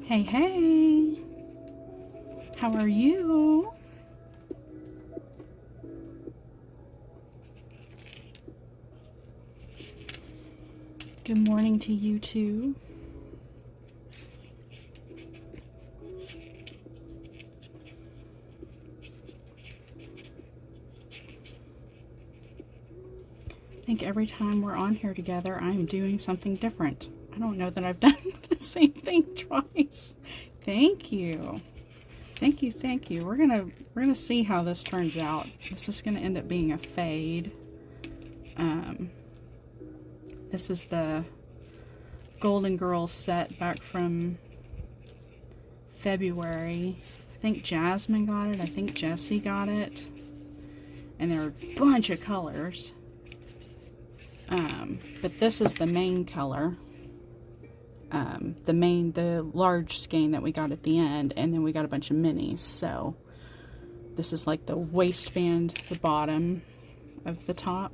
Hey, hey, how are you? Good morning to you too. I think every time we're on here together, I'm doing something different. I don't know that I've done the same thing twice. Thank you. Thank you, thank you. We're gonna see how this turns out. This is gonna end up being a fade. This was the Golden Girls set back from February. I think Jasmine got it. I think Jessie got it. And there are a bunch of colors. But this is the main color. The large skein that we got at the end, and then we got a bunch of minis. So this is like the waistband, the bottom of the top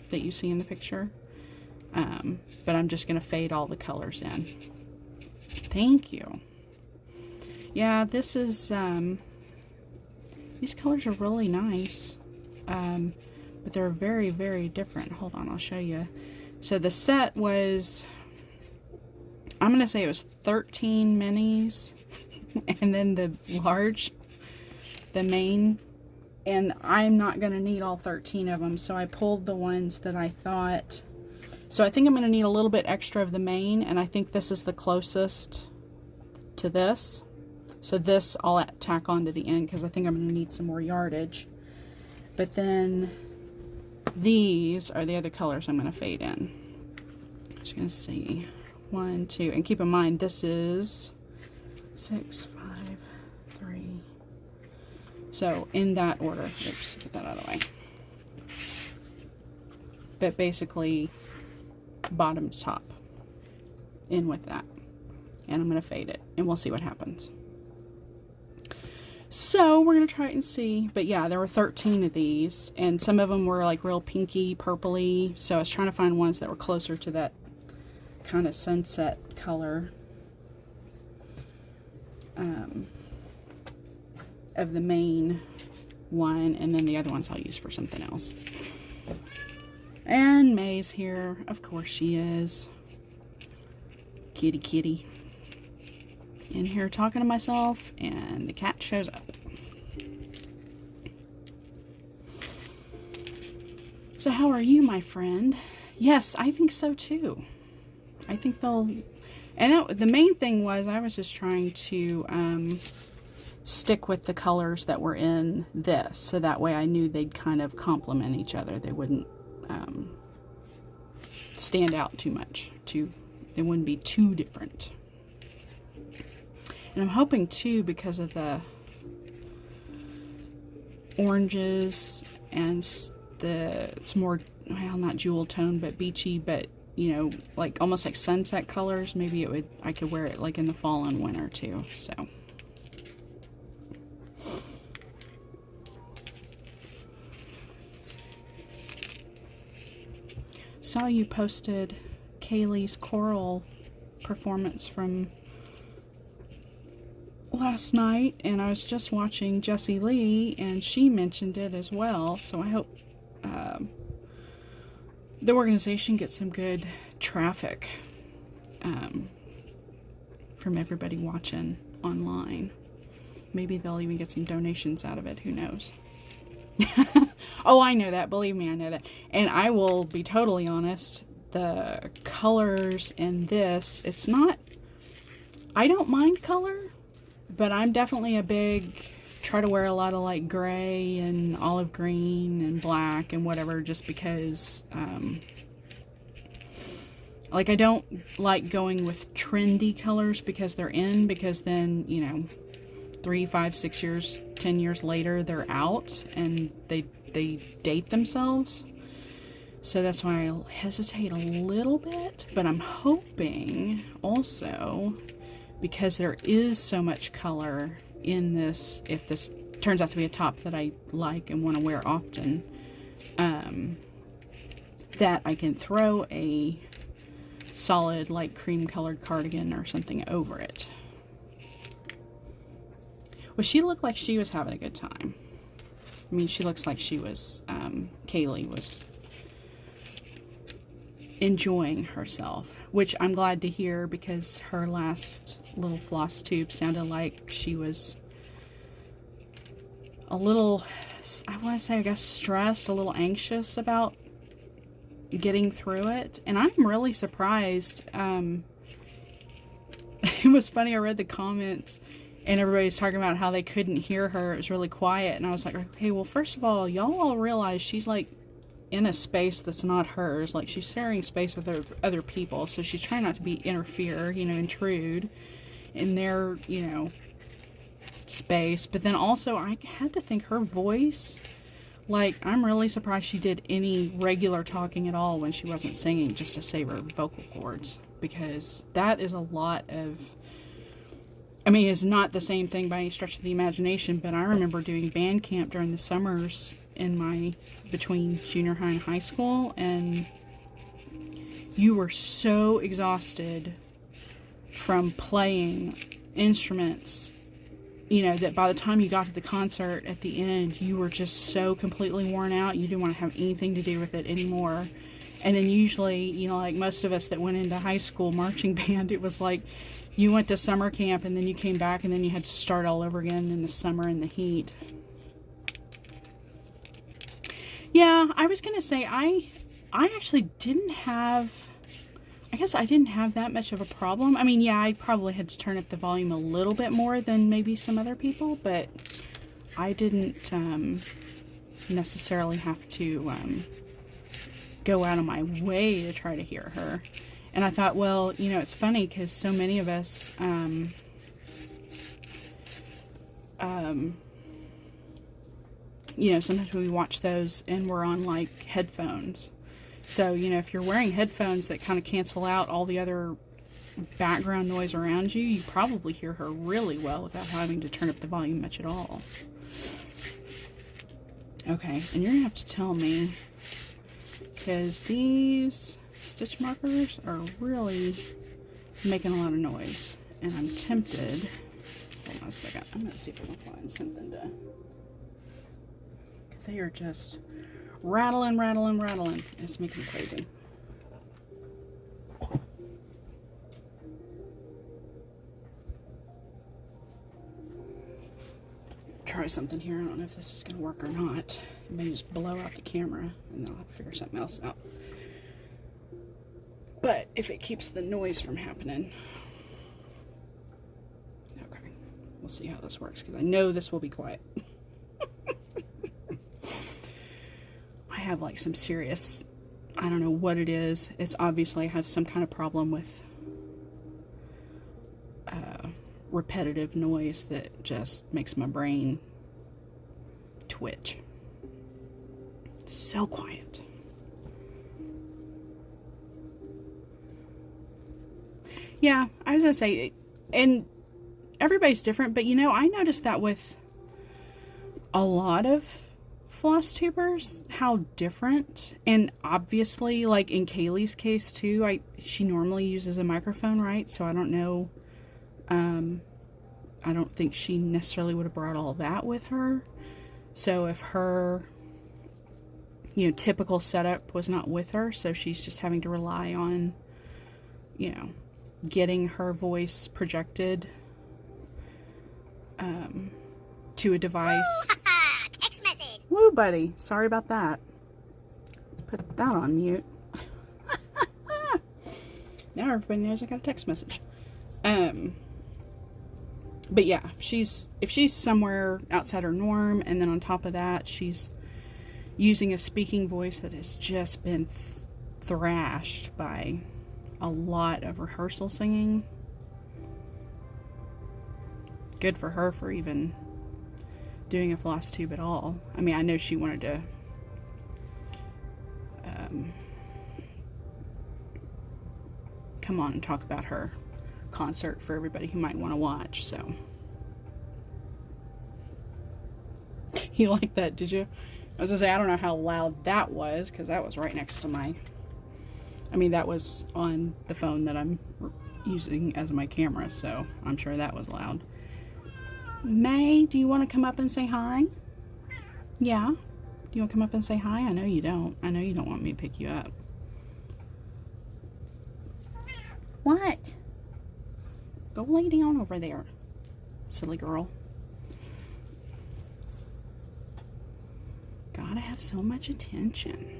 that you see in the picture. But I'm just gonna fade all the colors in. Thank you. Yeah, this is these colors are really nice, but they're very, very different. Hold on, I'll show you. So the set was, I'm going to say it was 13 minis, and then the large, the main, and I'm not going to need all 13 of them, so I pulled the ones that I thought, so I think I'm going to need a little bit extra of the main, and I think this is the closest to this, so this I'll tack on to the end, because I think I'm going to need some more yardage, but then these are the other colors I'm going to fade in. I'm just going to see. 1, 2, and keep in mind this is 6, 5, 3. So in that order. Oops, get that out of the way. But basically bottom to top in with that. And I'm going to fade it and we'll see what happens. So we're going to try it and see. But yeah, there were 13 of these, and some of them were like real pinky, purpley. So I was trying to find ones that were closer to that kind of sunset color of the main one, and then the other ones I'll use for something else. And May's here, of course she is. Kitty kitty. In here talking to myself, and the cat shows up. So how are you, my friend? Yes, I think so too. I think they'll, and the main thing was I was just trying to stick with the colors that were in this, so that way I knew they'd kind of complement each other. They wouldn't stand out too much. They wouldn't be too different. And I'm hoping too, because of the oranges and it's more, well, not jewel tone, but beachy, but you know, like almost like sunset colors. Maybe I could wear it like in the fall and winter too. So saw you posted Kaylee's choral performance from last night, and I was just watching Jessie Lee, and she mentioned it as well. So I hope the organization gets some good traffic from everybody watching online. Maybe they'll even get some donations out of it. Who knows? Oh, I know that. Believe me, I know that. And I will be totally honest. The colors in this, it's not... I don't mind color, but I'm definitely a big... try to wear a lot of like gray and olive green and black and whatever, just because like I don't like going with trendy colors because they're in, because then, you know, 3, 5, 6 years, 10 years later they're out and they date themselves. So that's why I hesitate a little bit, but I'm hoping also, because there is so much color in this, if this turns out to be a top that I like and want to wear often, that I can throw a solid like cream colored cardigan or something over it. Well, she looked like she was having a good time. I mean, she looks like she was, Kaylee was enjoying herself, which I'm glad to hear, because her last little floss tube sounded like she was a little, I want to say, I guess, stressed, a little anxious about getting through it. And I'm really surprised. It was funny, I read the comments and everybody's talking about how they couldn't hear her. It was really quiet, and I was like, okay, well, first of all, y'all all realize she's like in a space that's not hers. Like, she's sharing space with other people, so she's trying not to interfere, you know, intrude in their, you know, space. But then also, I had to think her voice, like, I'm really surprised she did any regular talking at all when she wasn't singing, just to save her vocal cords, because that is a lot of, I mean, it's not the same thing by any stretch of the imagination, but I remember doing band camp during the summers in my, between junior high and high school, and you were so exhausted from playing instruments, you know, that by the time you got to the concert at the end, you were just so completely worn out, you didn't want to have anything to do with it anymore. And then usually, you know, like most of us that went into high school marching band, it was like you went to summer camp and then you came back and then you had to start all over again in the summer in the heat. Yeah, I was going to say, I actually didn't have, I guess I didn't have that much of a problem. I mean, yeah, I probably had to turn up the volume a little bit more than maybe some other people, but I didn't necessarily have to go out of my way to try to hear her. And I thought, well, you know, it's funny because so many of us, you know, sometimes we watch those and we're on like headphones. So, you know, if you're wearing headphones that kind of cancel out all the other background noise around you, you probably hear her really well without having to turn up the volume much at all. Okay, and you're going to have to tell me, because these stitch markers are really making a lot of noise, and I'm tempted. Hold on a second. I'm going to see if I can find something to, because they are just rattling, rattling, rattling. It's making me crazy. Try something here. I don't know if this is going to work or not. It may just blow out the camera, and I'll have to figure something else out. But if it keeps the noise from happening. Okay. We'll see how this works, because I know this will be quiet. I have like some serious I don't know what it is. It's obviously I have some kind of problem with repetitive noise that just makes my brain twitch. So quiet. Yeah, I was gonna say, and everybody's different, but you know, I noticed that with a lot of floss tubers, how different, and obviously, like in Kaylee's case too, she normally uses a microphone, right? So I don't know, I don't think she necessarily would have brought all that with her. So if her, you know, typical setup was not with her, so she's just having to rely on, you know, getting her voice projected to a device. Text message. Woo, buddy. Sorry about that. Let's put that on mute. Now everybody knows I got a text message. But yeah, if she's somewhere outside her norm, and then on top of that, she's using a speaking voice that has just been thrashed by a lot of rehearsal singing. Good for her for even doing a floss tube at all. I mean, I know she wanted to come on and talk about her concert for everybody who might want to watch, so. You like that, did you? I was gonna say, I don't know how loud that was, because that was right next to that was on the phone that I'm using as my camera, so I'm sure that was loud. May, do you want to come up and say hi? Yeah? Do you want to come up and say hi? I know you don't. I know you don't want me to pick you up. What? Go lay down over there, silly girl. Gotta have so much attention.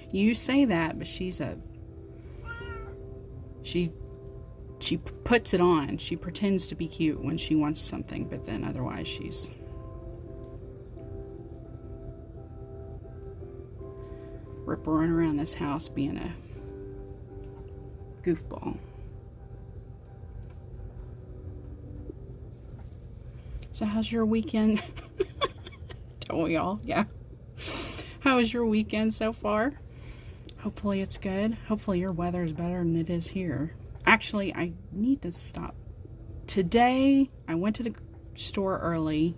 You say that, but she puts it on. She pretends to be cute when she wants something, but then otherwise she's rip-roaring around this house being a goofball. So how's your weekend? Don't we all? Yeah. How was your weekend so far? Hopefully it's good. Hopefully your weather is better than it is here. Actually, I need to stop. Today, I went to the store early,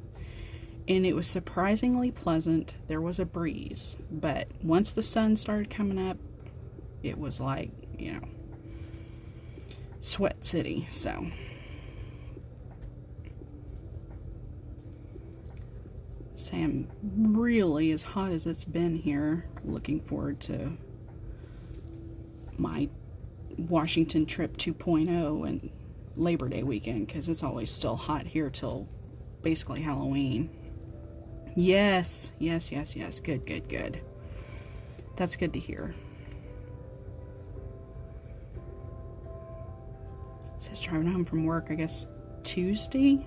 and it was surprisingly pleasant. There was a breeze, but once the sun started coming up, it was like, you know, sweat city, so. Sam, really as hot as it's been here. Looking forward to my Washington trip 2.0 and Labor Day weekend, because it's always still hot here till basically Halloween. Yes. Good. That's good to hear. So I was driving home from work, I guess Tuesday,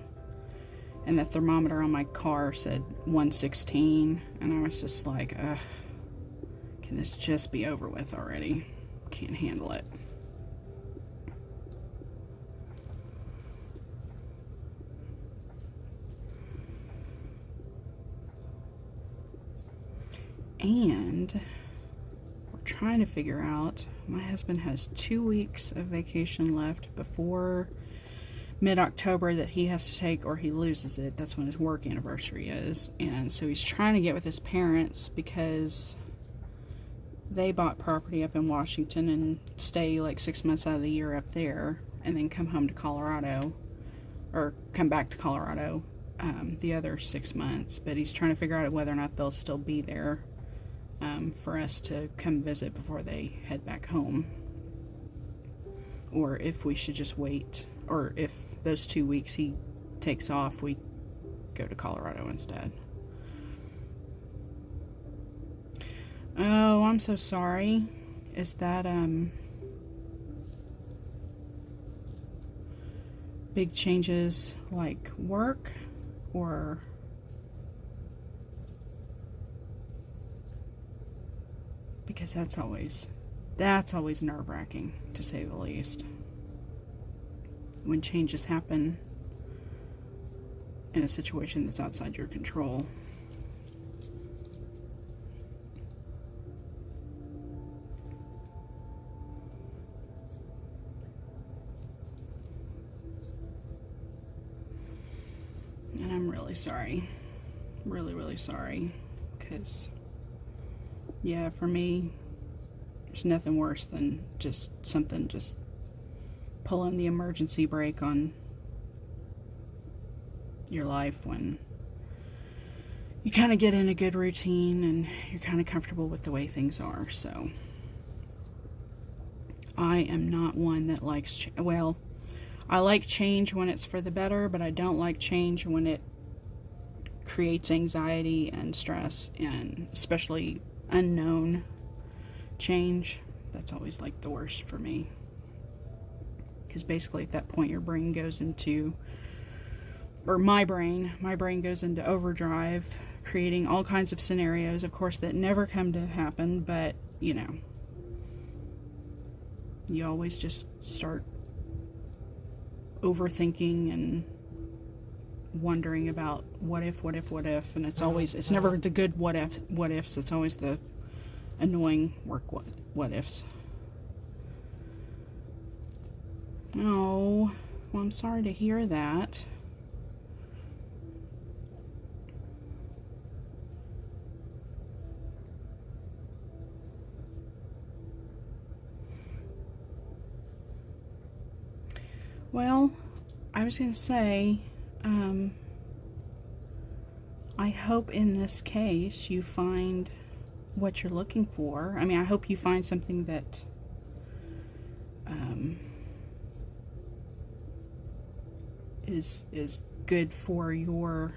and the thermometer on my car said 116, and I was just like, ugh, can this just be over with already? Can't handle it. And we're trying to figure out, my husband has 2 weeks of vacation left before mid-October that he has to take, or he loses it. That's when his work anniversary is. And so he's trying to get with his parents because they bought property up in Washington and stay like 6 months out of the year up there, and then come home to Colorado, or come back to Colorado the other 6 months. But he's trying to figure out whether or not they'll still be there for us to come visit before they head back home, or if we should just wait, or if those 2 weeks he takes off, we go to Colorado instead. Oh, I'm so sorry. Is that big changes like work, or because that's always nerve-wracking, to say the least, when changes happen in a situation that's outside your control. And I'm really sorry. Really, really sorry. Because, yeah, for me, there's nothing worse than just pulling the emergency brake on your life when you kind of get in a good routine and you're kind of comfortable with the way things are. So I am not one that likes well, I like change when it's for the better, but I don't like change when it creates anxiety and stress, and especially unknown change. That's always like the worst for me, because basically at that point your brain goes into, or my brain goes into overdrive, creating all kinds of scenarios, of course, that never come to happen, but you know, you always just start overthinking and wondering about what if, and it's never the good what ifs, it's always the annoying what ifs. Oh, well, I'm sorry to hear that. Well, I was going to say, I hope in this case you find what you're looking for. I mean, I hope you find something that is good for your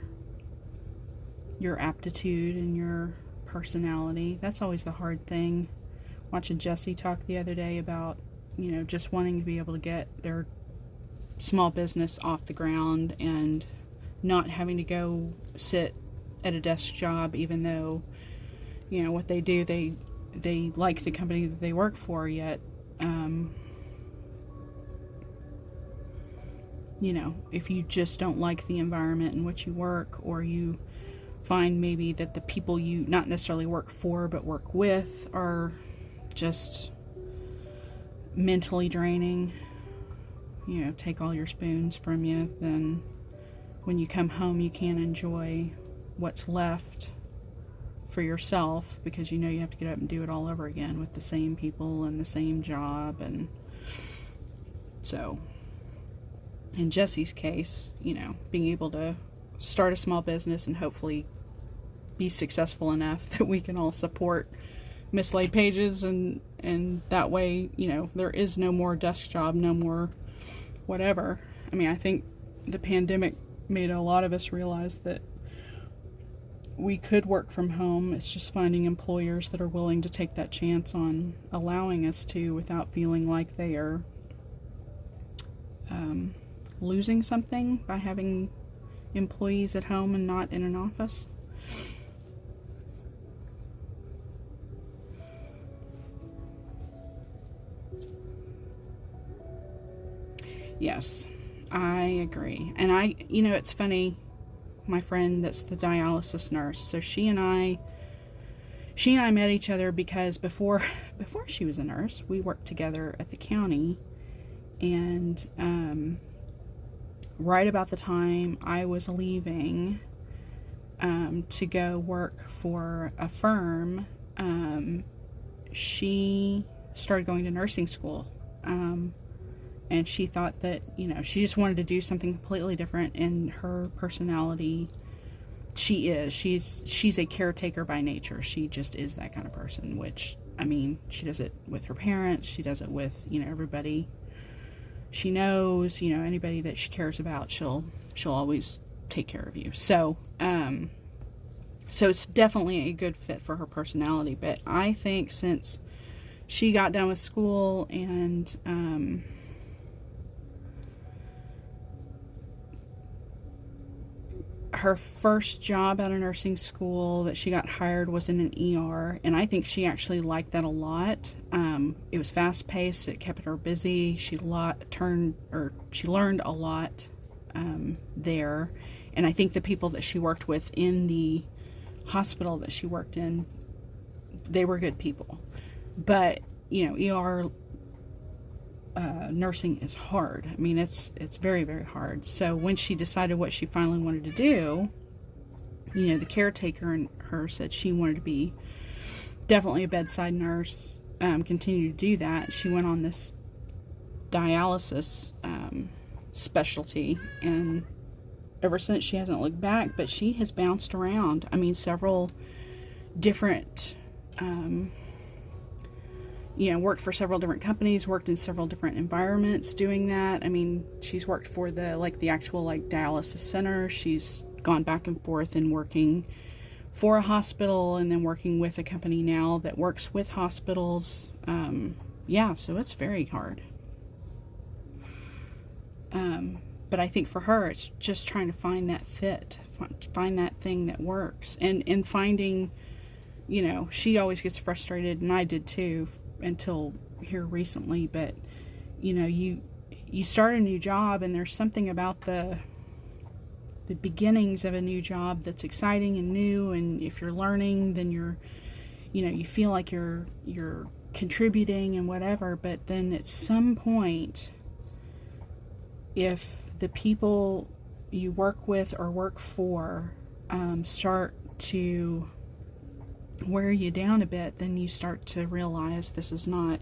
aptitude and your personality. That's always the hard thing. Watching Jesse talk the other day about, you know, just wanting to be able to get their small business off the ground and not having to go sit at a desk job, even though, you know, what they do, they like the company that they work for, yet you know, if you just don't like the environment in which you work, or you find maybe that the people you not necessarily work for but work with are just mentally draining, you know, take all your spoons from you, then when you come home you can't enjoy what's left for yourself, because you know you have to get up and do it all over again with the same people and the same job. And so in Jesse's case, you know, being able to start a small business and hopefully be successful enough that we can all support mislaid pages, and that way, you know, there is no more desk job, no more whatever. I mean, I think the pandemic made a lot of us realize that we could work from home. It's just finding employers that are willing to take that chance on allowing us to, without feeling like they are losing something by having employees at home and not in an office. Yes, I agree. And you know, it's funny, my friend that's the dialysis nurse, so she and I met each other because before she was a nurse, we worked together at the county, and right about the time I was leaving to go work for a firm, she started going to nursing school, and she thought that, you know, she just wanted to do something completely different in her personality. She's a caretaker by nature. She just is that kind of person, which, I mean, she does it with her parents, she does it with, you know, everybody she knows, you know, anybody that she cares about, she'll always take care of you. So it's definitely a good fit for her personality. But I think since she got done with school and her first job out of nursing school that she got hired was in an ER, and I think she actually liked that a lot. It was fast paced. It kept her busy. She learned a lot there, and I think the people that she worked with in the hospital that she worked in, they were good people. But ER nursing is hard. I mean, it's very, very hard. So when she decided what she finally wanted to do, the caretaker and her said she wanted to be definitely a bedside nurse, continue to do that. She went on this dialysis specialty, and ever since she hasn't looked back, but she has bounced around. I mean, several different worked for several different companies, worked in several different environments doing that. I mean, she's worked for the actual dialysis center. She's gone back and forth and working for a hospital, and then working with a company now that works with hospitals. So it's very hard. But I think for her, it's just trying to find that fit, find that thing that works, and finding, she always gets frustrated, and I did too, until here recently, but you start a new job, and there's something about the beginnings of a new job that's exciting and new, and if you're learning, then you feel like you're contributing and whatever. But then at some point, if the people you work with or work for start to wear you down a bit, then you start to realize this is not,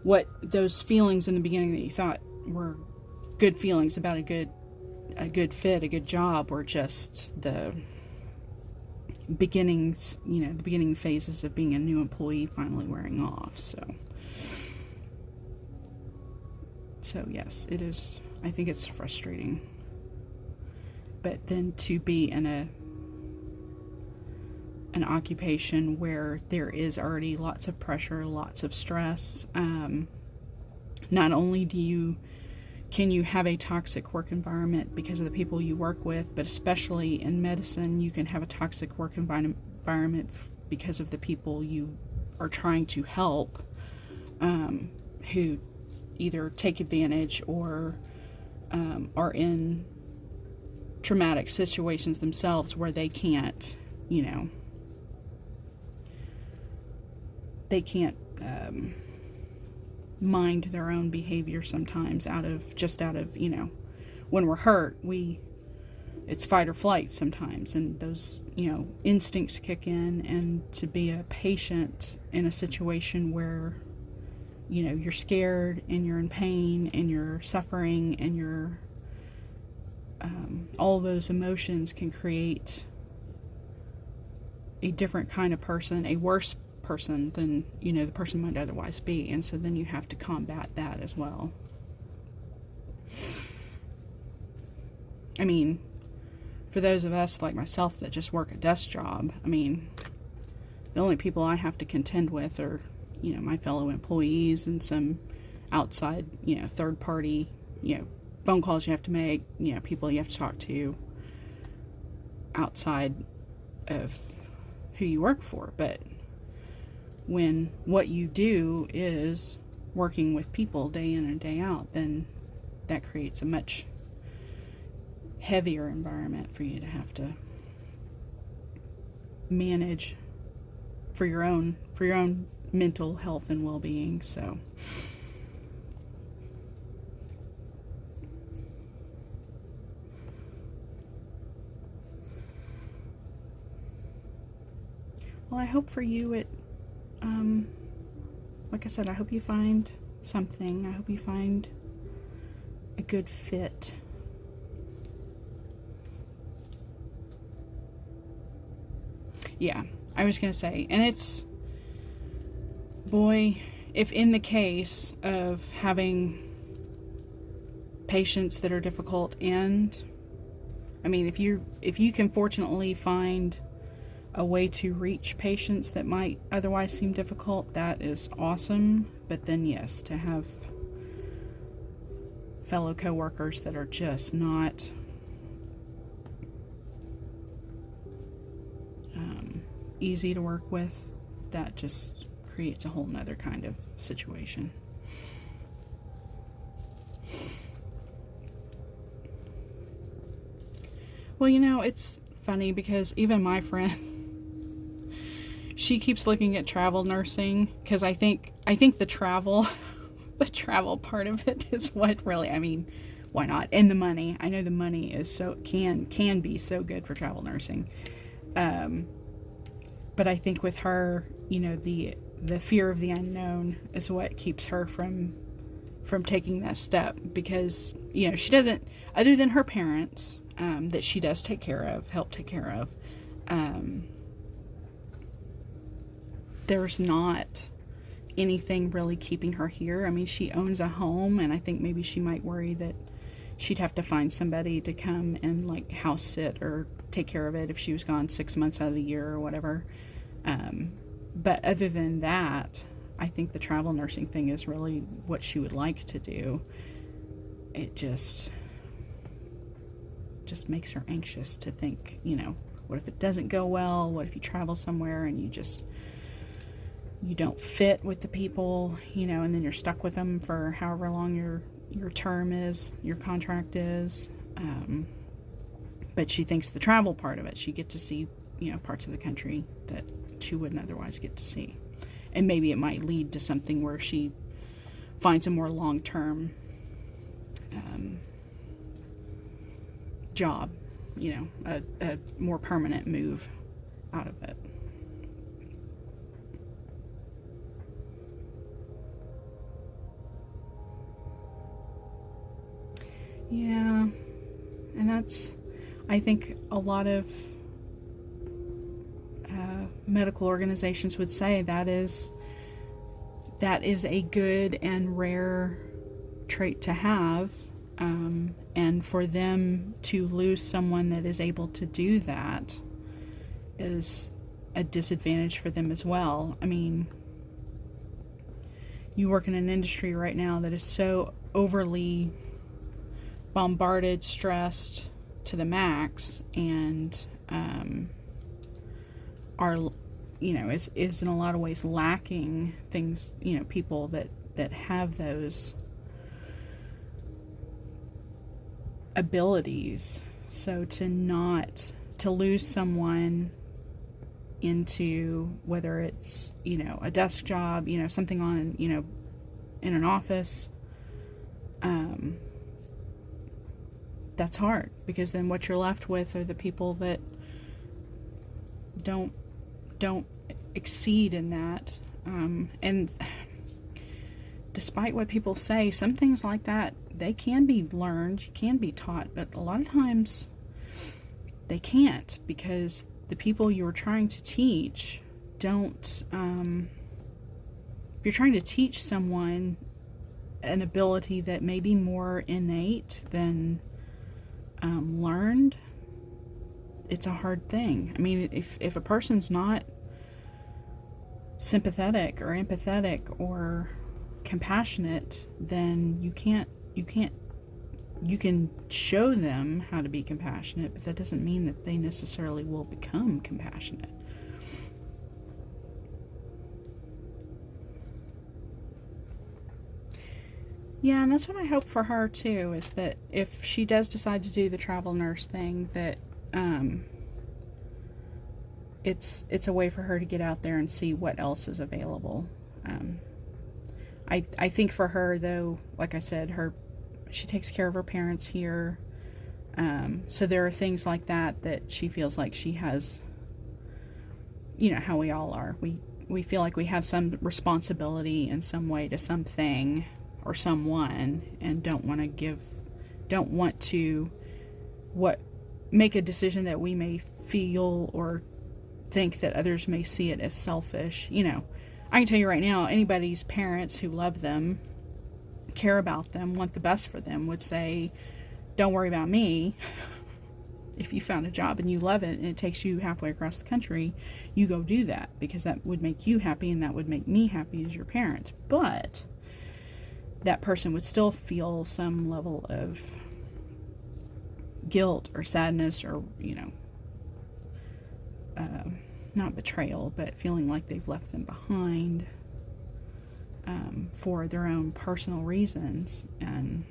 what those feelings in the beginning that you thought were good feelings about a good fit, a good job, were just the beginnings, the beginning phases of being a new employee finally wearing off. So yes, it is. I think it's frustrating. But then to be in an occupation where there is already lots of pressure, lots of stress, not only can you have a toxic work environment because of the people you work with, but especially in medicine, you can have a toxic work environment because of the people you are trying to help, who either take advantage or are in traumatic situations themselves where they can't, mind their own behavior sometimes out of, when we're hurt, it's fight or flight sometimes, and those, instincts kick in, and to be a patient in a situation where, you're scared and you're in pain and you're suffering and you're, all those emotions can create a different kind of person, a worse person than, the person might otherwise be. And so then you have to combat that as well. I mean, for those of us like myself that just work a desk job, I mean, the only people I have to contend with are, my fellow employees and some outside, third party, phone calls you have to make, people you have to talk to outside of who you work for. But when what you do is working with people day in and day out, then that creates a much heavier environment for you to have to manage for your own mental health and well-being. So well, I hope for you it like I said, I hope you find something. I hope you find a good fit. Yeah, I was gonna say, and it's, boy, if in the case of having patients that are difficult, and I mean, if you can fortunately find a way to reach patients that might otherwise seem difficult, that is awesome. But then yes, to have fellow coworkers that are just not easy to work with, that just creates a whole nother kind of situation. Well, you know, it's funny because even my friend, she keeps looking at travel nursing, because I think the travel the travel part of it is what really, I mean, why not? And the money. I know the money is so can be so good for travel nursing. But I think with her, you know, the fear of the unknown is what keeps her from taking that step, because, you know, she doesn't, other than her parents, that she does help take care of, there's not anything really keeping her here. I mean, she owns a home, and I think maybe she might worry that she'd have to find somebody to come and like house sit or take care of it if she was gone 6 months out of the year or whatever. But other than that, I think the travel nursing thing is really what she would like to do. It just makes her anxious to think, you know, what if it doesn't go well? What if you travel somewhere and you don't fit with the people, you know, and then you're stuck with them for however long your term is, your contract is. But she thinks the travel part of it, she gets to see, you know, parts of the country that she wouldn't otherwise get to see. And maybe it might lead to something where she finds a more long-term job, you know, a more permanent move out of it. Yeah, and that's, I think a lot of medical organizations would say that is a good and rare trait to have, and for them to lose someone that is able to do that is a disadvantage for them as well. I mean, you work in an industry right now that is so overly bombarded, stressed to the max, and are, you know, is in a lot of ways lacking things, you know, people that have those abilities. So to lose someone into, whether it's, you know, a desk job, you know, something on, you know, in an office, that's hard, because then what you're left with are the people that don't exceed in that. And despite what people say, some things like that, they can be learned, can be taught, but a lot of times they can't, because the people you're trying to teach don't, if you're trying to teach someone an ability that may be more innate than learned, it's a hard thing. I mean, if a person's not sympathetic or empathetic or compassionate, then you can show them how to be compassionate, but that doesn't mean that they necessarily will become compassionate. Yeah, and that's what I hope for her too, is that if she does decide to do the travel nurse thing, that it's a way for her to get out there and see what else is available. I think for her, though, like I said, she takes care of her parents here, so there are things like that she feels like she has, you know, how we all are. We feel like we have some responsibility in some way to something or someone, and don't want to make a decision that we may feel or think that others may see it as selfish. You know, I can tell you right now, anybody's parents who love them, care about them, want the best for them, would say, don't worry about me. If you found a job and you love it and it takes you halfway across the country, you go do that, because that would make you happy and that would make me happy as your parent. But that person would still feel some level of guilt or sadness, or, you know, not betrayal, but feeling like they've left them behind for their own personal reasons. And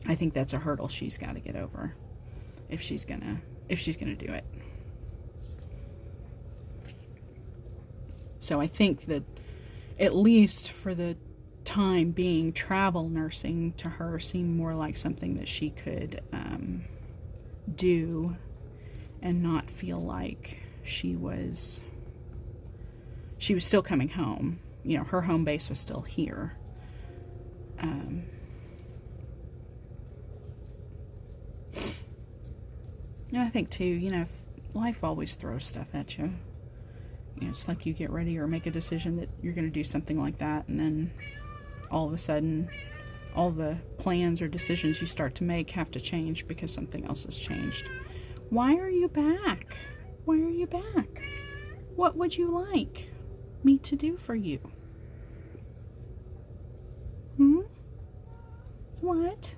I think that's a hurdle she's got to get over if she's gonna do it. So I think that at least for the time being, travel nursing to her seemed more like something that she could do and not feel like she was still coming home. You know, her home base was still here. And I think too, you know, life always throws stuff at you. You know, it's like you get ready or make a decision that you're going to do something like that, and then all of a sudden, all the plans or decisions you start to make have to change because something else has changed. Why are you back? Why are you back? What would you like me to do for you? What?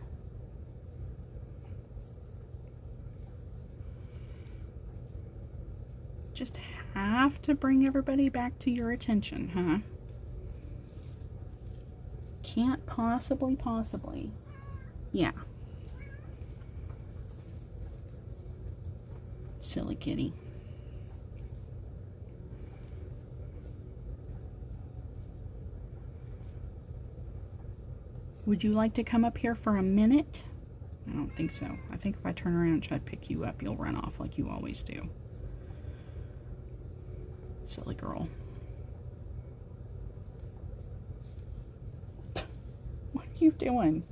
Just have to bring everybody back to your attention, huh? Can't possibly. Yeah. Silly kitty. Would you like to come up here for a minute? I don't think so. I think if I turn around and try to pick you up, you'll run off like you always do. Silly girl. What are you doing?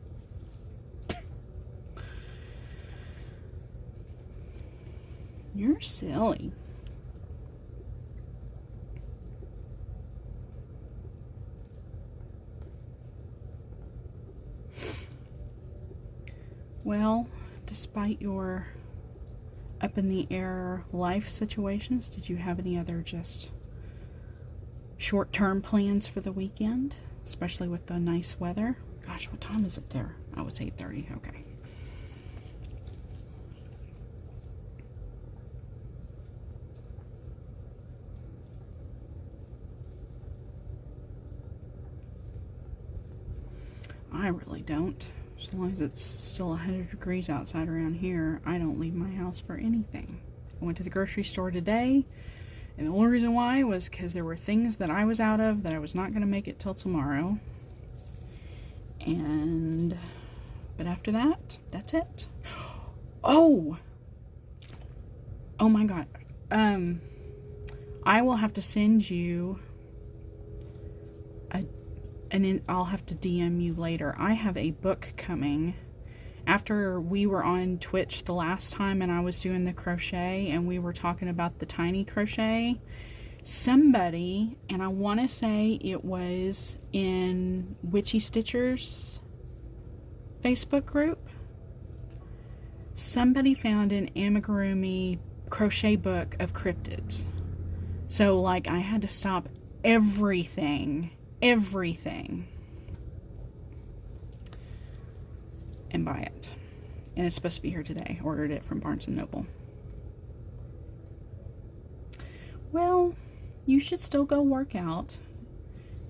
You're silly. Well, despite your up in the air life situations, did you have any other just short-term plans for the weekend, especially with the nice weather? Gosh, what time is it there? Oh, it's 8:30. Okay. I really don't. As long as it's still 100 degrees outside around here, I don't leave my house for anything. I went to the grocery store today, and the only reason why was because there were things that I was out of that I was not going to make it till tomorrow. But after that, that's it. Oh my God. I will have to send you and I'll have to DM you later. I have a book coming. After we were on Twitch the last time and I was doing the crochet and we were talking about the tiny crochet, somebody, and I want to say it was in Witchy Stitcher's Facebook group, somebody found an amigurumi crochet book of cryptids. So, like, I had to stop everything, and buy it. And it's supposed to be here today. Ordered it from Barnes & Noble. Well, you should still go work out.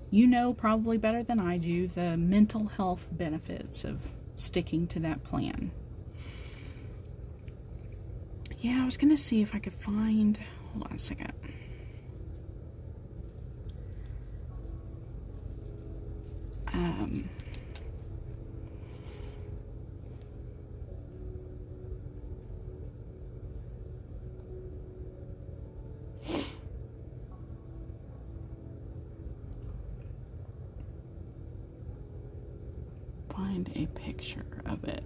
You know probably better than I do the mental health benefits of sticking to that plan. Yeah, I was going to see if I could find... Hold on a second. Find a picture of it.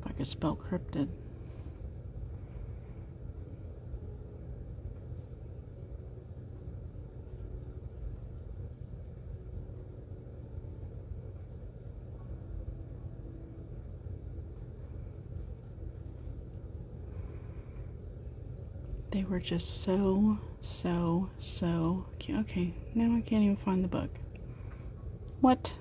If I could spell cryptid. They were just so cute. Okay, now I can't even find the book. What?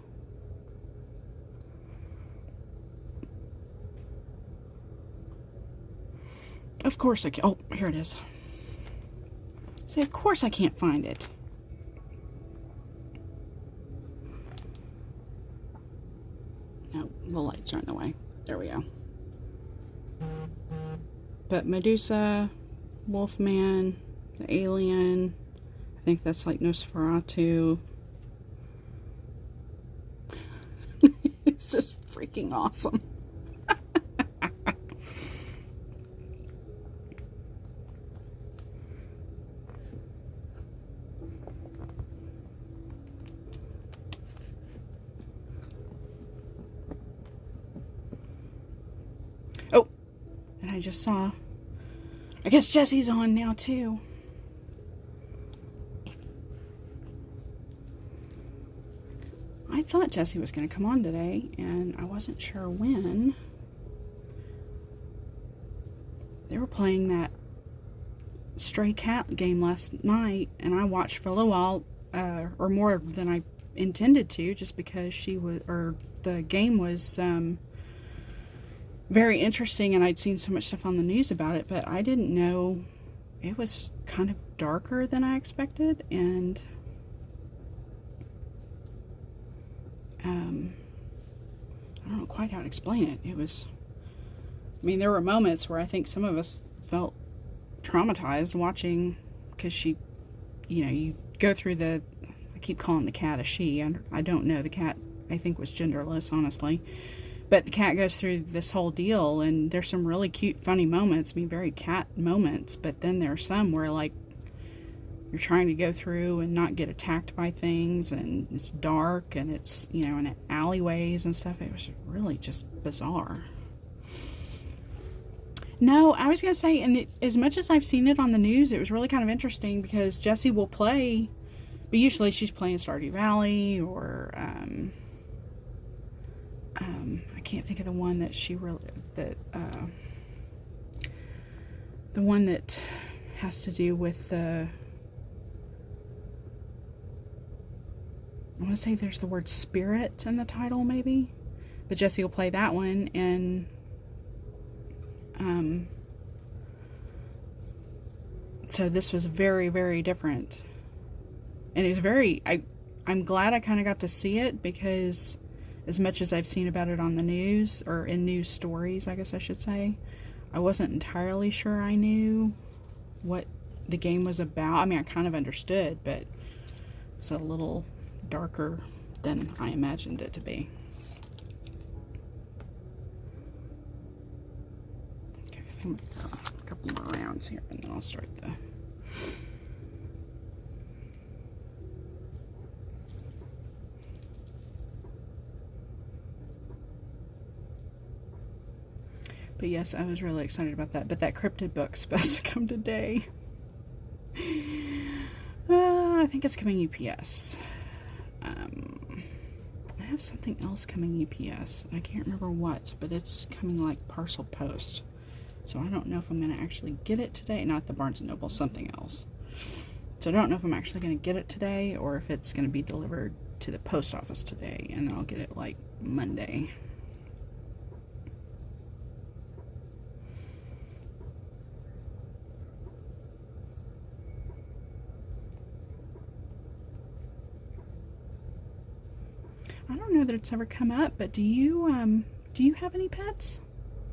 Of course I can. Oh, here it is. Say, of course I can't find it. No, the lights are in the way. There we go. But Medusa, Wolfman, the alien, I think that's like Nosferatu. It's just freaking awesome. Oh, and I just saw, I guess Jesse's on now too. I thought Jesse was going to come on today, and I wasn't sure when. They were playing that stray cat game last night, and I watched for a little while, or more than I intended to, just because the game was very interesting, and I'd seen so much stuff on the news about it, but I didn't know it was kind of darker than I expected, and I don't know quite how to explain it. It was, I mean, there were moments where I think some of us felt traumatized watching, because you go through I keep calling the cat a she, and I don't know, the cat I think was genderless, honestly, but the cat goes through this whole deal, and there's some really cute, funny moments, I mean, very cat moments, but then there are some where, like, you're trying to go through and not get attacked by things, and it's dark, and it's, in alleyways and stuff. It was really just bizarre. No, I was going to say, and as much as I've seen it on the news, it was really kind of interesting, because Jessie will play, but usually she's playing Stardew Valley, or, I can't think of the one that the one that has to do with the, I want to say there's the word spirit in the title, maybe. But Jessie will play that one, and so this was very, very different. And it was I'm glad I kind of got to see it, because as much as I've seen about it on the news, or in news stories, I guess I should say, I wasn't entirely sure I knew what the game was about. I mean, I kind of understood, but it's a little darker than I imagined it to be. Okay, I think a couple more rounds here, and then I'll start the... But yes, I was really excited about that. But that cryptid book's supposed to come today. I think it's coming UPS. I have something else coming UPS. I can't remember what, but it's coming like parcel post. So I don't know if I'm going to actually get it today. Not the Barnes & Noble, something else. So I don't know if I'm actually going to get it today, or if it's going to be delivered to the post office today, and I'll get it like Monday. I don't know that it's ever come up, but do you have any pets?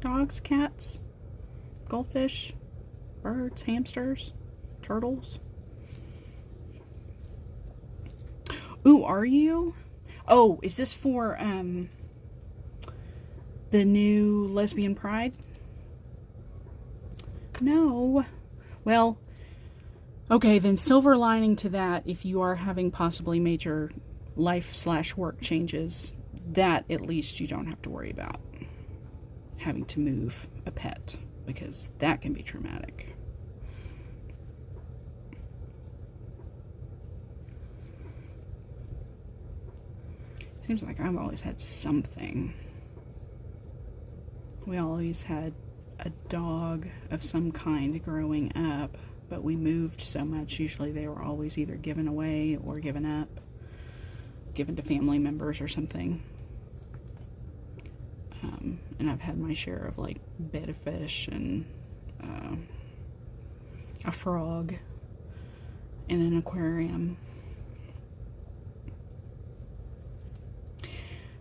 Dogs, cats, goldfish, birds, hamsters, turtles? Ooh, are you? Oh, is this for the new Lesbian Pride? No. Well, okay, then silver lining to that, if you are having possibly major life/work changes, that at least you don't have to worry about having to move a pet, because that can be traumatic. Seems like I've always had something. We always had a dog of some kind growing up, but we moved so much, usually they were always either given away or given up, given to family members or something. And I've had my share of like betta fish and a frog in an aquarium.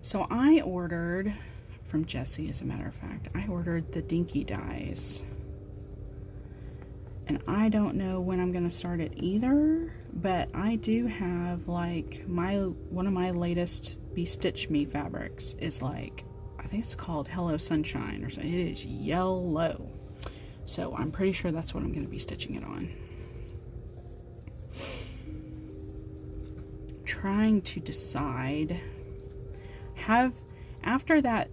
So I ordered from Jessie, as a matter of fact, I ordered the Dinky dies. And I don't know when I'm going to start it either, but I do have like one of my latest Be Stitch Me fabrics is like, I think it's called Hello Sunshine or something. It is yellow. So I'm pretty sure that's what I'm going to be stitching it on. Trying to decide. After that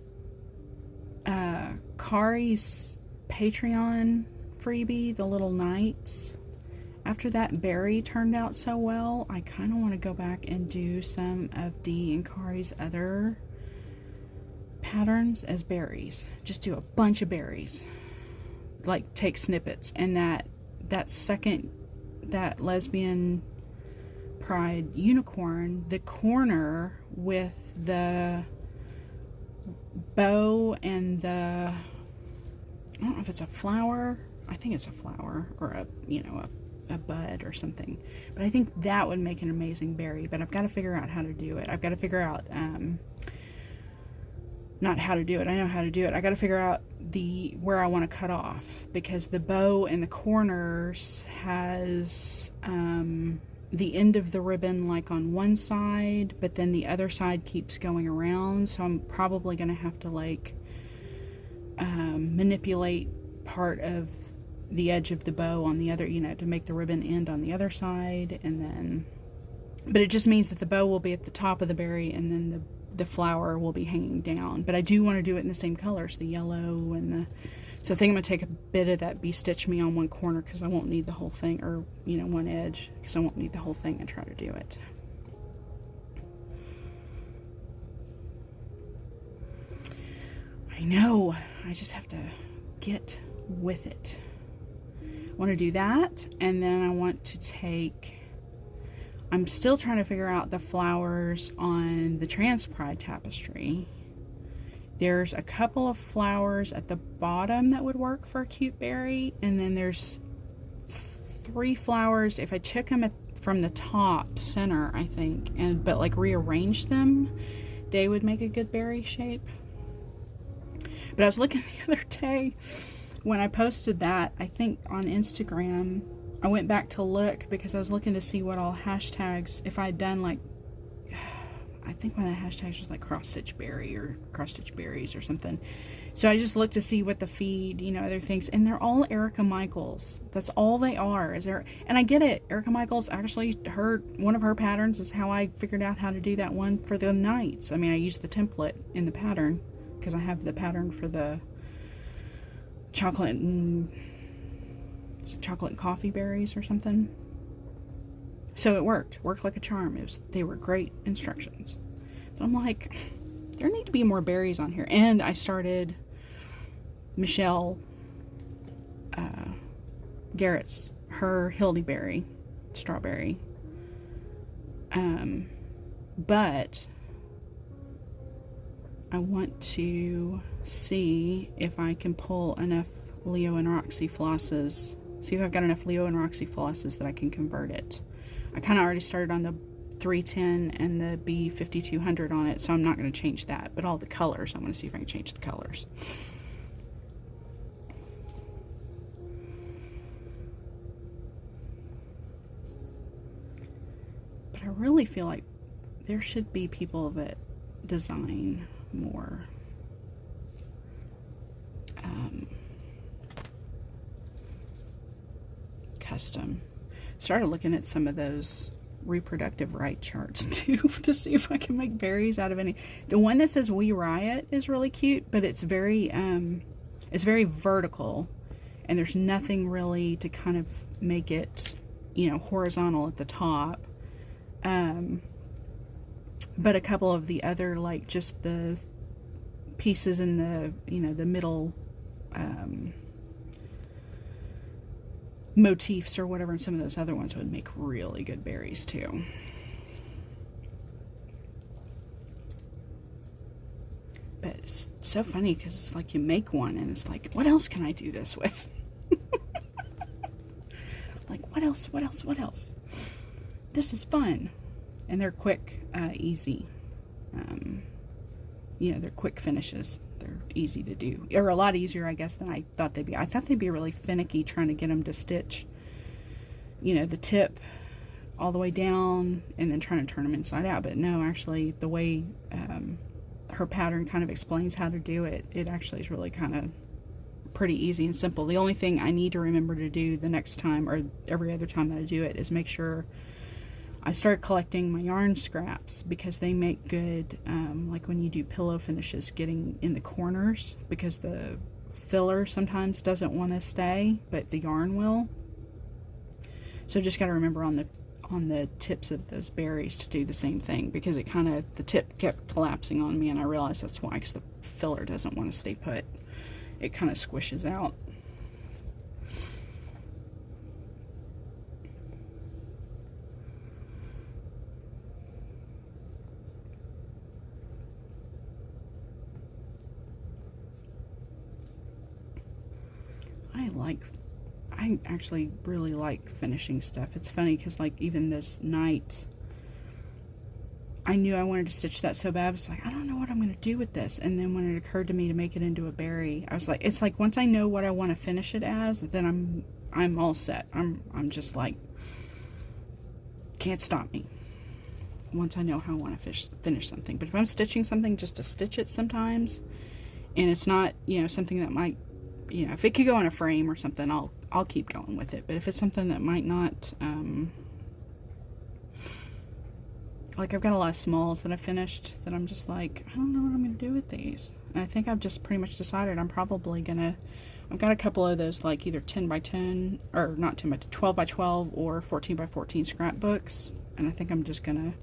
Kari's Patreon freebie, the little knights, after that berry turned out so well, I kind of want to go back and do some of Dee and Kari's other patterns as berries. Just do a bunch of berries, like take snippets. And that lesbian pride unicorn, the corner with the bow and the, I don't know if it's a flower, I think it's a flower, or a bud or something, but I think that would make an amazing berry. But I've got to figure out how to do it. I've got to figure out not how to do it, I know how to do it. I got to figure out where I want to cut off, because the bow in the corners has the end of the ribbon like on one side, but then the other side keeps going around, so I'm probably going to have to like manipulate part of the edge of the bow on the other, to make the ribbon end on the other side. And then, but it just means that the bow will be at the top of the berry and then the flower will be hanging down. But I do want to do it in the same colors, the yellow and the, so I think I'm going to take a bit of that Be Stitch Me on one corner, because I won't need the whole thing, or one edge, because I won't need the whole thing, and try to do it. I know, I just have to get with it. I want to do that, and then I want to take, I'm still trying to figure out the flowers on the Trans Pride tapestry. There's a couple of flowers at the bottom that would work for a cute berry, and then there's 3 flowers, if I took them from the top center, I think, but like rearrange them, they would make a good berry shape. But I was looking the other day when I posted that, I think on Instagram, I went back to look because I was looking to see what all hashtags, if I'd done like, I think one of the hashtags was like cross stitch berry or cross stitch berries or something. So I just looked to see what the feed, other things, and they're all Erica Michaels. That's all they are. And I get it. Erica Michaels, actually, one of her patterns is how I figured out how to do that one for the knights. I mean, I used the template in the pattern because I have the pattern for the chocolate and coffee berries or something. So it worked like a charm. They were great instructions. But I'm like, there need to be more berries on here. And I started Michelle Garrett's, her Hildyberry strawberry. But I want to see if I can pull enough Leo and Roxy flosses. See if I've got enough Leo and Roxy flosses that I can convert it. I kind of already started on the 310 and the B5200 on it, so I'm not going to change that. But all the colors, I'm going to see if I can change the colors. But I really feel like there should be people that design more. Custom. Started looking at some of those reproductive right charts too to see if I can make berries out of any. The one that says We Riot is really cute, but it's very vertical, and there's nothing really to kind of make it, horizontal at the top. But a couple of the other, like just the pieces in the, the middle motifs or whatever, and some of those other ones would make really good berries too. But it's so funny because it's like you make one and it's like, what else can I do this with? Like, what else, what else, what else? This is fun. And they're quick, easy. You know, they're quick finishes. They're easy to do. Or a lot easier, I guess, than I thought they'd be. I thought they'd be really finicky trying to get them to stitch, you know, the tip all the way down and then trying to turn them inside out. But no, actually, the way her pattern kind of explains how to do it, it actually is really kind of pretty easy and simple. The only thing I need to remember to do the next time, or every other time that I do it, is make sure I start collecting my yarn scraps, because they make good, like when you do pillow finishes, getting in the corners, because the filler sometimes doesn't want to stay, but the yarn will. So just got to remember on the tips of those berries to do the same thing, because it kind of, the tip kept collapsing on me, and I realized that's why, because the filler doesn't want to stay put. It kind of squishes out. I actually really like finishing stuff. It's funny because, like, even this night, I knew I wanted to stitch that so bad. I was like, I don't know what I'm going to do with this. And then when it occurred to me to make it into a berry, I was like, it's like once I know what I want to finish it as, then I'm all set. I'm just like, can't stop me once I know how I want to finish something. But if I'm stitching something just to stitch it sometimes, and it's not, you know, something that might, you know, if it could go in a frame or something, I'll keep going with it. But if it's something that might not, like, I've got a lot of smalls that I finished that I'm just like, I don't know what I'm going to do with these. And I think I've just pretty much decided I'm probably going to, I've got a couple of those, like, either 10 by 10, or not 10 by 10, 12 by 12 or 14 by 14 scrapbooks. And I think I'm just going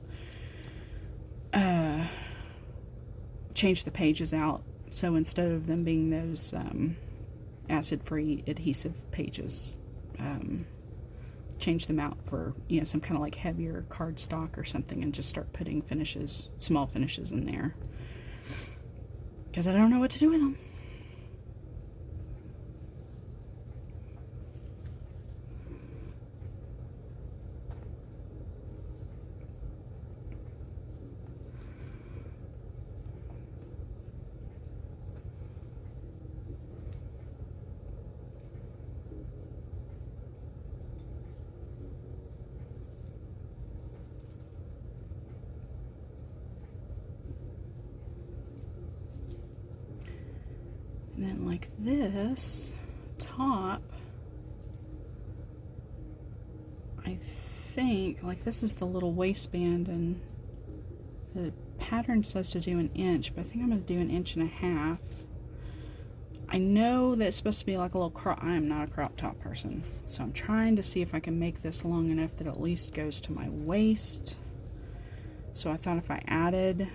to change the pages out. So instead of them being those acid-free adhesive pages, change them out for, you know, some kind of like heavier cardstock or something, and just start putting finishes, small finishes in there, because I don't know what to do with them. And then, like, this top, I think, like, this is the little waistband, and the pattern says to do 1 inch, but I think I'm going to do 1.5 inches. I know that it's supposed to be like a little crop. I am not a crop top person, so I'm trying to see if I can make this long enough that it at least goes to my waist. So I thought if I added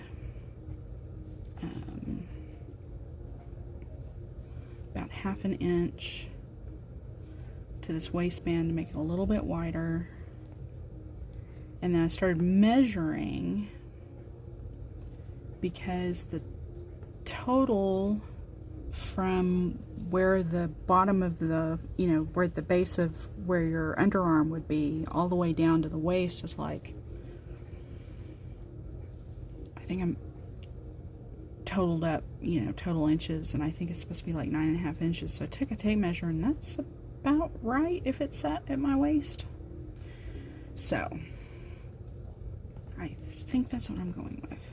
about 1/2 inch to this waistband to make it a little bit wider, and then I started measuring, because the total from where the bottom of the, you know, where the base of where your underarm would be all the way down to the waist is like, I think I'm totaled up, you know, total inches, and I think it's supposed to be like 9.5 inches. So I took a tape measure, and that's about right if it's set at my waist. So I think that's what I'm going with.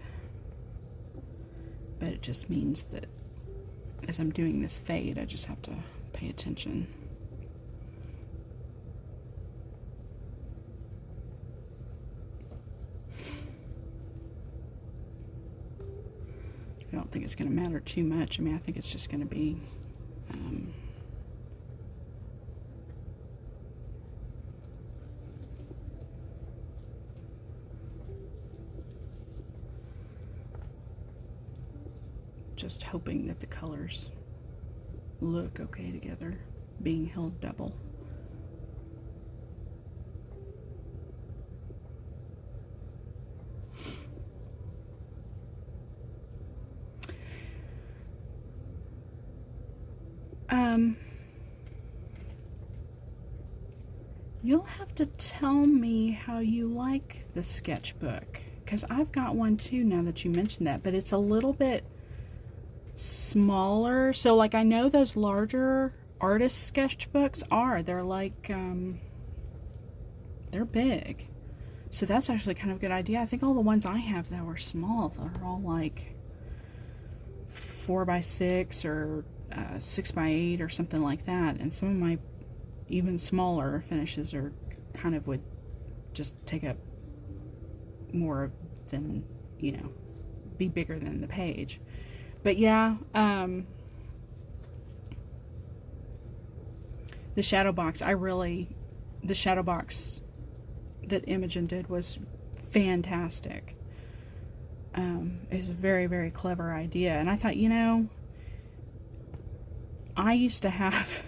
But it just means that as I'm doing this fade, I just have to pay attention. I don't think it's going to matter too much. I mean, I think it's just going to be just hoping that the colors look okay together, being held double. You'll have to tell me how you like the sketchbook, because I've got one too now that you mentioned that, but it's a little bit smaller. So like, I know those larger artist sketchbooks they're like they're big, so that's actually kind of a good idea. I think all the ones I have though are small. They're all like 4x6 or 6x8 or something like that, and some of my even smaller finishes are kind of would just take up more than, you know, be bigger than the page. But yeah, the shadow box, the shadow box that Imogen did was fantastic. It was a very, very clever idea. And I thought, you know, I used to have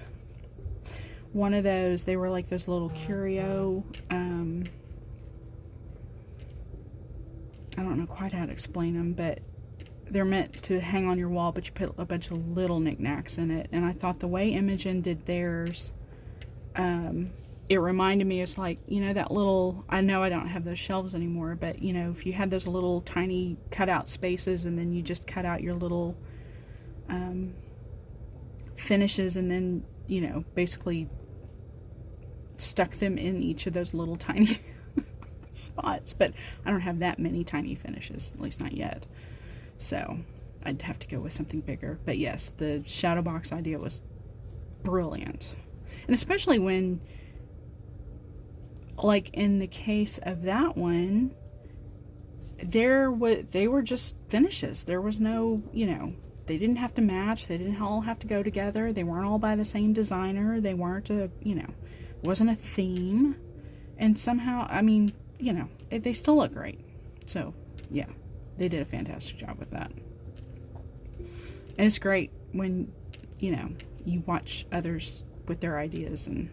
one of those. They were like those little curio, I don't know quite how to explain them, but they're meant to hang on your wall, but you put a bunch of little knickknacks in it. And I thought the way Imogen did theirs, it reminded me, it's like, you know, that little, I know I don't have those shelves anymore, but you know, if you had those little tiny cutout spaces and then you just cut out your little finishes and then, you know, basically stuck them in each of those little tiny spots. But I don't have that many tiny finishes, at least not yet. So I'd have to go with something bigger. But yes, the shadow box idea was brilliant. And especially when, like in the case of that one, they were just finishes. There was no, you know, they didn't have to match. They didn't all have to go together. They weren't all by the same designer. They weren't you know, it wasn't a theme. And somehow, I mean, you know, they still look great. So yeah, they did a fantastic job with that. And it's great when, you know, you watch others with their ideas and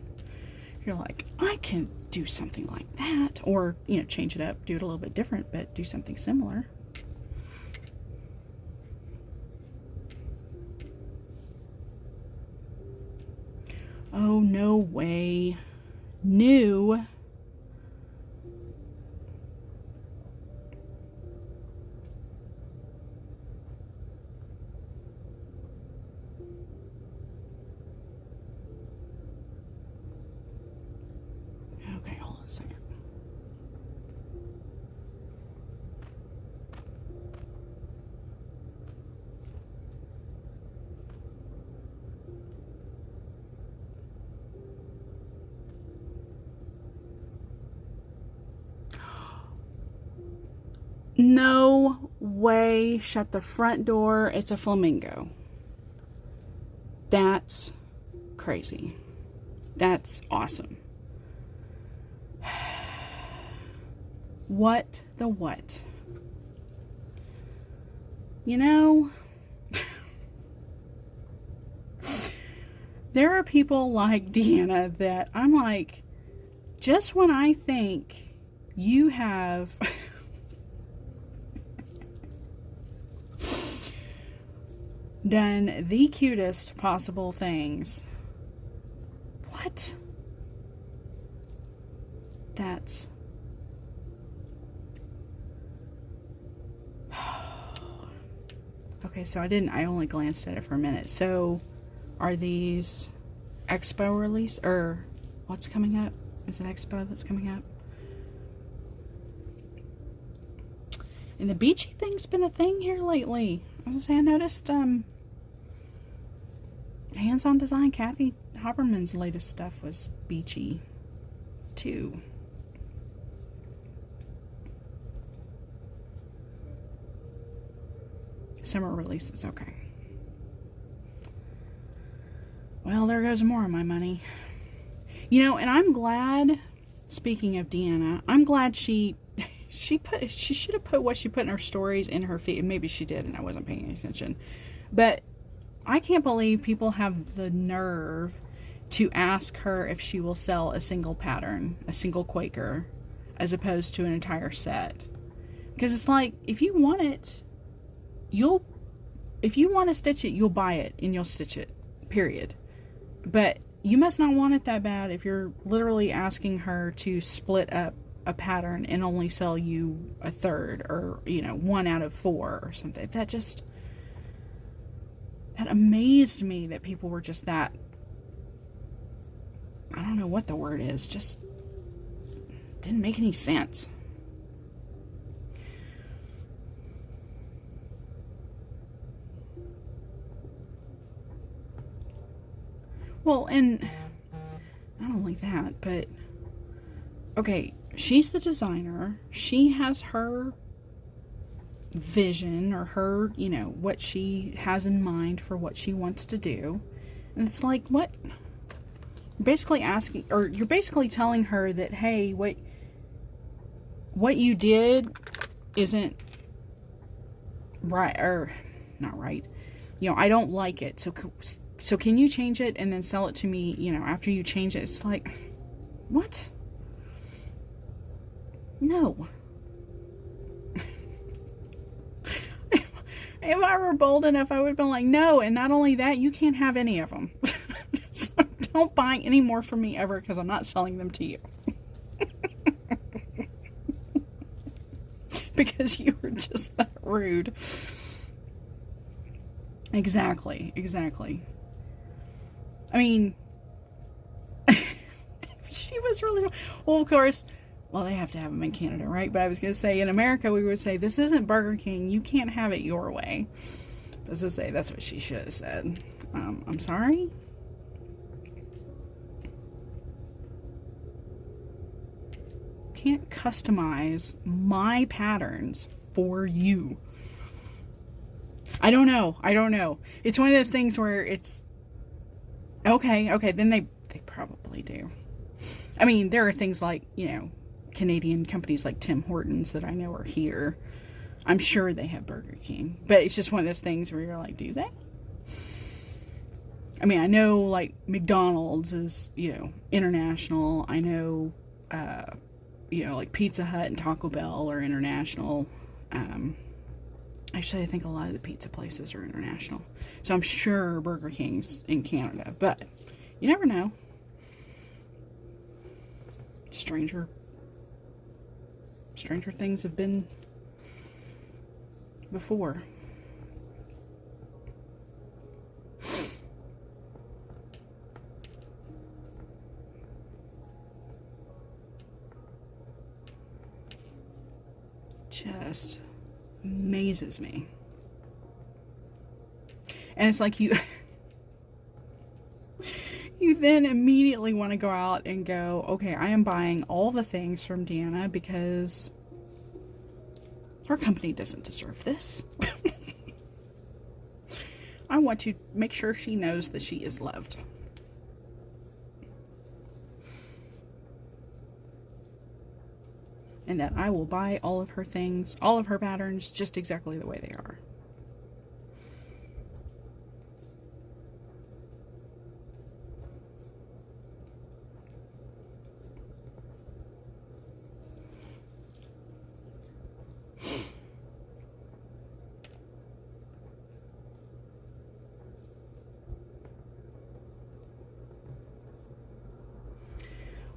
you're like, I can do something like that. Or, you know, change it up, do it a little bit different, but do something similar. Oh, no way. New. Okay, hold on a second. No way. Shut the front door. It's a flamingo. That's crazy. That's awesome. What the what? You know, there are people like Deanna that I'm like, just when I think you have done the cutest possible things. What? That's... Okay, so I only glanced at it for a minute. So, are these Expo release, or what's coming up? Is it Expo that's coming up? And the beachy thing's been a thing here lately. I was gonna say, I noticed, Hands-On Design, Kathy Hopperman's latest stuff was beachy, too. Summer releases, okay. Well, there goes more of my money. You know, and I'm glad, speaking of Deanna, I'm glad she should have put what she put in her stories in her feed. Maybe she did and I wasn't paying attention. But I can't believe people have the nerve to ask her if she will sell a single pattern, a single Quaker, as opposed to an entire set. Because it's like, if you want it, if you want to stitch it, you'll buy it and you'll stitch it, period. But you must not want it that bad if you're literally asking her to split up a pattern and only sell you a third, or, 1 out of 4 or something. That amazed me that people were just that, I don't know what the word is, just didn't make any sense. Well, and not only that, but okay, she's the designer. She has her vision, or her, what she has in mind for what she wants to do. And it's like, what? You're basically asking, or you're basically telling her that, hey, what you did isn't right, or not right. I don't like it. So can you change it and then sell it to me, after you change it? It's like, what? No. If I were bold enough, I would have been like, no, and not only that, you can't have any of them. So don't buy any more from me ever, because I'm not selling them to you. Because you were just that rude. Exactly. I mean, she was really... Well, of course... Well, they have to have them in Canada, right? But I was going to say, in America, we would say, this isn't Burger King. You can't have it your way. As I say, that's what she should have said. I'm sorry? You can't customize my patterns for you. I don't know. It's one of those things where it's... Okay, then they probably do. I mean, there are things like, Canadian companies like Tim Hortons that I know are here. I'm sure they have Burger King. But it's just one of those things where you're like, do they? I mean, I know, like, McDonald's is, international. I know, like Pizza Hut and Taco Bell are international. Actually, I think a lot of the pizza places are international. So I'm sure Burger King's in Canada. But you never know. Stranger things have been before. Just amazes me. And it's like you then immediately want to go out and go, okay, I am buying all the things from Deanna because our company doesn't deserve this. I want to make sure she knows that she is loved. And that I will buy all of her things, all of her patterns, just exactly the way they are.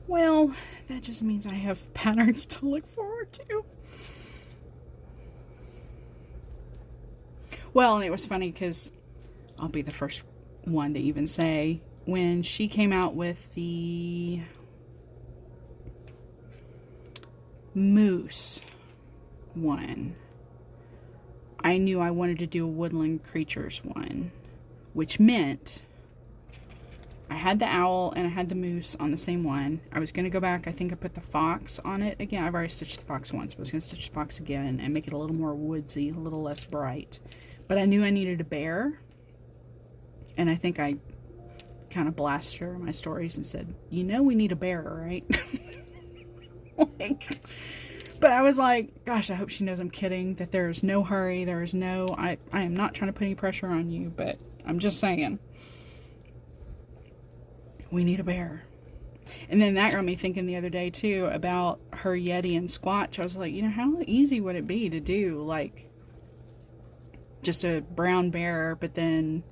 Well, that just means I have patterns to look forward to. Well, and it was funny because I'll be the first one to even say, when she came out with the moose one, I knew I wanted to do a woodland creatures one, which meant I had the owl and I had the moose on the same one. I was going to go back. I think I put the fox on it again. I've already stitched the fox once, but I was going to stitch the fox again and make it a little more woodsy, a little less bright. But I knew I needed a bear. And I think I kind of blasted her in my stories and said, we need a bear, right? But I was like, gosh, I hope she knows I'm kidding, that there's no hurry. There is no, I am not trying to put any pressure on you, but I'm just saying. We need a bear. And then that got me thinking the other day, too, about her Yeti and Squatch. I was like, how easy would it be to do, like, just a brown bear, but then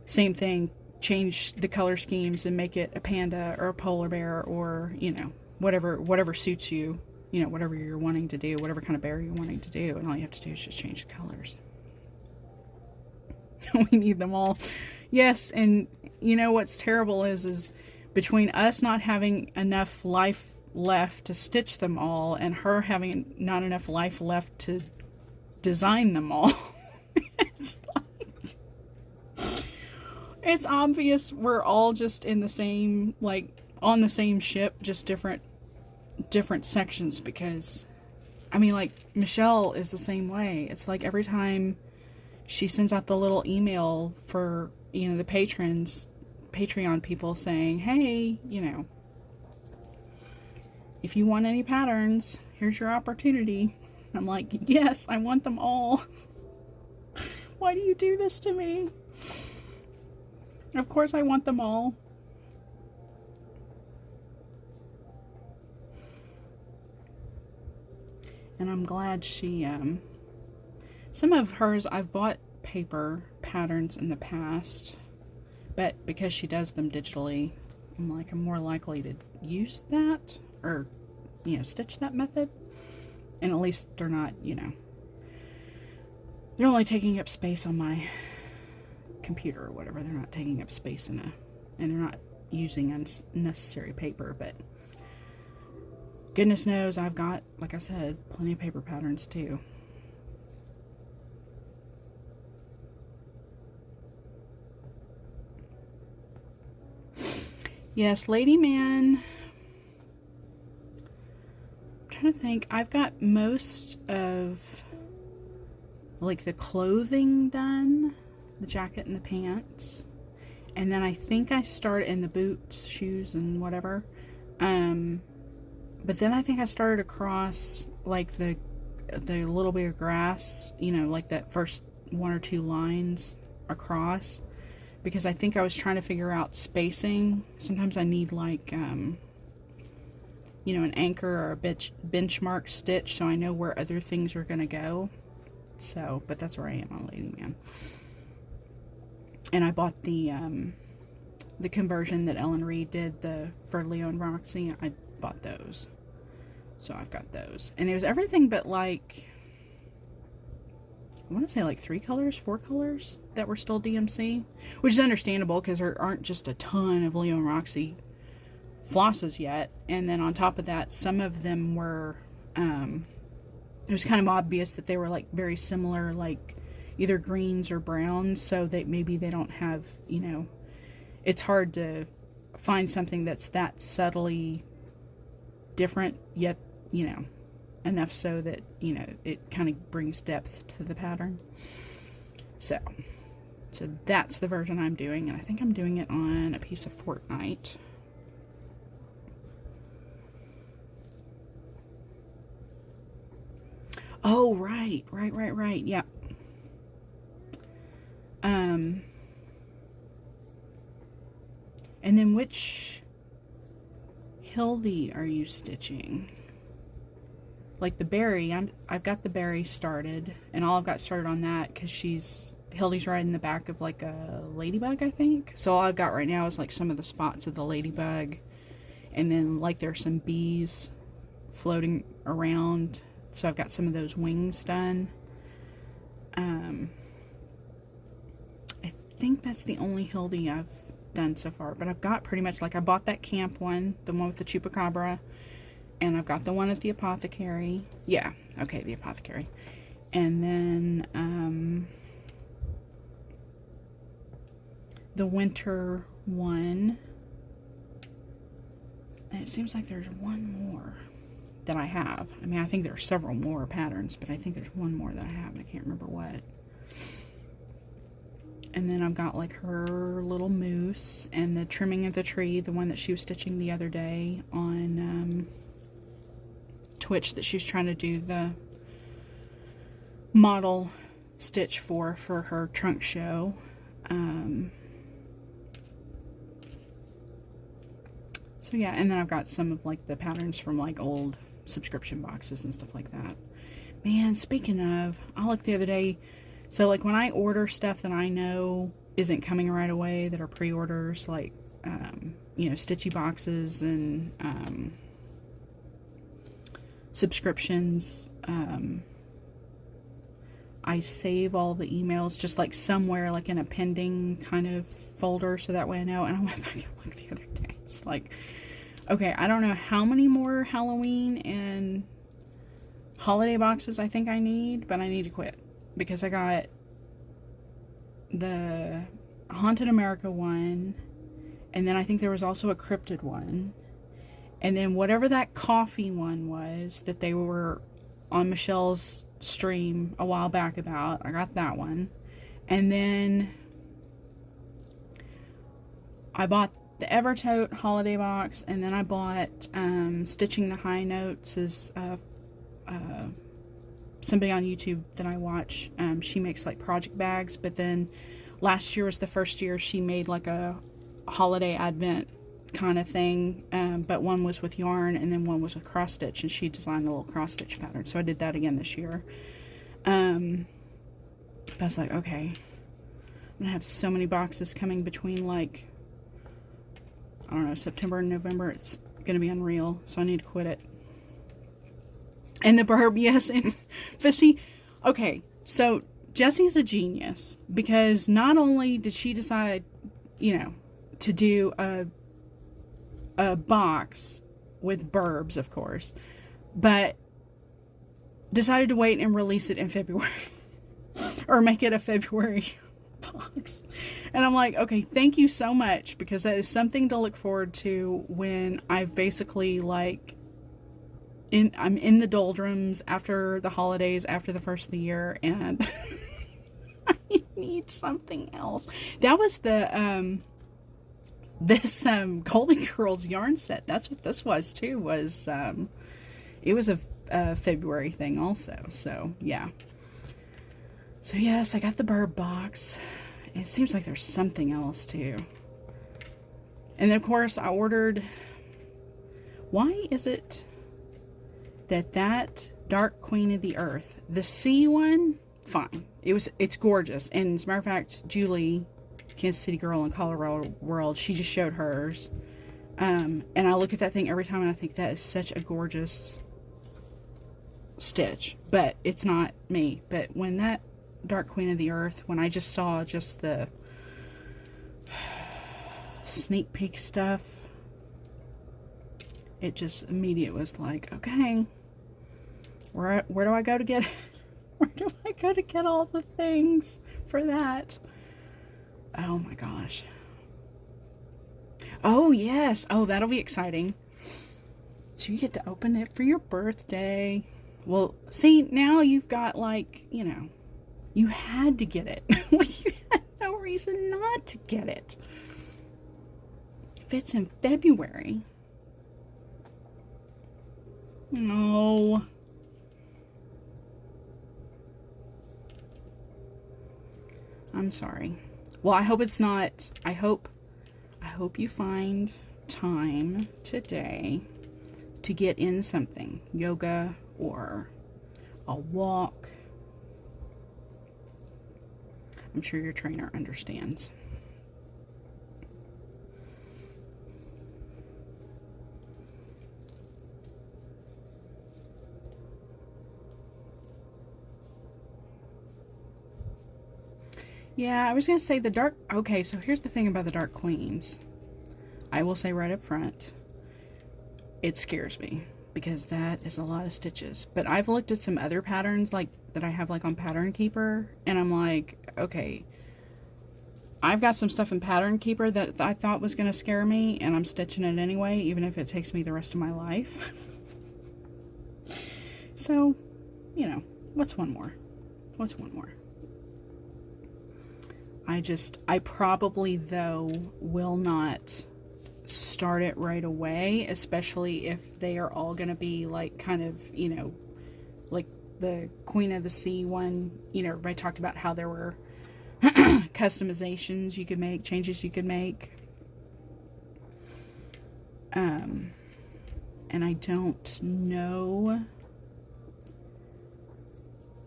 same thing, change the color schemes and make it a panda or a polar bear, or, you know, whatever suits you, you know, whatever you're wanting to do, whatever kind of bear you're wanting to do. And all you have to do is just change the colors. We need them all. Yes, and you know what's terrible is between us not having enough life left to stitch them all and her having not enough life left to design them all. It's like, it's obvious we're all just in the same, like, on the same ship, just different sections. Because I mean, like, Michelle is the same way. It's like every time she sends out the little email for, you know, the Patreon people saying, hey, you know, if you want any patterns, here's your opportunity. I'm like, yes, I want them all. Why do you do this to me? Of course I want them all. And I'm glad she, some of hers, I've bought paper patterns in the past, but because she does them digitally, I'm like, I'm more likely to use that, or, you know, stitch that method. And at least they're not, you know, they're only taking up space on my computer or whatever. They're not taking up space and they're not using unnecessary paper. But goodness knows I've got, like I said, plenty of paper patterns too. Yes, Lady Man. I'm trying to think. I've got most of, like, the clothing done, the jacket and the pants, and then I think I started in the boots, shoes, and whatever. But then I think I started across, like, the little bit of grass, you know, like that first one or two lines across, because I think I was trying to figure out spacing. Sometimes I need, like, you know, an anchor or a benchmark stitch so I know where other things are going to go. So, but that's where I am on Lady Man. And I bought the conversion that Ellen Reed did, for Leo and Roxy. I bought those. So I've got those. And it was everything but, like, I want to say like 4 colors that were still DMC. Which is understandable because there aren't just a ton of Leo and Roxy flosses yet. And then on top of that, some of them were, it was kind of obvious that they were, like, very similar, like either greens or browns, so that maybe they don't have, you know, it's hard to find something that's that subtly different, yet, you know, enough so that, you know, it kind of brings depth to the pattern. So that's the version I'm doing, and I think I'm doing it on a piece of Fortnite. Oh, right, yeah. And then which Hildy are you stitching? Like the berry, I've got the berry started, and all I've got started on that because Hildy's riding the back of, like, a ladybug, I think. So all I've got right now is, like, some of the spots of the ladybug, and then, like, there's some bees floating around. So I've got some of those wings done. I think that's the only Hildy I've done so far. But I've got pretty much, like, I bought that camp one, the one with the chupacabra. And I've got the one at the apothecary. Yeah, okay, the apothecary. And then, the winter one. And it seems like there's one more that I have. I mean, I think there are several more patterns, but I think there's one more that I have, and I can't remember what. And then I've got, like, her little moose and the trimming of the tree, the one that she was stitching the other day on Twitch, that she was trying to do the model stitch for her trunk show. So yeah, and then I've got some of, like, the patterns from, like, old subscription boxes and stuff like that. Man, speaking of, I looked the other day, so, like, when I order stuff that I know isn't coming right away that are pre-orders, like, you know, stitchy boxes and subscriptions. I save all the emails just like somewhere, like in a pending kind of folder, so that way I know. And I went back and looked the other day. It's like, okay, I don't know how many more Halloween and holiday boxes I think I need, but I need to quit because I got the Haunted America one, and then I think there was also a cryptid one, and then whatever that coffee one was that they were on Michelle's stream a while back about, I got that one. And then I bought the Evertote holiday box, and then I bought Stitching the High Notes is somebody on YouTube that I watch. She makes like project bags, but then last year was the first year she made like a holiday advent kind of thing, but one was with yarn and then one was with cross stitch, and she designed the little cross stitch pattern, so I did that again this year. But I was like, okay, I'm gonna have so many boxes coming between, like, I don't know, September and November. It's gonna be unreal, so I need to quit it. And the Barb, yes. And but see, okay, so Jessie's a genius, because not only did she decide, you know, to do a box with Burbs, of course, but decided to wait and release it in February or make it a February box. And I'm like, okay, thank you so much, because that is something to look forward to when I've basically, like, I'm in the doldrums after the holidays, after the first of the year, and I need something else. That was the this Golden Girls yarn set. That's what this was too. Was it was a February thing also. So yeah. So yes, I got the Burb box. It seems like there's something else too. And then of course I ordered. Why is it that Dark Queen of the Earth, the sea one, fine. It's gorgeous. And as a matter of fact, Julie, Kansas City girl in Colorado World, she just showed hers. And I look at that thing every time and I think that is such a gorgeous stitch. But it's not me. But when that Dark Queen of the Earth, when I just saw just the sneak peek stuff, it just immediately was like, okay, where do I go to get where do I go to get all the things for that? Oh my gosh. Oh yes. Oh, that'll be exciting. So you get to open it for your birthday. Well, see, now you've got, like, you know, you had to get it. You had no reason not to get it. If it's in February. No. I'm sorry. Well, I hope it's not. I hope you find time today to get in something. Yoga or a walk. I'm sure your trainer understands. Yeah, I was going to say the dark... Okay, so here's the thing about the Dark Queens. I will say right up front, it scares me, because that is a lot of stitches. But I've looked at some other patterns, like, that I have, like, on Pattern Keeper, and I'm like, okay, I've got some stuff in Pattern Keeper that I thought was going to scare me, and I'm stitching it anyway, even if it takes me the rest of my life. So, you know, what's one more? What's one more? I probably, though, will not start it right away, especially if they are all going to be, like, kind of, you know, like the Queen of the Sea one. You know, everybody talked about how there were customizations you could make, changes you could make. And I don't know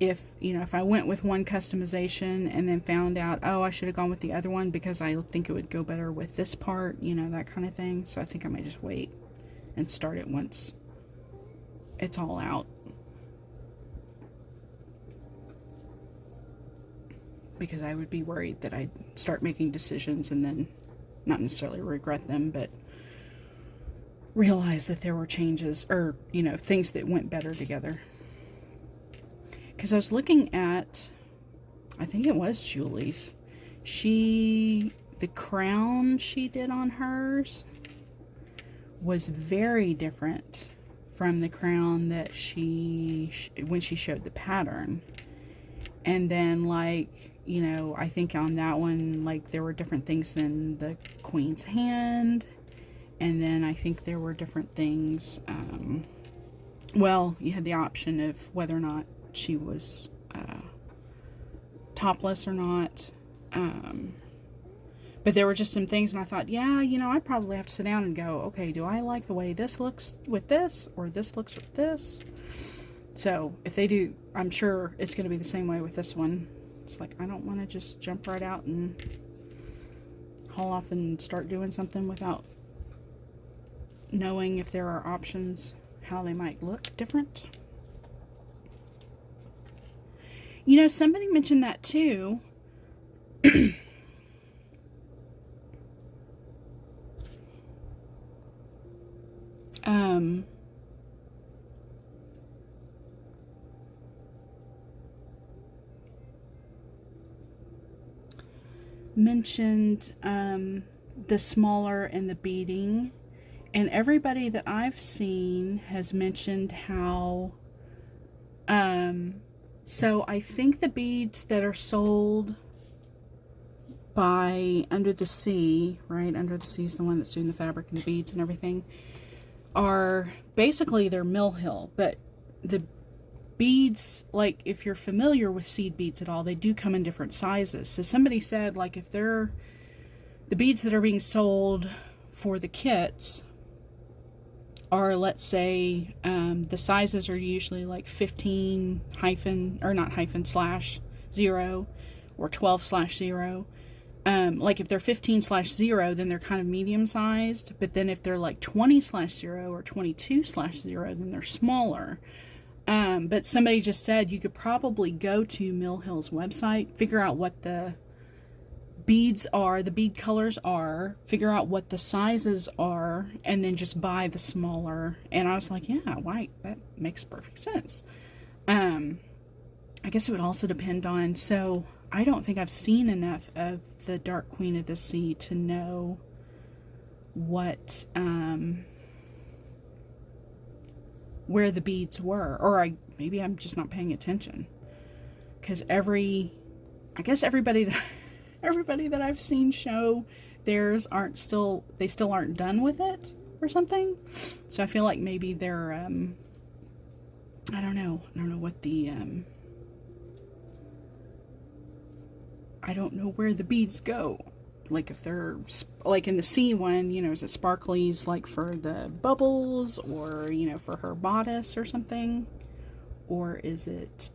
if, you know, if I went with one customization and then found out, oh, I should have gone with the other one because I think it would go better with this part, you know, that kind of thing. So I think I might just wait and start it once it's all out. Because I would be worried that I'd start making decisions and then not necessarily regret them, but realize that there were changes or, you know, things that went better together. Because I was looking at, I think it was Julie's. The crown she did on hers was very different from the crown that when she showed the pattern. And then, like, you know, I think on that one, like, there were different things in the queen's hand. And then I think there were different things, well, you had the option of whether or not she was topless or not. But there were just some things, and I thought, yeah, you know, I'd probably have to sit down and go, okay, do I like the way this looks with this, or this looks with this? So, if they do, I'm sure it's going to be the same way with this one. It's like, I don't want to just jump right out and haul off and start doing something without knowing if there are options, how they might look different. You know, somebody mentioned that too. Mentioned the smaller and the beading, and everybody that I've seen has mentioned how so I think the beads that are sold by Under the Sea, right? Under the Sea is the one that's doing the fabric and the beads and everything, are basically they're Mill Hill, but the beads, like, if you're familiar with seed beads at all, they do come in different sizes. So somebody said, like, if they're the beads that are being sold for the kits are, let's say, the sizes are usually like 15 hyphen, or not hyphen, /0 or 12/0. Like if they're 15/0, then they're kind of medium sized, but then if they're like 20/0 or 22/0, then they're smaller. But somebody just said you could probably go to Mill Hill's website, figure out what the beads are, the bead colors are, figure out what the sizes are, and then just buy the smaller. And I was like, yeah, why? That makes perfect sense. I guess it would also depend on, so I don't think I've seen enough of the Dark Queen of the Sea to know what, where the beads were, or maybe I'm just not paying attention, because I guess everybody that I've seen show theirs they still aren't done with it or something. So I feel like maybe they're I don't know what the I don't know where the beads go. Like if they're, like in the sea one, you know, is it sparklies like for the bubbles, or, you know, for her bodice or something? Or is it,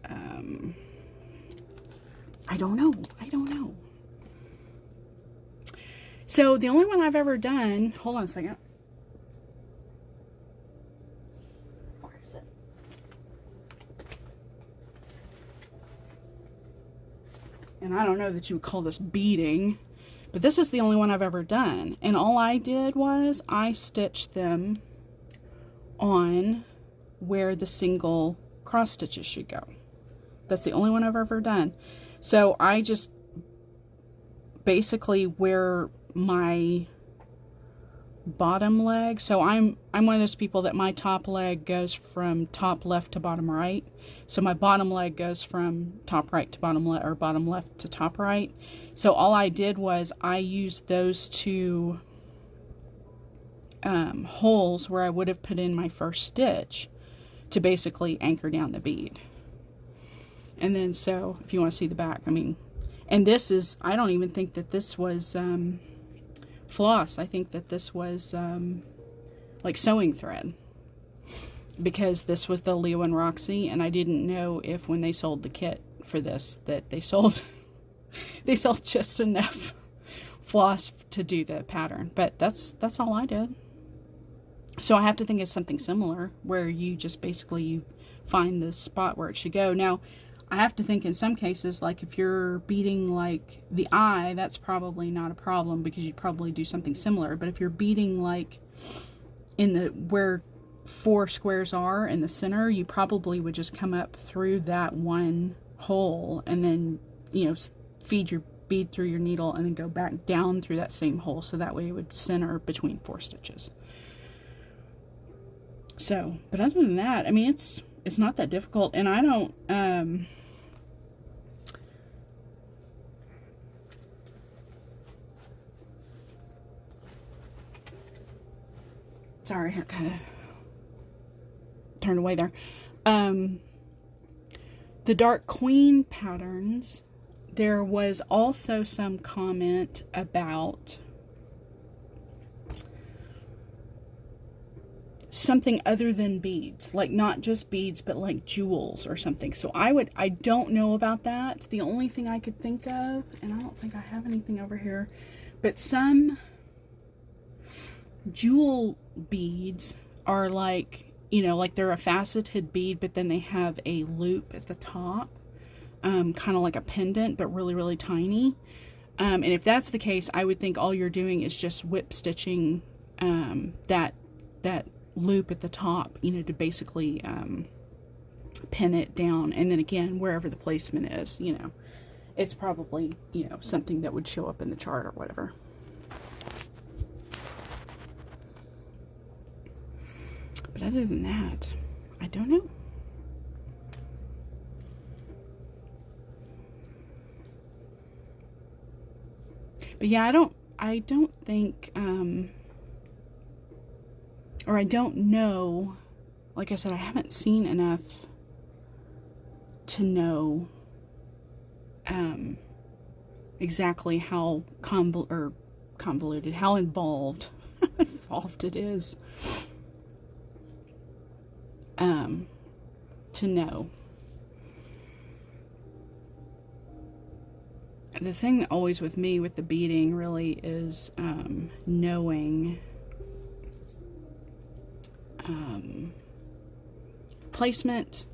I don't know. So the only one I've ever done, hold on a second. Where is it? And I don't know that you would call this beading, but this is the only one I've ever done. And all I did was I stitched them on where the single cross stitches should go. That's the only one I've ever done. So I just basically where my bottom leg, so I'm one of those people that my top leg goes from top left to bottom right. So my bottom leg goes from top right to bottom left, or bottom left to top right. So all I did was I used those two holes where I would have put in my first stitch to basically anchor down the bead. And then, so if you want to see the back, I mean, and this is, I don't even think that this was floss. I think that this was like sewing thread. because this was the Leo and Roxy, and I didn't know if when they sold the kit for this that they sold just enough floss to do the pattern. But that's all I did. So I have to think it's something similar where you just basically you find the spot where it should go. Now I have to think in some cases, like if you're beading like the eye, that's probably not a problem because you'd probably do something similar. But if you're beading like in the where 4 squares are in the center, you probably would just come up through that one hole and then, you know, feed your bead through your needle and then go back down through that same hole, so that way it would center between 4 stitches. So, but other than that, I mean, it's not that difficult, and I don't, sorry, I kind of turned away there. The Dark Queen patterns, there was also some comment about something other than beads, like not just beads, but like jewels or something. So I don't know about that. The only thing I could think of, and I don't think I have anything over here, but some jewel beads are like, you know, like they're a faceted bead, but then they have a loop at the top, kind of like a pendant, but really, really tiny. And if that's the case, I would think all you're doing is just whip stitching that loop at the top, you know, to basically pin it down. And then again, wherever the placement is, you know, it's probably, you know, something that would show up in the chart or whatever. But other than that, I don't know. But yeah, I don't think, or I don't know, like I said, I haven't seen enough to know exactly how convoluted, how involved it is. To know. The thing always with me with the beading really is knowing placement,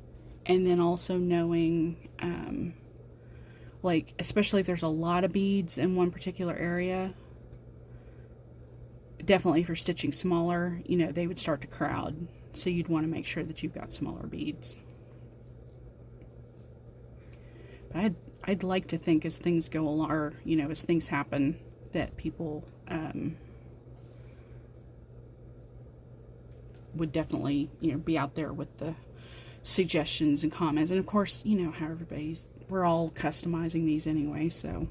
and then also knowing like, especially if there's a lot of beads in one particular area, definitely for stitching smaller, you know, they would start to crowd. So you'd want to make sure that you've got smaller beads. But I'd like to think as things go along, or, you know, as things happen, that people would definitely, you know, be out there with the suggestions and comments. And of course, you know how we're all customizing these anyway, so.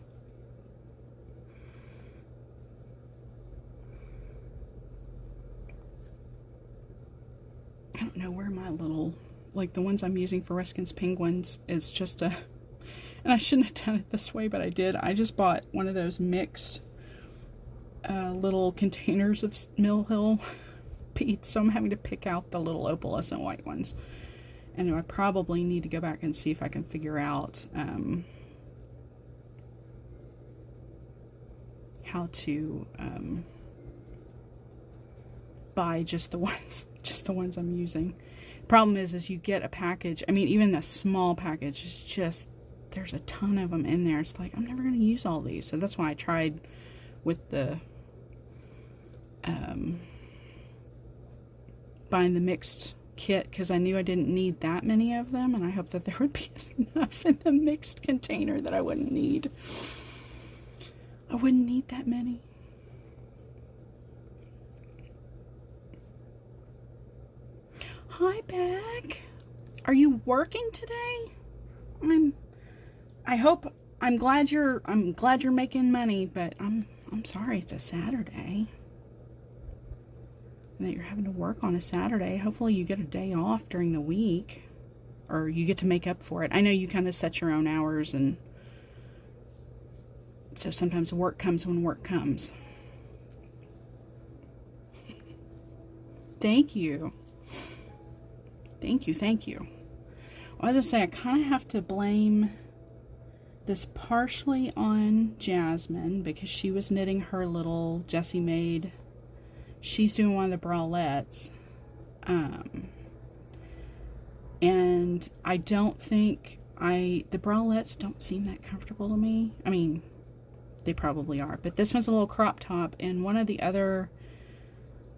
I don't know where my little, like the ones I'm using for Ruskin's Penguins is just a, and I shouldn't have done it this way, but I did. I just bought one of those mixed little containers of Mill Hill beads, so I'm having to pick out the little opalescent white ones. And I probably need to go back and see if I can figure out how to buy just the ones I'm using. Problem is you get a package, I mean, even a small package is just, there's a ton of them in there. It's like, I'm never going to use all these. So that's why I tried with the buying the mixed kit, because I knew I didn't need that many of them, and I hope that there would be enough in the mixed container that I wouldn't need. I wouldn't need that many. Hi, Beck. Are you working today? I'm glad you're making money, but I'm sorry it's a Saturday. And that you're having to work on a Saturday. Hopefully you get a day off during the week, or you get to make up for it. I know you kind of set your own hours, and so sometimes work comes when work comes. Thank you. Thank you, thank you. Well, as I say, I kind of have to blame this partially on Jasmine because she was knitting her little Jessie made. She's doing one of the bralettes. And I don't think the bralettes don't seem that comfortable to me. I mean, they probably are, but this one's a little crop top, and one of the other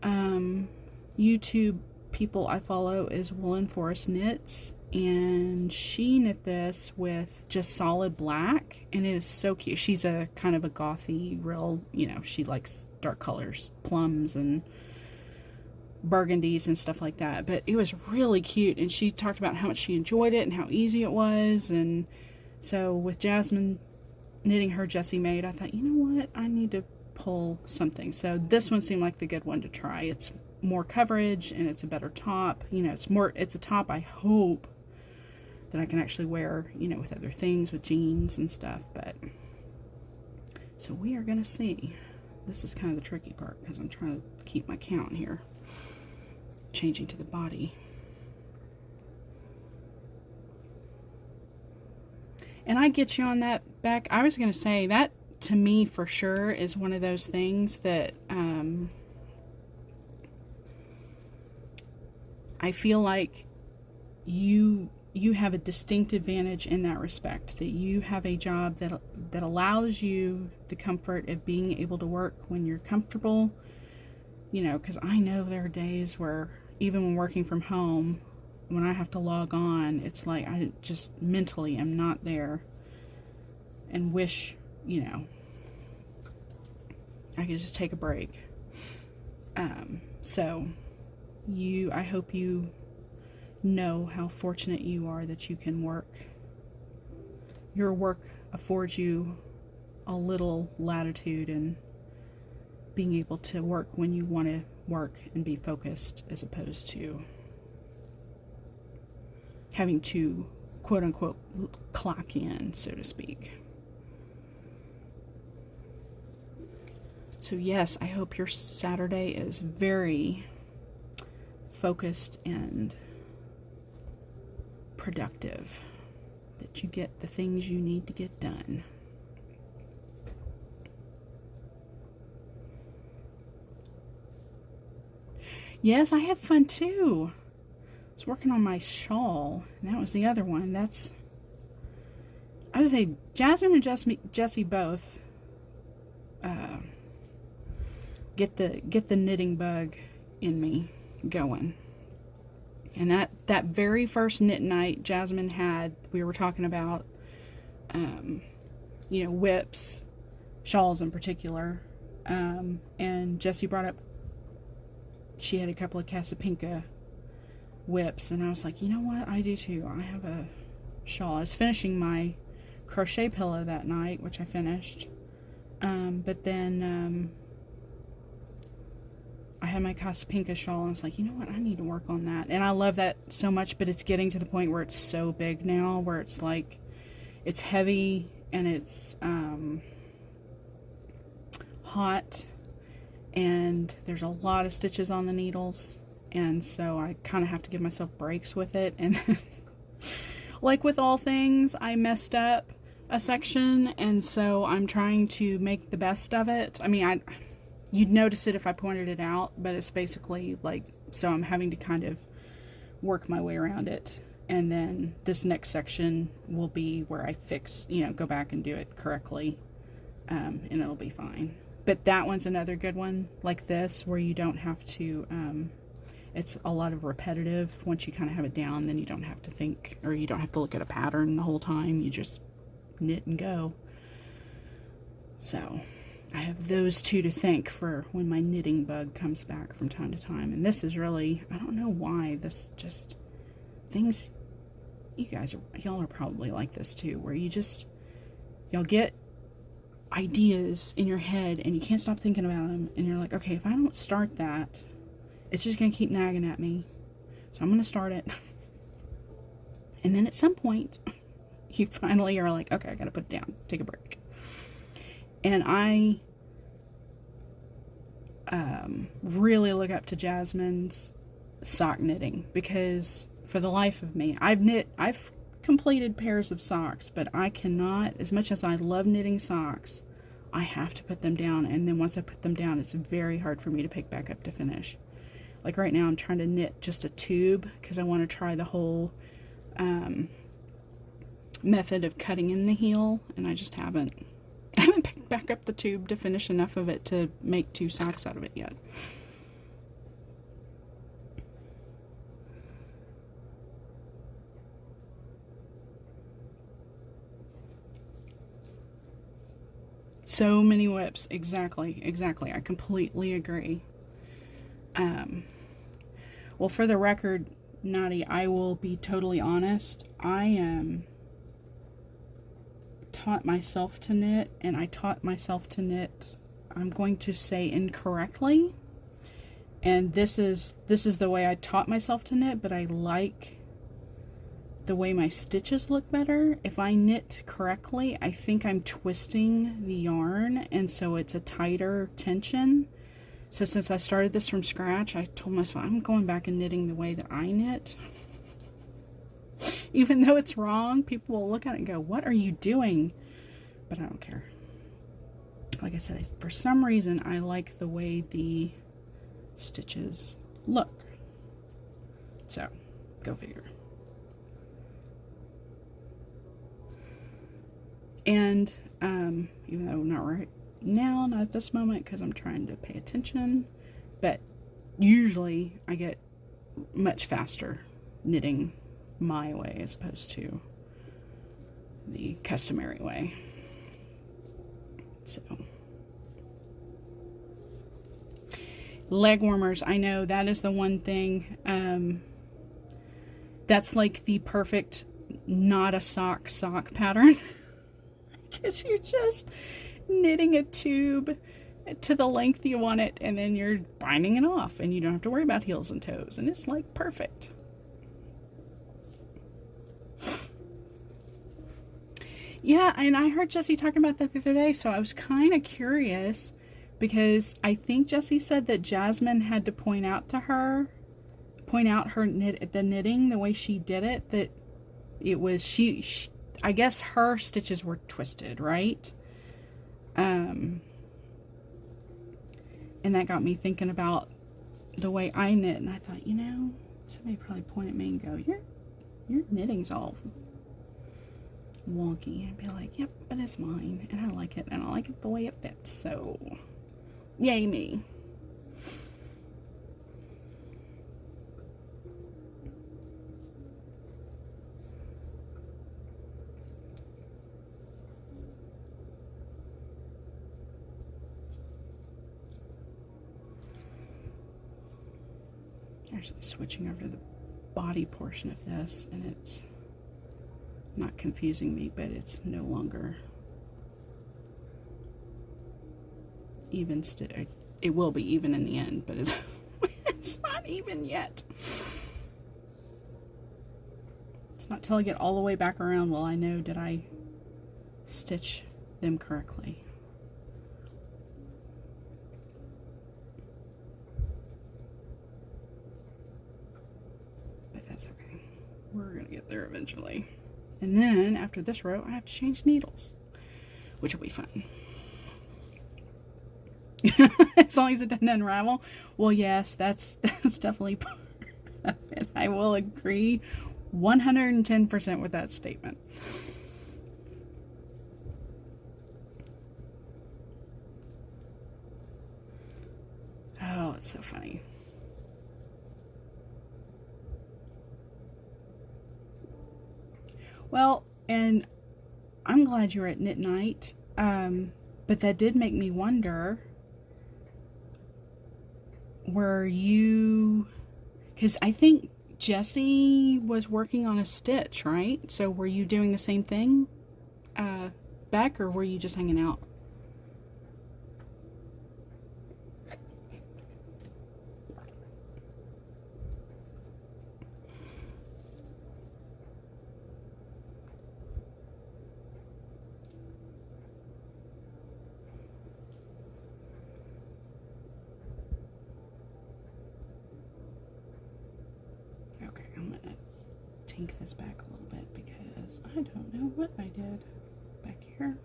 YouTube people I follow is Woolen Forest Knits, and she knit this with just solid black, and it is so cute. She's a kind of a gothy, real, you know, she likes dark colors, plums and burgundies and stuff like that, but it was really cute, and she talked about how much she enjoyed it and how easy it was. And so with Jasmine knitting her Jessie made, I thought, you know what, I need to pull something. So this one seemed like the good one to try. It's more coverage and it's a better top, you know, it's a top I hope that I can actually wear, you know, with other things, with jeans and stuff. But so we are gonna see. This is kind of the tricky part because I'm trying to keep my count here. Changing to the body. And I get you on that, Beck. I was going to say that to me for sure is one of those things that I feel like you have a distinct advantage in that respect, that you have a job that allows you the comfort of being able to work when you're comfortable, you know, because I know there are days where even when working from home, when I have to log on, it's like I just mentally am not there and wish, you know, I could just take a break. So I hope you know how fortunate you are that you can work. Your work affords you a little latitude and being able to work when you want to work and be focused, as opposed to having to quote unquote clock in, so to speak. So yes, I hope your Saturday is very focused and productive, that you get the things you need to get done. Yes, I had fun too. I was working on my shawl, and that was the other one. I would say Jasmine and Jessie both get the knitting bug in me going. And that very first knit night Jasmine had, we were talking about, you know, whips, shawls in particular, and Jessie brought up she had a couple of Casapinka whips, and I was like, you know what, I do too. I have a shawl. I was finishing my crochet pillow that night, which I finished, but then I had my Casapinka shawl, and I was like, you know what, I need to work on that. And I love that so much, but it's getting to the point where it's so big now, where it's like, it's heavy, and it's hot, and there's a lot of stitches on the needles, and so I kind of have to give myself breaks with it. And like with all things, I messed up a section, and so I'm trying to make the best of it. I mean, you'd notice it if I pointed it out, but it's basically like, so I'm having to kind of work my way around it, and then this next section will be where I fix, you know, go back and do it correctly, and it'll be fine. But that one's another good one, like this, where you don't have to, it's a lot of repetitive. Once you kind of have it down, then you don't have to think, or you don't have to look at a pattern the whole time. You just knit and go. So I have those two to thank for when my knitting bug comes back from time to time. And this is really, I don't know why, this just, things, y'all are probably like this too, where y'all get ideas in your head and you can't stop thinking about them, and you're like, okay, if I don't start that, it's just gonna keep nagging at me, so I'm gonna start it. And then at some point you finally are like, okay, I gotta put it down, take a break. And I really look up to Jasmine's sock knitting, because for the life of me. I've completed pairs of socks, but I cannot, as much as I love knitting socks, I have to put them down, and then once I put them down, it's very hard for me to pick back up to finish. Like right now, I'm trying to knit just a tube because I want to try the whole method of cutting in the heel, and I just haven't picked back up the tube to finish enough of it to make 2 socks out of it yet. So many whips. Exactly. I completely agree. Well, for the record, Naughty, I will be totally honest. I taught myself to knit, and I taught myself to knit, I'm going to say, incorrectly. And this is the way I taught myself to knit, but I like the way my stitches look better. If I knit correctly, I think I'm twisting the yarn, and so it's a tighter tension. So since I started this from scratch, I told myself I'm going back and knitting the way that I knit. Even though it's wrong, people will look at it and go, "What are you doing?" But I don't care. Like I said, for some reason, I like the way the stitches look. So, go figure. And even though not right now, not at this moment, because I'm trying to pay attention, but usually I get much faster knitting my way as opposed to the customary way. So, leg warmers, I know that is the one thing, that's like the perfect not a sock pattern. Because you're just knitting a tube to the length you want it, and then you're binding it off, and you don't have to worry about heels and toes, and it's like perfect. Yeah, and I heard Jessie talking about that the other day, so I was kind of curious, because I think Jessie said that Jasmine had to point out her the knitting, the way she did it, that it was, she I guess her stitches were twisted, right? And that got me thinking about the way I knit, and I thought, you know, somebody probably point at me and go, your knitting's all wonky. I'd be like, yep, but it's mine, and I like it, and I like it the way it fits, so yay me. Actually switching over to the body portion of this, and it's not confusing me, but it's no longer even. It will be even in the end, but it's not even yet. It's not till I get all the way back around will I know, did I stitch them correctly. That's okay. We're gonna get there eventually. And then after this row, I have to change needles, which will be fun. As long as it doesn't unravel. Well, yes, that's definitely part of it. I will agree 110% with that statement. Oh, it's so funny. Well, and I'm glad you were at Knit Night, but that did make me wonder, were you, because I think Jessie was working on a stitch, right? So were you doing the same thing, Beck, or were you just hanging out? Okay, I'm gonna take this back a little bit because I don't know what I did back here.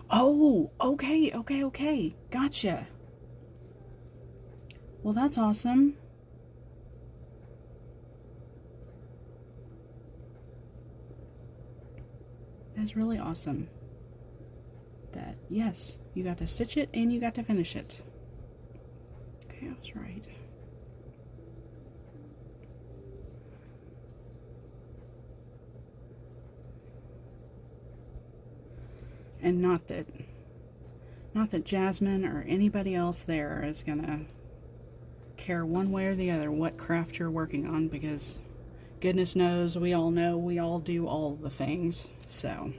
Oh, okay. Gotcha. Well, that's awesome. That's really awesome. That, yes, you got to stitch it and you got to finish it. Okay, I was right. And not that Jasmine or anybody else there is gonna care one way or the other what craft you're working on, because goodness knows we all know we all do all the things. So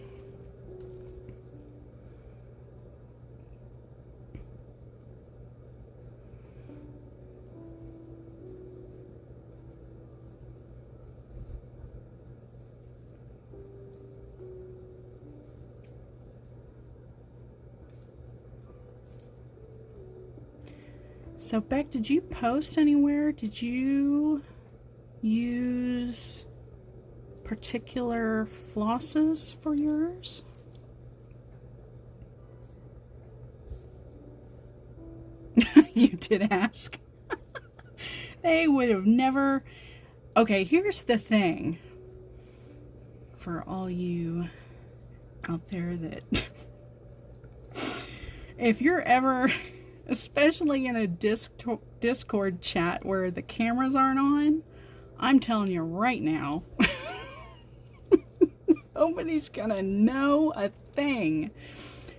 Beck, did you post anywhere? Did you use particular flosses for yours? You did ask. They would have never. Okay, here's the thing. For all you out there that if you're ever, especially in a Discord chat where the cameras aren't on, I'm telling you right now, nobody's gonna know a thing.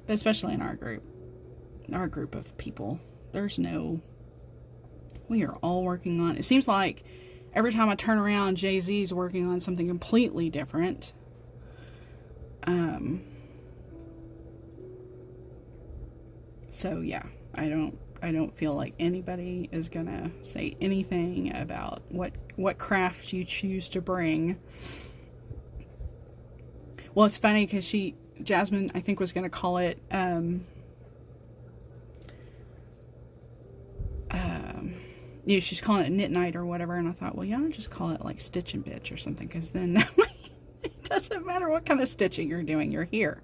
But especially in our group of people, there's no, we are all working on, it seems like every time I turn around, Jay-Z's working on something completely different. So yeah, I don't feel like anybody is gonna say anything about what craft you choose to bring. Well, it's funny because Jasmine, I think, was gonna call it you know, she's calling it knit night or whatever, and I thought, well, yeah, I'll just call it like stitch and bitch or something, because then it doesn't matter what kind of stitching you're doing, you're here.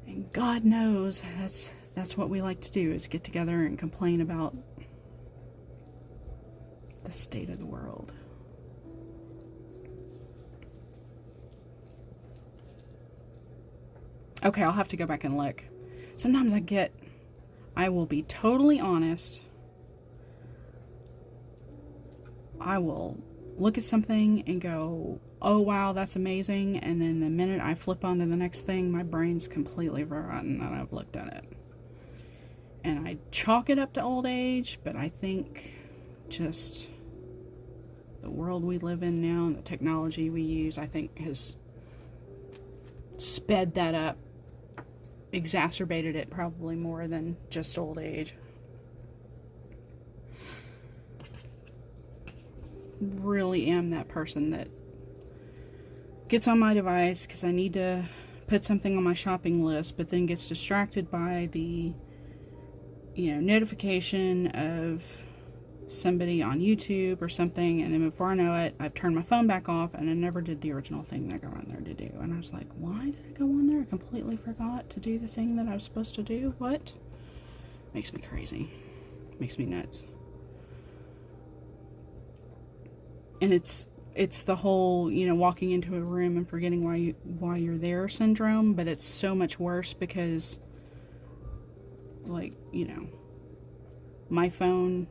And God knows that's what we like to do, is get together and complain about the state of the world. Okay, I'll have to go back and look. Sometimes I will be totally honest, I will look at something and go, oh wow, that's amazing, and then the minute I flip on to the next thing, my brain's completely forgotten that I've looked at it. And I chalk it up to old age, but I think just the world we live in now and the technology we use, I think, has sped that up, exacerbated it probably more than just old age. Really am that person that gets on my device because I need to put something on my shopping list, but then gets distracted by the, you know, notification of somebody on YouTube or something, and then before I know it, I've turned my phone back off and I never did the original thing that I got on there to do. And I was like, why did I go on there? I completely forgot to do the thing that I was supposed to do. What? Makes me crazy. Makes me nuts. And it's the whole, you know, walking into a room and forgetting why you're there syndrome, but it's so much worse because, like, you know, my phone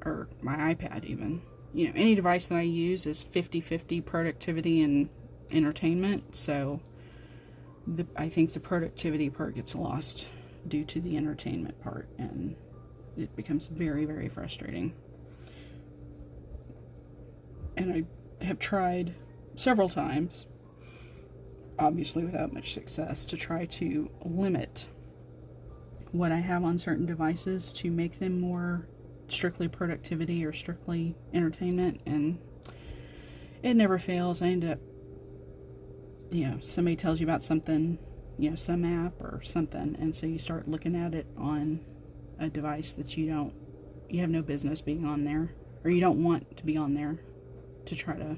or my iPad even, you know, any device that I use is 50-50 productivity and entertainment, so I think the productivity part gets lost due to the entertainment part, and it becomes very, very frustrating. And I have tried several times, obviously without much success, to try to limit what I have on certain devices to make them more strictly productivity or strictly entertainment, and it never fails. I end up, somebody tells you about something, some app or something, and so you start looking at it on a device that you have no business being on there, or you don't want to be on there, to try to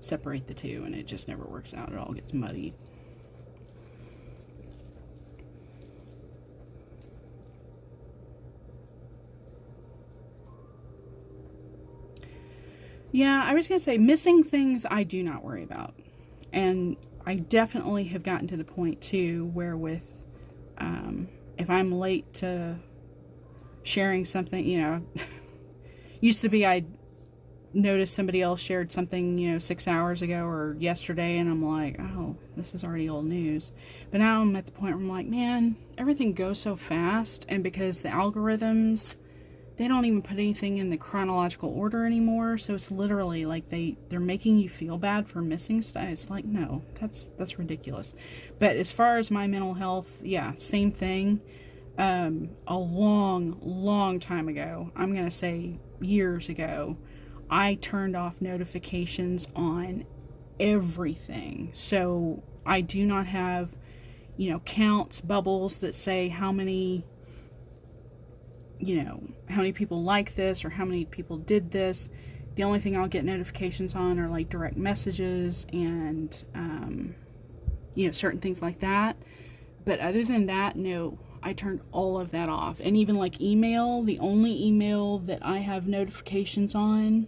separate the two, and it just never works out. It all gets muddied. Yeah, I was going to say, missing things I do not worry about. And I definitely have gotten to the point, too, where if I'm late to sharing something, used to be I'd notice somebody else shared something, 6 hours ago or yesterday, and I'm like, oh, this is already old news. But now I'm at the point where I'm like, man, everything goes so fast, and because the algorithms, they don't even put anything in the chronological order anymore, so it's literally like they're making you feel bad for missing stuff. It's like, no, that's ridiculous. But as far as my mental health, yeah, same thing. A long time ago, I'm gonna say years ago, I turned off notifications on everything. So I do not have, counts, bubbles that say how many people like this or how many people did this. The only thing I'll get notifications on are like direct messages and, certain things like that. But other than that, no, I turned all of that off. And even like email, the only email that I have notifications on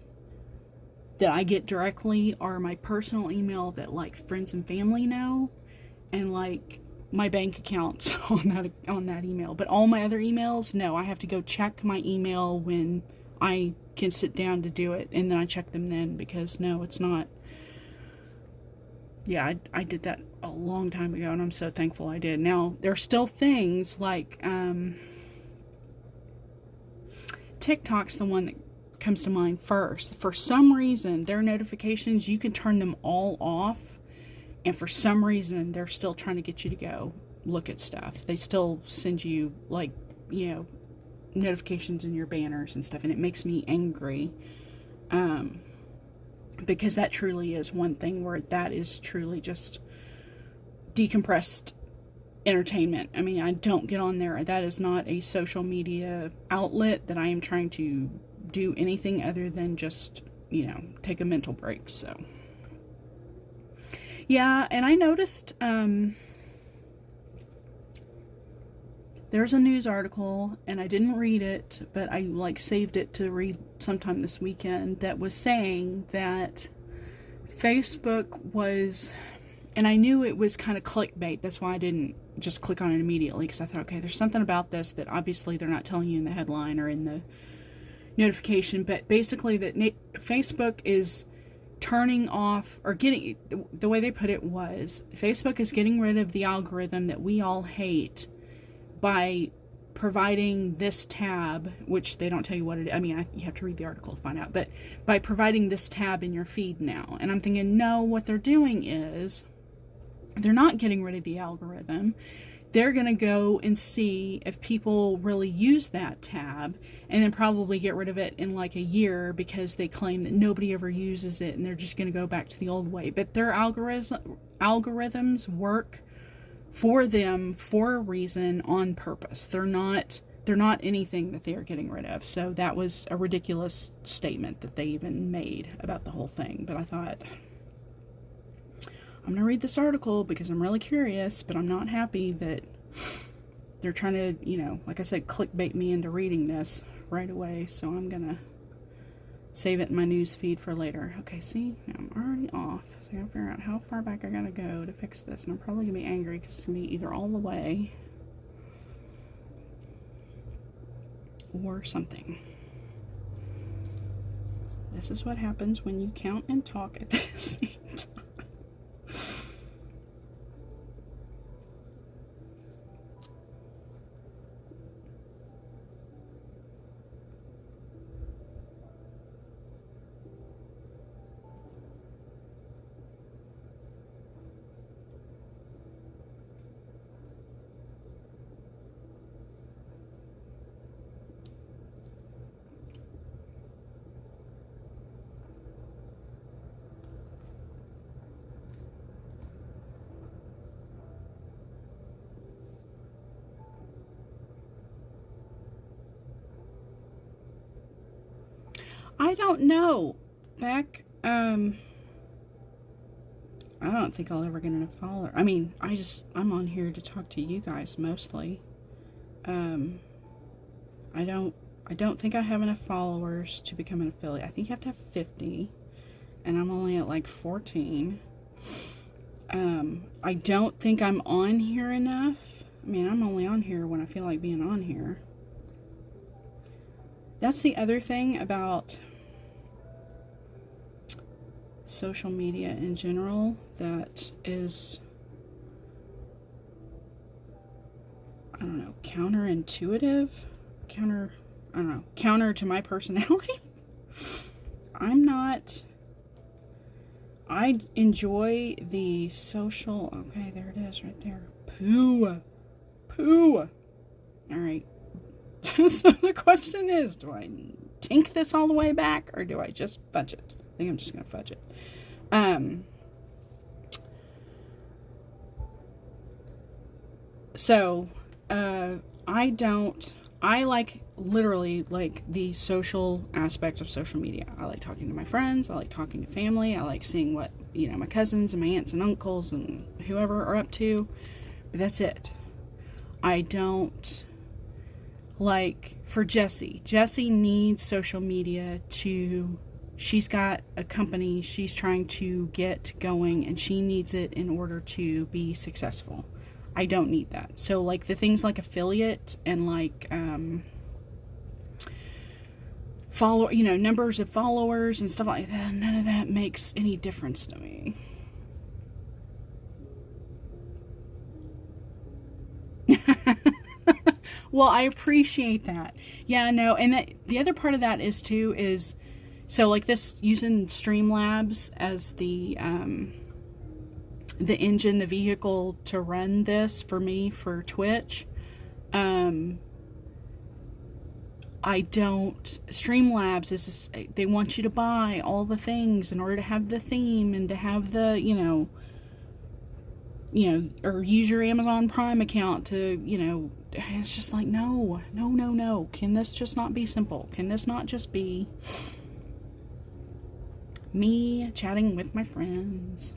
that I get directly are my personal email that like friends and family know, and like my bank accounts on that email. But all my other emails, no, I have to go check my email when I can sit down to do it, and then I check them then, because no, it's not. Yeah, I did that a long time ago, and I'm so thankful I did. Now, there are still things like TikTok's the one that comes to mind first. For some reason, their notifications, you can turn them all off, and for some reason they're still trying to get you to go look at stuff. They still send you like, notifications in your banners and stuff, and it makes me angry, because that truly is one thing where that is truly just decompressed entertainment. I mean, I don't get on there. That is not a social media outlet that I am trying to do anything other than just, take a mental break. So yeah, and I noticed there's a news article, and I didn't read it, but I saved it to read sometime this weekend, that was saying that Facebook was, and I knew it was kind of clickbait, that's why I didn't just click on it immediately, because I thought, okay, there's something about this that obviously they're not telling you in the headline or in the notification, but basically that Facebook is turning off, or getting, the way they put it was, Facebook is getting rid of the algorithm that we all hate by providing this tab, which they don't tell you what it is. I mean, you have to read the article to find out, but by providing this tab in your feed now. And I'm thinking, no, what they're doing is they're not getting rid of the algorithm. They're going to go and see if people really use that tab, and then probably get rid of it in like a year, because they claim that nobody ever uses it and they're just going to go back to the old way. But their algorithms work for them for a reason, on purpose. They're not anything that they are getting rid of. So that was a ridiculous statement that they even made about the whole thing. But I thought, I'm gonna read this article because I'm really curious, but I'm not happy that they're trying to, like I said, clickbait me into reading this right away. So I'm gonna save it in my news feed for later. Okay, see, now I'm already off. So I gotta figure out how far back I gotta go to fix this. And I'm probably gonna be angry because it's gonna be either all the way or something. This is what happens when you count and talk at the same time. I don't know, Beck. I don't think I'll ever get enough followers. I mean, I'm on here to talk to you guys mostly. I don't think I have enough followers to become an affiliate. I think you have to have 50, and I'm only at like 14. I don't think I'm on here enough. I mean, I'm only on here when I feel like being on here. That's the other thing about social media in general that is, I don't know, counterintuitive? Counter to my personality. I enjoy the social, okay, there it is right there. Poo. Alright. So the question is, do I tink this all the way back, or do I just fudge it? I think I'm just going to fudge it. I like literally like the social aspect of social media. I like talking to my friends. I like talking to family. I like seeing what, my cousins and my aunts and uncles and whoever are up to. But that's it. I don't like, for Jessie. Jessie needs social media she's got a company she's trying to get going, and she needs it in order to be successful. I don't need that. So like the things like affiliate and like numbers of followers and stuff like that, none of that makes any difference to me. Well, I appreciate that. Yeah, no, and the other part of that is so like this, using Streamlabs as the engine, the vehicle to run this for me for Twitch. Streamlabs is just, they want you to buy all the things in order to have the theme and to have the, or use your Amazon Prime account to, it's just like, no. Can this just not be simple? Can this not just be me chatting with my friends?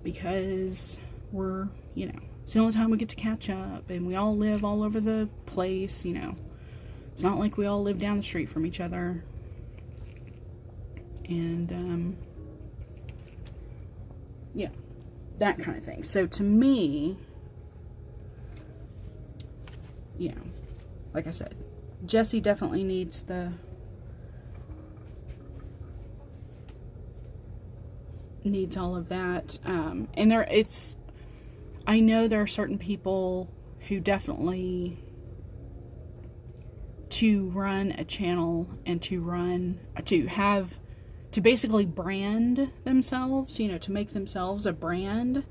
Because we're, it's the only time we get to catch up, and we all live all over the place, It's not like we all live down the street from each other. And, yeah, that kind of thing. So to me, like I said, Jessie definitely needs all of that. And I know there are certain people who definitely, to run a channel and to basically brand themselves, to make themselves a brand,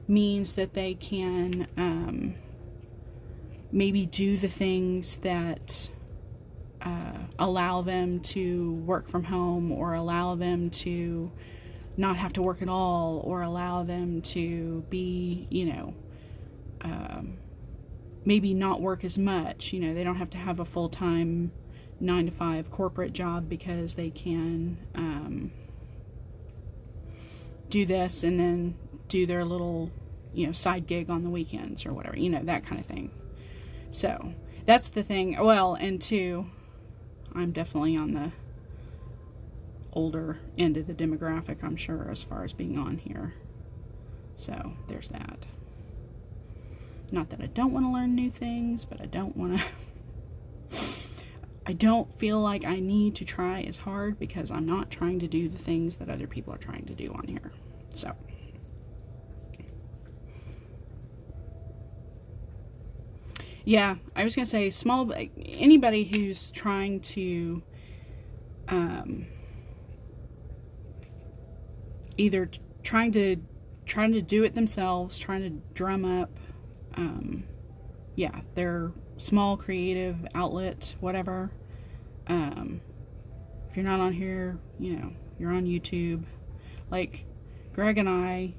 means that they can maybe do the things that allow them to work from home, or allow them to not have to work at all, or allow them to be, maybe not work as much. They don't have to have a full-time 9-to-5 corporate job, because they can do this and then do their little, side gig on the weekends or whatever, that kind of thing. So that's the thing. Well, and two, I'm definitely on the older end of the demographic, I'm sure, as far as being on here. So there's that. Not that I don't want to learn new things, but I don't feel like I need to try as hard, because I'm not trying to do the things that other people are trying to do on here. So yeah, I was gonna say, anybody who's trying to either trying to do it themselves, trying to drum up their small creative outlet, whatever. If you're not on here, you're on YouTube. Like, Greg and I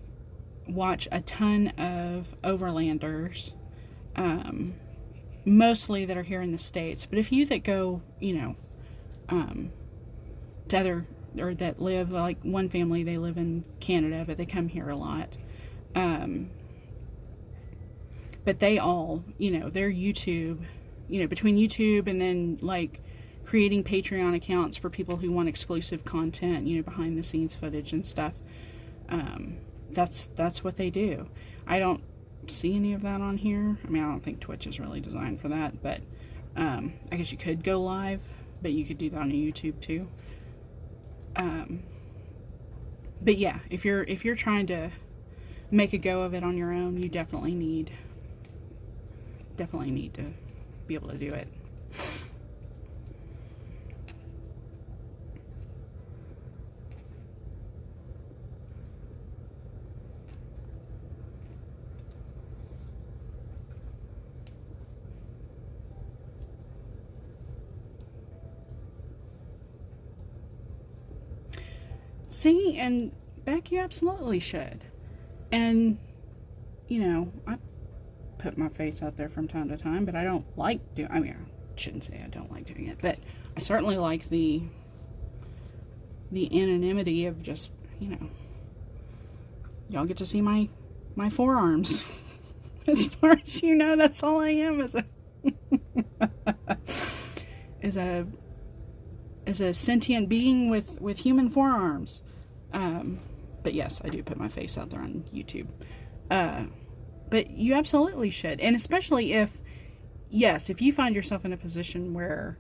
watch a ton of overlanders, mostly that are here in the States. But if you that go, to other, or that live, like one family, they live in Canada, but they come here a lot. But they all, their YouTube, between YouTube and then like creating Patreon accounts for people who want exclusive content, behind the scenes footage and stuff. That's what they do. I don't see any of that on here. I mean, I don't think Twitch is really designed for that, but I guess you could go live, but you could do that on YouTube too. But yeah, if you're trying to make a go of it on your own, you definitely need to be able to do it. See, and Beck, you absolutely should. And, I put my face out there from time to time, but I don't like I shouldn't say I don't like doing it, but I certainly like the anonymity of just, y'all get to see my forearms. As far as you know, that's all I am as a sentient being with human forearms. But yes, I do put my face out there on YouTube. But you absolutely should. And especially if you find yourself in a position where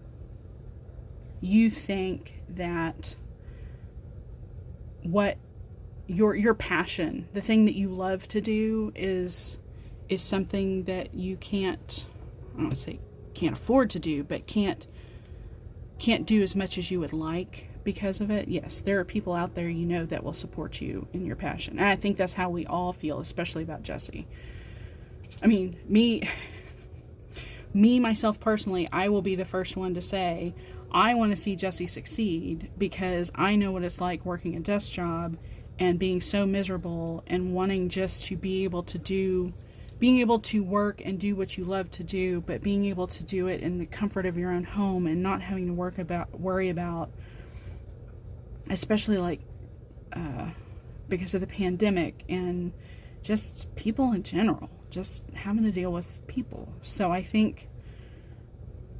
you think that what your passion, the thing that you love to do is something that you can't, I don't want to say can't afford to do, but can't do as much as you would like because of it. Yes, there are people out there that will support you in your passion. And I think that's how we all feel, especially about Jessie. I mean, me myself personally, I will be the first one to say I want to see Jessie succeed because I know what it's like working a desk job and being so miserable and wanting just to be able to work and do what you love to do, but being able to do it in the comfort of your own home and not having to worry about, especially like because of the pandemic and just people in general, just having to deal with people. So I think,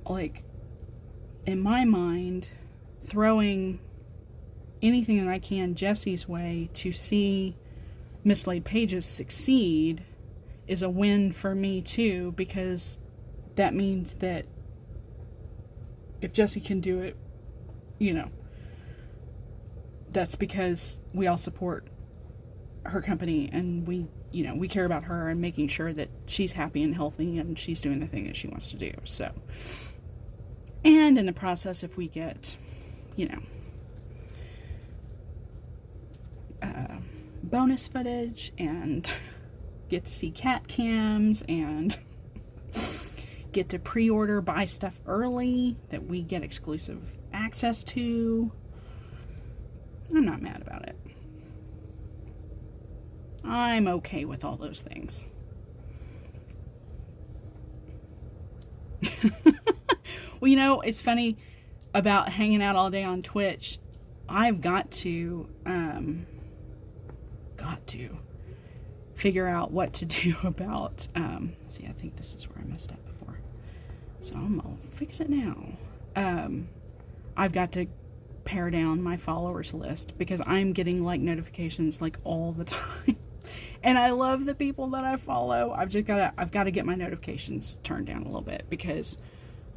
like, in my mind, throwing anything that I can Jessie's way to see Mislaid Pages succeed is a win for me too, because that means that if Jessie can do it, that's because we all support her company and we care about her and making sure that she's happy and healthy and she's doing the thing that she wants to do. So, and in the process, if we get, bonus footage and get to see cat cams and get to buy stuff early that we get exclusive access to, I'm not mad about it. I'm okay with all those things. Well, it's funny about hanging out all day on Twitch. I've got to figure out what to do about, see, I think this is where I messed up before. So I'm gonna fix it now. I've got to pare down my followers list because I'm getting like notifications like all the time. And I love the people that I follow. I've got to get my notifications turned down a little bit because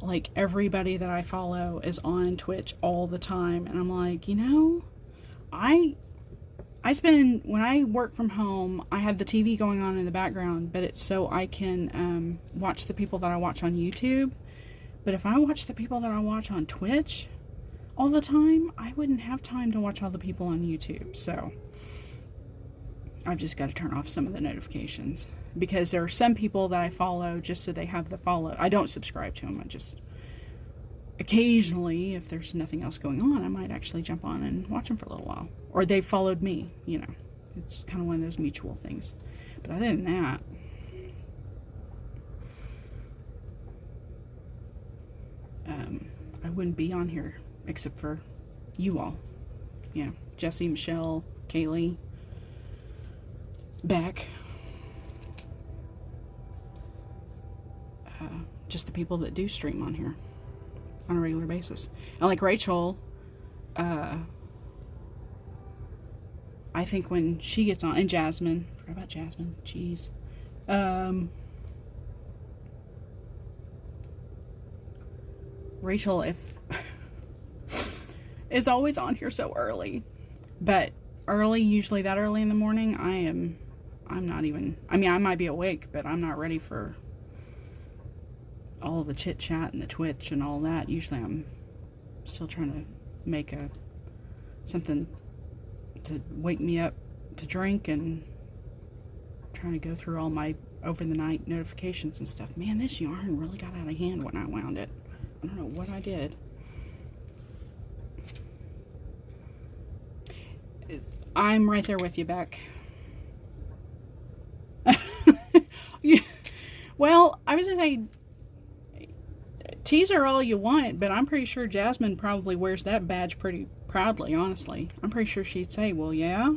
like everybody that I follow is on Twitch all the time. And I'm like, when I work from home, I have the TV going on in the background, but it's so I can watch the people that I watch on YouTube. But if I watch the people that I watch on Twitch all the time, I wouldn't have time to watch all the people on YouTube. So I've just got to turn off some of the notifications because there are some people that I follow just so they have the follow. I don't subscribe to them. I just occasionally, if there's nothing else going on, I might actually jump on and watch them for a little while. Or they followed me, It's kind of one of those mutual things. But other than that, I wouldn't be on here except for you all. Yeah, Jesse, Michelle, Kaylee, Beck. Just the people that do stream on here on a regular basis. And like Rachel, I think when she gets on, and Jasmine, I forgot about Jasmine, jeez. Rachel, if is always on here so early, but usually that early in the morning, I'm not even, I mean, I might be awake, but I'm not ready for all the chit chat and the Twitch and all that. Usually I'm still trying to make something to wake me up to drink, and trying to go through all my over the night notifications and stuff. Man, this yarn really got out of hand when I wound it. I don't know what I did. I'm right there with you, Beck. Well, I was going to say, tease her all you want, but I'm pretty sure Jasmine probably wears that badge pretty proudly, honestly. I'm pretty sure she'd say, well, yeah,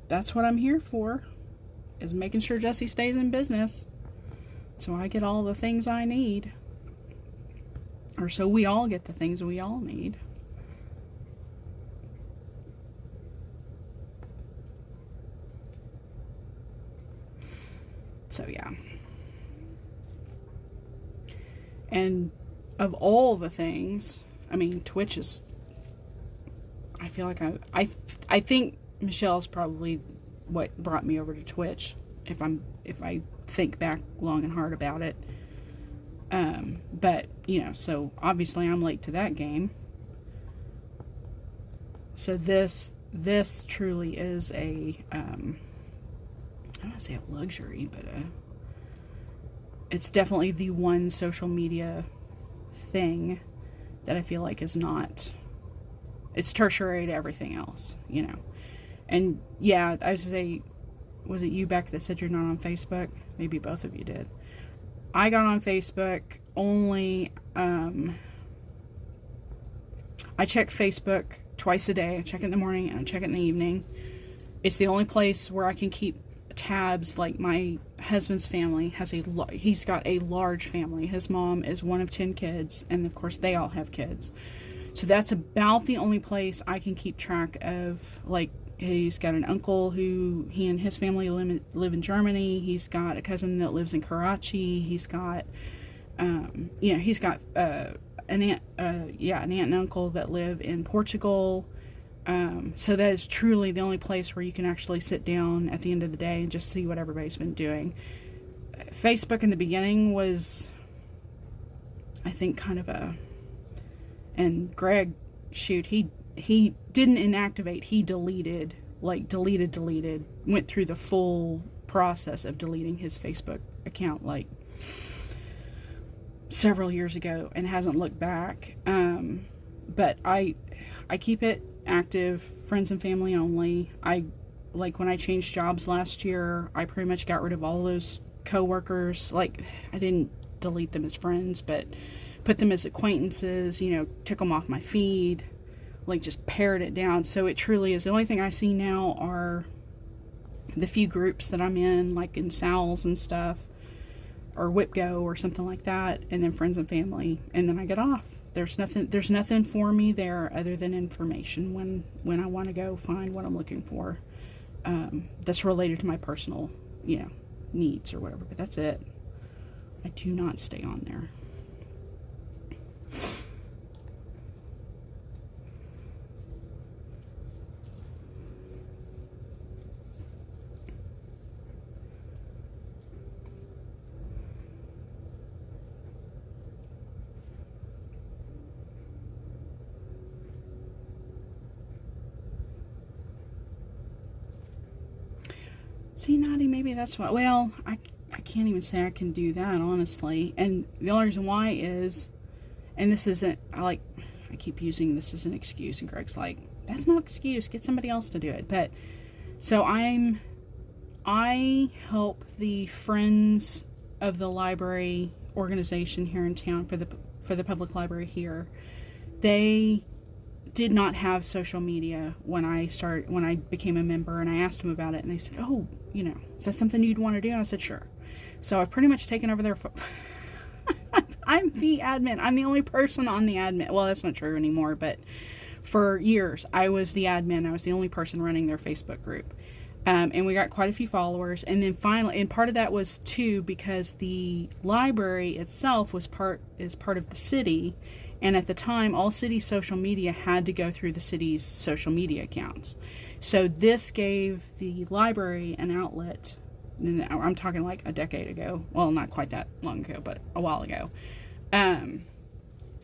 that's what I'm here for, is making sure Jesse stays in business, so I get all the things I need. Or so we all get the things we all need. So, yeah. And of all the things, I mean, Twitch is, I feel like I think Michelle's probably what brought me over to Twitch, if I think back long and hard about it. But, you know, so obviously I'm late to that game. So this truly is a, I don't want to say a luxury, but it's definitely the one social media thing that I feel like is not, it's tertiary to everything else, you know. And yeah, I was gonna say, was it you, Beck, that said you're not on Facebook? Maybe both of you did. I got on Facebook only, I check Facebook twice a day. I check it in the morning and I check it in the evening. It's the only place where I can keep tabs. Like, my husband's family has he's got a large family. His mom is one of 10 kids, and of course they all have kids. So that's about the only place I can keep track of. Like, he's got an uncle who he and his family live in Germany. He's got a cousin that lives in Karachi. He's got, you know, he's got an aunt and uncle that live in Portugal. So that is truly the only place where you can actually sit down at the end of the day and just see what everybody's been doing. Facebook in the beginning was, I think, kind of and Greg, shoot, he didn't inactivate, he deleted, went through the full process of deleting his Facebook account, like, several years ago, and hasn't looked back. But I keep it active, friends and family only. Like, when I changed jobs last year, I pretty much got rid of all those coworkers. Like, I didn't delete them as friends, but put them as acquaintances, you know, took them off my feed, like, just pared it down. So it truly is, the only thing I see now are the few groups that I'm in, like in Sal's and stuff, or WhipGo or something like that, and then friends and family, and then I get off. There's nothing for me there other than information when I want to go find what I'm looking for, that's related to my personal, you know, needs or whatever. But that's it. I do not stay on there. See, Naughty, maybe that's why. Well, I can't even say I can do that, honestly. And the only reason why is, and this isn't, I keep using this as an excuse, and Greg's like, that's no excuse, get somebody else to do it. But, so I help the Friends of the Library organization here in town, for the public library here. They did not have social media when I became a member, and I asked them about it, and they said, oh, is that something you'd want to do? And I said, sure. So I've pretty much taken over their I'm the admin. I'm the only person on the admin. Well, that's not true anymore, but for years I was the admin. I was the only person running their Facebook group. And we got quite a few followers. And then finally, and part of that was too because the library itself is part of the city. And at the time, all city social media had to go through the city's social media accounts. So this gave the library an outlet. And I'm talking like a decade ago. Well, not quite that long ago, but a while ago.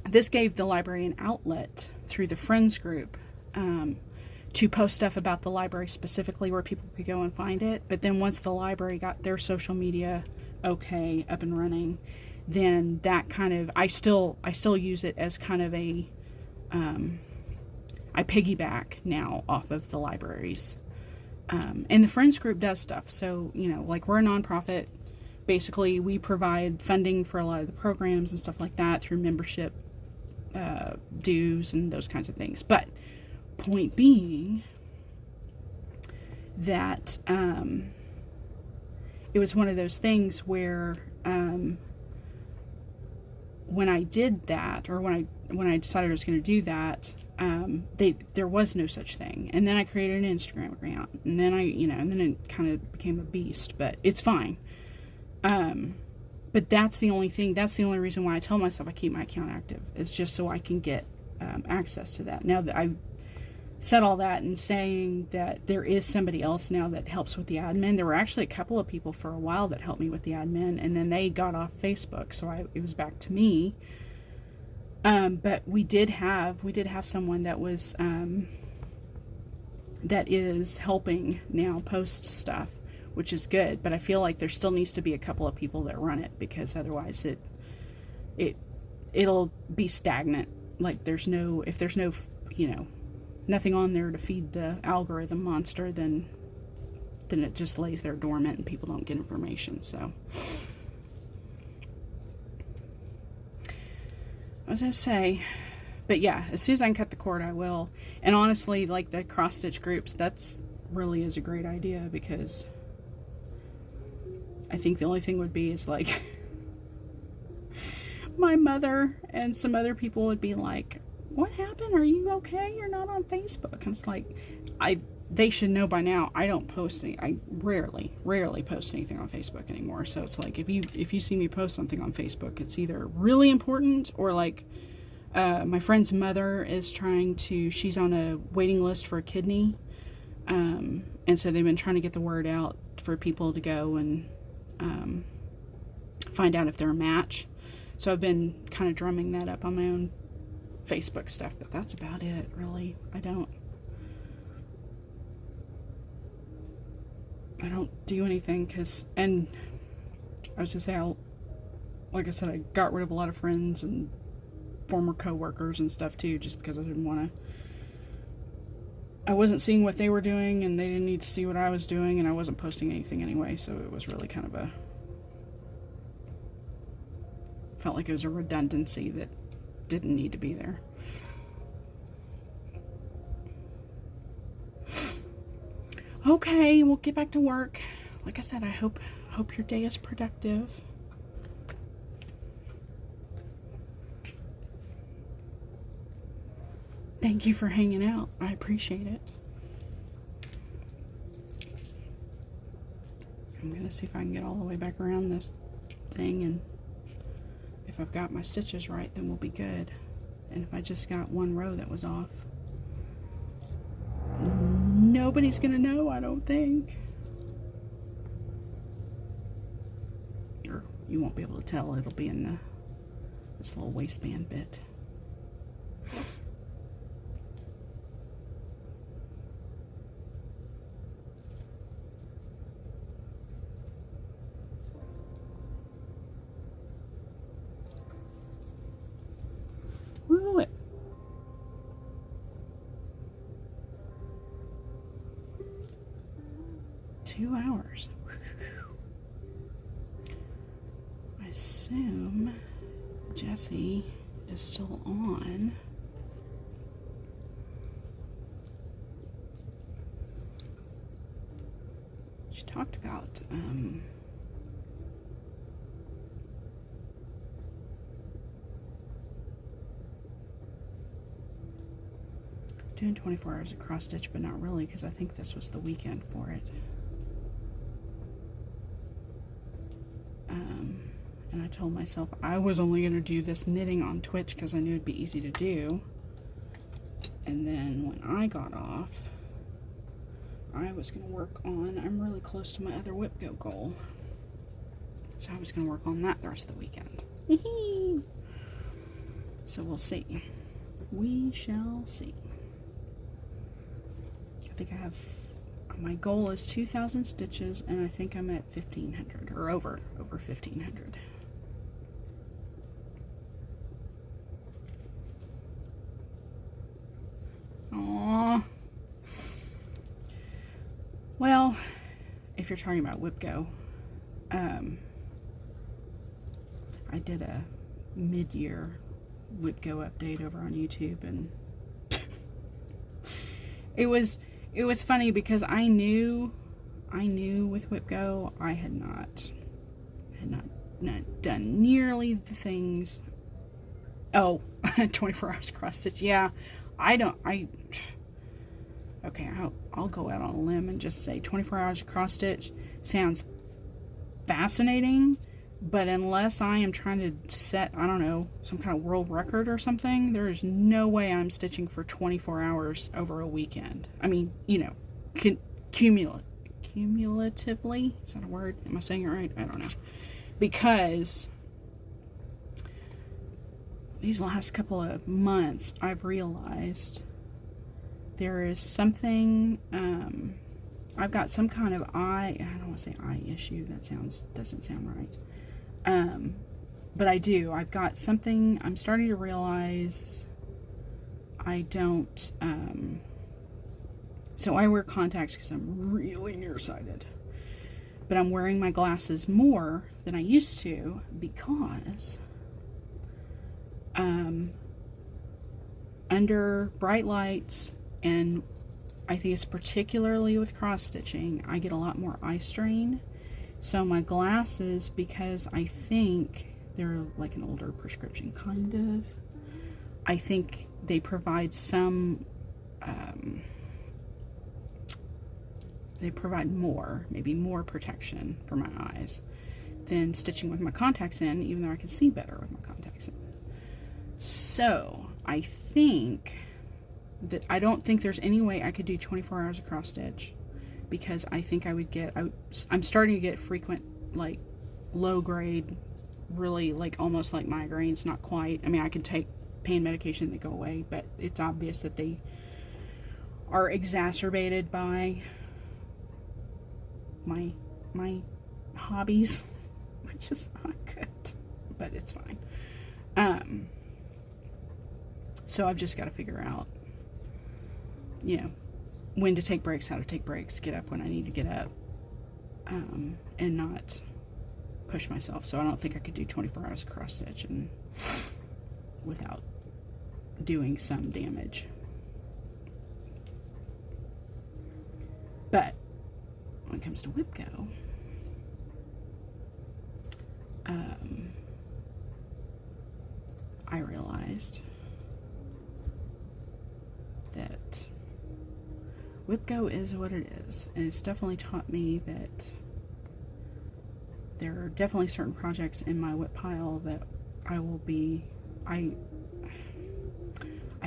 This gave the library an outlet through the Friends group to post stuff about the library specifically where people could go and find it. But then once the library got their social media okay, up and running, then that kind of, I still use it as kind of a, I piggyback now off of the libraries. And the Friends group does stuff. So, like we're a nonprofit. Basically, we provide funding for a lot of the programs and stuff like that through membership dues and those kinds of things. But point being that it was one of those things where when I did that, or when I decided I was going to do that, there was no such thing. And then I created an Instagram account, and then and then it kind of became a beast. But it's fine. But that's the only thing. That's the only reason why I tell myself I keep my account active. It's just so I can get access to that. Now that I said all that and saying that there is somebody else now that helps with the admin. There were actually a couple of people for a while that helped me with the admin, and then they got off Facebook, so it was back to me. But we did have someone that was that is helping now post stuff, which is good. But I feel like there still needs to be a couple of people that run it, because otherwise it'll be stagnant. Like if there's no nothing on there to feed the algorithm monster, then it just lays there dormant and people don't get information. So I was gonna say, but yeah, as soon as I can cut the cord, I will. And honestly, like the cross stitch groups, that's really is a great idea, because I think the only thing would be is like my mother and some other people would be like, what happened? Are you okay? You're not on Facebook. And it's like, they should know by now, I don't post I rarely post anything on Facebook anymore. So it's like, if you see me post something on Facebook, it's either really important, or like, my friend's mother is she's on a waiting list for a kidney. And so they've been trying to get the word out for people to go and, find out if they're a match. So I've been kind of drumming that up on my own Facebook stuff, but that's about it, really. I don't do anything, and I was just saying, like I said, I got rid of a lot of friends and former co-workers and stuff too, just because I wasn't seeing what they were doing, and they didn't need to see what I was doing, and I wasn't posting anything anyway, so it was really kind of felt like it was a redundancy that didn't need to be there. Okay, we'll get back to work. Like I said, I hope your day is productive. Thank you for hanging out. I appreciate it. I'm gonna see if I can get all the way back around this thing, and if I've got my stitches right, then we'll be good. And if I just got one row that was off, nobody's gonna know, I don't think. Or you won't be able to tell. It'll be in this little waistband bit. Woo! 2 hours. I assume Jessie is still on. talked about. Doing 24 hours of cross stitch, but not really, because I think this was the weekend for it. And I told myself I was only going to do this knitting on Twitch because I knew it'd be easy to do. And then when I got off, I was going to work on, I'm really close to my other whip go goal. So I was going to work on that the rest of the weekend. So we'll see. We shall see. I think I have, my goal is 2,000 stitches, and I think I'm at 1,500, or over 1,500. Aww. Well, if you're talking about WhipGo, I did a mid-year WhipGo update over on YouTube, and it was funny because I knew with WhipGo I had not done nearly the things. Oh, 24 hours cross stitch. Yeah, okay, I'll go out on a limb and just say 24 hours of cross stitch sounds fascinating, but unless I am trying to set, I don't know, some kind of world record or something, there is no way I'm stitching for 24 hours over a weekend. I mean, you know, cumulatively, is that a word? Am I saying it right? I don't know. Because these last couple of months, I've realized there is something, I've got some kind of I don't want to say eye issue, that doesn't sound right. But I do. I've got something, I'm starting to realize I don't, so I wear contacts because I'm really nearsighted. But I'm wearing my glasses more than I used to because under bright lights, and I think it's particularly with cross stitching, I get a lot more eye strain. So my glasses, because I think they're like an older prescription kind of, I think they provide some, they provide more, maybe more protection for my eyes than stitching with my contacts in, even though I can see better with my contacts in. So I think that, I don't think there's any way I could do 24 hours of cross stitch, because I think I would get, I'm starting to get frequent, like, low grade, really, like, almost like migraines, not quite. I mean, I can take pain medication that go away, but it's obvious that they are exacerbated by my hobbies, which is not good, but it's fine. So I've just got to figure out, you know, when to take breaks, how to take breaks, get up when I need to get up, and not push myself. So I don't think I could do 24 hours of cross stitch and without doing some damage. But when it comes to WhipGo, I realized that WhipGo is what it is, and it's definitely taught me that there are definitely certain projects in my whip pile that I will be, I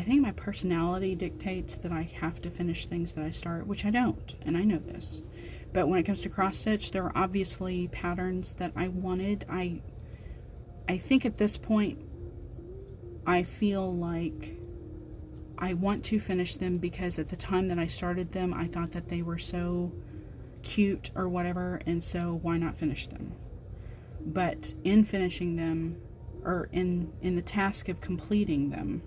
think my personality dictates that I have to finish things that I start, which I don't, and I know this. But when it comes to cross stitch, there are obviously patterns that I wanted. I think at this point, I feel like I want to finish them because at the time that I started them, I thought that they were so cute or whatever, and so why not finish them? But in finishing them, or in the task of completing them,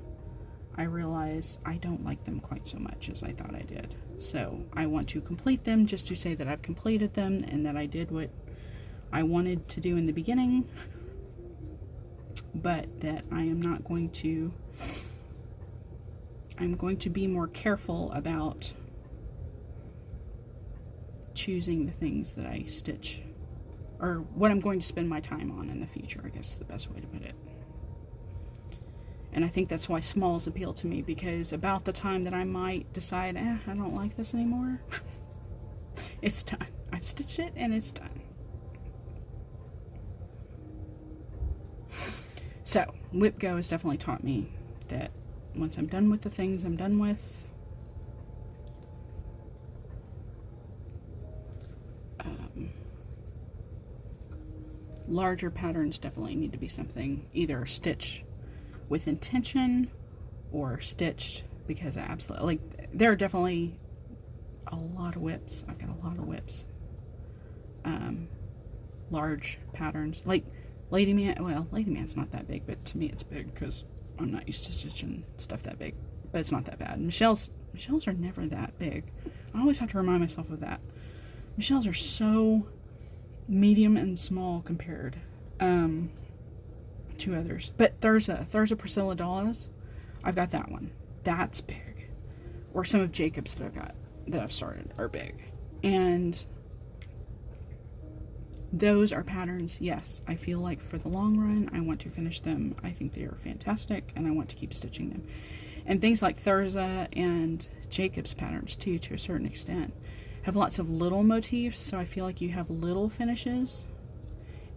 I realize I don't like them quite so much as I thought I did. So I want to complete them just to say that I've completed them and that I did what I wanted to do in the beginning, but that I am not going to, I'm going to be more careful about choosing the things that I stitch, or what I'm going to spend my time on in the future, I guess is the best way to put it. And I think that's why smalls appeal to me, because about the time that I might decide, I don't like this anymore, it's done. I've stitched it and it's done. So, Whip Go has definitely taught me that once I'm done with the things I'm done with, larger patterns definitely need to be something either stitched with intention or stitched because I absolutely, like, there are definitely a lot of whips. I've got a lot of whips. Large patterns. Like Lady Man, well, Lady Man's not that big, but to me it's big because I'm not used to stitching stuff that big. But it's not that bad. Michelle's are never that big. I always have to remind myself of that. Michelle's are so medium and small compared to others. But Thurza Priscilla Dollas, I've got that one. That's big. Or some of Jacob's that I've started are big. And those are patterns, yes, I feel like for the long run, I want to finish them. I think they are fantastic, and I want to keep stitching them. And things like Thurza and Jacob's patterns, too, to a certain extent, have lots of little motifs, so I feel like you have little finishes,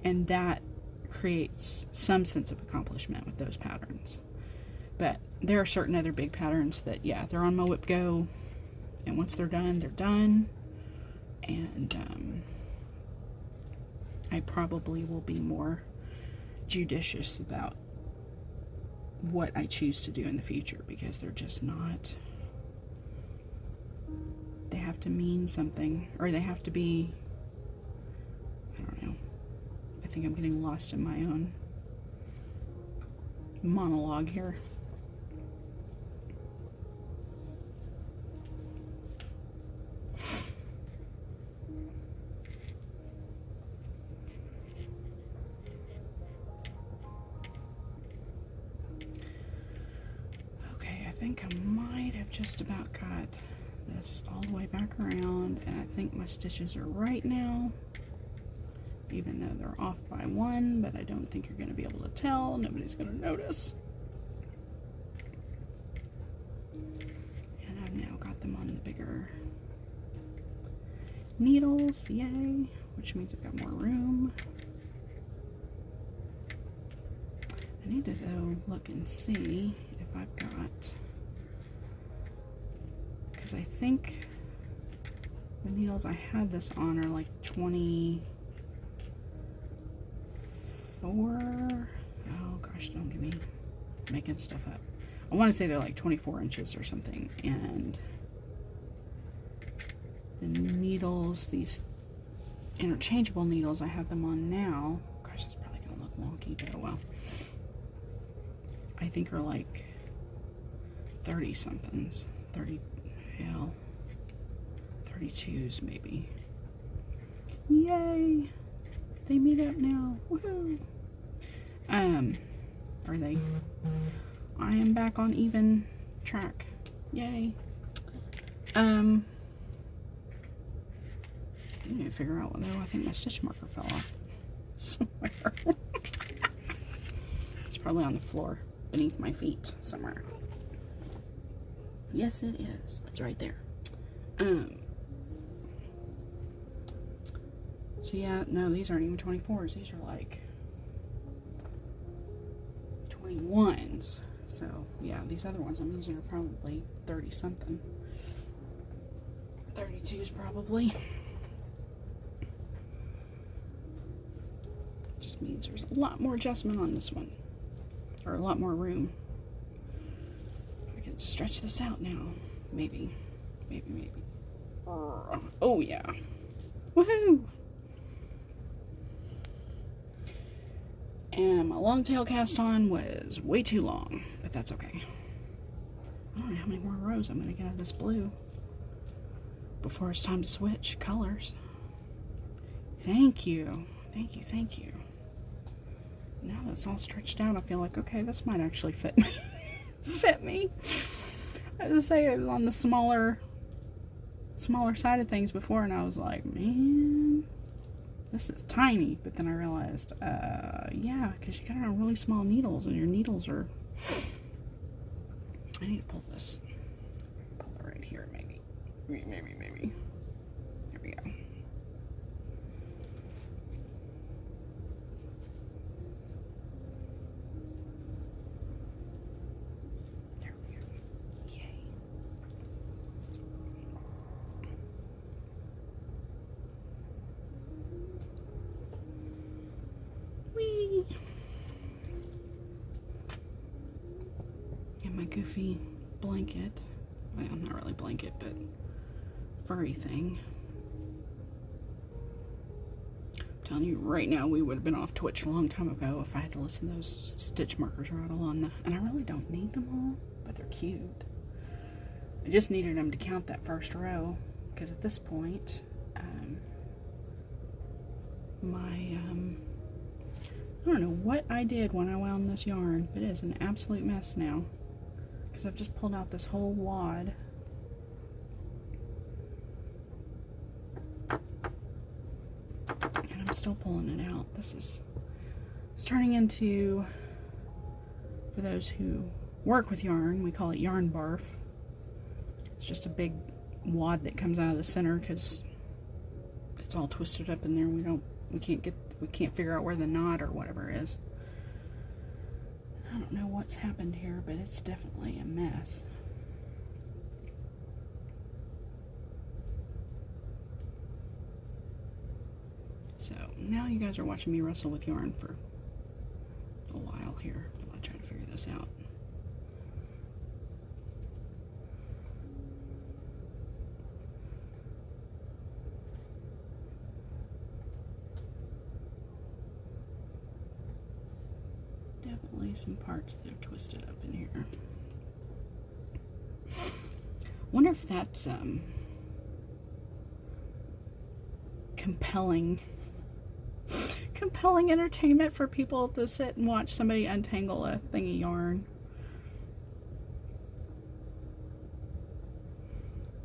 and that creates some sense of accomplishment with those patterns. But there are certain other big patterns that, yeah, they're on my Whip Go, and once they're done, they're done. And I probably will be more judicious about what I choose to do in the future, because they're just not, they have to mean something, or they have to be, I don't know, I think I'm getting lost in my own monologue here. I think I might have just about got this all the way back around, and I think my stitches are right now, even though they're off by one, but I don't think you're going to be able to tell. Nobody's going to notice. And I've now got them on the bigger needles, yay, which means I've got more room. I need to, though, look and see if I've got, because I think the needles I had this on are like 24. Oh gosh, don't give me making stuff up. I want to say they're like 24 inches or something. And the needles, these interchangeable needles, I have them on now. Gosh, it's probably going to look wonky, but oh well. I think are like 30 somethings. 30, hell, 32s maybe. Yay! They meet up now. Woohoo! Are they? I am back on even track. Yay! I need to figure out though. I think my stitch marker fell off somewhere. It's probably on the floor beneath my feet somewhere. Yes, it is. It's right there. So yeah, no, these aren't even 24s. These are like 21s. So yeah, these other ones I'm using are probably 30 something. 32s probably. Just means there's a lot more adjustment on this one. Or a lot more room. I can stretch this out now. Maybe. Maybe. Oh yeah. Woohoo! And my long tail cast on was way too long, but that's okay. I don't know how many more rows I'm going to get out of this blue before it's time to switch colors. Thank you. Thank you, thank you. Now that's all stretched out, I feel like, okay, this might actually fit me. Fit me. I was to say it was on the smaller smaller sided things before, and I was like, man, this is tiny. But then I realized, yeah, because you gotta have really small needles, and your needles are. I need to pull this. Pull it right here, maybe. Maybe. There we go. There we go. Yay. Whee! And my goofy blanket. Well, not really blanket, but furry thing. I'm telling you right now, we would have been off Twitch a long time ago if I had to listen to those stitch markers rattle on the. And I really don't need them all, but they're cute. I just needed them to count that first row, because at this point, I don't know what I did when I wound this yarn, but it is an absolute mess now. Because I've just pulled out this whole wad. And I'm still pulling it out. It's turning into, for those who work with yarn, we call it yarn barf. It's just a big wad that comes out of the center because it's all twisted up in there. We can't figure out where the knot or whatever is. I don't know what's happened here, but it's definitely a mess. So now you guys are watching me wrestle with yarn for a while here while I try to figure this out. Definitely some parts that are twisted up in here. Wonder if that's compelling entertainment for people to sit and watch somebody untangle a thing of yarn.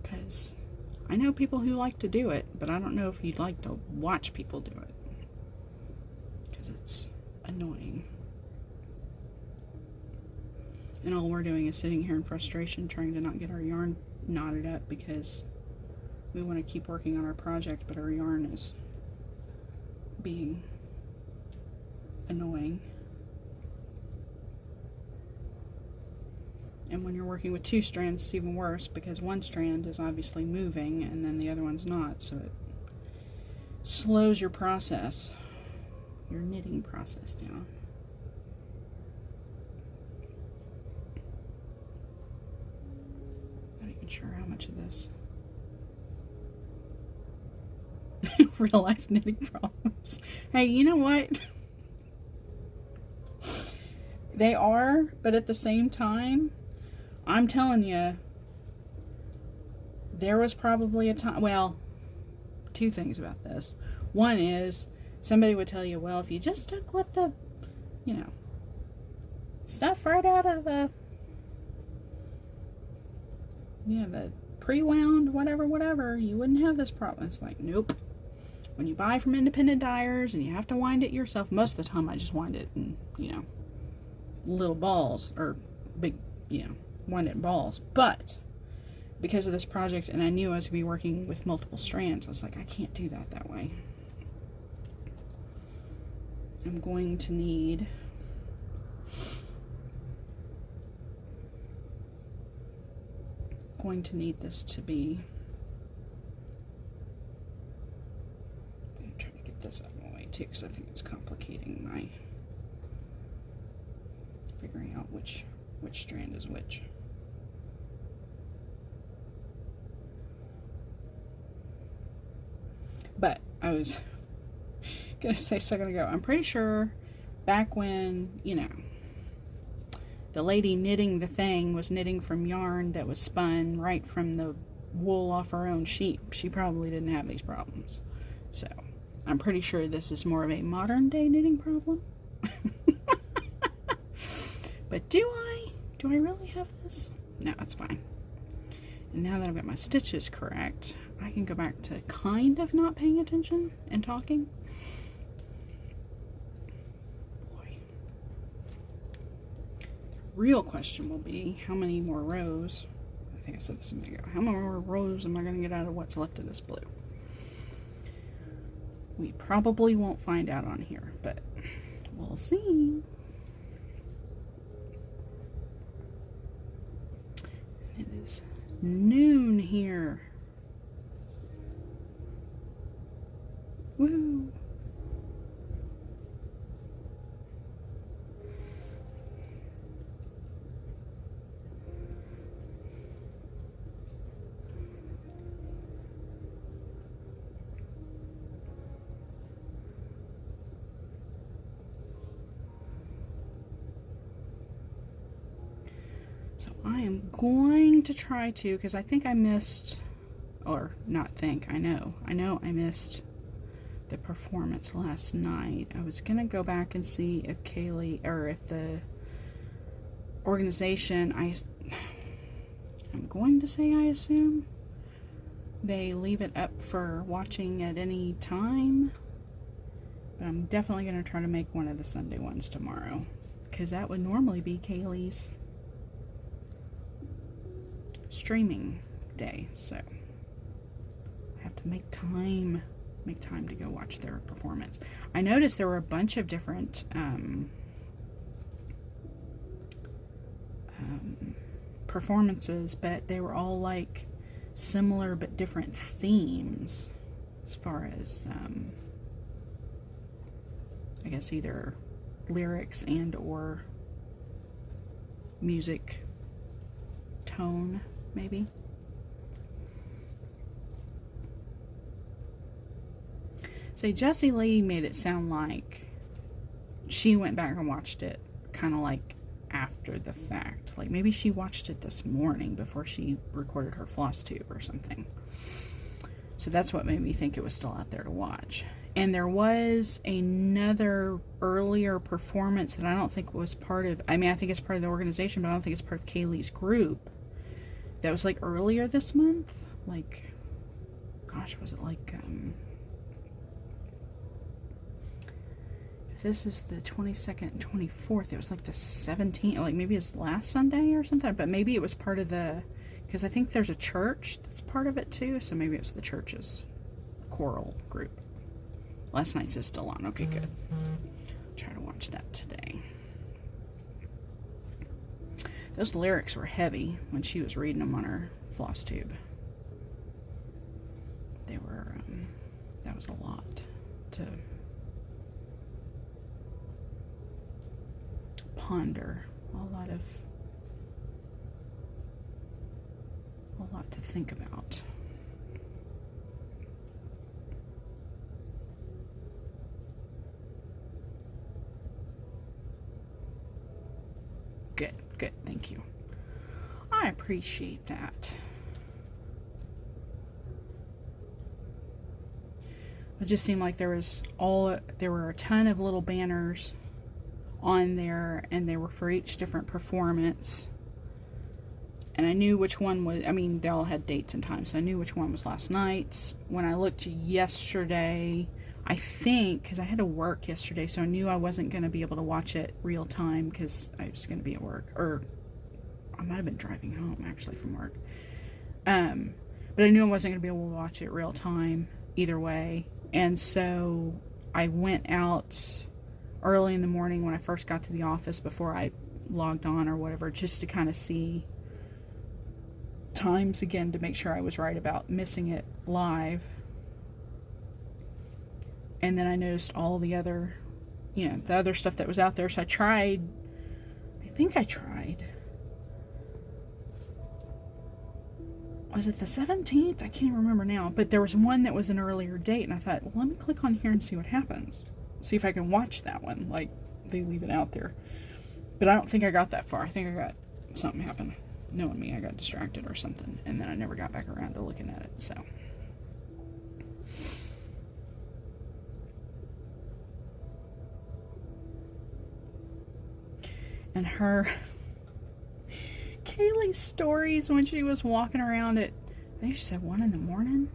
Because I know people who like to do it, but I don't know if you'd like to watch people do it. Because it's annoying. And all we're doing is sitting here in frustration trying to not get our yarn knotted up because we want to keep working on our project, but our yarn is being annoying. And when you're working with two strands, it's even worse because one strand is obviously moving and then the other one's not, so it slows your process, your knitting process down. Not even sure how much of this. Real life knitting problems. Hey, you know what? They are, but at the same time, I'm telling you, there was probably a time, well, two things about this. One is, somebody would tell you, well, if you just stuck with the, you know, stuff right out of the, yeah, the pre-wound, whatever, you wouldn't have this problem. It's like, nope. When you buy from independent dyers and you have to wind it yourself, most of the time I just wind it in, you know, little balls, or big, you know, wind it in balls. But because of this project, and I knew I was going to be working with multiple strands, I was like, I can't do that way. I'm going to need this to be, I'm trying to get this out of my way too, because I think it's complicating my figuring out which strand is which. But I was gonna say a second ago, I'm pretty sure back when, you know, the lady knitting the thing was knitting from yarn that was spun right from the wool off her own sheep, she probably didn't have these problems. So I'm pretty sure this is more of a modern day knitting problem. But do I really have this? No, it's fine. now that I've got my stitches correct, I can go back to kind of not paying attention and talking. Boy. Real question will be, how many more rows? I think I said this a minute ago. How many more rows am I going to get out of what's left of this blue? We probably won't find out on here, but we'll see. It is noon here. Woo! So I am going to try to, because I think I missed, or not think, I know I missed the performance last night. I was going to go back and see if Kaylee, or if the organization, I'm going to say I assume, they leave it up for watching at any time. But I'm definitely going to try to make one of the Sunday ones tomorrow, because that would normally be Kaylee's streaming day, so I have to make time to go watch their performance. I noticed there were a bunch of different performances, but they were all like similar but different themes as far as I guess either lyrics and or music tone, maybe. See, Jessie Lee made it sound like she went back and watched it kind of like after the fact. Like maybe she watched it this morning before she recorded her floss tube or something. So that's what made me think it was still out there to watch. And there was another earlier performance that I don't think was part of, I mean, I think it's part of the organization, but I don't think it's part of Kaylee's group. That was like earlier this month. Like, gosh, was it like, if this is the 22nd and 24th, it was like the 17th, like maybe it's last Sunday or something, but maybe it was part of the, because I think there's a church that's part of it too, so maybe it's the church's choral group. Last night's is still on. Okay, good. Try to watch that today. Those lyrics were heavy when she was reading them on her floss tube. They were, that was a lot to ponder. A lot to think about. Good, thank you. I appreciate that. It just seemed like there were a ton of little banners on there, and they were for each different performance. And I knew which one was, I mean, they all had dates and times, so I knew which one was last night's. When I looked yesterday, I think, because I had to work yesterday, so I knew I wasn't going to be able to watch it real time because I was going to be at work. Or I might have been driving home, actually, from work. But I knew I wasn't going to be able to watch it real time either way. And so I went out early in the morning when I first got to the office before I logged on or whatever, just to kind of see times again to make sure I was right about missing it live. And then I noticed all the other, the other stuff that was out there. So I tried, was it the 17th? I can't even remember now. But there was one that was an earlier date, and I thought, well, let me click on here and see what happens. See if I can watch that one. Like, they leave it out there. But I don't think I got that far. I think I got something happened. Knowing me, I got distracted or something. And then I never got back around to looking at it, so. And Kaylee's stories when she was walking around at, I think she said 1 in the morning.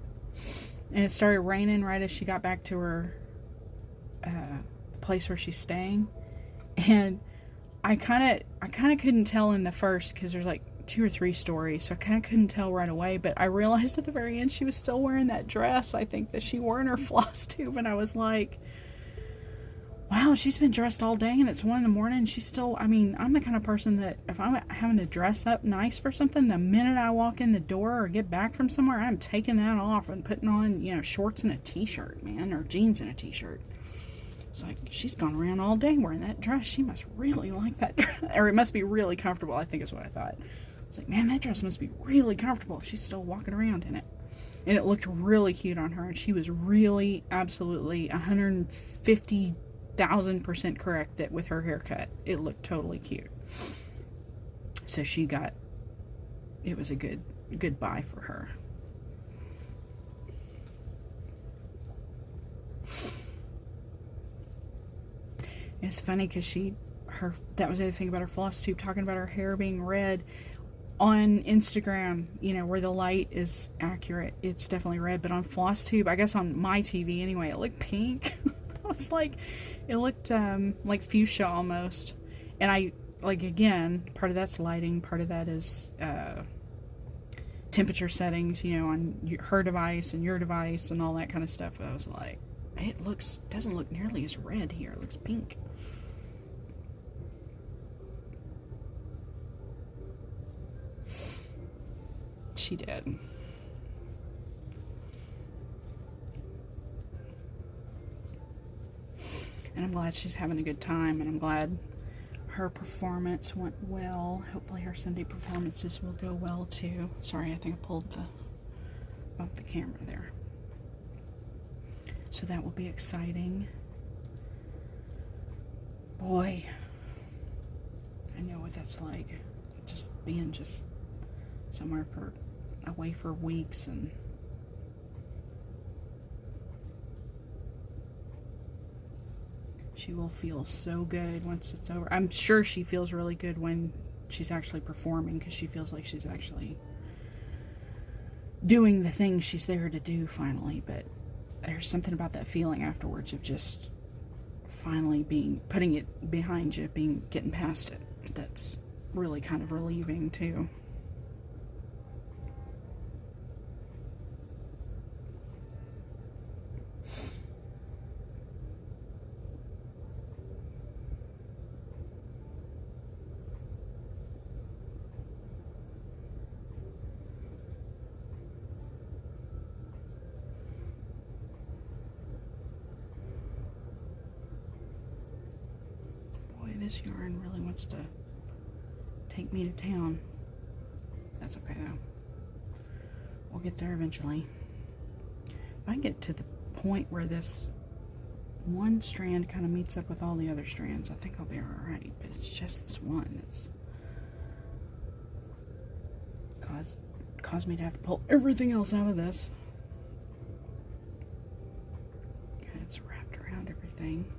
And it started raining right as she got back to her place where she's staying. And I kind of couldn't tell in the first, because there's like 2 or 3 stories, so I kind of couldn't tell right away. But I realized at the very end she was still wearing that dress, I think, that she wore in her floss tube. And I was like, wow, she's been dressed all day and it's 1 in the morning. She's still, I mean, I'm the kind of person that if I'm having to dress up nice for something, the minute I walk in the door or get back from somewhere, I'm taking that off and putting on, you know, shorts and a t-shirt, man, or jeans and a t-shirt. It's like, she's gone around all day wearing that dress. She must really like that dress. Or it must be really comfortable, I think is what I thought. It's like, man, that dress must be really comfortable if she's still walking around in it. And it looked really cute on her. And she was really, absolutely 150,000% correct that with her haircut, it looked totally cute. So she got, it was a good buy for her. It's funny because that was the other thing about her floss tube, talking about her hair being red. On Instagram, you know, where the light is accurate, it's definitely red. But on floss tube, I guess on my TV anyway, it looked pink. I was like, it looked like fuchsia almost. And I, like, again, part of that's lighting, part of that is temperature settings, you know, on her device and your device and all that kind of stuff. But I was like, it doesn't look nearly as red here. It looks pink. She did. And I'm glad she's having a good time, and I'm glad her performance went well. Hopefully her Sunday performances will go well too. Sorry, I think I pulled up the camera there. So that will be exciting. Boy, I know what that's like. Just being somewhere away for weeks, and she will feel so good once it's over. I'm sure she feels really good when she's actually performing, because she feels like she's actually doing the thing she's there to do finally. But there's something about that feeling afterwards of just finally putting it behind you, getting past it, that's really kind of relieving too. This yarn really wants to take me to town. That's okay though. We'll get there eventually. If I get to the point where this one strand kind of meets up with all the other strands, I think I'll be alright. But it's just this one that's caused me to have to pull everything else out of this. And it's wrapped around everything.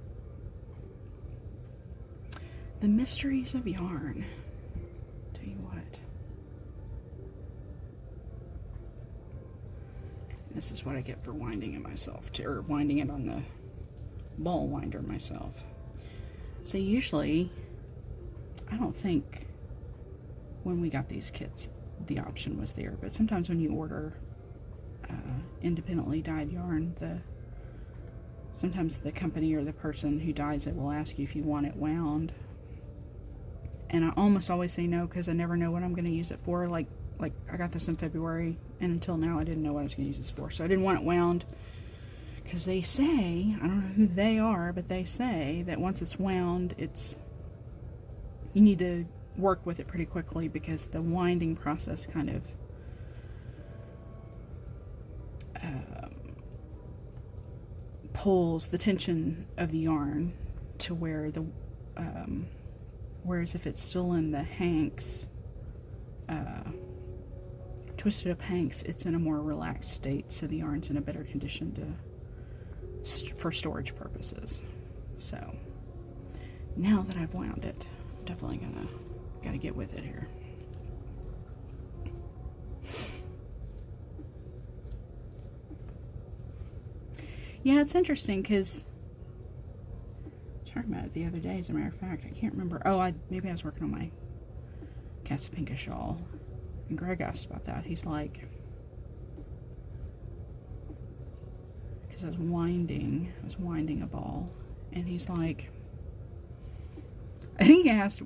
The mysteries of yarn. Tell you what. This is what I get for winding it myself, or winding it on the ball winder myself. So usually, I don't think when we got these kits, the option was there. But sometimes when you order independently dyed yarn, sometimes the company or the person who dyes it will ask you if you want it wound. And I almost always say no, because I never know what I'm going to use it for. Like I got this in February, and until now I didn't know what I was going to use this for. So I didn't want it wound, because they say, I don't know who they are, but they say that once it's wound, you need to work with it pretty quickly, because the winding process kind of pulls the tension of the yarn to where whereas if it's still in the hanks, twisted up hanks, it's in a more relaxed state, so the yarn's in a better condition for storage purposes. So now that I've wound it, I'm definitely gotta get with it here. Yeah, it's interesting because I was talking about it the other day, as a matter of fact. I can't remember. Oh, maybe I was working on my Casapinka shawl. And Greg asked about that. He's like, because I was winding a ball. And he's like, I think he asked,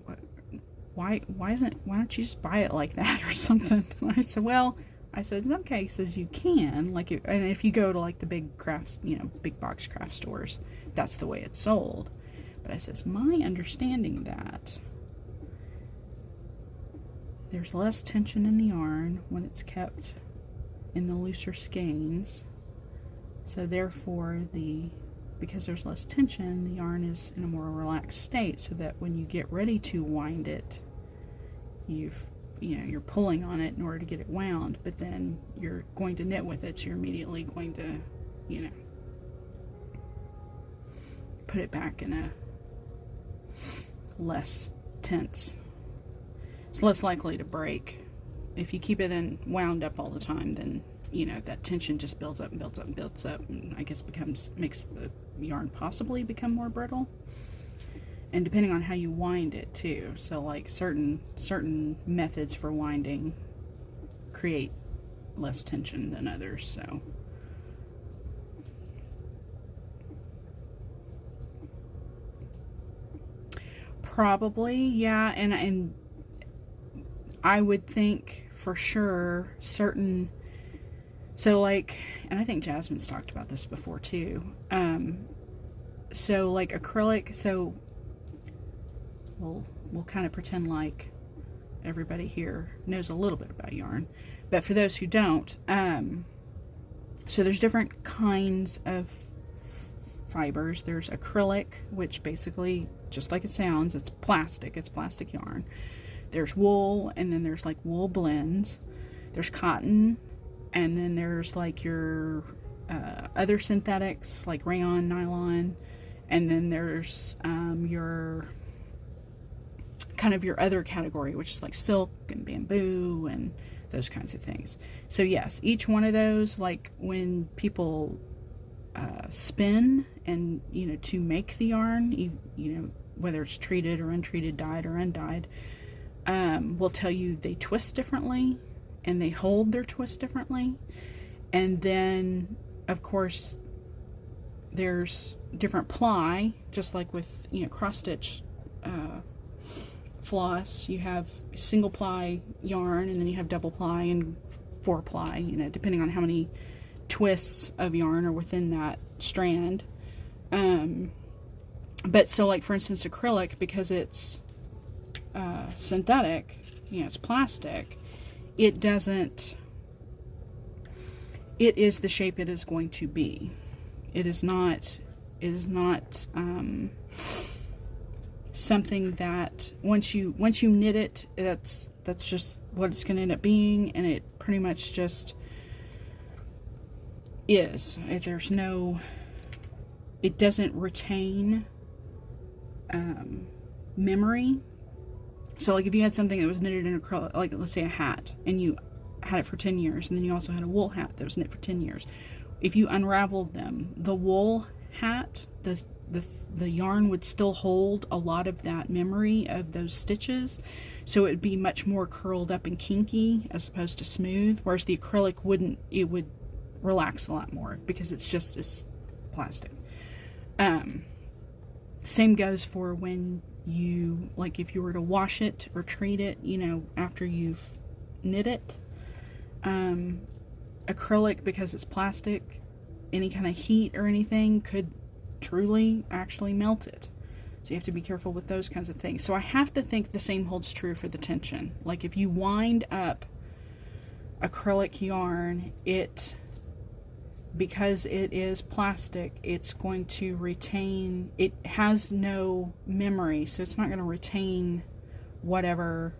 why don't you just buy it like that or something? And I said, well, in some cases you can, like, and if you go to like the big crafts, big box craft stores, that's the way it's sold. But I says, my understanding that there's less tension in the yarn when it's kept in the looser skeins. So therefore, because there's less tension, the yarn is in a more relaxed state, so that when you get ready to wind it, you're pulling on it in order to get it wound, but then you're going to knit with it, so you're immediately going to, put it back in a less tense. It's less likely to break. If you keep it wound up all the time, then that tension just builds up and builds up and builds up, and I guess makes the yarn possibly become more brittle. And depending on how you wind it too, so like certain methods for winding create less tension than others. So probably, yeah, and I would think for sure certain. So like, and I think Jasmine's talked about this before too. So like acrylic, so we'll kind of pretend like everybody here knows a little bit about yarn. But for those who don't, so there's different kinds of fibers. There's acrylic, which basically, just like it sounds, it's plastic yarn. There's wool, and then there's like wool blends. There's cotton, and then there's like your other synthetics like rayon, nylon, and then there's your kind of your other category, which is like silk and bamboo and those kinds of things. So yes, each one of those, like when people spin and to make the yarn, whether it's treated or untreated, dyed or undyed, will tell you they twist differently and they hold their twist differently. And then of course there's different ply, just like with cross stitch floss. You have single ply yarn, and then you have double ply and 4 ply, depending on how many twists of yarn are within that strand. But so like for instance acrylic, because it's synthetic, it's plastic, it is the shape it is going to be. It is not something that once you knit it, that's just what it's going to end up being, and it pretty much just is. It doesn't retain memory. So like if you had something that was knitted in acrylic, like let's say a hat, and you had it for 10 years, and then you also had a wool hat that was knit for 10 years. If you unraveled them, the wool hat, the yarn would still hold a lot of that memory of those stitches, so it would be much more curled up and kinky as opposed to smooth, whereas the acrylic wouldn't. It would relax a lot more because it's plastic. Same goes for when you, like if you were to wash it or treat it, after you've knit it. Acrylic, because it's plastic, any kind of heat or anything could truly actually melt it. So you have to be careful with those kinds of things. So I have to think the same holds true for the tension. Like if you wind up acrylic yarn, because it is plastic, it's going to retain, it has no memory, so it's not going to retain whatever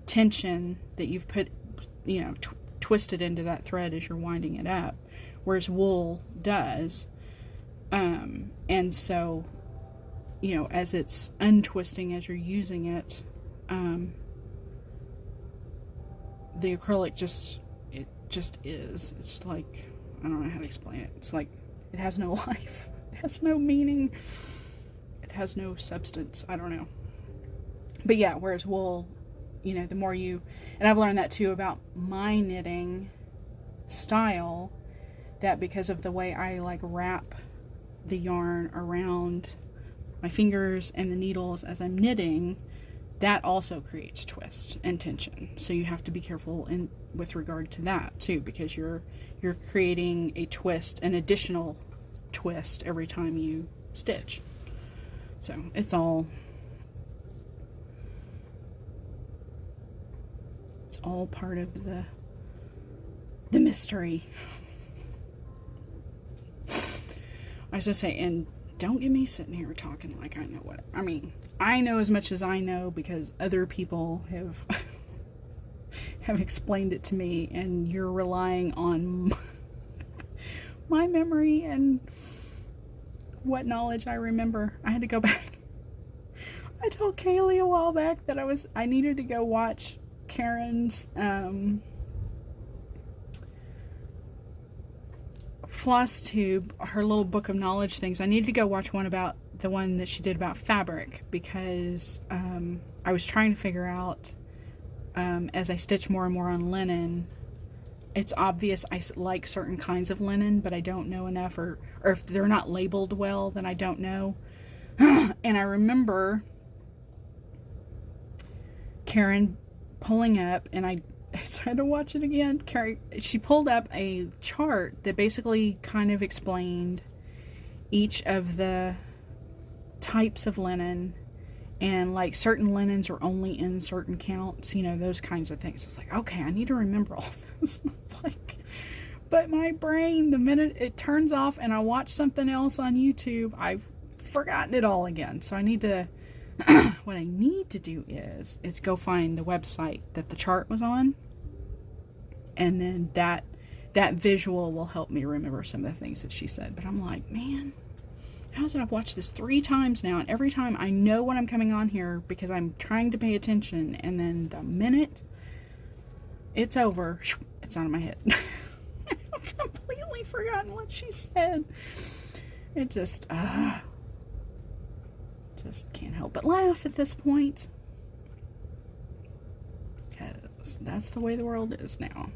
tension that you've put, twisted into that thread as you're winding it up, whereas wool does. And so, as it's untwisting as you're using it, the acrylic just is. It's like, don't know how to explain it. It's like, it has no life. It has no meaning. It has no substance. I don't know. But yeah, whereas wool, you know, the more you, and I've learned that too about my knitting style, that because of the way I like wrap the yarn around my fingers and the needles as I'm knitting, that also creates twist and tension. So you have to be careful with regard to that too, because you're creating a twist, an additional twist every time you stitch. So it's all part of the mystery. I was just saying, and don't get me sitting here talking like I know what, I mean, I know as much as I know because other people have explained it to me, and you're relying on my memory and what knowledge I remember. I had to go back. I told Kaylee a while back that I needed to go watch Karen's floss tube, her little book of knowledge things. I needed to go watch the one that she did about fabric, because I was trying to figure out, as I stitch more and more on linen, it's obvious I like certain kinds of linen, but I don't know enough, or if they're not labeled well, then I don't know. And I remember Karen pulling up, and I had to watch it again. She pulled up a chart that basically kind of explained each of the types of linen, and like certain linens are only in certain counts, you know, those kinds of things. I was like, okay, I need to remember all this. Like, but my brain, the minute it turns off and I watch something else on YouTube, I've forgotten it all again. So I need to what I need to do is go find the website that the chart was on, and then that visual will help me remember some of the things that she said. But I'm like, man, how is it I've watched this 3 times now, and every time I know when I'm coming on here because I'm trying to pay attention, and then the minute it's over, it's out of my head. I've completely forgotten what she said. It just can't help but laugh at this point, because that's the way the world is now.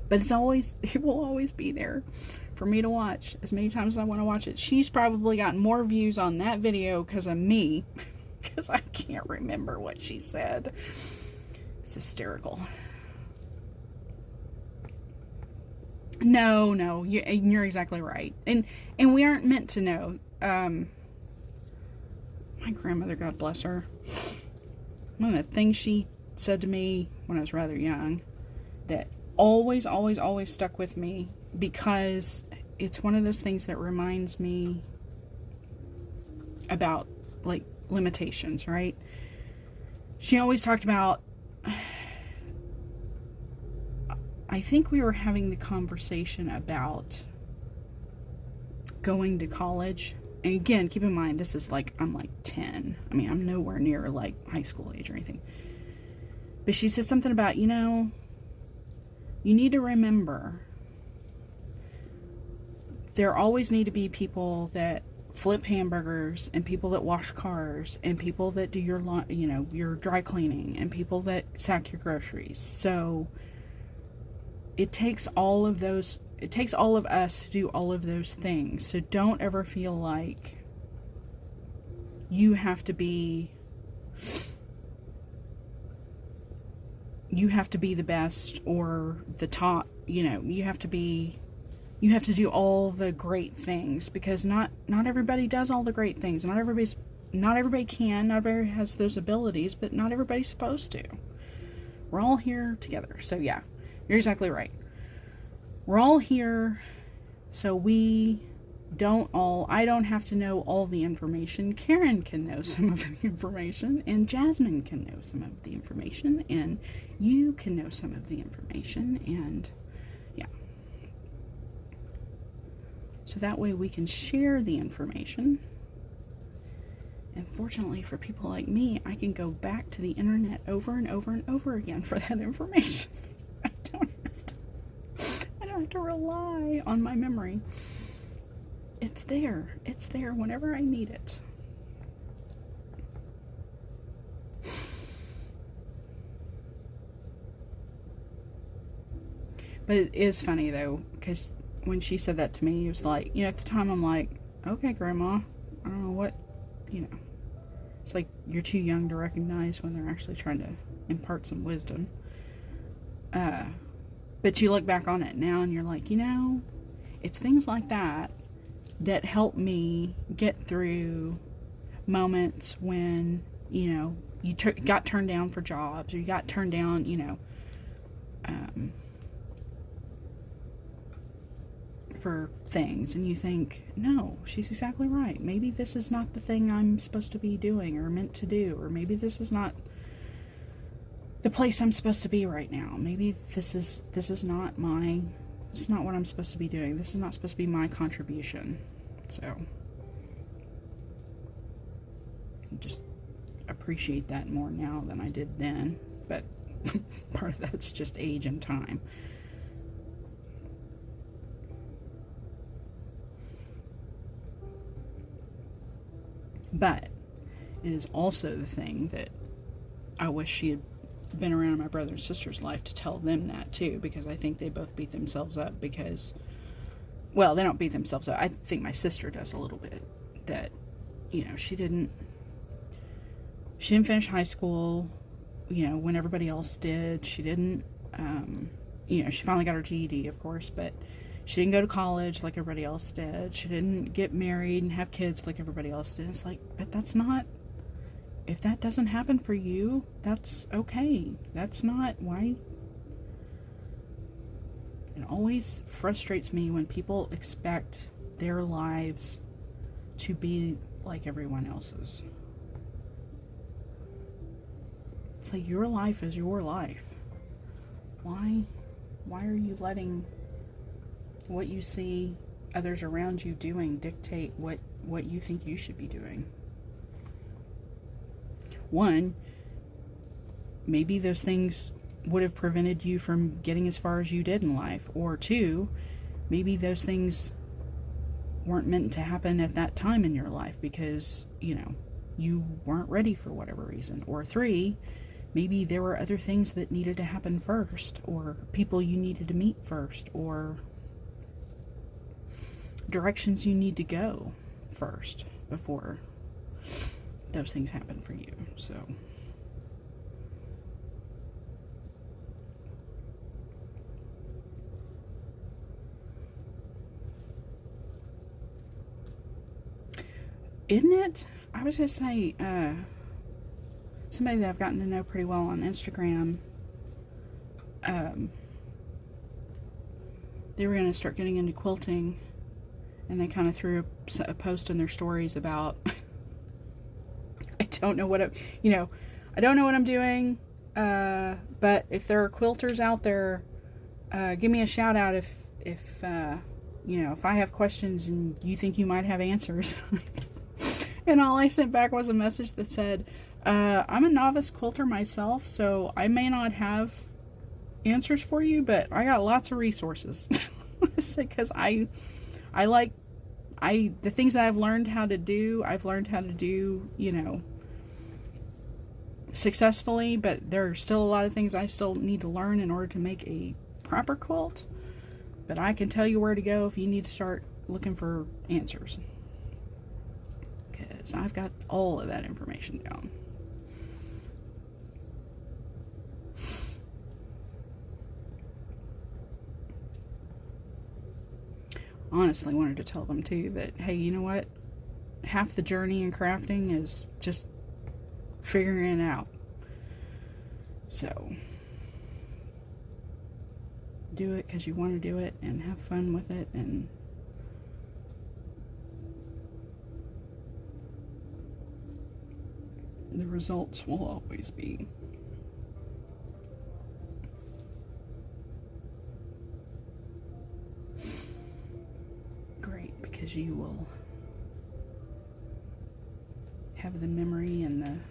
But it will always be there for me to watch as many times as I want to watch it. She's probably gotten more views on that video because of me, because I can't remember what she said. It's hysterical. No, you're exactly right, and we aren't meant to know. My grandmother, God bless her, one of the things she said to me when I was rather young that always stuck with me, because it's one of those things that reminds me about, like, limitations, right? She always talked about, I think we were having the conversation about going to college. And again, keep in mind, this is like, I'm like 10. I mean, I'm nowhere near like high school age or anything. But she said something about, you know, you need to remember there always need to be people that flip hamburgers, and people that wash cars, and people that do your, you know, your dry cleaning, and people that sack your groceries. So it takes all of those. It takes all of us to do all of those things. So don't ever feel like you have to be the best or the top, you know, you have to do all the great things, because not everybody does all the great things. Not everybody can, not everybody has those abilities, but not everybody's supposed to. We're all here together. So yeah, you're exactly right. We're all here, so I don't have to know all the information. Karen can know some of the information, and Jasmine can know some of the information, and you can know some of the information, and yeah. So that way we can share the information. And fortunately for people like me, I can go back to the internet over and over and over again for that information. I don't have to rely on my memory. It's there. It's there whenever I need it. But it is funny, though, because when she said that to me, it was like, at the time I'm like, okay, Grandma, I don't know what, It's like you're too young to recognize when they're actually trying to impart some wisdom. But you look back on it now and you're like, it's things like that that help me get through moments when, you got turned down for jobs, or you got turned down, for things, and you think, no, she's exactly right. Maybe this is not the thing I'm supposed to be doing or meant to do, or maybe this is not the place I'm supposed to be right now. Maybe this is not what I'm supposed to be doing. This is not supposed to be my contribution. So I just appreciate that more now than I did then. But part of that's just age and time. But it is also the thing that I wish she had been around in my brother and sister's life to tell them that too, because I think they both beat themselves up because, well, they don't beat themselves up. I think my sister does a little bit. That, she didn't finish high school, when everybody else did. She didn't, she finally got her GED, of course, but she didn't go to college like everybody else did. She didn't get married and have kids like everybody else did. It's like, but that's not, if that doesn't happen for you, that's okay. That's not why. It always frustrates me when people expect their lives to be like everyone else's. It's like, your life is your life. Why are you letting what you see others around you doing dictate what you think you should be doing? One, maybe those things would have prevented you from getting as far as you did in life. Or two, maybe those things weren't meant to happen at that time in your life because, you weren't ready for whatever reason. Or three, maybe there were other things that needed to happen first, or people you needed to meet first, or directions you need to go first before those things happen for you. So isn't it? I was gonna say, somebody that I've gotten to know pretty well on Instagram, they were gonna start getting into quilting, and they kind of threw a post in their stories about I don't know what I don't know what I'm doing, but if there are quilters out there, give me a shout out if I have questions and you think you might have answers. And all I sent back was a message that said, I'm a novice quilter myself, so I may not have answers for you, but I got lots of resources. Because the things that I've learned how to do, successfully, but there are still a lot of things I still need to learn in order to make a proper quilt. But I can tell you where to go if you need to start looking for answers. Because I've got all of that information down. Honestly wanted to tell them too that, hey, you know what? Half the journey in crafting is just figuring it out. So do it because you want to do it and have fun with it, and the results will always be great, because you will have the memory and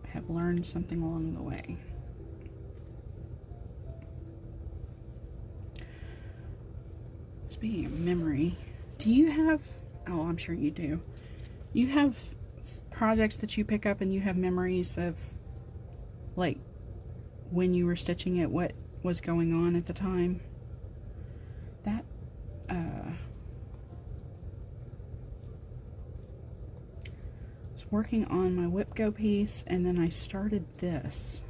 have learned something along the way. Speaking of memory, do you have, oh, I'm sure you do. You have projects that you pick up and you have memories of, like, when you were stitching it, what was going on at the time? That, I was working on my Whip Go piece, and then I started this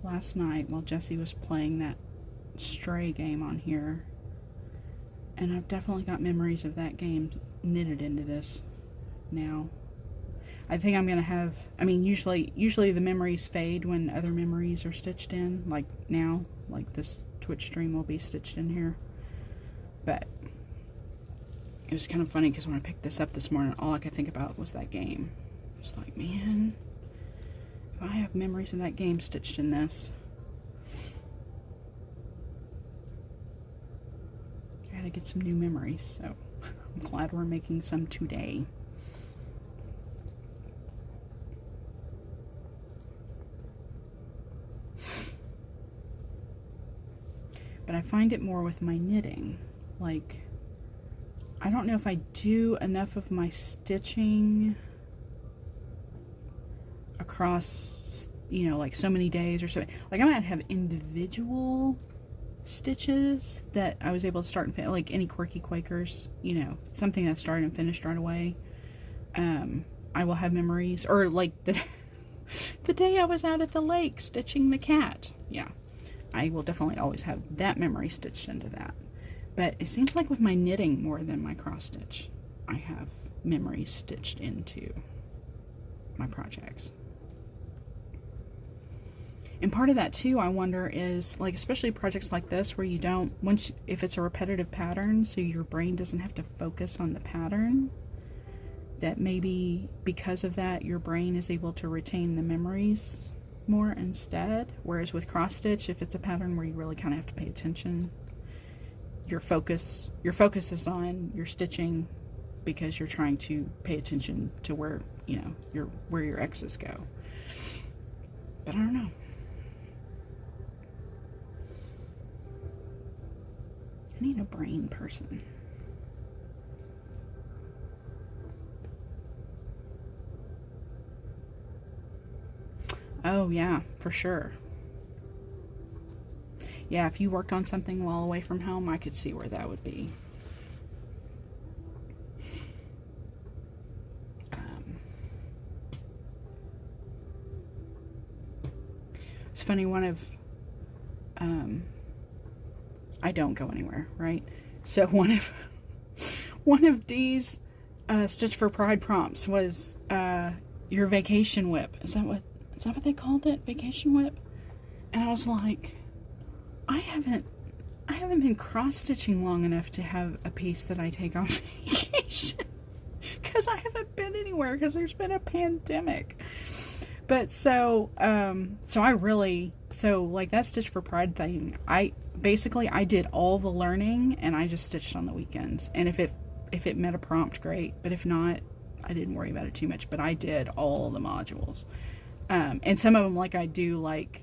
last night while Jesse was playing that Stray game on here. And I've definitely got memories of that game knitted into this now. I think I'm going to have, I mean, usually the memories fade when other memories are stitched in, like now, like this Twitch stream will be stitched in here. But it was kind of funny because when I picked this up this morning, all I could think about was that game. It's like, man, if I have memories of that game stitched in this, I gotta get some new memories, so I'm glad we're making some today. But I find it more with my knitting. Like, I don't know if I do enough of my stitching across, you know, like so many days or so. Like, I might have individual stitches that I was able to start and finish, like any quirky Quakers, you know, something that started and finished right away. I will have memories, or like the day I was out at the lake stitching the cat. Yeah, I will definitely always have that memory stitched into that. But it seems like with my knitting more than my cross stitch, I have memories stitched into my projects. And part of that too, I wonder, is like, especially projects like this where you don't, if it's a repetitive pattern, so your brain doesn't have to focus on the pattern, that maybe because of that, your brain is able to retain the memories more instead. Whereas with cross stitch, if it's a pattern where you really kind of have to pay attention, your focus is on your stitching because you're trying to pay attention to where, you know, where your X's go. But I don't know. I need a brain person. Oh yeah, for sure. Yeah, if you worked on something while away from home, I could see where that would be. It's funny, I don't go anywhere, right? So one of Dee's Stitch for Pride prompts was your vacation whip. Is that what they called it? Vacation whip? And I was like, I haven't been cross stitching long enough to have a piece that I take on vacation, because I haven't been anywhere because there's been a pandemic. But so like that Stitch for Pride thing, I did all the learning and I just stitched on the weekends. And if it met a prompt, great. But if not, I didn't worry about it too much. But I did all the modules. And some of them, like, I do like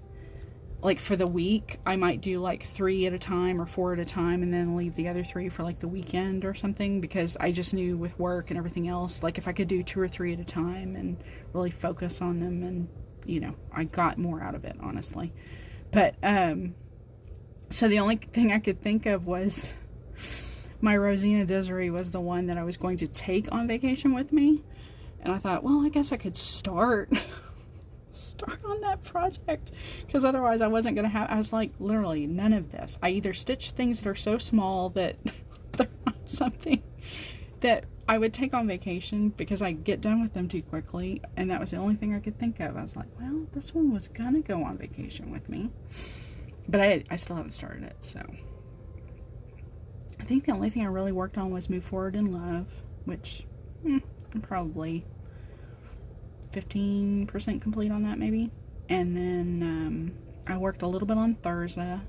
for the week, I might do like 3 at a time or 4 at a time, and then leave the other 3 for like the weekend or something, because I just knew with work and everything else, like if I could do 2 or 3 at a time and really focus on them, and you know, I got more out of it, honestly. But so the only thing I could think of was my Rosina Desiree was the one that I was going to take on vacation with me, and I thought, well, I guess I could start on that project, because otherwise I wasn't going to have, I was like, literally none of this. I either stitch things that are so small that they're not something that I would take on vacation because I get done with them too quickly, and that was the only thing I could think of. I was like, well, this one was going to go on vacation with me, but I still haven't started it. So I think the only thing I really worked on was Move Forward in Love, which I'm probably 15% complete on that, maybe. And then I worked a little bit on Thurza,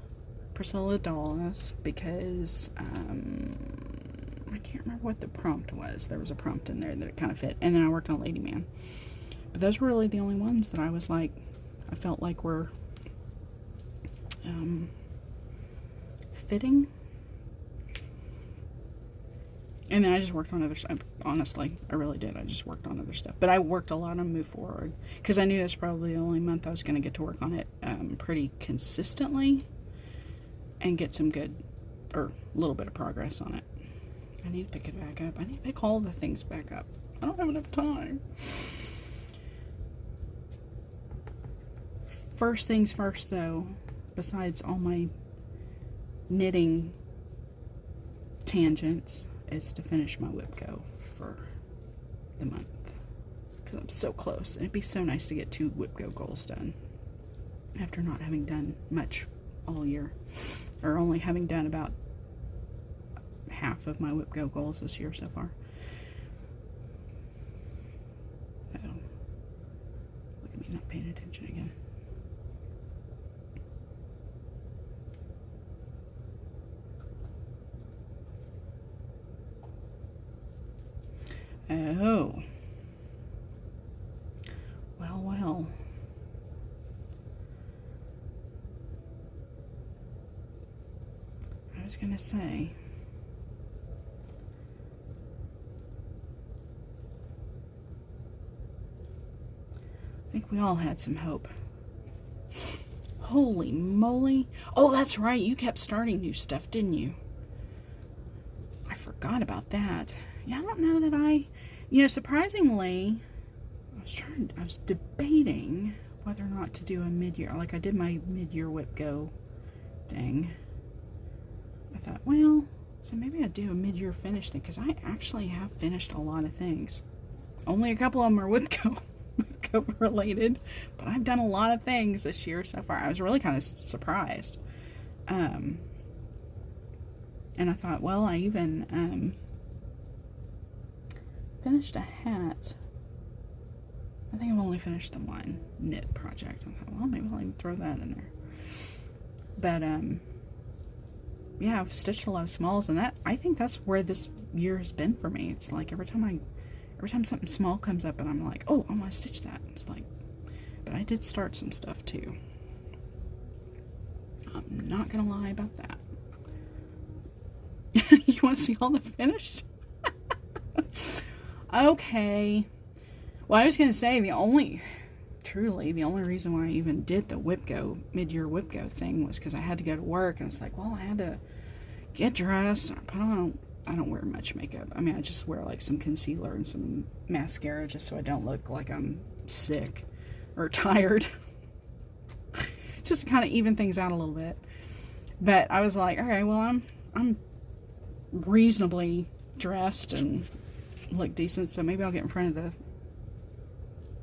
Priscilla Dawes, because I can't remember what the prompt was. There was a prompt in there that it kind of fit. And then I worked on Lady Man. But those were really the only ones that I was like, I felt like were fitting. And then I just worked on other stuff. Honestly, I really did. I just worked on other stuff. But I worked a lot on Move Forward because I knew that's probably the only month I was going to get to work on it pretty consistently and get some good, or a little bit of progress on it. I need to pick it back up. I need to pick all the things back up. I don't have enough time. First things first, though, besides all my knitting tangents, is to finish my WIPCO for the month. Because I'm so close. And it'd be so nice to get 2 WIPCO goals done. After not having done much all year. Or only having done about half of my WIPCO goals this year so far. Oh. Look at me not paying attention again. Oh. Well. I was gonna say, I think we all had some hope. Holy moly. Oh, that's right. You kept starting new stuff, didn't you? I forgot about that. Yeah, I don't know that surprisingly, I was debating whether or not to do a mid-year. Like, I did my mid-year WIPCO thing. I thought, well, so maybe I'd do a mid-year finish thing, because I actually have finished a lot of things. Only a couple of them are WIPCO related, but I've done a lot of things this year so far. I was really kind of surprised. And I thought, well, I even finished a hat. I think I've only finished the one knit project. I thought, well, maybe I'll even throw that in there. But yeah, I've stitched a lot of smalls, and I think that's where this year has been for me. It's like every time something small comes up and I'm like, oh, I want to stitch that. It's like, but I did start some stuff too. I'm not gonna lie about that. You want to see all the finished? Okay. Well, I was gonna say the only reason why I even did the mid-year WIPCO thing was because I had to go to work, and it's like, well, I had to get dressed. I don't wear much makeup. I mean, I just wear like some concealer and some mascara just so I don't look like I'm sick or tired. Just to kind of even things out a little bit. But I was like, all right, well, I'm reasonably dressed and look decent, so maybe I'll get in front of the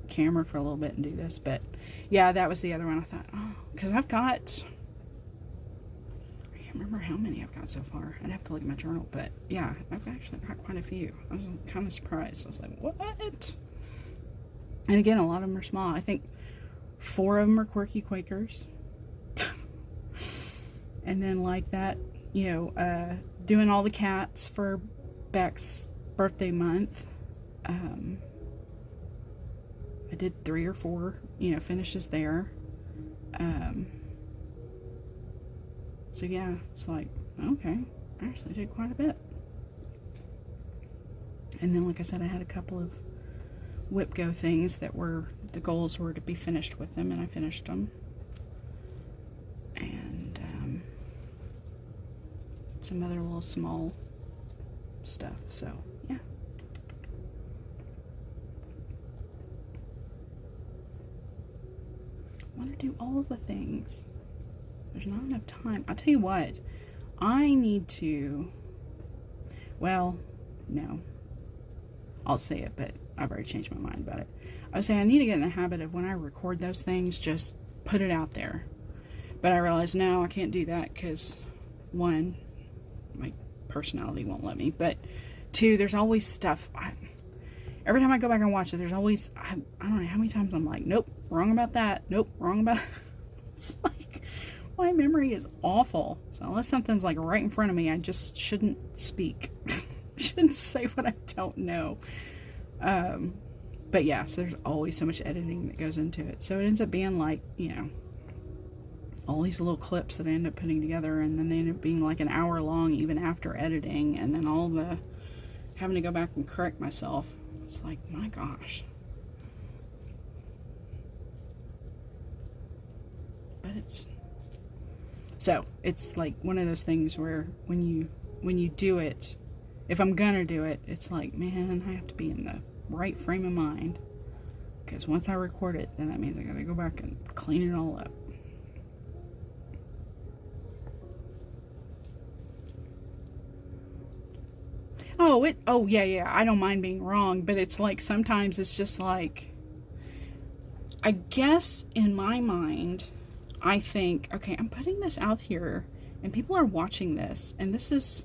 camera for a little bit and do this. But yeah, that was the other one. I thought, oh, because I can't remember how many I've got so far. I'd have to look at my journal, but yeah, I've actually got quite a few. I was kind of surprised. I was like, what? And again, a lot of them are small. I think 4 of them are Quirky Quakers. And then like that, doing all the cats for Beck's birthday month. I did 3 or 4, finishes there. So yeah, it's like, okay, I actually did quite a bit. And then, like I said, I had a couple of WIPCO things that the goals were to be finished with them, and I finished them. And some other little small stuff, so yeah. I want to do all of the things. There's not enough time. I'll tell you what, I need to, well, no, I'll say it, but I've already changed my mind about it. I would say I need to get in the habit of when I record those things, just put it out there. But I realized, no, I can't do that because, 1, my personality won't let me, but 2, there's always stuff. Every time I go back and watch it, there's always, I don't know how many times I'm like, nope, wrong about that. Nope, wrong about It's like, my memory is awful. So unless something's like right in front of me, I just shouldn't speak. Shouldn't say what I don't know. But yeah, so there's always so much editing that goes into it. So it ends up being like, all these little clips that I end up putting together, and then they end up being like an hour long even after editing, and then all the having to go back and correct myself. It's like, my gosh. But it's like one of those things where when you do it, if I'm gonna do it, it's like, man, I have to be in the right frame of mind, because once I record it, then that means I gotta go back and clean it all up. Oh yeah, I don't mind being wrong, but it's like sometimes it's just like, I guess in my mind, I think, okay, I'm putting this out here and people are watching this, and this is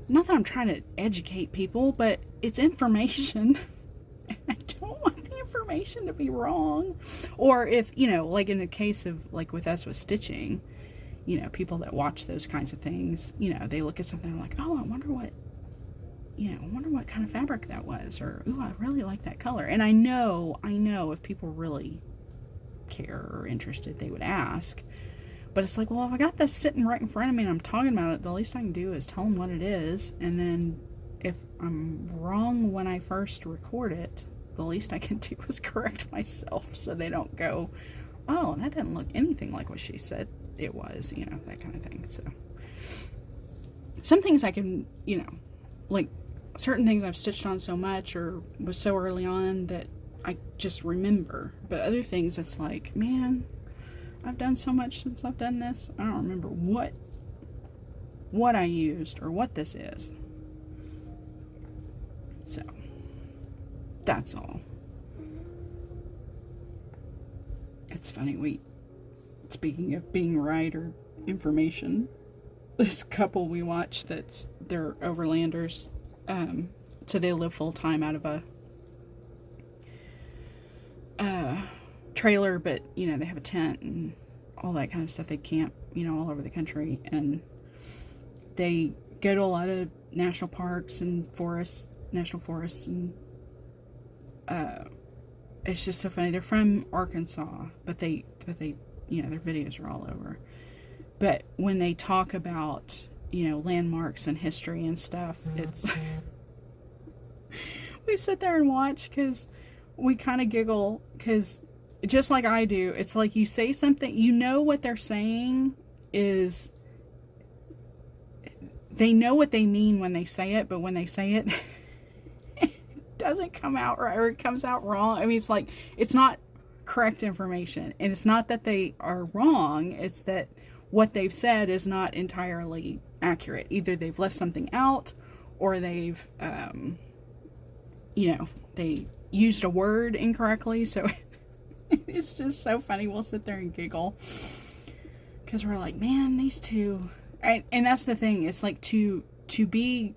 not that I'm trying to educate people, but it's information. And I don't want the information to be wrong. Or if, like in the case of, like with us with stitching, people that watch those kinds of things, they look at something and like, oh, I wonder what kind of fabric that was, or, ooh, I really like that color. And I know if people really care or interested, they would ask. But it's like, well, if I got this sitting right in front of me and I'm talking about it, the least I can do is tell them what it is. And then if I'm wrong when I first record it, the least I can do is correct myself, so they don't go, oh, that didn't look anything like what she said it was, that kind of thing. So some things I can, like certain things I've stitched on so much or was so early on that I just remember. But other things, it's like, man, I've done so much since I've done this, I don't remember what I used or what this is. So that's all. It's funny, speaking of being right or information, this couple we watch, they're overlanders, so they live full-time out of a trailer, but they have a tent and all that kind of stuff. They camp all over the country, and they go to a lot of national parks and national forests, and it's just so funny. They're from Arkansas, but they their videos are all over. But when they talk about landmarks and history and stuff, it's we sit there and watch, because we kind of giggle, because just like I do, it's like you say something, what they're saying is, they know what they mean when they say it, but when they say it, it doesn't come out right, or it comes out wrong. I mean, it's like, it's not correct information, and it's not that they are wrong, it's that what they've said is not entirely accurate. Either they've left something out, or they've they used a word incorrectly. So it's just so funny. We'll sit there and giggle, because we're like, man, these two, and that's the thing, it's like to be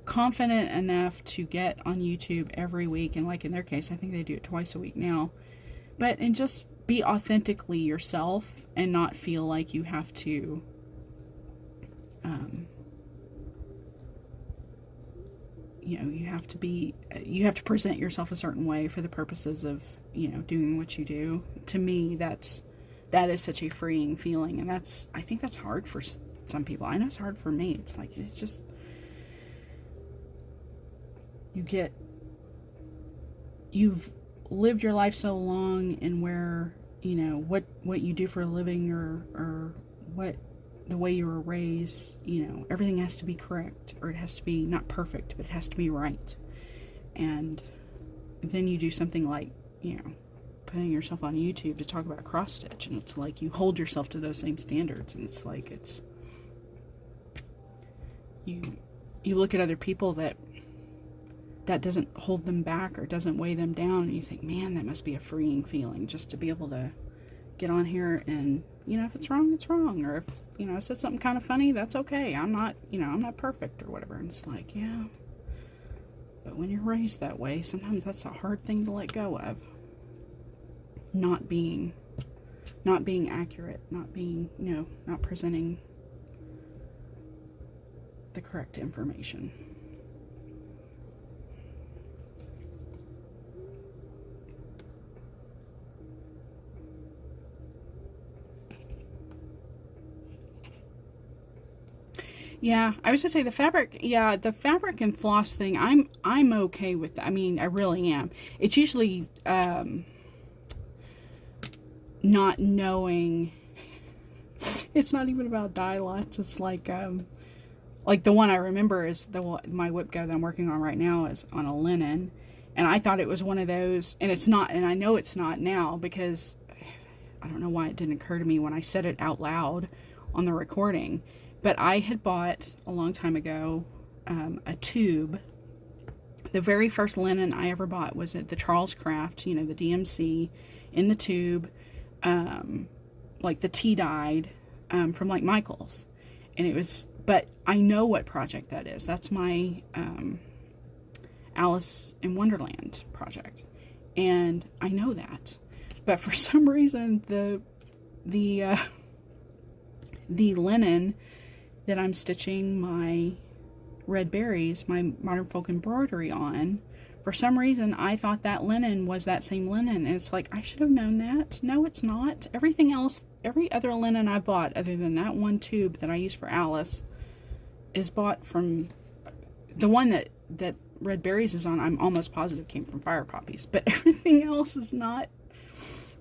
confident enough to get on YouTube every week, and like in their case, I think they do it twice a week now, and just be authentically yourself and not feel like you have to you have to present yourself a certain way for the purposes of doing what you do. To me, that is such a freeing feeling, and I think that's hard for some people. I know it's hard for me. It's like, it's just, you've lived your life so long, and where what you do for a living, or what the way you were raised, everything has to be correct, or it has to be not perfect, but it has to be right. And then you do something like putting yourself on YouTube to talk about cross stitch, and it's like you hold yourself to those same standards, and it's like you look at other people that doesn't hold them back or doesn't weigh them down, and you think, man, that must be a freeing feeling, just to be able to get on here and, if it's wrong, it's wrong, or if, I said something kind of funny, that's okay. I'm not perfect or whatever. And it's like, yeah, but when you're raised that way, sometimes that's a hard thing to let go of. Not being accurate, not being, not presenting the correct information. Yeah, I was gonna say the fabric. Yeah, the fabric and floss thing. I'm okay with that. I mean, I really am. It's usually not knowing. It's not even about dye lots. It's like the one I remember is my whip go that I'm working on right now is on a linen, and I thought it was one of those, and it's not, and I know it's not now because I don't know why it didn't occur to me when I said it out loud on the recording. But I had bought a long time ago a tube. The very first linen I ever bought was at the Charles Craft, the DMC, in the tube, like the tea dyed from like Michael's. And it was, but I know what project that is. That's my Alice in Wonderland project. And I know that. But for some reason, the linen that I'm stitching my red berries, my modern folk embroidery on, for some reason I thought that linen was that same linen, and it's like, I should have known that. No, it's not. Everything else, every other linen I bought other than that one tube that I used for Alice is bought from the one that red berries is on. I'm almost positive came from Fire Poppies, but everything else is not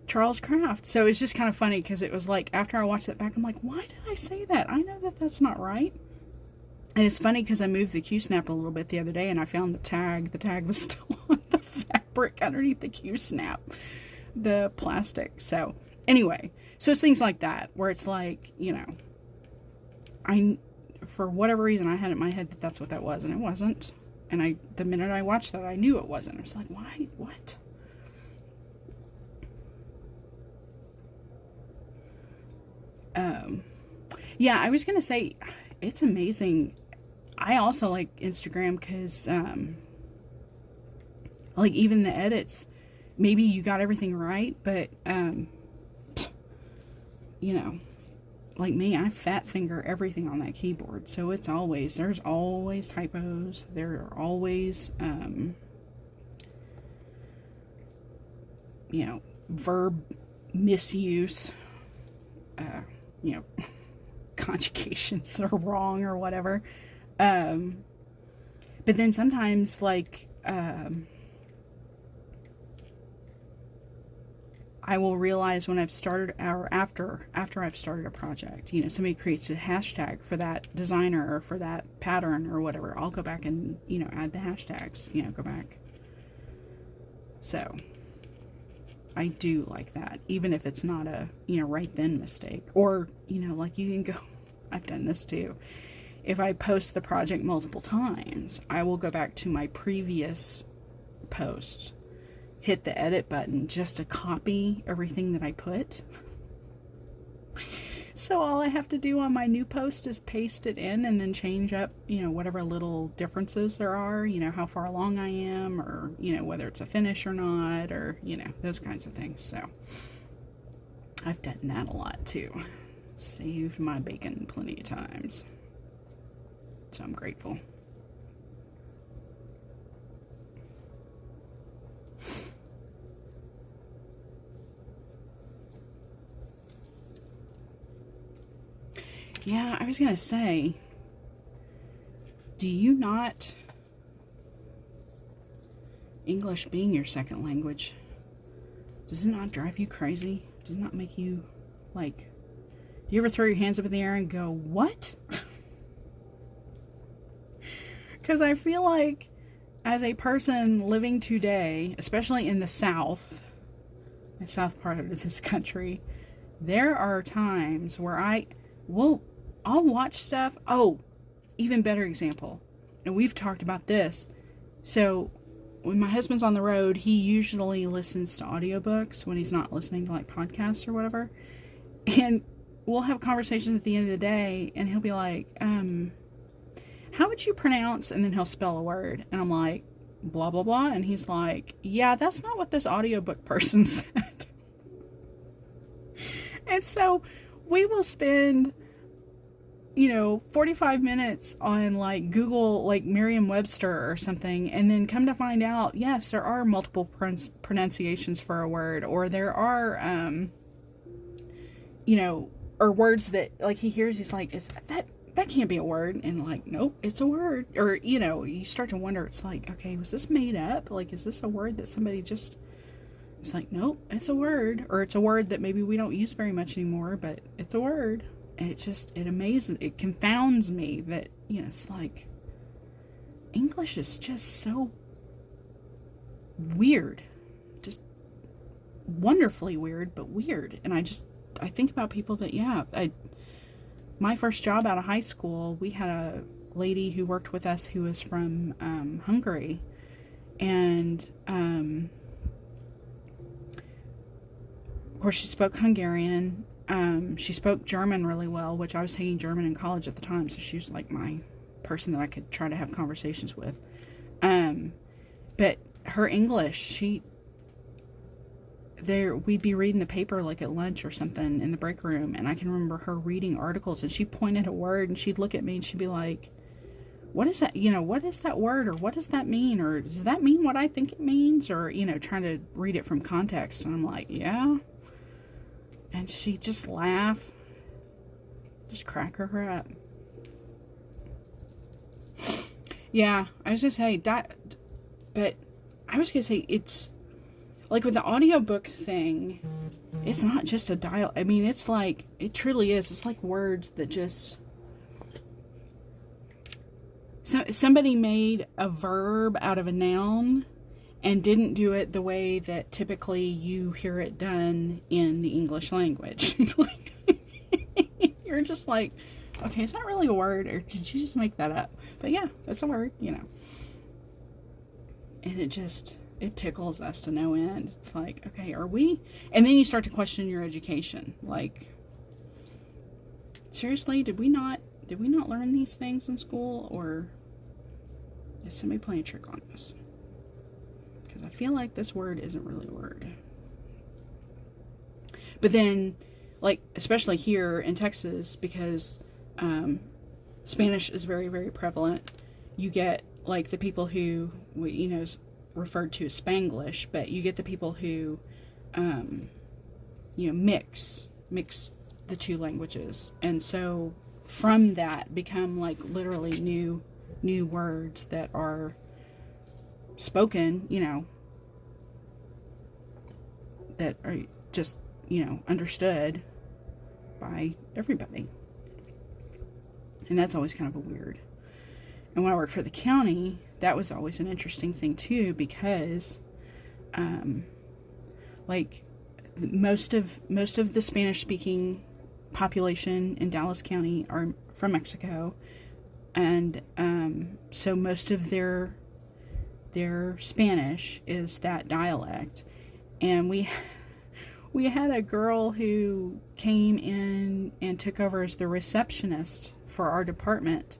Charles Craft. So it's just kind of funny because it was like, after I watched that back, I'm like, why did I say that? I know that that's not right. And it's funny because I moved the Q-snap a little bit the other day and I found the tag. The tag was still on the fabric underneath the Q-snap, the plastic. So anyway, so it's things like that where it's like, for whatever reason, I had it in my head that that's what that was, and it wasn't. And the minute I watched that, I knew it wasn't. I was like, why? What? Yeah, I was gonna say, it's amazing. I also like Instagram because, like, even the edits, maybe you got everything right, but, like me, I fat finger everything on that keyboard, so there's always typos, there are always, verb misuse, conjugations that are wrong or whatever. But then sometimes, like, I will realize when I've started, or after I've started a project, somebody creates a hashtag for that designer or for that pattern or whatever. I'll go back and, add the hashtags, go back. So I do like that, even if it's not a, right then mistake. Or, like you can go, I've done this too. If I post the project multiple times, I will go back to my previous post, hit the edit button just to copy everything that I put. So all I have to do on my new post is paste it in and then change up, whatever little differences there are, how far along I am, or, whether it's a finish or not, or, those kinds of things. So I've done that a lot too. Saved my bacon plenty of times. So I'm grateful. Yeah, I was going to say, do you not, English being your second language, does it not drive you crazy? Does it not make you, like, do you ever throw your hands up in the air and go, what? Because I feel like, as a person living today, especially in the south part of this country, there are times where I'll watch stuff. Oh, even better example. And we've talked about this. So when my husband's on the road, he usually listens to audiobooks when he's not listening to like podcasts or whatever. And we'll have conversations at the end of the day and he'll be like, how would you pronounce, and then he'll spell a word. And I'm like, blah, blah, blah. And he's like, yeah, that's not what this audiobook person said. And so we will spend, 45 minutes on like Google, like Merriam-Webster or something, and then come to find out, yes, there are multiple pronunciations for a word, or there are, or words that like he hears, he's like, is that can't be a word. And like, nope, it's a word. Or, you know, you start to wonder, it's like, okay, was this made up? Like, is this a word that somebody just, it's like, nope, it's a word. Or it's a word that maybe we don't use very much anymore, but it's a word. And it amazes, it confounds me that, you know, it's like, English is just so weird. Just wonderfully weird, but weird. And I think about people that, yeah, my first job out of high school, we had a lady who worked with us who was from Hungary. And, of course, she spoke Hungarian. She spoke German really well, which I was taking German in college at the time, so she was like my person that I could try to have conversations with. But her English, we'd be reading the paper like at lunch or something in the break room, and I can remember her reading articles, and she'd point at a word and she'd look at me and she'd be like, what is that, you know, what is that word, or what does that mean, or does that mean what I think it means, or, you know, trying to read it from context. And I'm like, yeah. And she'd just laugh, just crack her up. Yeah, I was gonna say that, but I was gonna say, it's like with the audiobook thing, it's not just a dial. I mean, it's like, it truly is. It's like words that just, so somebody made a verb out of a noun and didn't do it the way that typically you hear it done in the English language. Like, you're just like, okay, is that really a word, or did you just make that up? But yeah, it's a word, you know. And it tickles us to no end. It's like, okay, are we? And then you start to question your education. Like, seriously, did we not learn these things in school, or is somebody playing a trick on us? Because I feel like this word isn't really a word. But then, like, especially here in Texas, because Spanish is very, very prevalent, you get, like, the people who, you know, referred to as Spanglish, but you get the people who, you know, mix the two languages. And so from that become, like, literally new words that are spoken, you know, that are just, you know, understood by everybody. And that's always kind of a weird. And when I worked for the county, that was always an interesting thing too, because like most of the Spanish speaking population in Dallas County are from Mexico, and so most of their Spanish is that dialect. And we had a girl who came in and took over as the receptionist for our department,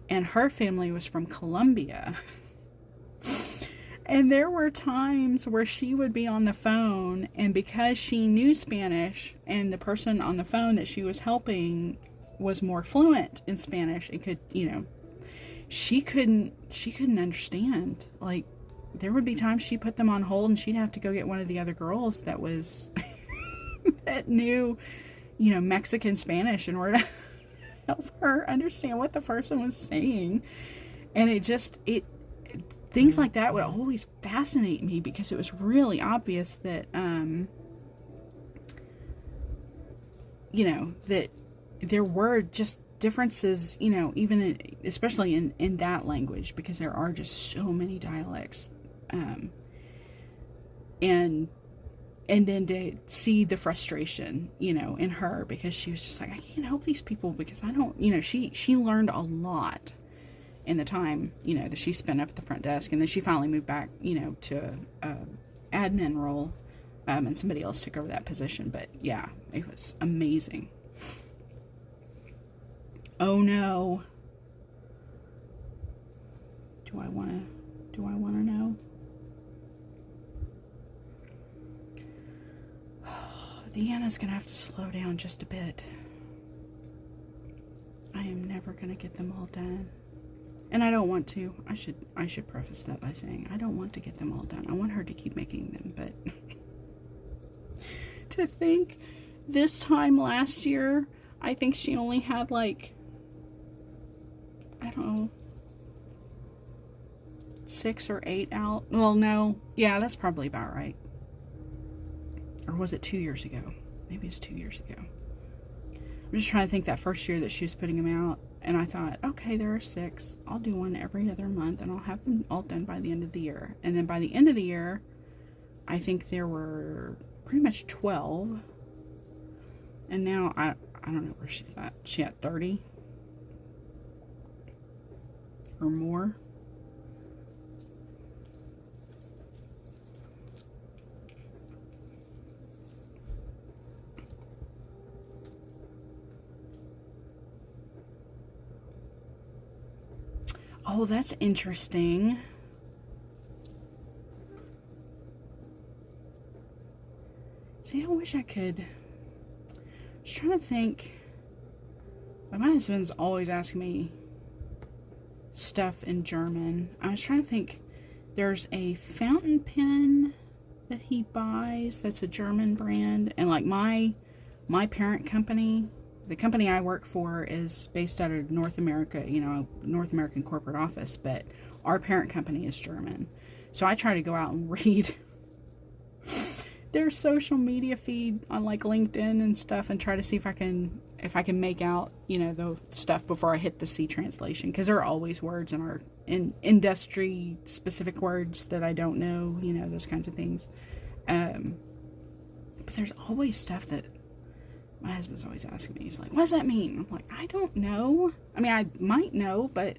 and her family was from Colombia. And there were times where she would be on the phone, and because she knew Spanish and the person on the phone that she was helping was more fluent in Spanish, it could, you know, she couldn't understand. Like, there would be times she put them on hold and she'd have to go get one of the other girls that was that knew, you know, Mexican Spanish in order to help her understand what the person was saying. And things like that would always fascinate me, because it was really obvious that you know, that there were just differences, you know, even especially in that language, because there are just so many dialects, and then to see the frustration, you know, in her, because she was just like, I can't help these people because I don't, you know, she learned a lot in the time, you know, that she spent up at the front desk, and then she finally moved back, you know, to admin role, and somebody else took over that position. But yeah, it was amazing. Oh no. Do I want to know? Deanna's gonna have to slow down just a bit. I am never gonna get them all done. And I don't want to. I should preface that by saying I don't want to get them all done. I want her to keep making them, but to think this time last year, I think she only had like don't know, 6 or 8 out. Well, no. Yeah, that's probably about right. Or was it 2 years ago? Maybe it's 2 years ago. I'm just trying to think that first year that she was putting them out. And I thought, okay, there are 6. I'll do one every other month. And I'll have them all done by the end of the year. And then by the end of the year, I think there were pretty much 12. And now, I don't know where she's at. She at 30? Or more? Oh, that's interesting. See, I wish I could. I was trying to think. My husband's always asking me stuff in German. I was trying to think. There's a fountain pen that he buys that's a German brand. And like my parent company, the company I work for is based out of North America, you know, North American corporate office, but our parent company is German. So I try to go out and read their social media feed on like LinkedIn and stuff and try to see if I can make out, you know, the stuff before I hit the C translation, because there are always words in industry specific words that I don't know, you know, those kinds of things. But there's always stuff that my husband's always asking me. He's like, what does that mean? I'm like, I don't know. I mean, I might know, but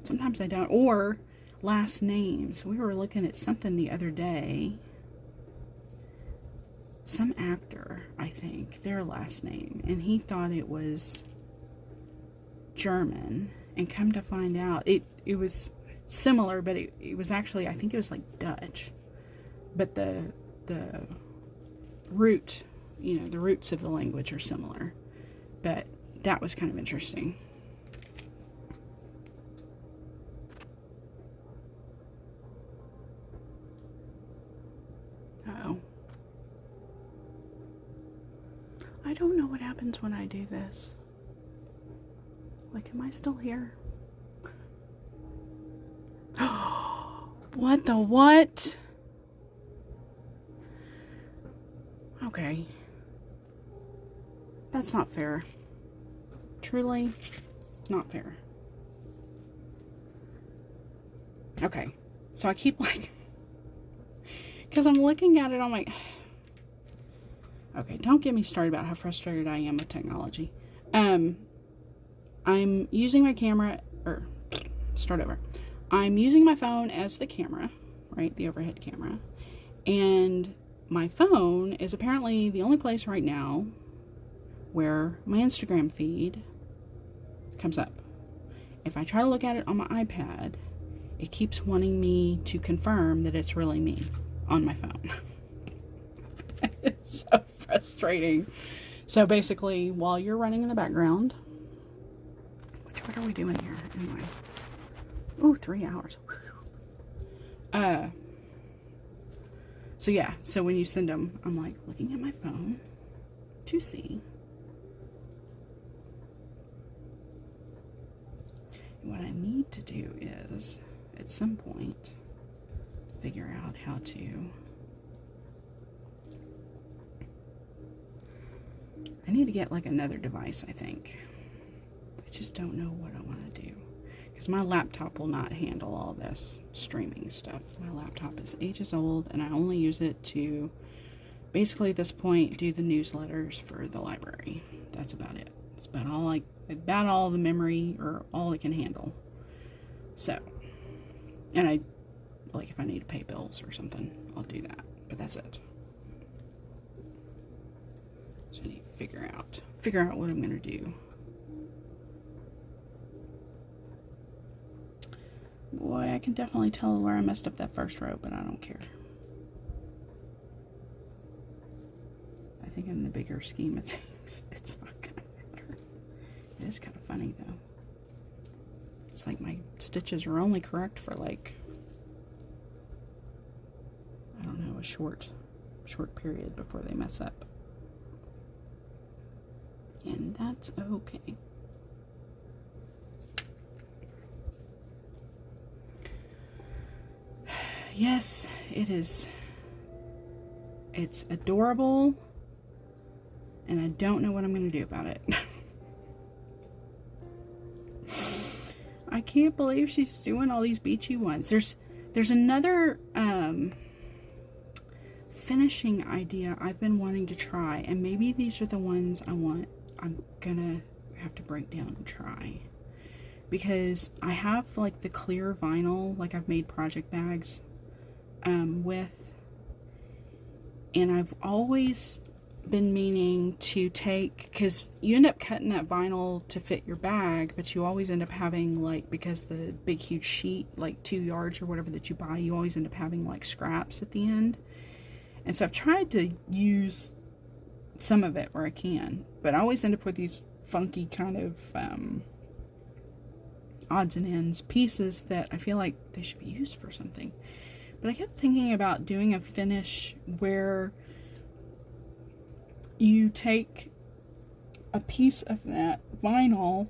sometimes I don't. Or last names. We were looking at something the other day. Some actor, I think, their last name. And he thought it was German. And come to find out, it was similar, but it was actually, I think it was like Dutch. But the root, you know, the roots of the language are similar. But that was kind of interesting. Uh-oh. I don't know what happens when I do this. Like, am I still here? What the what? Okay. That's not fair. Truly not fair. Okay. So I keep like, because I'm looking at it, I'm like, okay, don't get me started about how frustrated I am with technology. I'm using my camera, or start over. I'm using my phone as the camera, right? The overhead camera. And my phone is apparently the only place right now where my Instagram feed comes up. If I try to look at it on my iPad, it keeps wanting me to confirm that it's really me on my phone. It's so frustrating. So basically, while you're running in the background, what are we doing here anyway? Oh, 3 hours. So yeah, so when you send them, I'm like looking at my phone to see. What I need to do is, at some point, figure out how to. I need to get like another device, I think. I just don't know what I want to do. Because my laptop will not handle all this streaming stuff. My laptop is ages old, and I only use it to, basically at this point, do the newsletters for the library. That's about it. It's about all the memory, or all it can handle. So, and I, like if I need to pay bills or something, I'll do that. But that's it. So I need to figure out what I'm going to do. Boy, I can definitely tell where I messed up that first row, but I don't care. I think in the bigger scheme of things, it's not going to matter. It is kind of funny, though. It's like my stitches are only correct for, like, I don't know, a short period before they mess up. And that's okay. yes, it is. It's adorable, and I don't know what I'm going to do about it. I can't believe she's doing all these beachy ones. There's another finishing idea I've been wanting to try, and maybe these are the ones I'm gonna have to break down and try, because I have like the clear vinyl, like I've made project bags with, and I've always been meaning to take, because you end up cutting that vinyl to fit your bag, but you always end up having, like, because the big huge sheet, like 2 yards or whatever that you buy, you always end up having like scraps at the end. And so I've tried to use some of it where I can, but I always end up with these funky kind of odds and ends pieces that I feel like they should be used for something. But I kept thinking about doing a finish where you take a piece of that vinyl,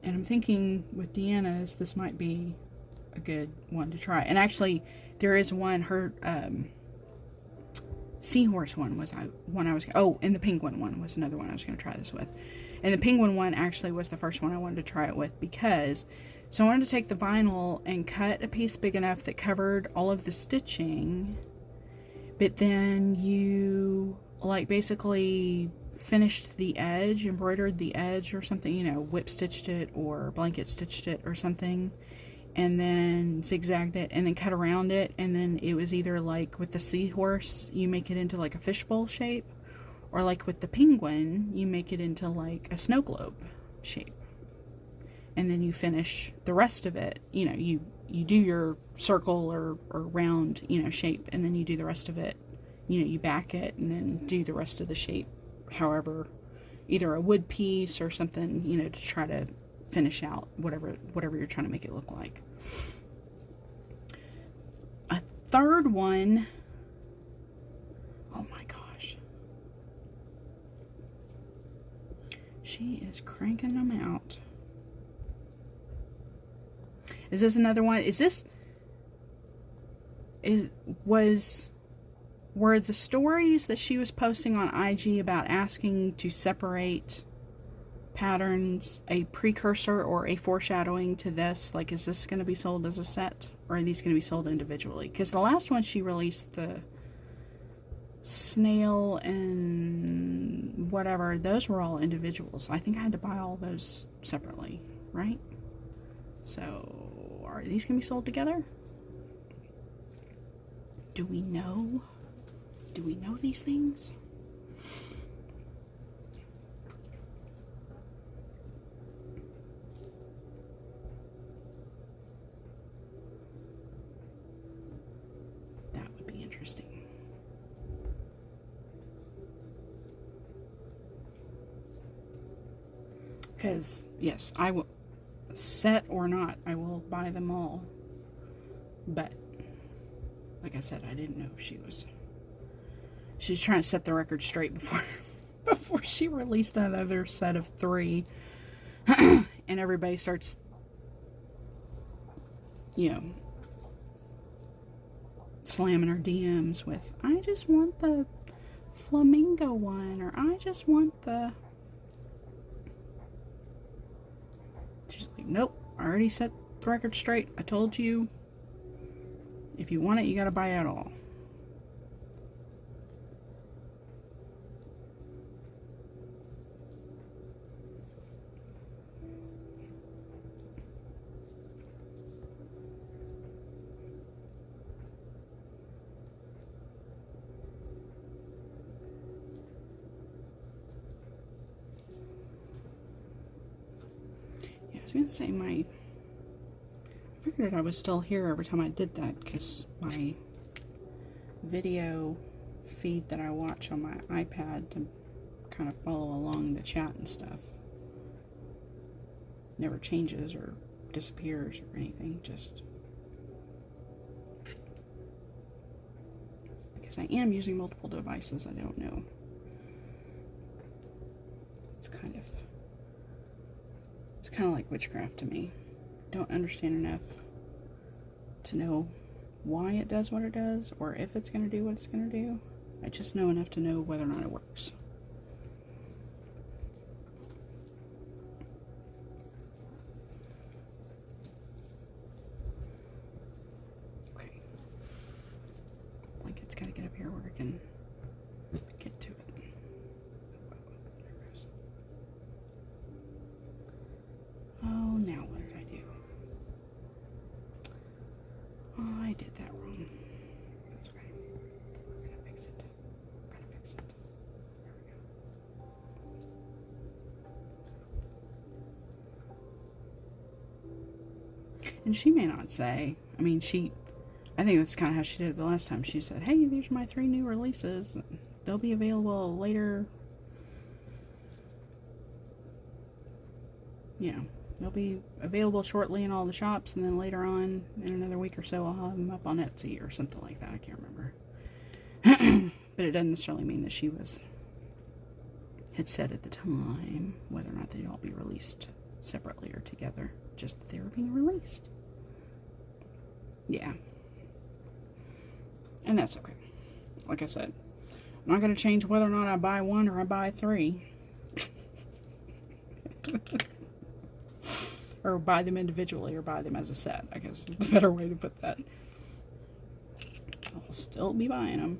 and I'm thinking with Deanna's, this might be a good one to try. And actually, there is one, her seahorse one was one I was, oh, and the penguin one was another one I was going to try this with. And the penguin one actually was the first one I wanted to try it with, because, so I wanted to take the vinyl and cut a piece big enough that covered all of the stitching, but then you, like, basically finished the edge, embroidered the edge or something, you know, whip stitched it or blanket stitched it or something, and then zigzagged it and then cut around it, and then it was either like with the seahorse, you make it into like a fishbowl shape, or like with the penguin, you make it into like a snow globe shape. And then you finish the rest of it, you know, you do your circle or round, you know, shape, and then you do the rest of it, you know, you back it and then do the rest of the shape, however, either a wood piece or something, you know, to try to finish out whatever you're trying to make it look like. A third one, oh my gosh, she is cranking them out. Is this another one? Were the stories that she was posting on IG about asking to separate patterns a precursor or a foreshadowing to this? Like, is this going to be sold as a set, or are these going to be sold individually? Because the last one she released, the snail and whatever, those were all individuals. I think I had to buy all those separately, right? So, are these going to be sold together? Do we know? Do we know these things? That would be interesting. Because, yes, I will, set or not, I will buy them all. But, like I said, I didn't know if she's trying to set the record straight before she released another set of 3. And everybody starts, you know, slamming her DMs with, I just want the flamingo one, or I just want the... She's like, nope, I already set the record straight. I told you, if you want it, you gotta buy it all. I was gonna say I figured I was still here every time I did that, because my video feed that I watch on my iPad to kind of follow along the chat and stuff never changes or disappears or anything, just because I am using multiple devices, I don't know. It's kind of like witchcraft to me. Don't understand enough to know why it does what it does, or if it's going to do what it's going to do. I just know enough to know whether or not it works. Okay. Blanket's got to get up here where I can get to it. There it goes. Oh, now what did I do? Oh, I did that wrong. That's right. We're gonna fix it. We're gonna fix it. There we go. And she may not say, I mean, I think that's kind of how she did it the last time. She said, hey, these are my 3 new releases. They'll be available later. You know, they'll be available shortly in all the shops, and then later on, in another week or so, I'll have them up on Etsy or something like that. I can't remember. But it doesn't necessarily mean that she had said at the time whether or not they'd all be released separately or together. Just that they were being released. Yeah. And that's okay. Like I said, I'm not going to change whether or not I buy 1 or I buy 3. Or buy them individually or buy them as a set, I guess is the better way to put that. I'll still be buying them.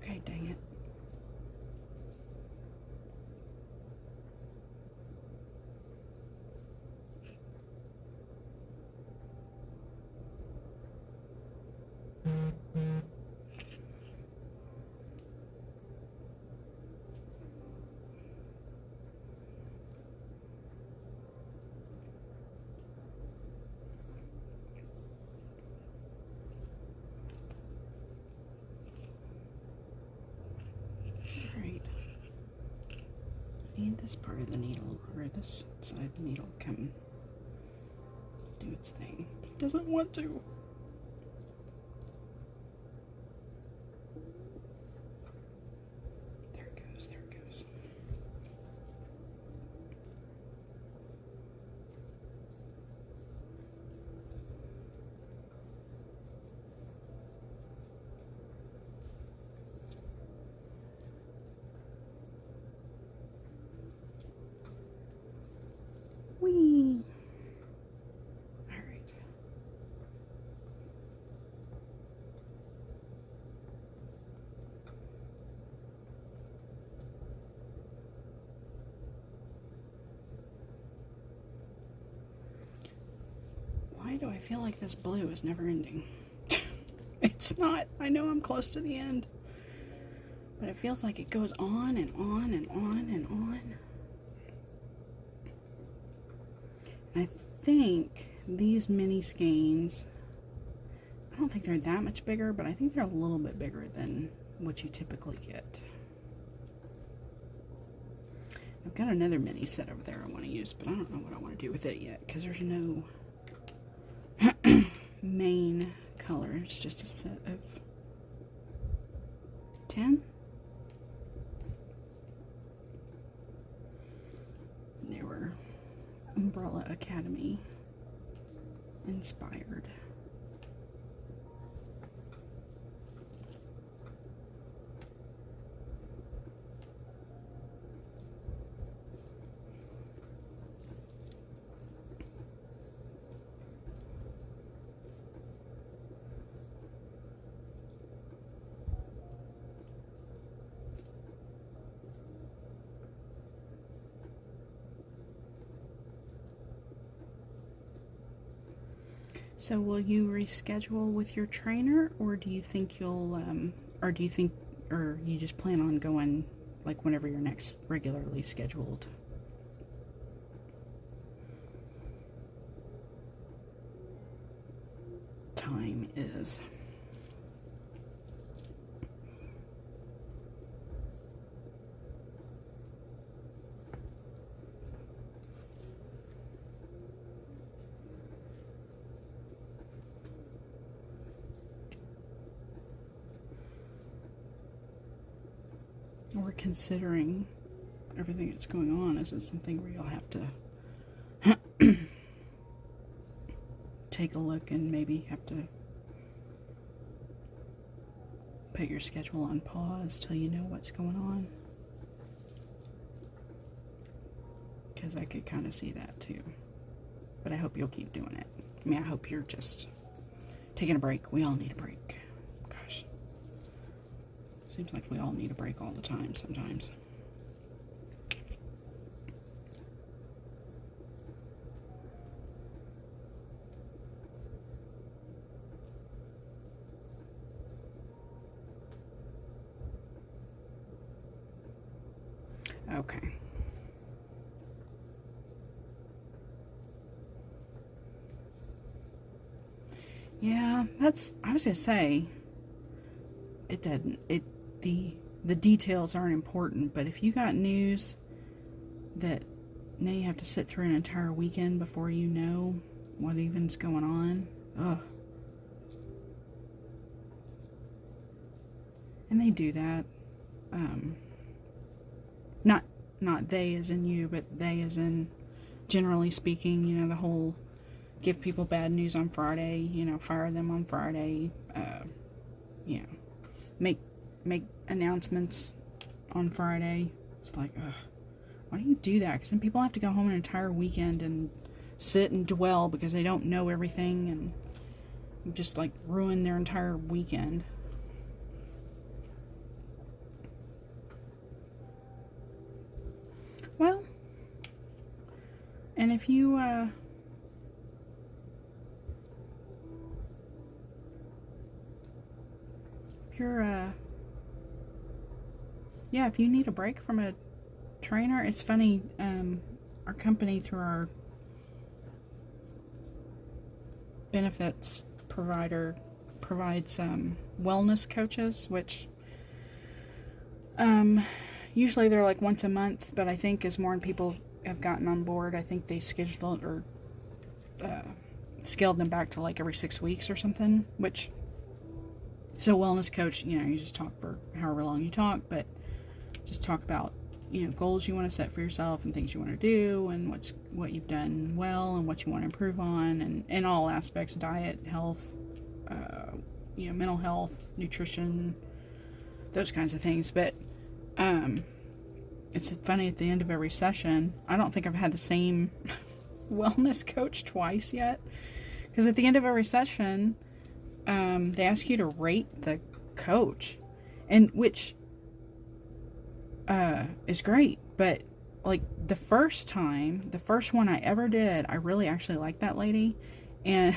Okay, dang it. Need this part of the needle, or this side of the needle, come do its thing. It doesn't want to. There it goes, there it goes. Whee! Alright. Why do I feel like this blue is never ending? It's not. I know I'm close to the end. But it feels like it goes on and on and on and on. I think these mini skeins, I don't think they're that much bigger, but I think they're a little bit bigger than what you typically get. I've got another mini set over there I want to use, but I don't know what I want to do with it yet, because there's no main color. It's just a set of 10. They were Umbrella Academy inspired. So will you reschedule with your trainer, or do you think you'll, or you just plan on going, like, whenever your next regularly scheduled time is? Or considering everything that's going on, is it something where you'll have to take a look and maybe have to put your schedule on pause till you know what's going on. Because I could kind of see that too. But I hope you'll keep doing it. I mean, I hope you're just taking a break. We all need a break. Gosh. Seems like we all need a break all the time sometimes. Okay. Yeah, I was gonna say, the details aren't important, but if you got news that now you have to sit through an entire weekend before you know what even's going on, ugh. And they do that, not they as in you, but they as in, generally speaking, you know, the whole give people bad news on Friday, you know, fire them on Friday, you know, make announcements on Friday. It's like, ugh, why do you do that? Because then people have to go home an entire weekend and sit and dwell because they don't know everything and just like ruin their entire weekend. Well, and if you, yeah, if you need a break from a trainer, it's funny, our company through our benefits provider provides wellness coaches, which usually they're like once a month, but I think as more people have gotten on board, I think they scheduled or scaled them back to like every 6 weeks or something, which, so wellness coach, you know, you just talk for however long you talk, but just talk about, you know, goals you want to set for yourself and things you want to do and what you've done well and what you want to improve on, and all aspects, diet, health, you know, mental health, nutrition, those kinds of things. But it's funny, at the end of every session, I don't think I've had the same wellness coach twice yet, because at the end of every session, they ask you to rate the coach, and which is great, but like the first one I ever did, I really actually liked that lady, and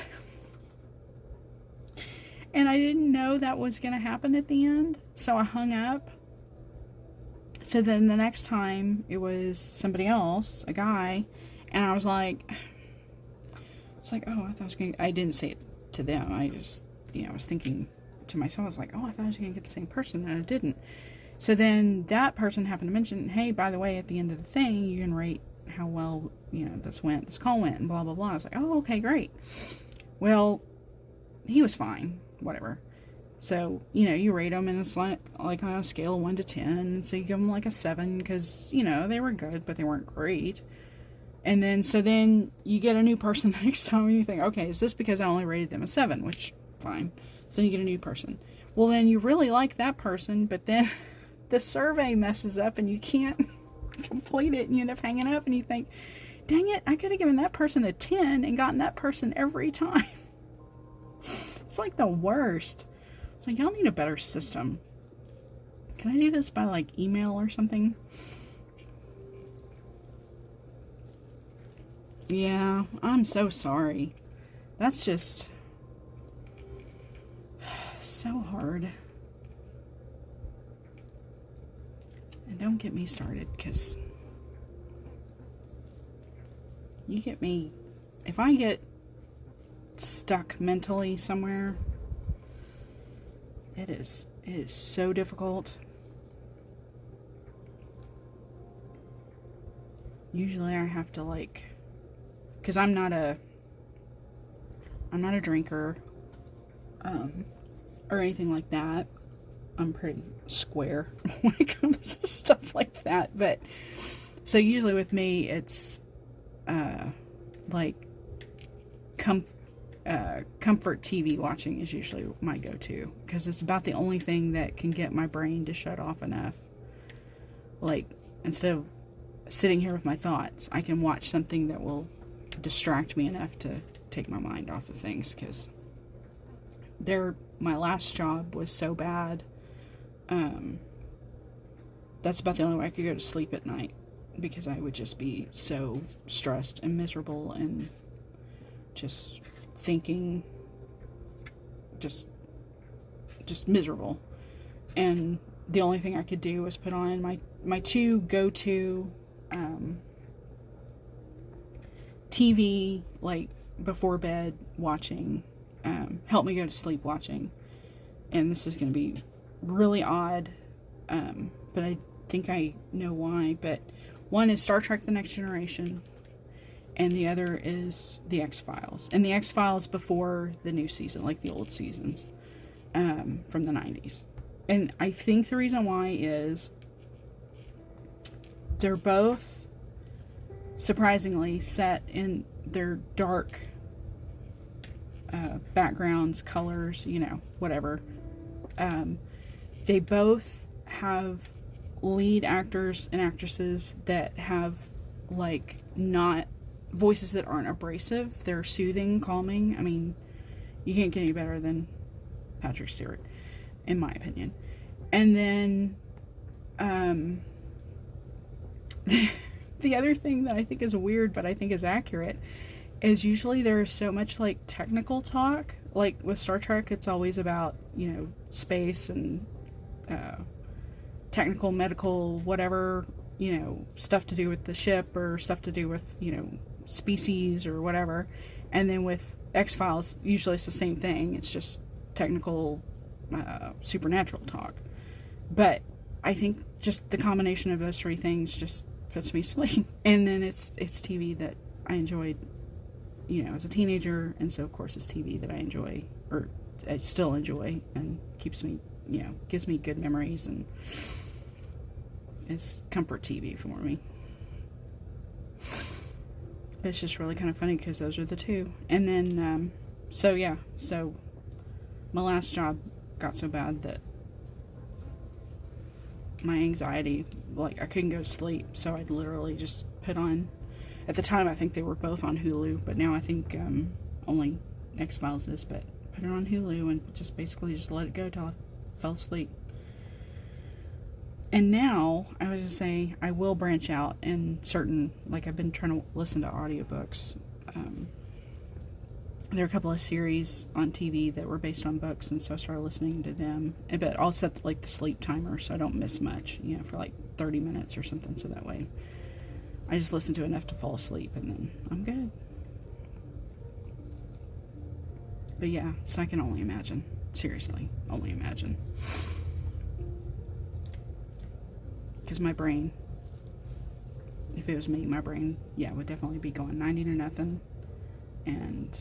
I didn't know that was gonna happen at the end, so I hung up. So then the next time it was somebody else, a guy, and I was like, it's like, oh, I thought I was gonna, I didn't say it to them, I just, you know, I was thinking to myself, I was like, oh, I thought I was gonna get the same person, and I didn't. So then that person happened to mention, hey, by the way, at the end of the thing, you can rate how well, you know, this call went, and blah, blah, blah. I was like, oh, okay, great. Well, he was fine, whatever. So, you know, you rate them, and it's like on a scale of 1 to 10. So you give them like a 7, because, you know, they were good, but they weren't great. And then, so then you get a new person the next time, and you think, okay, is this because I only rated them a 7? Which, fine. So then you get a new person. Well, then you really like that person, but then the survey messes up and you can't complete it, and you end up hanging up, and you think, dang it, I could have given that person a 10 and gotten that person every time. It's like the worst. It's like, y'all need a better system. Can I do this by like email or something? Yeah, I'm so sorry. That's just so hard. And don't get me started, because you get me, if I get stuck mentally somewhere, it is so difficult. Usually I have to like, because I'm not a drinker, or anything like that. I'm pretty square when it comes to stuff like that. But so usually with me, it's like comfort TV watching is usually my go-to, because it's about the only thing that can get my brain to shut off enough. Like, instead of sitting here with my thoughts, I can watch something that will distract me enough to take my mind off of things, because my last job was so bad. That's about the only way I could go to sleep at night, because I would just be so stressed and miserable and just thinking, just miserable. And the only thing I could do was put on my two go-to TV, like before bed watching, help me go to sleep watching. And this is going to be really odd, but I think I know why. But one is Star Trek: The Next Generation, and the other is The X-Files. And The X-Files before the new season, like the old seasons, from the 90s. And I think the reason why is they're both surprisingly set in their dark backgrounds, colors, whatever. They both have lead actors and actresses that have, like, not voices that aren't abrasive. They're soothing, calming. I mean, you can't get any better than Patrick Stewart, in my opinion. And then the other thing that I think is weird, but I think is accurate, is usually there's so much, like, technical talk. Like with Star Trek, it's always about, space and technical, medical, whatever, stuff to do with the ship, or stuff to do with, species or whatever. And then with X-Files, usually it's the same thing. It's just technical, supernatural talk. But I think just the combination of those three things just puts me to sleep. And then it's TV that I enjoyed, as a teenager, and so of course it's TV that I enjoy, or I still enjoy, and keeps me, gives me good memories, and it's comfort TV for me. But it's just really kind of funny because those are the two. And then, so my last job got so bad that my anxiety, like, I couldn't go to sleep, so I'd literally just put on, at the time I think they were both on Hulu, but now I think only X-Files is, but put it on Hulu and just basically just let it go till I fell asleep. And now, I was just saying, I will branch out in certain, like, I've been trying to listen to audiobooks. There are a couple of series on TV that were based on books, and so I started listening to them. But I'll set, like, the sleep timer so I don't miss much, for like 30 minutes or something, so that way I just listen to enough to fall asleep, and then I'm good. But yeah, so I can only imagine. Seriously, only imagine. Because my brain, if it was me, my brain, would definitely be going 90 to nothing. And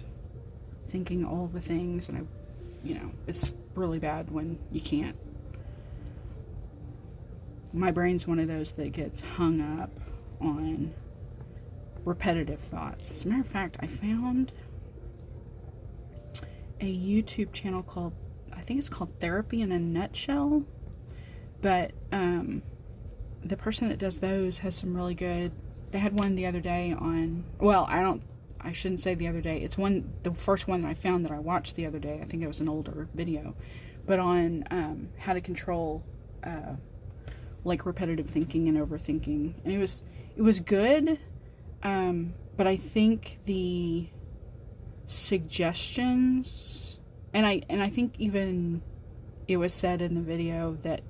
thinking all the things, and it's really bad when you can't. My brain's one of those that gets hung up on repetitive thoughts. As a matter of fact, I found a YouTube channel called, I think it's called Therapy in a Nutshell, but the person that does those has some really good, they had one the other day on, well, I shouldn't say the other day, it's the first one that I found that I watched the other day. I think it was an older video, but on how to control like repetitive thinking and overthinking. And it was good, but I think the suggestions, and I think even it was said in the video that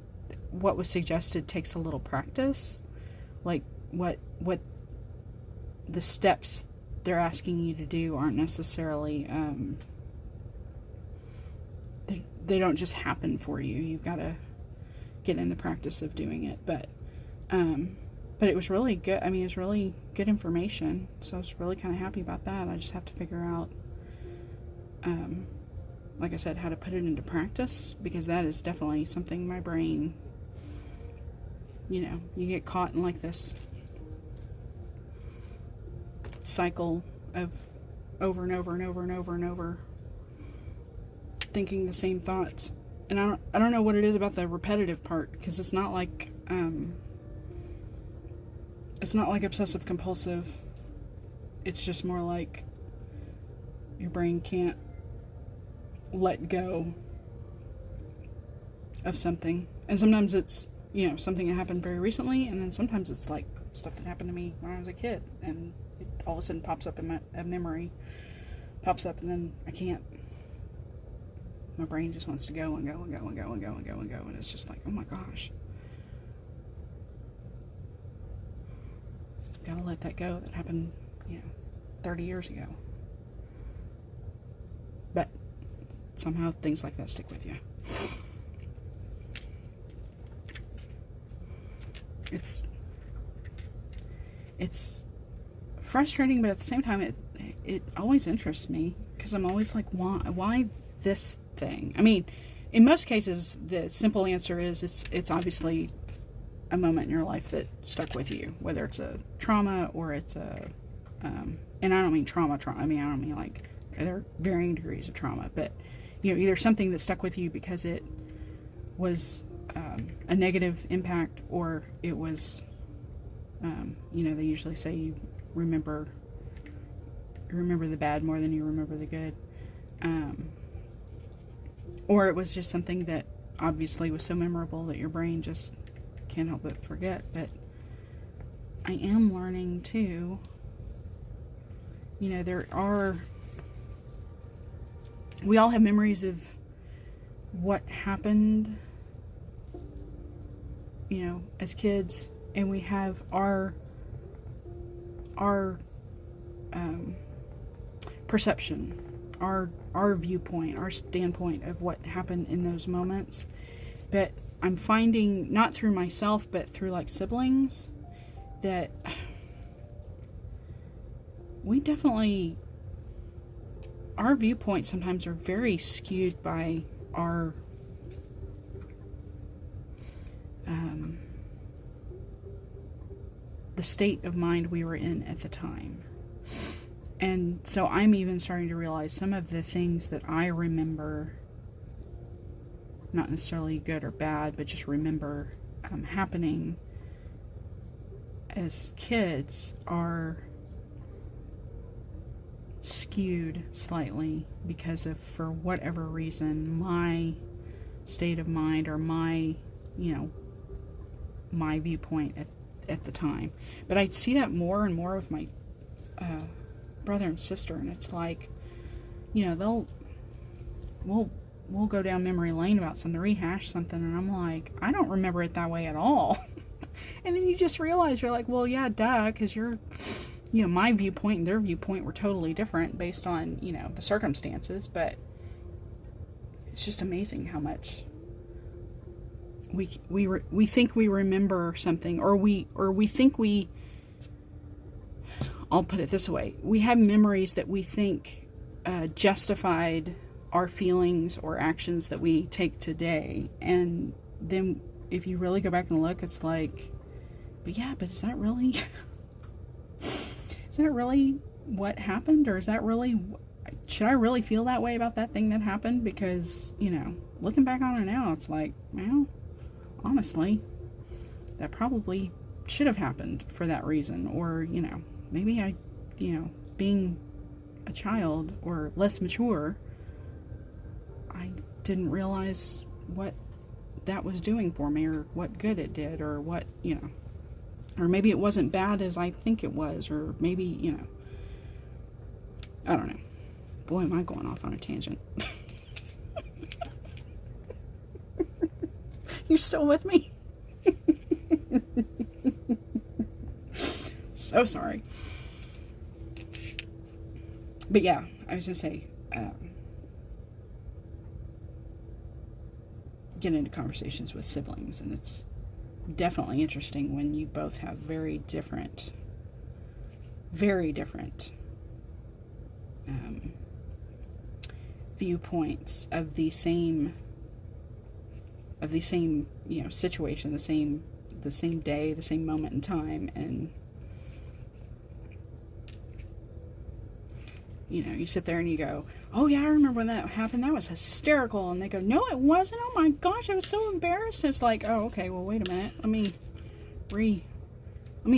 what was suggested takes a little practice, like what the steps they're asking you to do aren't necessarily they don't just happen for you. You've got to get in the practice of doing it. But it was really good. I mean, it was really good information, so I was really kind of happy about that. I just have to figure out, like I said, how to put it into practice, because that is definitely something my brain, you get caught in like this cycle of over and over and over and over and over, thinking the same thoughts. And I don't know what it is about the repetitive part, because it's not like obsessive compulsive. It's just more like your brain can't let go of something. And sometimes it's, you know, something that happened very recently, and then sometimes it's like stuff that happened to me when I was a kid, and it all of a sudden pops up in a memory, pops up, and then I can't. My brain just wants to go and go and go and go and go and go and go, and it's just like, oh my gosh. Gotta let that go. That happened, 30 years ago. But somehow things like that stick with you. It's frustrating, but at the same time, it always interests me, because I'm always like, why this thing? I mean, in most cases, the simple answer is it's obviously a moment in your life that stuck with you, whether it's a trauma or it's a, and I don't mean trauma. I mean, I don't mean like, there are varying degrees of trauma, but, either something that stuck with you because it was a negative impact, or it was, they usually say you remember the bad more than you remember the good, or it was just something that obviously was so memorable that your brain just can't help but forget. But I am learning too, we all have memories of what happened, as kids, and we have our perception, our viewpoint, our standpoint of what happened in those moments. But I'm finding, not through myself, but through like siblings, that we definitely, our viewpoints sometimes are very skewed by our the state of mind we were in at the time. And so I'm even starting to realize some of the things that I remember, not necessarily good or bad, but just remember happening as kids, are skewed slightly because of, for whatever reason, my state of mind, or my my viewpoint at the time. But I see that more and more with my brother and sister, and it's like, we'll go down memory lane about something, rehash something, and I'm like, I don't remember it that way at all. And then you just realize, you're like, well, yeah, duh, because my viewpoint and their viewpoint were totally different based on, the circumstances. But it's just amazing how much we think we remember something, or we think we, I'll put it this way, we have memories that we think justified our feelings or actions that we take today. And then if you really go back and look, it's like, but is that really what happened? Or is that really, should I really feel that way about that thing that happened? Because, looking back on it now, it's like, well, honestly, that probably should have happened for that reason. Or, maybe I, being a child or less mature, I didn't realize what that was doing for me, or what good it did, or what, or maybe it wasn't bad as I think it was, or maybe, I don't know. Boy, am I going off on a tangent. You're still with me? So sorry. But yeah, I was going to say, get into conversations with siblings, and it's definitely interesting when you both have very different viewpoints of the same situation, the same day, the same moment in time. And You know, you sit there and you go, oh yeah, I remember when that happened. That was hysterical. And they go, no, it wasn't. Oh my gosh, I was so embarrassed. And it's like, oh, okay, well, wait a minute. Let me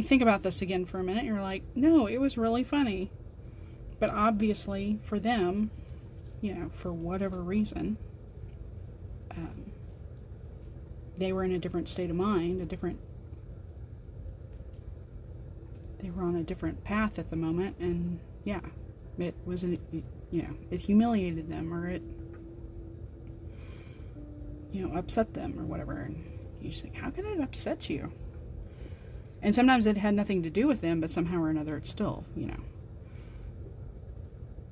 think about this again for a minute. And you're like, no, it was really funny. But obviously, for them, you know, for whatever reason, they were in a different state of mind, they were on a different path at the moment, and yeah, it humiliated them, or it, you know, upset them, or whatever, and you just think, how could it upset you? And sometimes it had nothing to do with them, but somehow or another it still, you know,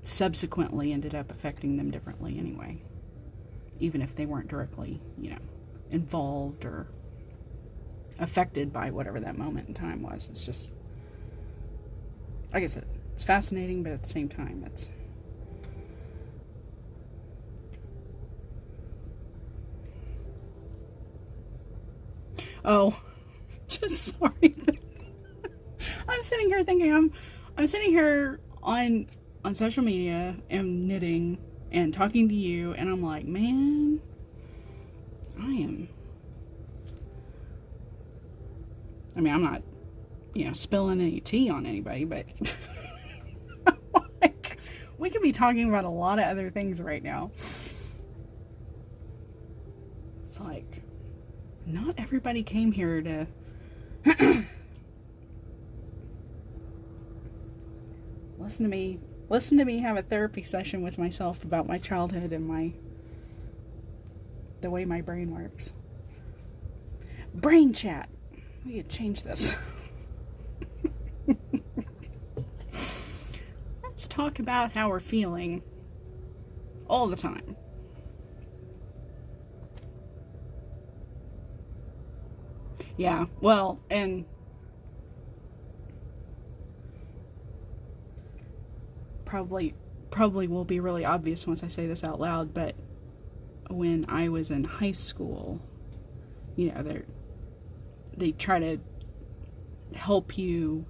subsequently ended up affecting them differently anyway, even if they weren't directly, you know, involved or affected by whatever that moment in time was. It's just, like I said, it's fascinating, but at the same time, it's just sorry. I'm sitting here thinking, I'm sitting here on social media and knitting and talking to you, and I'm like, man, I'm not, you know, spilling any tea on anybody, but like, we could be talking about a lot of other things right now. It's like, not everybody came here to listen to me have a therapy session with myself about my childhood and the way my brain works. Brain chat. We could change this. Let's talk about how we're feeling all the time. Yeah, well, and probably will be really obvious once I say this out loud, but when I was in high school, you know, they try to help you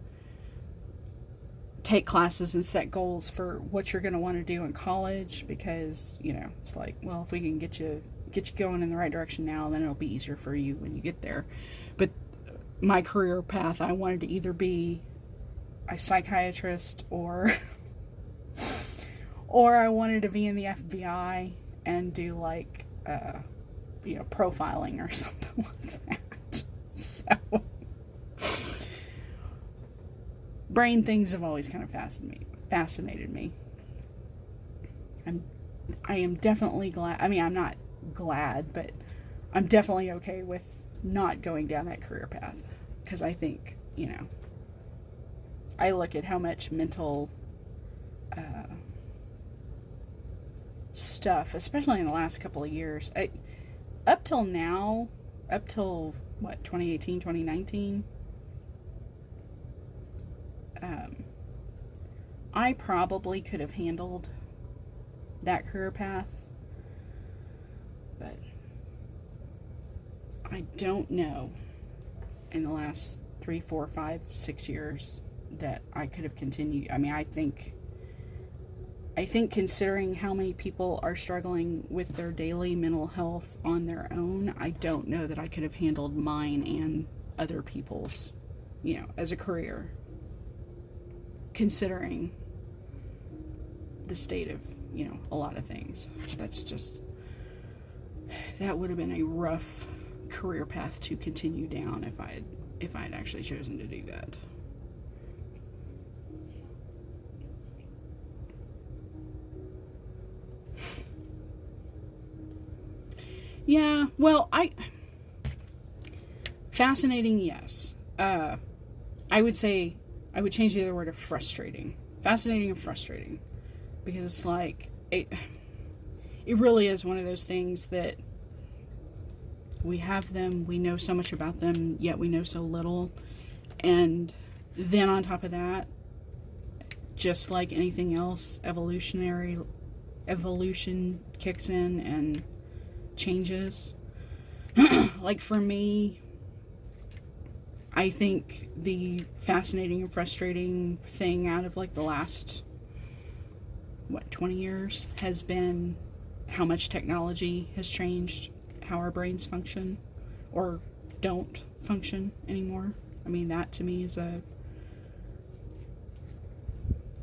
take classes and set goals for what you're going to want to do in college, because, you know, it's like, well, if we can get you going in the right direction now, then it'll be easier for you when you get there. But my career path, I wanted to either be a psychiatrist or I wanted to be in the FBI and do like you know, profiling or something like that. So brain things have always kind of fascinated me. I am definitely glad. I mean, I'm not glad, but I'm definitely okay with not going down that career path, because I think, you know, I look at how much mental stuff, especially in the last couple of years, up till 2018, 2019, I probably could have handled that career path, but I don't know in the last 3, 4, 5, 6 years that I could have continued. I mean, I think considering how many people are struggling with their daily mental health on their own, I don't know that I could have handled mine and other people's, you know, as a career, considering the state of, you know, a lot of things. That would have been a rough career path to continue down if I had actually chosen to do that. Yeah, well, fascinating, yes. I would say, I would change the other word of frustrating. Fascinating and frustrating. Because it's like, it really is one of those things that we have them, we know so much about them, yet we know so little. And then on top of that, just like anything else, evolution kicks in and changes. Like for me, I think the fascinating and frustrating thing out of like the last 20 years has been how much technology has changed how our brains function or don't function anymore. I mean, that to me is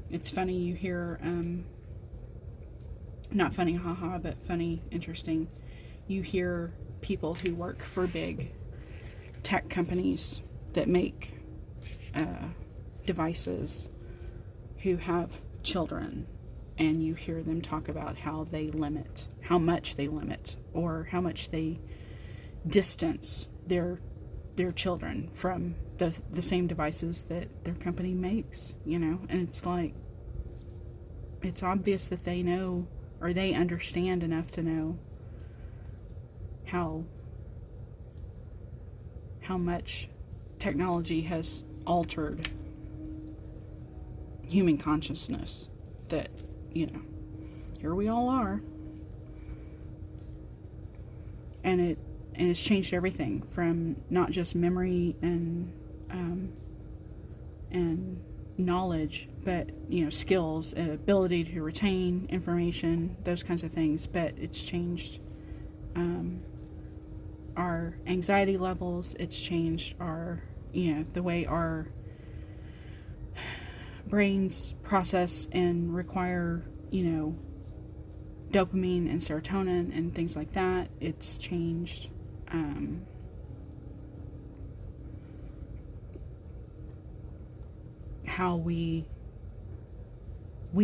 it's funny. You hear, not funny, haha, but funny, interesting. You hear people who work for big tech companies that make devices who have children, and you hear them talk about how much they limit, or how much they distance their children from the same devices that their company makes, and it's like, it's obvious that they know, or they understand enough to know how much technology has altered human consciousness, that, here we all are. And it's changed everything from not just memory and knowledge, but skills, ability to retain information, those kinds of things. But it's changed our anxiety levels. It's changed our the way our brains process and require dopamine and serotonin and things like that. It's changed how we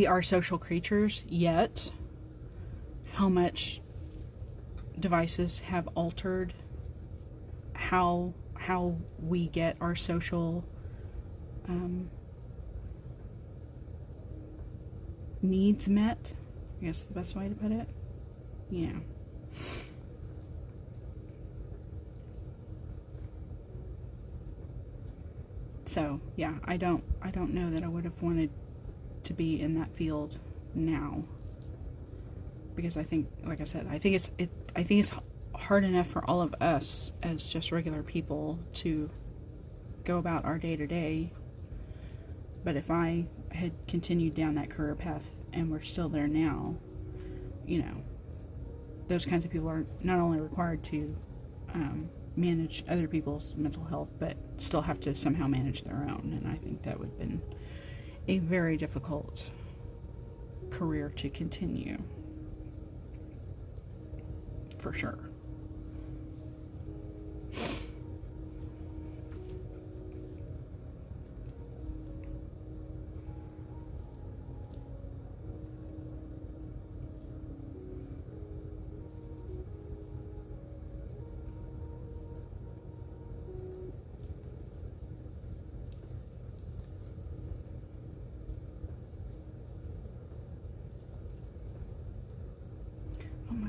are social creatures, yet how much devices have altered how we get our social needs met, I guess the best way to put it. Yeah. So, yeah, I don't know that I would have wanted to be in that field now, because I think, like I said, I think it's hard enough for all of us as just regular people to go about our day-to-day. But if I had continued down that career path and we're still there now, those kinds of people are not only required to manage other people's mental health, but still have to somehow manage their own. And I think that would have been a very difficult career to continue, for sure.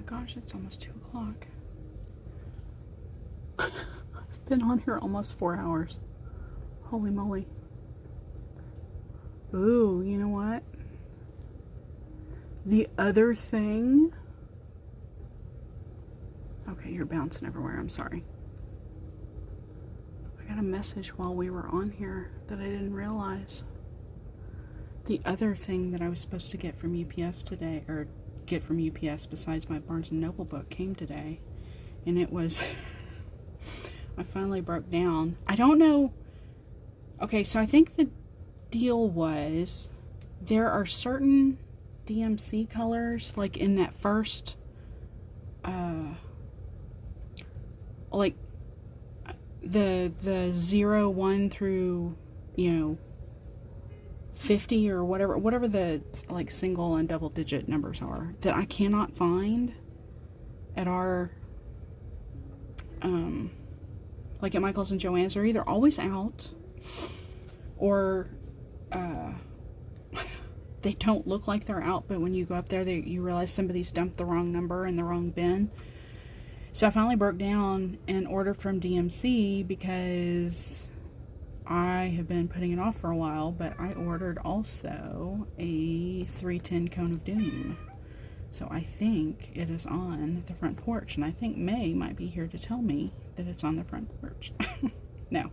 Gosh, it's almost 2 o'clock. I've been on here almost 4 hours. Holy moly. Ooh, you know what? The other thing... Okay, you're bouncing everywhere. I'm sorry. I got a message while we were on here that I didn't realize. The other thing that I was supposed to get from UPS today, or get from UPS besides my Barnes & Noble book, came today, and it was I finally broke down. I don't know. Okay, so I think the deal was there are certain DMC colors, like in that first like the 0, 1 through 50 or whatever the like single and double digit numbers are, that I cannot find at our like at Michael's and Joann's. Are either always out, or they don't look like they're out, but when you go up there you realize somebody's dumped the wrong number in the wrong bin. So I finally broke down and ordered from DMC, because I have been putting it off for a while, but I ordered also a 310 Cone of Doom. So I think it is on the front porch, and I think May might be here to tell me that it's on the front porch. No,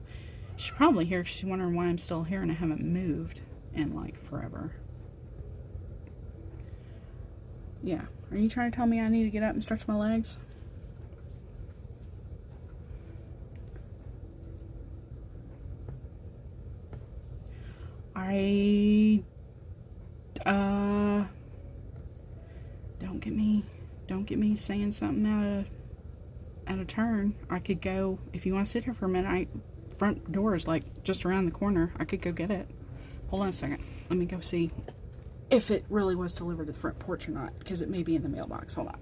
she's probably here because she's wondering why I'm still here and I haven't moved in like forever. Yeah. Are you trying to tell me I need to get up and stretch my legs? Don't get me saying something out of turn. I could go, if you want to sit here for a minute, front door is like just around the corner. I could go get it. Hold on a second. Let me go see if it really was delivered to the front porch or not, because it may be in the mailbox. Hold on.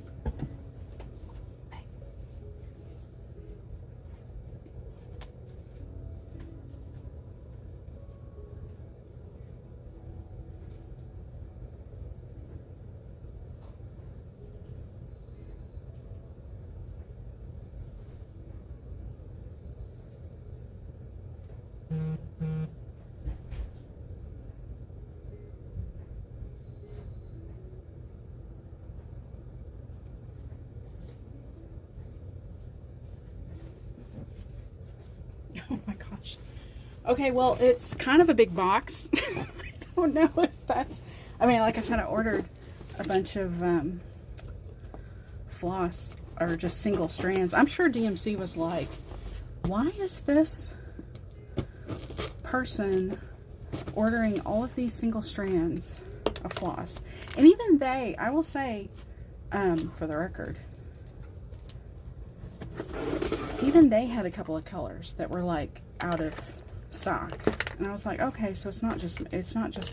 Oh my gosh. Okay, well, it's kind of a big box. I don't know if that's... I mean, like I said, I ordered a bunch of floss, or just single strands. I'm sure DMC was like, why is this person ordering all of these single strands of floss? And even they, I will say, for the record, even they had a couple of colors that were like out of stock, and I was like, okay, so it's not just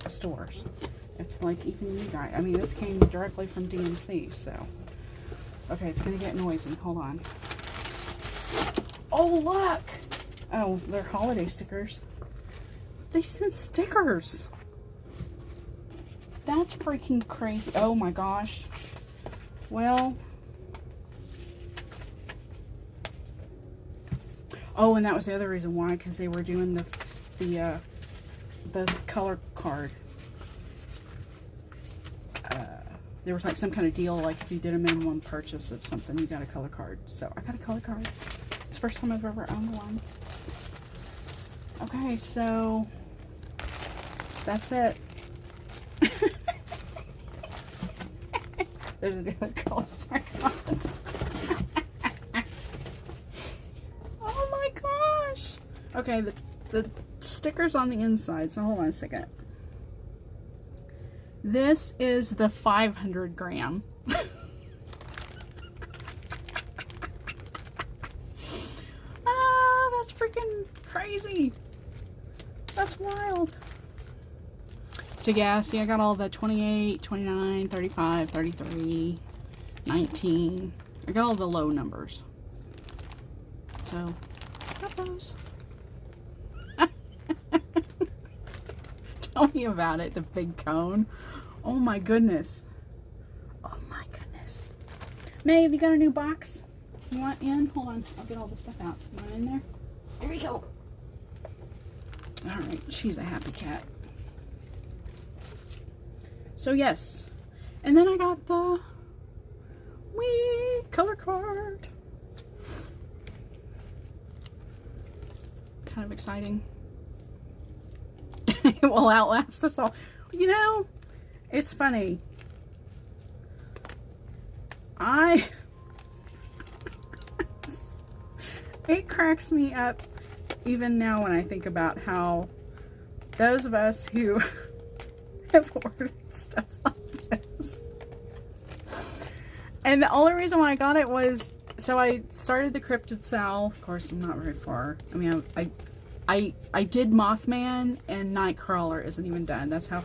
the stores, it's like even you guys. I mean, this came directly from DMC, so okay, it's gonna get noisy. Hold on. Oh look! Oh, they're holiday stickers. They sent stickers. That's freaking crazy. Oh my gosh. Well. Oh, and that was the other reason why, because they were doing the color card. There was like some kind of deal, like if you did a minimum purchase of something, you got a color card. So I got a color card. It's the first time I've ever owned one. Okay, so that's it. There's the other colors I got. Oh my gosh. Okay, the sticker's on the inside, so hold on a second. This is the 500 gram. Ah, that's freaking crazy. That's wild. So yeah, see, I got all the 28, 29, 35, 33, 19. I got all the low numbers. So, got those. Tell me about it, the big cone. Oh my goodness. Oh my goodness. May, have you got a new box you want in? Hold on, I'll get all the stuff out. You want in there? There we go. Alright, she's a happy cat. So yes. And then I got the wee color card. Kind of exciting. It will outlast us all. You know, it's funny. It cracks me up even now when I think about how those of us who have ordered stuff like this. And the only reason why I got it was, so I started the Cryptid Sal. Of course, I'm not very far. I mean, I did Mothman, and Nightcrawler isn't even done. That's how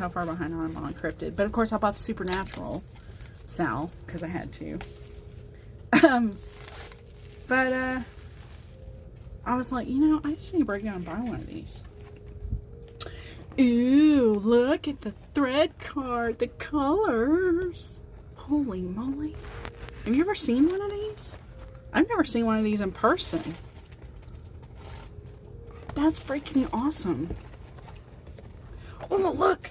far behind I'm on Cryptid. But of course, I bought the Supernatural Sal because I had to. But I was like, you know, I just need to break down and buy one of these. Ooh, look at the thread card, the colors. Holy moly! Have you ever seen one of these? I've never seen one of these in person. That's freaking awesome. Oh, look!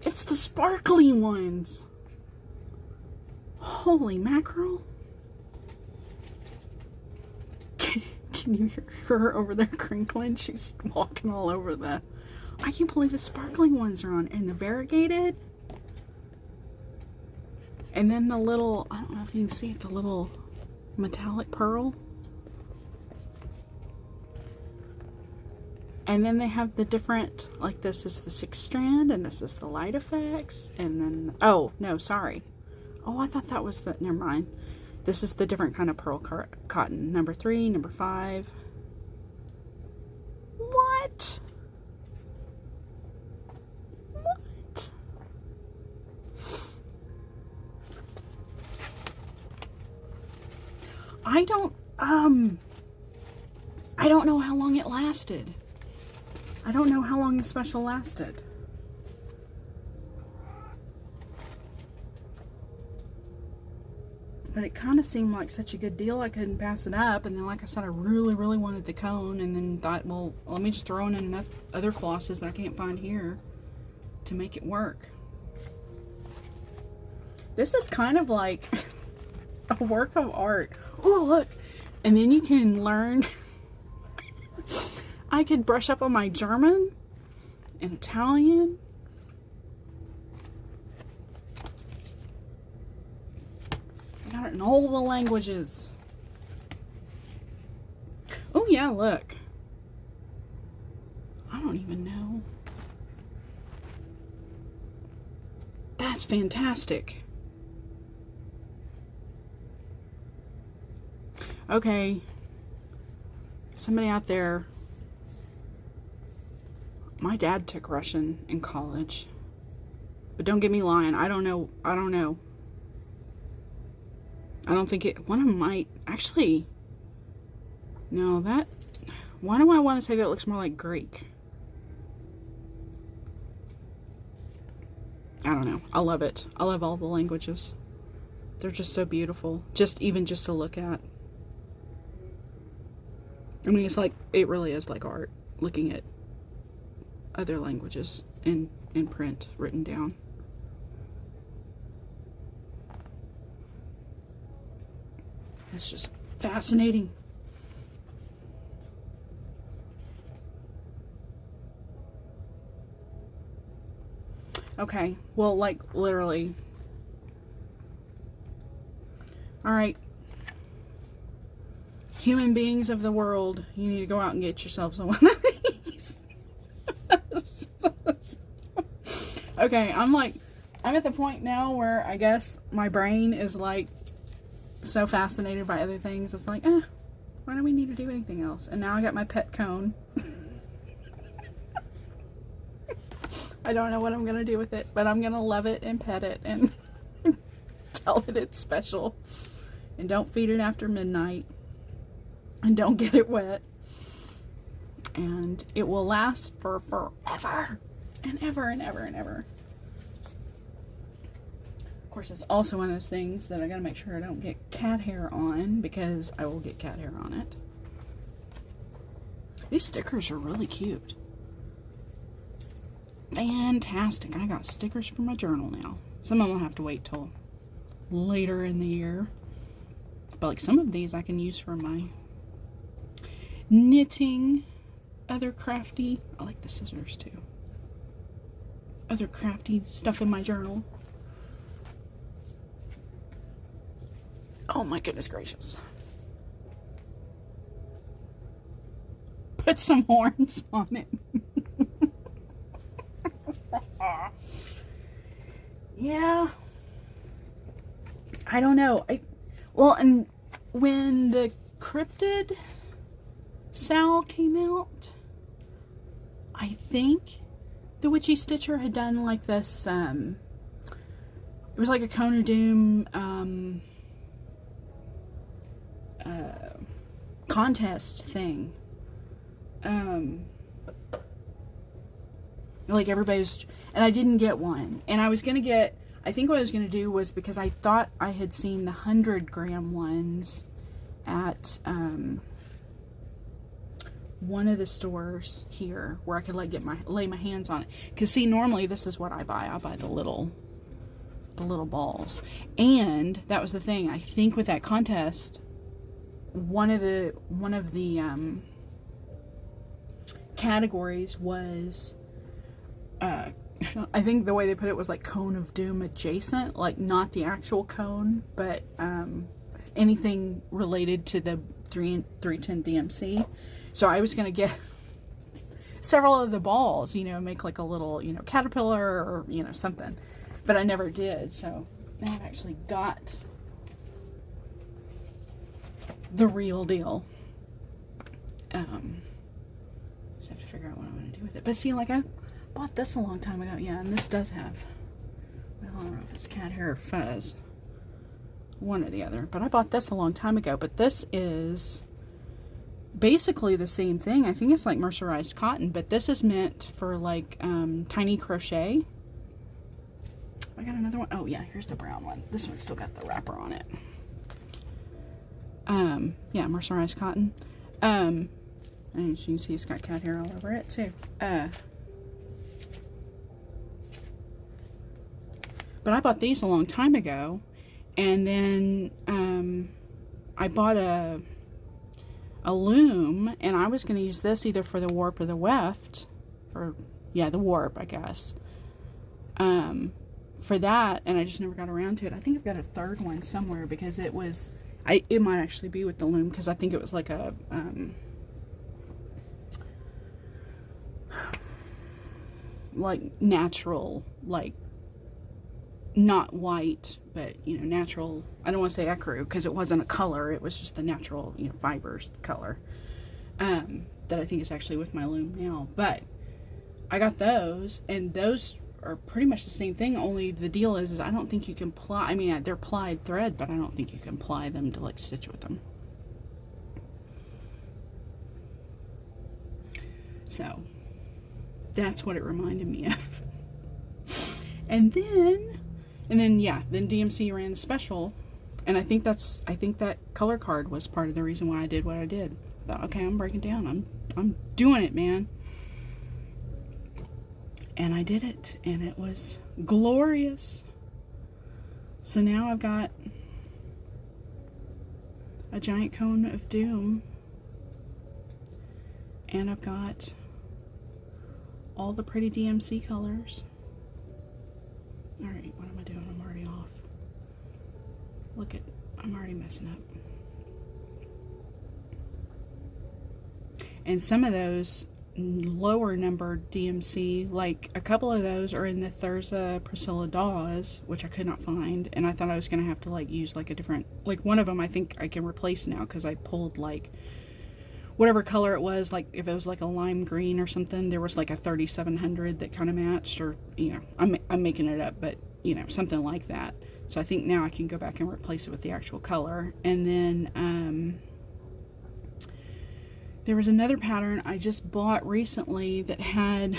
It's the sparkly ones. Holy mackerel. Can you hear her over there crinkling? She's walking all over the... I can't believe the sparkling ones are on. And the variegated. And then the little, I don't know if you can see it, the little metallic pearl. And then they have the different, like this is the 6 strand, and this is the light effects, and then, oh, no, sorry. Oh, I thought that was the, never mind. This is the different kind of pearl cotton. Number 3, number 5. What? What? I don't know how long it lasted. I don't know how long the special lasted. But it kind of seemed like such a good deal I couldn't pass it up. And then, like I said, I really, really wanted the cone. And then thought, well, let me just throw in enough other glosses that I can't find here to make it work. This is kind of like a work of art. Oh, look. And then you can learn. I could brush up on my German and Italian. I got it in all the languages. Oh yeah, look. I don't even know. That's fantastic. Okay. Somebody out there. My dad took Russian in college. But don't get me lying. I don't know. I don't think it... One of them might... Actually... No, that... Why do I want to say that looks more like Greek? I don't know. I love it. I love all the languages. They're just so beautiful. Even just to look at. I mean, it's like... It really is like art. Looking at other languages in print, written down. It's just fascinating. Okay, well, like, literally. Alright. Human beings of the world, you need to go out and get yourself some of these. Okay, I'm at the point now where I guess my brain is like so fascinated by other things. It's like, why do we need to do anything else? And now I got my pet cone. I don't know what I'm gonna do with it, but I'm gonna love it and pet it and tell it it's special. And don't feed it after midnight. And don't get it wet. And it will last for forever. And ever and ever and ever. Of course, it's also one of those things that I gotta make sure I don't get cat hair on, because I will get cat hair on it. These stickers are really cute. Fantastic. I got stickers for my journal now. Some of them will have to wait till later in the year. But like some of these I can use for my knitting. Other crafty. I like the scissors too. Other crafty stuff in my journal. Oh my goodness gracious. Put some horns on it. Yeah. I don't know. Well, and when the cryptid Sal came out, I think the Witchy Stitcher had done like this, it was like a Cone of Doom, contest thing. Like everybody's, and I didn't get one. And I was gonna get, I think what I was gonna do was, because I thought I had seen the 100-gram ones at, one of the stores here where I could like lay my hands on it. Cause see, normally this is what I buy. I buy the little balls. And that was the thing. I think with that contest, one of the categories was I think the way they put it was like Cone of Doom adjacent, like not the actual cone, but anything related to the 310 DMC. So I was going to get several of the balls, you know, make like a little, you know, caterpillar or, you know, something. But I never did. So now I've actually got the real deal. Just have to figure out what I'm going to do with it. But see, like I bought this a long time ago. Yeah, and this does have, well, I don't know if it's cat hair or fuzz. One or the other. But I bought this a long time ago. But this is basically the same thing. I think it's like mercerized cotton. But this is meant for like tiny crochet. I got another one. Oh, yeah, here's the brown one. This one's still got the wrapper on it. Yeah, mercerized cotton. And as you can see, it's got cat hair all over it, too. But I bought these a long time ago, and then I bought a loom, and I was going to use this either for the warp or the weft, or yeah, the warp, I guess. For that, and I just never got around to it. I think I've got a third one somewhere because it was, it might actually be with the loom because I think it was like a like natural, like not white, but you know, natural. I don't want to say ecru because it wasn't a color, it was just the natural, you know, fibers color that I think is actually with my loom now. But I got those, and those are pretty much the same thing, only the deal is I don't think you can ply, I mean, they're plied thread, but I don't think you can ply them to like stitch with them. So that's what it reminded me of. And then yeah, then DMC ran the special, and I think that color card was part of the reason why I did what I did. I thought, okay, I'm breaking down, I'm doing it, man. And I did it, and it was glorious. So now I've got a giant cone of doom, and I've got all the pretty DMC colors. Alright, what am I doing? I'm already off. Look at, I'm already messing up. And some of those lower numbered DMC, like a couple of those are in the Thurza Priscilla Dawes, which I could not find, and I thought I was going to have to like use like a different, like one of them I think I can replace now because I pulled like whatever color it was, like if it was like a lime green or something, there was like a 3700 that kind of matched, or you know, I'm making it up, but you know, something like that. So I think now I can go back and replace it with the actual color. And then there was another pattern I just bought recently that had,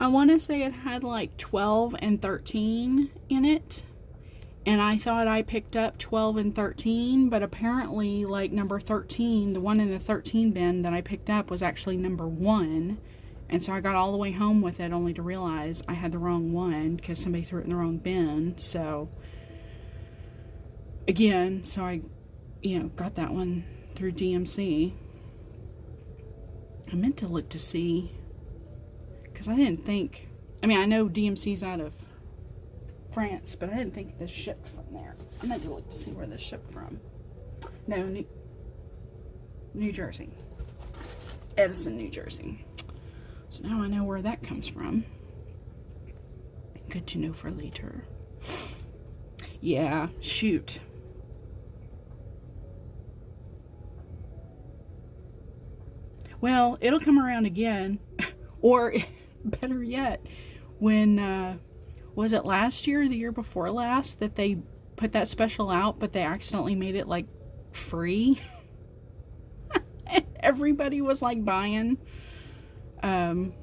I want to say it had like 12 and 13 in it. And I thought I picked up 12 and 13, but apparently like number 13, the one in the 13 bin that I picked up was actually number 1. And so I got all the way home with it only to realize I had the wrong one because somebody threw it in the wrong bin. So again, so I, you know, got that one through DMC. I meant to look to see, because I didn't think, I mean, I know DMC's out of France, but I didn't think this shipped from there. I meant to look to see where this shipped from. No, New Jersey. Edison, New Jersey. So now I know where that comes from. Good to know for later. Yeah, shoot. Well, it'll come around again. Or, better yet, when, was it last year or the year before last that they put that special out, but they accidentally made it, like, free? Everybody was, like, buying. But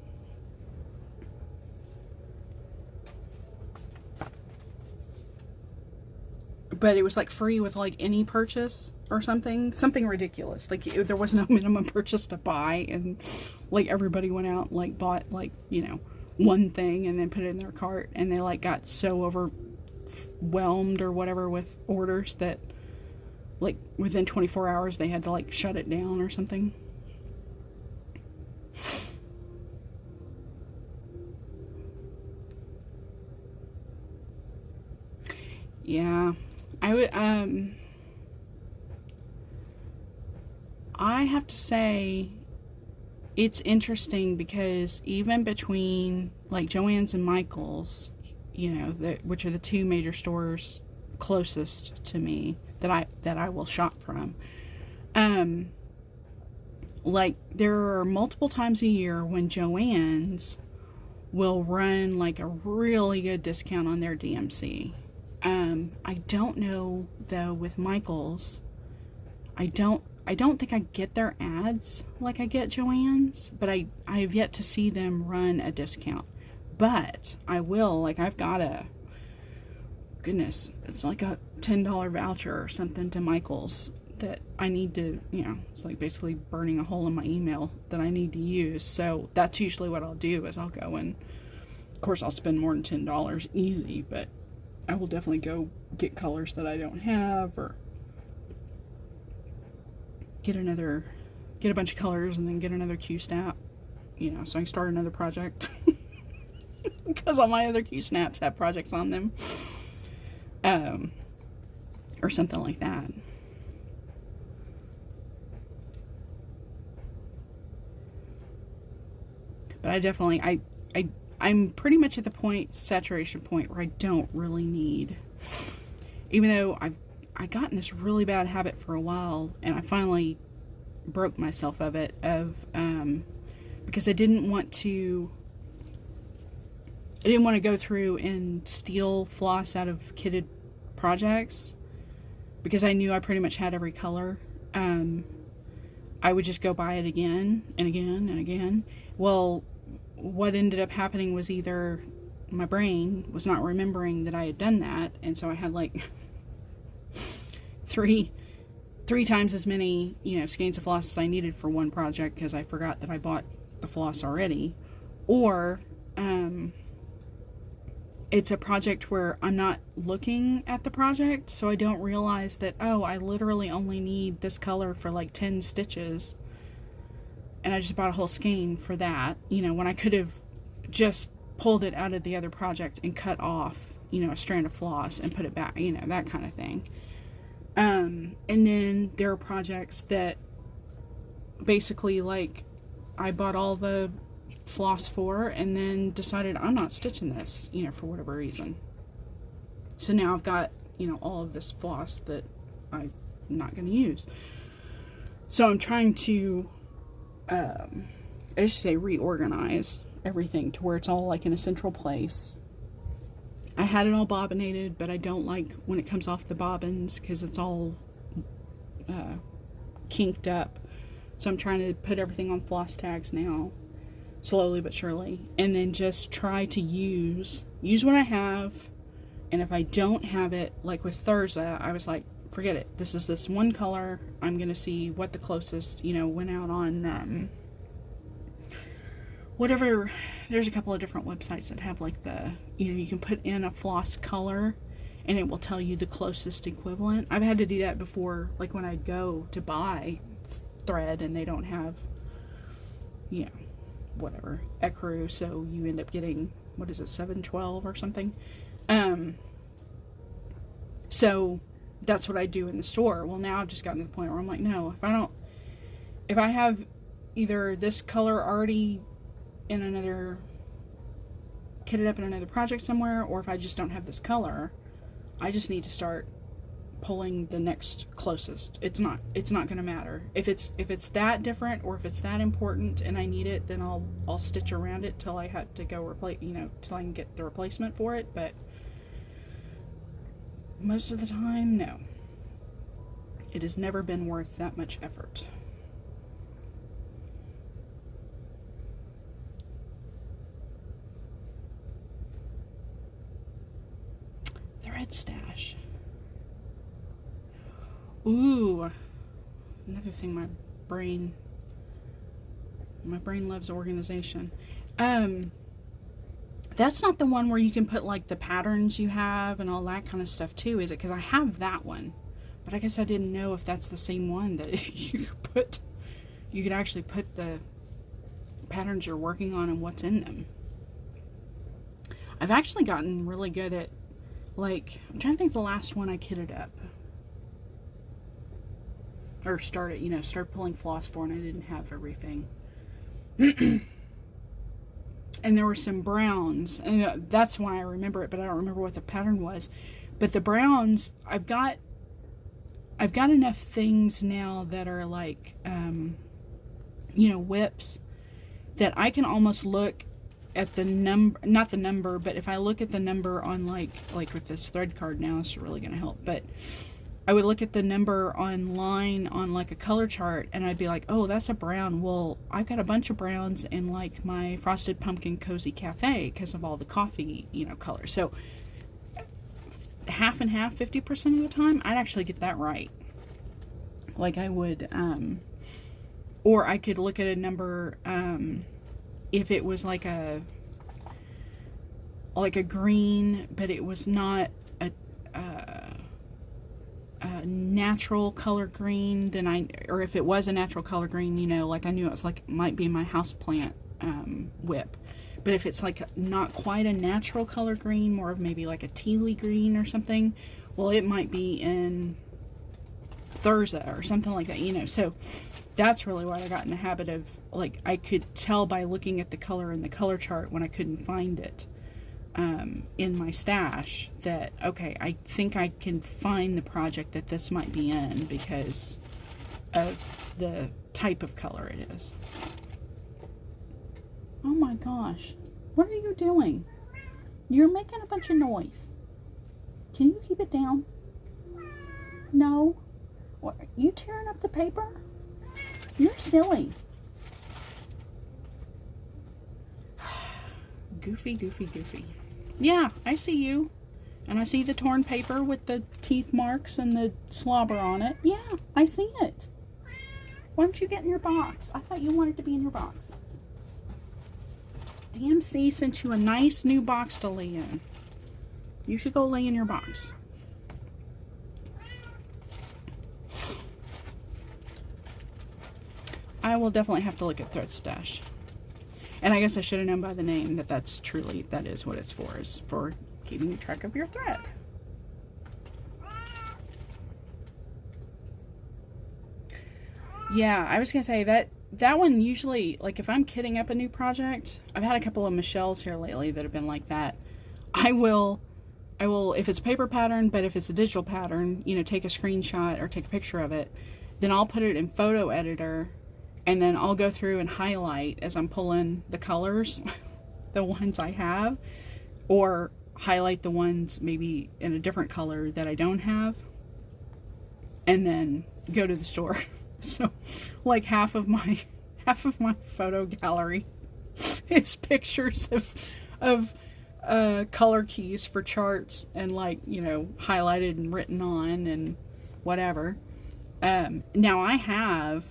it was, like, free with, like, any purchase or something. Something ridiculous. Like, there was no minimum purchase to buy, and, like, everybody went out and, like, bought, like, you know, one thing and then put it in their cart, and they, like, got so overwhelmed or whatever with orders that, like, within 24 hours they had to, like, shut it down or something. Yeah. I would, I have to say, it's interesting because even between like Joann's and Michael's, you know, which are the two major stores closest to me that I will shop from, like there are multiple times a year when Joann's will run like a really good discount on their DMC. I don't know though with Michael's. I don't think I get their ads like I get Joann's, but I have yet to see them run a discount. But I will, like I've got it's like a $10 voucher or something to Michael's that I need to, you know, it's like basically burning a hole in my email that I need to use. So that's usually what I'll do is I'll go and, of course, I'll spend more than $10 easy, but I will definitely go get colors that I don't have or get a bunch of colors and then get another Q-snap, you know, so I can start another project because all my other Q-snaps have projects on them, or something like that. But I definitely, I'm pretty much at the saturation point where I don't really need, even though I got in this really bad habit for a while, and I finally broke myself of it, because I didn't want to go through and steal floss out of kitted projects, because I knew I pretty much had every color. I would just go buy it again and again and again. Well, what ended up happening was either my brain was not remembering that I had done that, and so I had like three times as many, you know, skeins of floss as I needed for one project because I forgot that I bought the floss already, or it's a project where I'm not looking at the project, so I don't realize that, oh, I literally only need this color for like 10 stitches, and I just bought a whole skein for that, you know, when I could have just pulled it out of the other project and cut off, you know, a strand of floss and put it back, you know, that kind of thing. And then there are projects that basically, like, I bought all the floss for and then decided I'm not stitching this, you know, for whatever reason. So now I've got, you know, all of this floss that I'm not going to use. So I'm trying to, I should say, reorganize everything to where it's all like in a central place. I had it all bobbinated, but I don't like when it comes off the bobbins because it's all kinked up. So I'm trying to put everything on floss tags now, slowly but surely, and then just try to use what I have. And if I don't have it, like with Thurza, I was like, forget it. This is this one color. I'm gonna see what the closest, you know, went out on whatever. There's a couple of different websites that have like the, you know, you can put in a floss color and it will tell you the closest equivalent. I've had to do that before, like when I go to buy thread and they don't have, you know, whatever, ecru, so you end up getting, what is it, 712 or something. So that's what I do in the store. Well, now I've just gotten to the point where I'm like, no, if I have either this color already in another, kitted up in another project somewhere, or if I just don't have this color, I just need to start pulling the next closest. It's not going to matter if it's that different or if it's that important and I need it, then I'll stitch around it till I have to go replace, you know, till I can get the replacement for it. But most of the time, no. It has never been worth that much effort. Thread stash. Ooh, another thing my brain loves organization. That's not the one where you can put like the patterns you have and all that kind of stuff too, is it? Because I have that one, but I guess I didn't know if that's the same one that you could actually put the patterns you're working on and what's in them. I've actually gotten really good at Like, I'm trying to think the last one I kitted up. Or started, start pulling floss for, and I didn't have everything. And there were some browns, and that's why I remember it, but I don't remember what the pattern was. But the browns, I've got enough things now that are like, whips, that I can almost look at the number, not the number, but if I look at the number on like with this thread card now, it's really going to help, but I would look at the number online on like a color chart, and I'd be like, oh, that's a brown. Well, I've got a bunch of browns in like my Frosted Pumpkin Cozy Cafe because of all the coffee, colors. So half and half, 50% of the time, I'd actually get that right. Like I would, or I could look at a number, if it was like a green, but it was not a natural color green, then or if it was a natural color green, like I knew it was like, might be my houseplant whip. But if it's like not quite a natural color green, more of maybe like a tealy green or something, well, it might be in Thurza or something like that, So that's really what I got in the habit of, like, I could tell by looking at the color in the color chart when I couldn't find it in my stash that, okay, I think I can find the project that this might be in because of the type of color it is. Oh my gosh, what are you doing? You're making a bunch of noise. Can you keep it down? No? What, are you tearing up the paper? You're silly. Goofy, goofy, goofy. Yeah, I see you. And I see the torn paper with the teeth marks and the slobber on it. Yeah, I see it. Why don't you get in your box? I thought you wanted to be in your box. DMC sent you a nice new box to lay in. You should go lay in your box. I will definitely have to look at Thread Stash. And I guess I should have known by the name that that is what it's for, is for keeping track of your thread. Yeah, I was going to say that one usually, like if I'm kitting up a new project, I've had a couple of Michelle's here lately that have been like that. I will, if it's a paper pattern, but if it's a digital pattern, take a screenshot or take a picture of it, then I'll put it in photo editor. And then I'll go through and highlight as I'm pulling the colors, the ones I have, or highlight the ones maybe in a different color that I don't have, and then go to the store. So like half of my photo gallery is pictures of color keys for charts and highlighted and written on and whatever. Now I have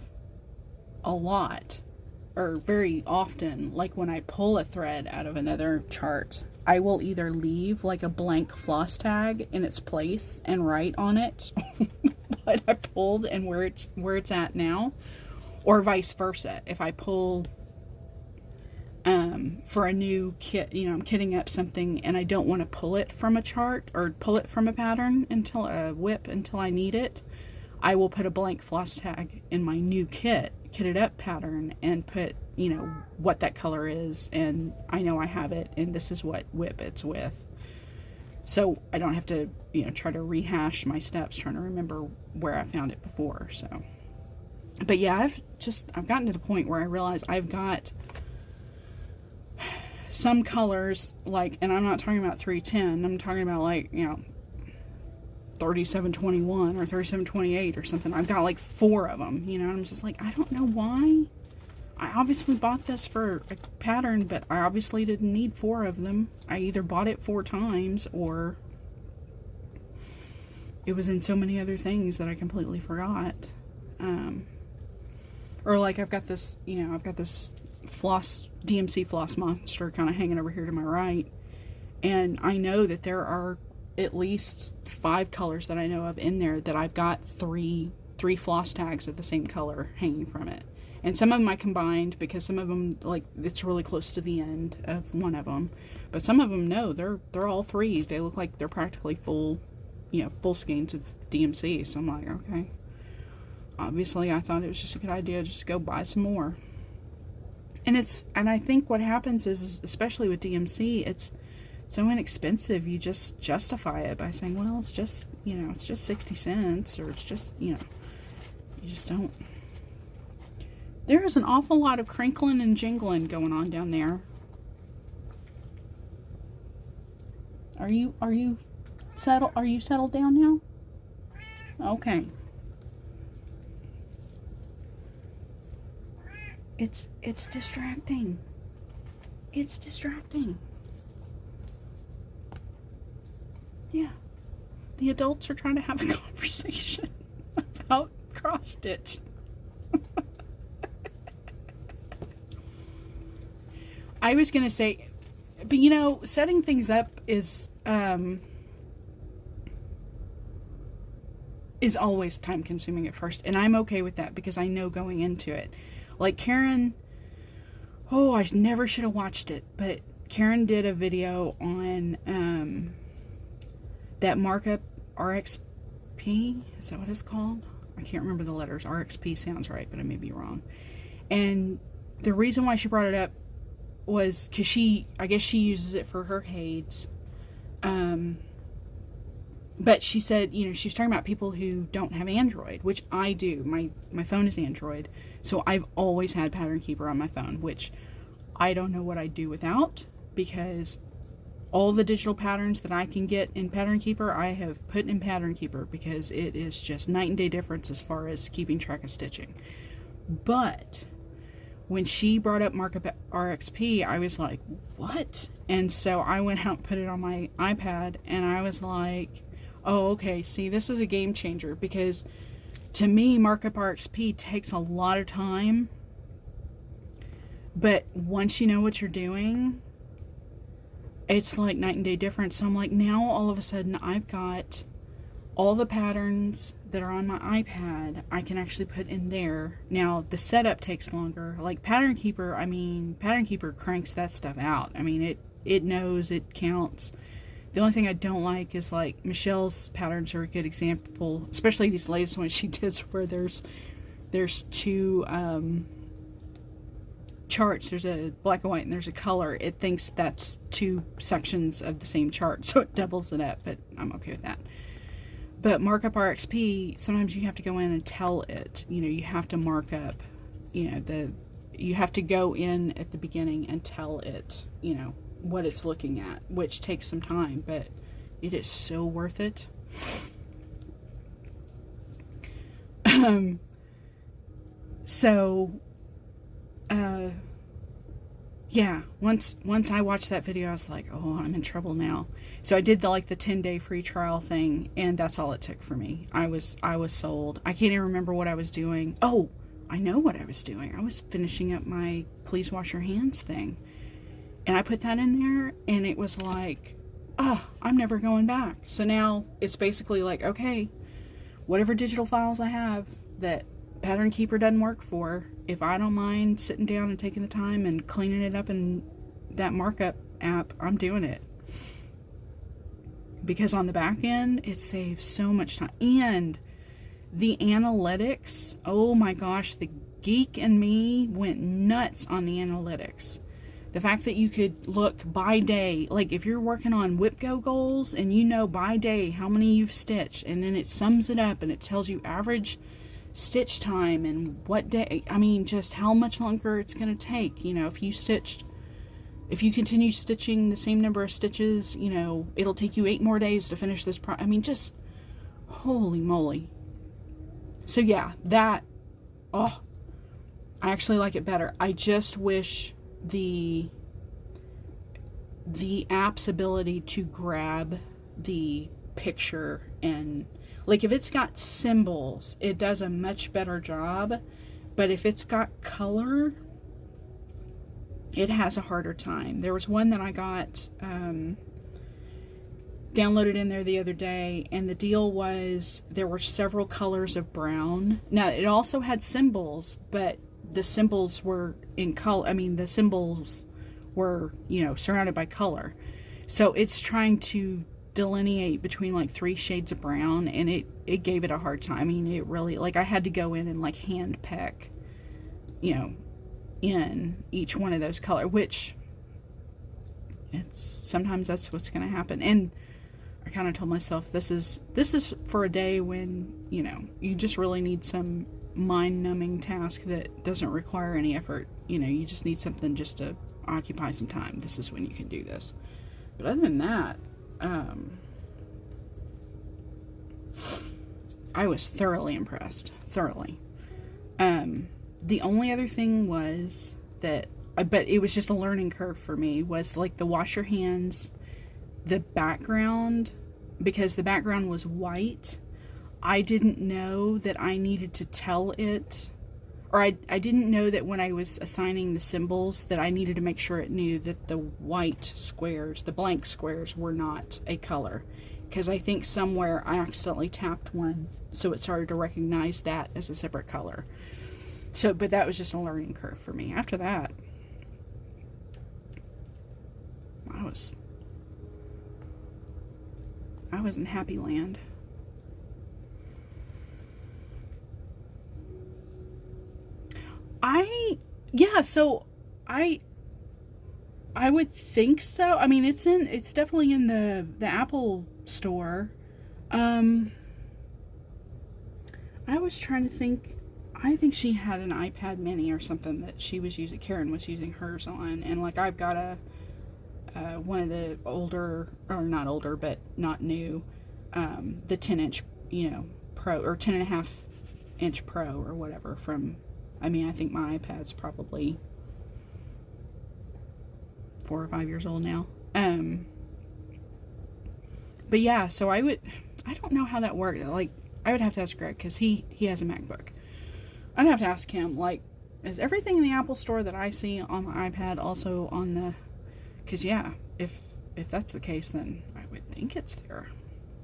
a lot, or very often, like when I pull a thread out of another chart, I will either leave like a blank floss tag in its place and write on it what I pulled and where it's at now, or vice versa. If I pull for a new kit, I'm kitting up something and I don't want to pull it from a chart or pull it from a pattern until a whip until I need it, I will put a blank floss tag in my new kitted up pattern and put, what that color is, and I know I have it, and this is what whip it's with. So I don't have to, try to rehash my steps trying to remember where I found it before. So, but yeah, I've gotten to the point where I realize I've got some colors, and I'm not talking about 310, I'm talking about 3721 or 3728 or something. I've got 4 of them, and I'm just I don't know why. I obviously bought this for a pattern, but I obviously didn't need 4 of them. I either bought it 4 times or it was in so many other things that I completely forgot. Or I've got this, DMC floss monster kind of hanging over here to my right. And I know that there are at least 5 colors that I know of in there that I've got 3 3 floss tags of the same color hanging from it. And some of them I combined because some of them, like, it's really close to the end of one of them. But some of them, no, they're all 3. They look like they're practically full, you know, full skeins of DMC. So I'm like, okay. Obviously, I thought it was just a good idea just to go buy some more. And I think what happens is, especially with DMC, it's so inexpensive, you just justify it by saying, well, it's just, you know, it's just 60 cents, or it's just, you know, you just don't. There is an awful lot of crinkling and jingling going on down there. Are you settled down now? Okay. It's distracting. It's distracting. Yeah. The adults are trying to have a conversation about cross stitch. I was going to say, but you know, setting things up is always time consuming at first. And I'm okay with that because I know going into it. Like Karen, oh, I never should have watched it, but Karen did a video on that markup RXP. Is that what it's called? I can't remember the letters. RXP sounds right, but I may be wrong. And the reason why she brought it up was because I guess she uses it for her HAIDs. But she said, you know, she's talking about people who don't have Android, which I do. My phone is Android, so I've always had Pattern Keeper on my phone, which I don't know what I'd do without, because all the digital patterns that I can get in Pattern Keeper, I have put in Pattern Keeper, because it is just night and day difference as far as keeping track of stitching. But when she brought up Markup RXP, I was like, what? And so I went out and put it on my iPad, and I was like, oh, okay, see, this is a game changer, because to me, Markup RXP takes a lot of time, but once you know what you're doing, it's like night and day difference. So I'm like, now all of a sudden I've got all the patterns that are on my iPad, I can actually put in there. Now, the setup takes longer. Like Pattern Keeper, I mean, Pattern Keeper cranks that stuff out. I mean, it knows, it counts. The only thing I don't like is, like, Michelle's patterns are a good example, especially these latest ones she did, where there's 2 charts. There's a black and white and there's a color. It thinks that's 2 sections of the same chart, so it doubles it up, but I'm okay with that. But Markup RXP, sometimes you have to go in and tell it, you know, you have to mark up, you know, you have to go in at the beginning and tell it, you know, what it's looking at, which takes some time, but it is so worth it. Yeah, once I watched that video, I was like, oh, I'm in trouble now. So I did the 10-day free trial thing, and that's all it took for me. I was sold. I can't even remember what I was doing. Oh, I know what I was doing. I was finishing up my Please Wash Your Hands thing. And I put that in there, and it was like, oh, I'm never going back. So now it's basically like, okay, whatever digital files I have that Pattern Keeper doesn't work for, if I don't mind sitting down and taking the time and cleaning it up in that markup app, I'm doing it. Because on the back end, it saves so much time. And the analytics, oh my gosh, the geek in me went nuts on the analytics. The fact that you could look by day, like if you're working on WIPGO goals and you know by day how many you've stitched, and then it sums it up and it tells you average stitch time and what day, I mean, just how much longer it's going to take. You know, if you continue stitching the same number of stitches, you know, it'll take you 8 more days to finish this I mean, just holy moly. So yeah, that, oh, I actually like it better. I just wish the app's ability to grab the picture, and like if it's got symbols, it does a much better job, but if it's got color, it has a harder time. There was one that I got downloaded in there the other day, and the deal was there were several colors of brown. Now, it also had symbols, but the symbols were in color. I mean, the symbols were, you know, surrounded by color. So it's trying to delineate between like 3 shades of brown, and it gave it a hard time. I mean, it really, like, I had to go in and like hand pick, you know, in each one of those colors, which sometimes that's what's going to happen. And I kind of told myself, this is for a day when, you know, you just really need some mind-numbing task that doesn't require any effort. You know, you just need something just to occupy some time. This is when you can do this. But other than that, I was thoroughly impressed. Thoroughly. The only other thing was that, but it was just a learning curve for me, was like the wash your hands, the background, because the background was white. I didn't know that I needed to tell it, or I didn't know that when I was assigning the symbols that I needed to make sure it knew that the white squares, the blank squares, were not a color. Because I think somewhere I accidentally tapped one, so it started to recognize that as a separate color. So, but that was just a learning curve for me. After that, I was in happy land. So I would think so. I mean, it's definitely in the Apple store. I was trying to think. I think she had an iPad mini or something that she was using. Karen was using hers on, and like I've got one of the older, or not older, but not new, the 10-inch, you know, Pro, or 10.5-inch Pro or whatever from. I mean, I think my iPad's probably 4 or 5 years old now. But yeah, so I don't know how that worked. Like, I would have to ask Greg, because he has a MacBook. I'd have to ask him, like, is everything in the Apple store that I see on the iPad also on the, because yeah, if that's the case, then I would think it's there.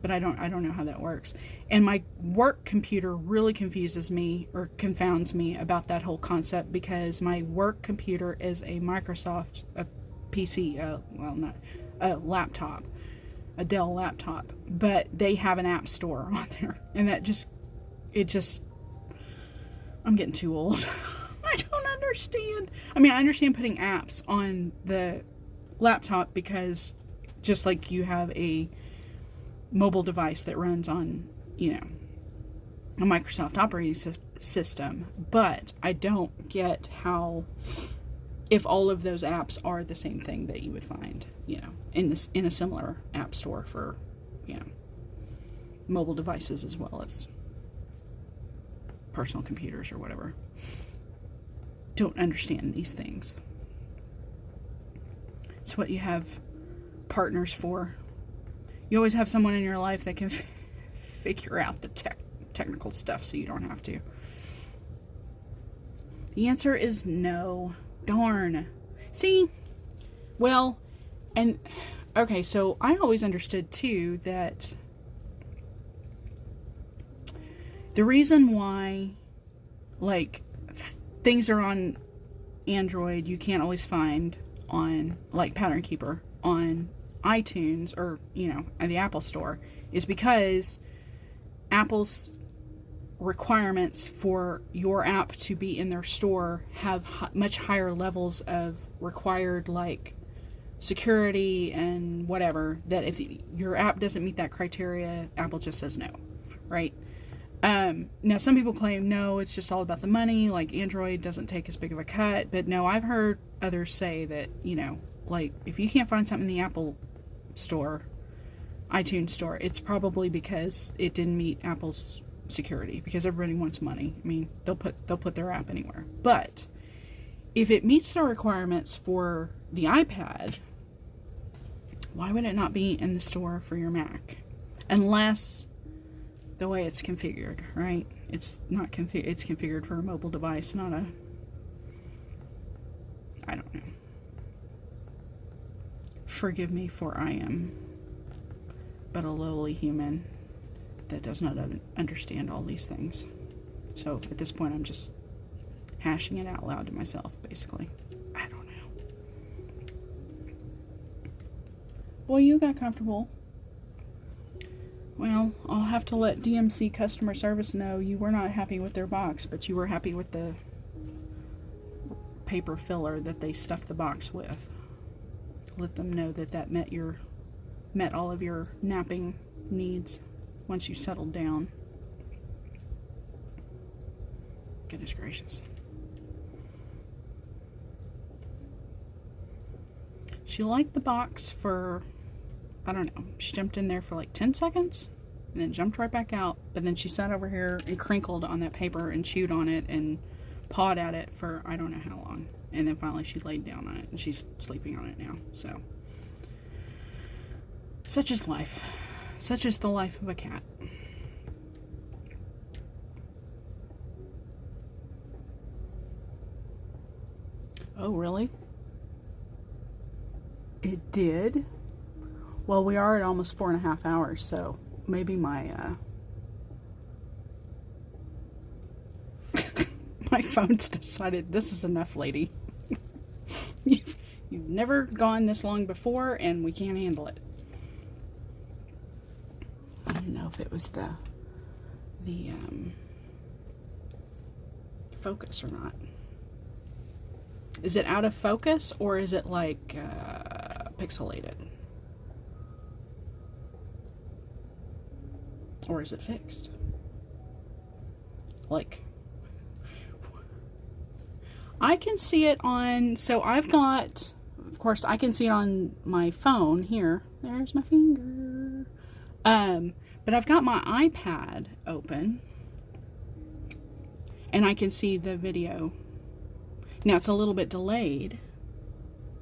But I don't know how that works. And my work computer really confuses me, or confounds me, about that whole concept, because my work computer is a Microsoft PC, not a laptop, a Dell laptop, but they have an app store on there, and I'm getting too old. I don't understand. I mean, I understand putting apps on the laptop because just like you have a mobile device that runs on, you know, a Microsoft operating system, but I don't get how, if all of those apps are the same thing that you would find, you know, in a similar app store for, you know, mobile devices as well as personal computers or whatever. Don't understand these things. It's what you have partners for. You always have someone in your life that can figure out the technical stuff so you don't have to. The answer is no. Darn. See? Well, and okay, so I always understood too that the reason why, like, things are on Android you can't always find on, like, Pattern Keeper on iTunes or, you know, at the Apple Store is because Apple's requirements for your app to be in their store have much higher levels of required, like, security and whatever, that if your app doesn't meet that criteria, Apple just says no, right? Now some people claim no, it's just all about the money, like Android doesn't take as big of a cut, but no, I've heard others say that, you know, like, if you can't find something in the Apple Store, iTunes Store, it's probably because it didn't meet Apple's security, because everybody wants money. I mean, they'll put their app anywhere. But if it meets the requirements for the iPad, why would it not be in the store for your Mac? Unless the way it's configured, right? It's not configured. It's configured for a mobile device, not a, I don't know. Forgive me, for I am but a lowly human that does not understand all these things. So at this point, I'm just hashing it out loud to myself, basically. I don't know. Well, you got comfortable. Well, I'll have to let DMC customer service know you were not happy with their box, but you were happy with the paper filler that they stuffed the box with. Let them know that that met all of your napping needs once you settled down. Goodness gracious. She liked the box for, I don't know, she jumped in there for like 10 seconds and then jumped right back out. But then she sat over here and crinkled on that paper and chewed on it and pawed at it for I don't know how long. And then finally she laid down on it and she's sleeping on it now. So, such is life. Such is the life of a cat. Oh, really? It did? Well, we are at almost 4.5 hours, so maybe my my phone's decided this is enough, lady. You've never gone this long before, and we can't handle it. I don't know if it was the focus or not. Is it out of focus, or is it like pixelated? Or is it fixed? Like, I can see it on, so I've got, of course, I can see it on my phone here. There's my finger. But I've got my iPad open, and I can see the video. Now, it's a little bit delayed.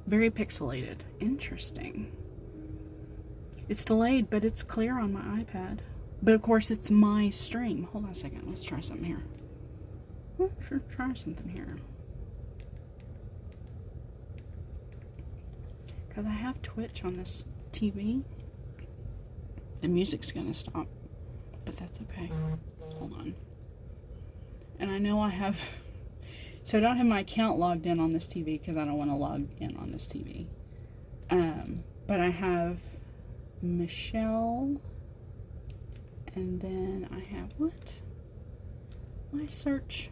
Very pixelated. Interesting. It's delayed, but it's clear on my iPad. But, of course, it's my stream. Hold on a second. Let's try something here. Let's try something here. Because I have Twitch on this TV. The music's going to stop. But that's okay. Hold on. And I know I have... So I don't have my account logged in on this TV because I don't want to log in on this TV. But I have Michelle, and then I have what? My search.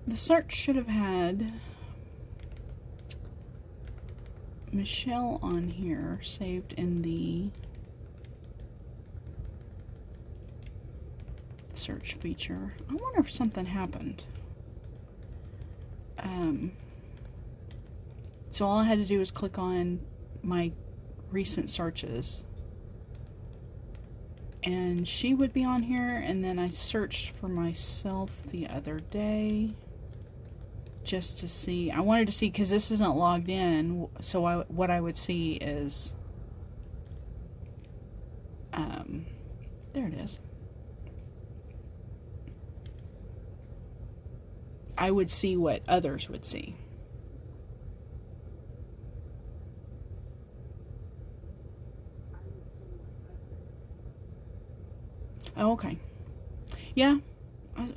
The search should have had Michelle on here saved in the search feature. I wonder if something happened. So all I had to do was click on my recent searches and she would be on here, and then I searched for myself the other day just to see. I wanted to see, because this isn't logged in, so what I would see is there it is. I would see what others would see. Oh, okay. Yeah.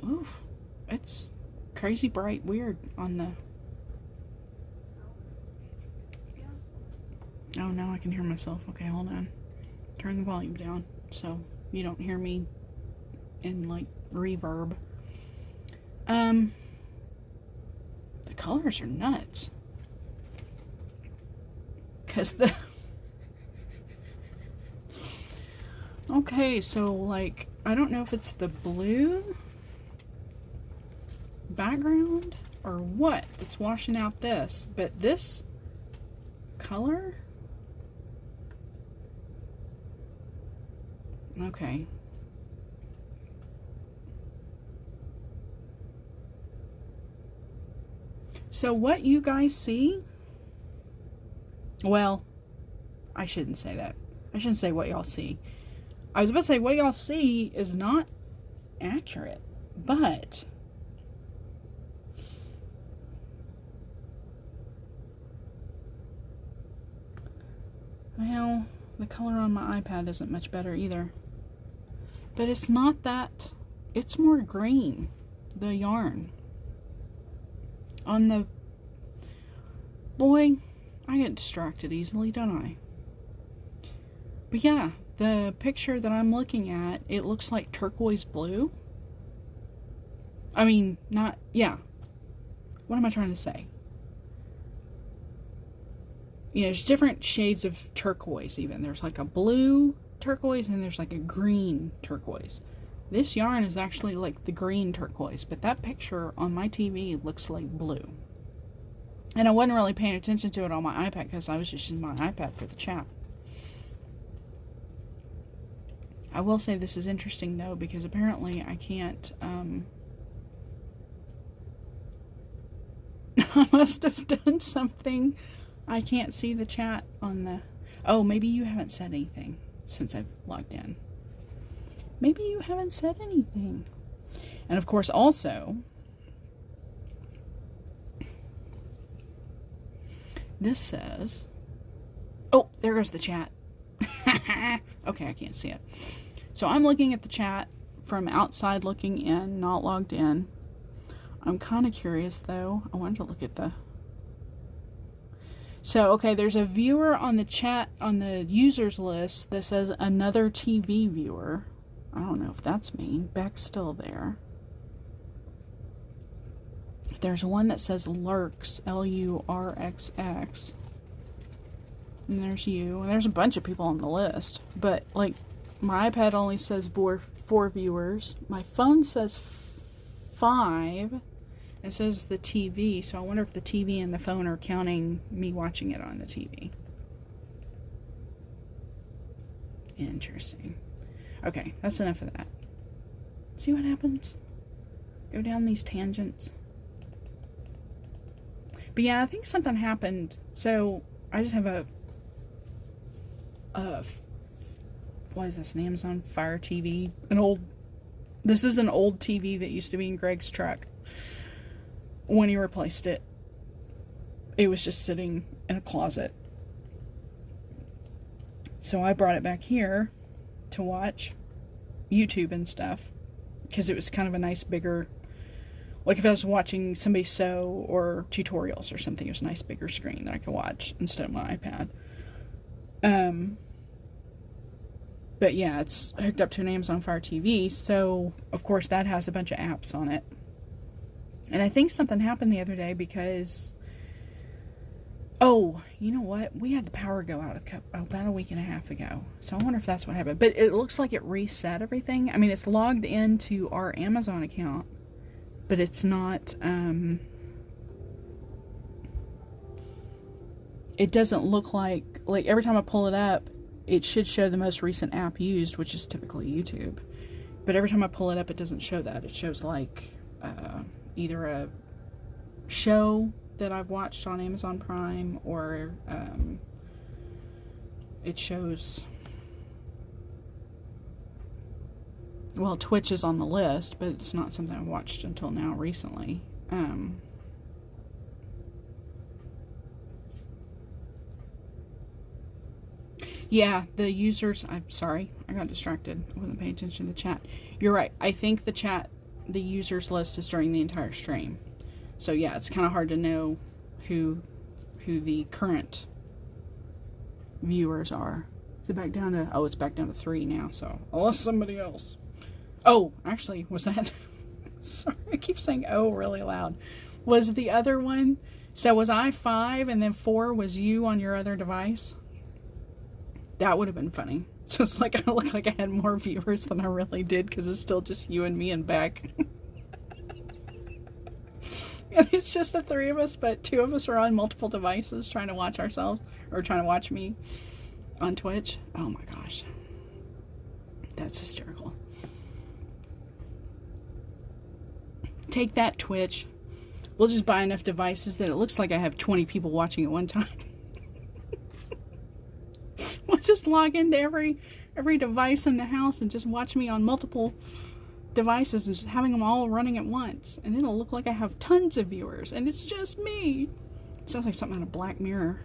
Oof. It's crazy bright weird on the... Oh, now I can hear myself. Okay, hold on. Turn the volume down so you don't hear me in, like, reverb. The colors are nuts. Because the... Okay, so, like, I don't know if it's the blue background or what that's washing out this, but this color... Okay. So what you guys see... Well, I shouldn't say that. I shouldn't say what y'all see. I was about to say what y'all see is not accurate, but Well, the color on my iPad isn't much better either. But it's not that... It's more green, the yarn. On the... Boy, I get distracted easily, don't I? But yeah, the picture that I'm looking at, it looks like turquoise blue. I mean, not... Yeah. What am I trying to say? You know, there's different shades of turquoise even. There's like a blue turquoise and there's like a green turquoise. This yarn is actually like the green turquoise, but that picture on my TV looks like blue. And I wasn't really paying attention to it on my iPad because I was just using my iPad for the chat. I will say this is interesting though, because apparently I can't, I must have done something. I can't see the chat on the... Oh, maybe you haven't said anything since I've logged in. Maybe you haven't said anything. And of course, also, this says... Oh, there goes the chat. Okay, I can't see it. So I'm looking at the chat from outside looking in, not logged in. I'm kind of curious, though. I wanted to look at the... So, okay, there's a viewer on the chat, on the users list that says another TV viewer. I don't know if that's me. Beck's still there. There's one that says Lurks, L-U-R-X-X. And there's you. And there's a bunch of people on the list. But, like, my iPad only says four viewers. My phone says 5. It says the TV, so I wonder if the TV and the phone are counting me watching it on the TV. Interesting. Okay, that's enough of that. See what happens? Go down these tangents. But yeah, I think something happened. So, I just have a what is this, an Amazon Fire TV? This is an old TV that used to be in Greg's truck. When he replaced it, it was just sitting in a closet. So I brought it back here to watch YouTube and stuff, because it was kind of a nice bigger, like if I was watching somebody sew or tutorials or something, it was a nice bigger screen that I could watch instead of my iPad. But yeah, it's hooked up to an Amazon Fire TV, so of course that has a bunch of apps on it. And I think something happened the other day because... Oh, you know what? We had the power go out about a week and a half ago. So I wonder if that's what happened. But it looks like it reset everything. I mean, it's logged into our Amazon account. But it's not... It doesn't look like... Like, every time I pull it up, it should show the most recent app used, which is typically YouTube. But every time I pull it up, it doesn't show that. It shows, like... either a show that I've watched on Amazon Prime, or it shows, well, Twitch is on the list, but it's not something I've watched until now recently. Yeah, the users, I'm sorry, I got distracted. I wasn't paying attention to the chat. You're right. I think the users list is during the entire stream. So yeah, it's kind of hard to know who the current viewers are. Is it back down to... Oh, it's back down to 3 now, so I lost somebody else. Oh, actually, was that... Sorry, I keep saying oh really loud. Was the other one... So was I 5 and then 4 was you on your other device? That would have been funny. So it's like I look like I had more viewers than I really did, because it's still just you and me and Beck. And it's just the 3 of us, but 2 of us are on multiple devices trying to watch ourselves, or trying to watch me on Twitch. Oh my gosh. That's hysterical. Take that, Twitch. We'll just buy enough devices that it looks like I have 20 people watching at one time. We'll just log into every device in the house and just watch me on multiple devices and just having them all running at once. And it'll look like I have tons of viewers and it's just me. It sounds like something out of Black Mirror.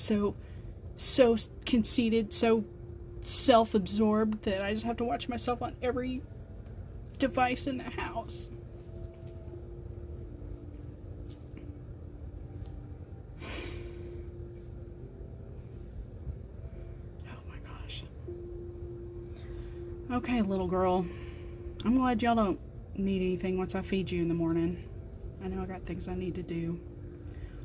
so conceited, so self-absorbed that I just have to watch myself on every device in the house. Oh my gosh. Okay, little girl. I'm glad y'all don't need anything once I feed you in the morning. I know I got things I need to do.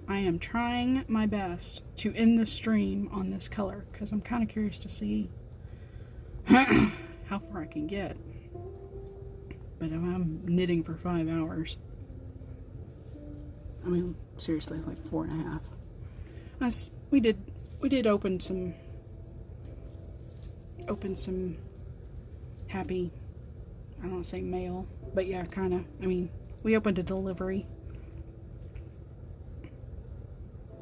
I am trying my best to end the stream on this color because I'm kind of curious to see how far I can get. But if I'm knitting for 5 hours, I mean, seriously, like 4.5. We did open some happy, I don't want to say mail, but yeah, kind of. I mean, we opened a delivery. I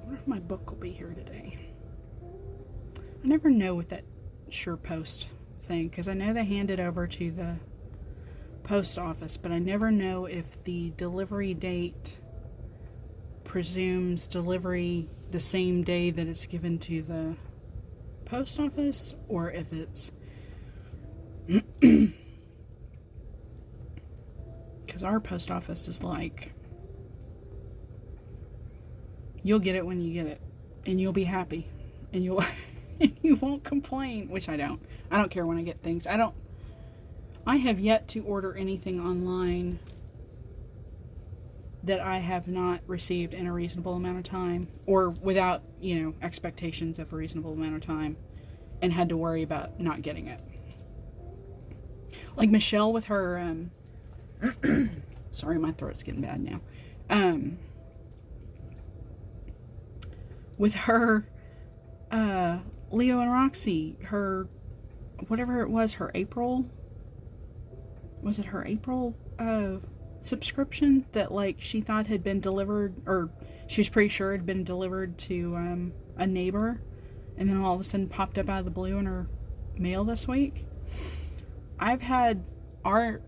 wonder if my book will be here today. I never know with that SurePost thing, because I know they hand it over to the post office, but I never know if the delivery date presumes delivery the same day that it's given to the post office, or if it's because our post office is like, you'll get it when you get it, and you'll be happy, and you won't complain, which I don't care when I get things. I have yet to order anything online that I have not received in a reasonable amount of time, or without, expectations of a reasonable amount of time, and had to worry about not getting it. Like Michelle with her, sorry, my throat's getting bad now. With her, Leo and Roxy, her, whatever it was, her April, was it her April, subscription that, like, she thought had been delivered, or she was pretty sure had been delivered to, a neighbor, and then all of a sudden popped up out of the blue in her mail this week. I've had our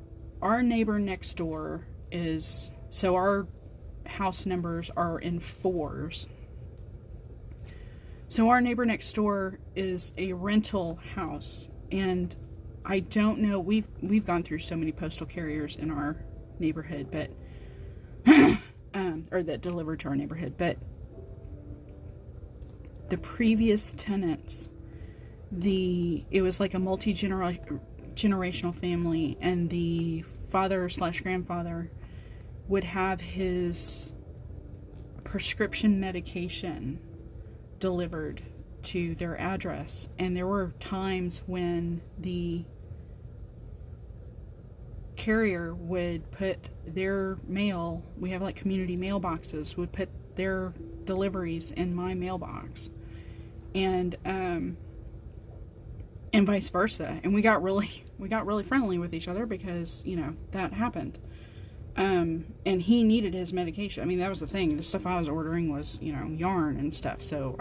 neighbor next door is, so our house numbers are in 4s. So our neighbor next door is a rental house, and I don't know, we've gone through so many postal carriers in our neighborhood, but or that delivered to our neighborhood, but the previous tenants, it was like a multi-generational family, and the father/grandfather would have his prescription medication delivered to their address, and there were times when the carrier would put their mail, we have like community mailboxes, would put their deliveries in my mailbox, and vice versa, and we got really friendly with each other because that happened. And he needed his medication. I mean, that was the thing. The stuff I was ordering was, yarn and stuff. So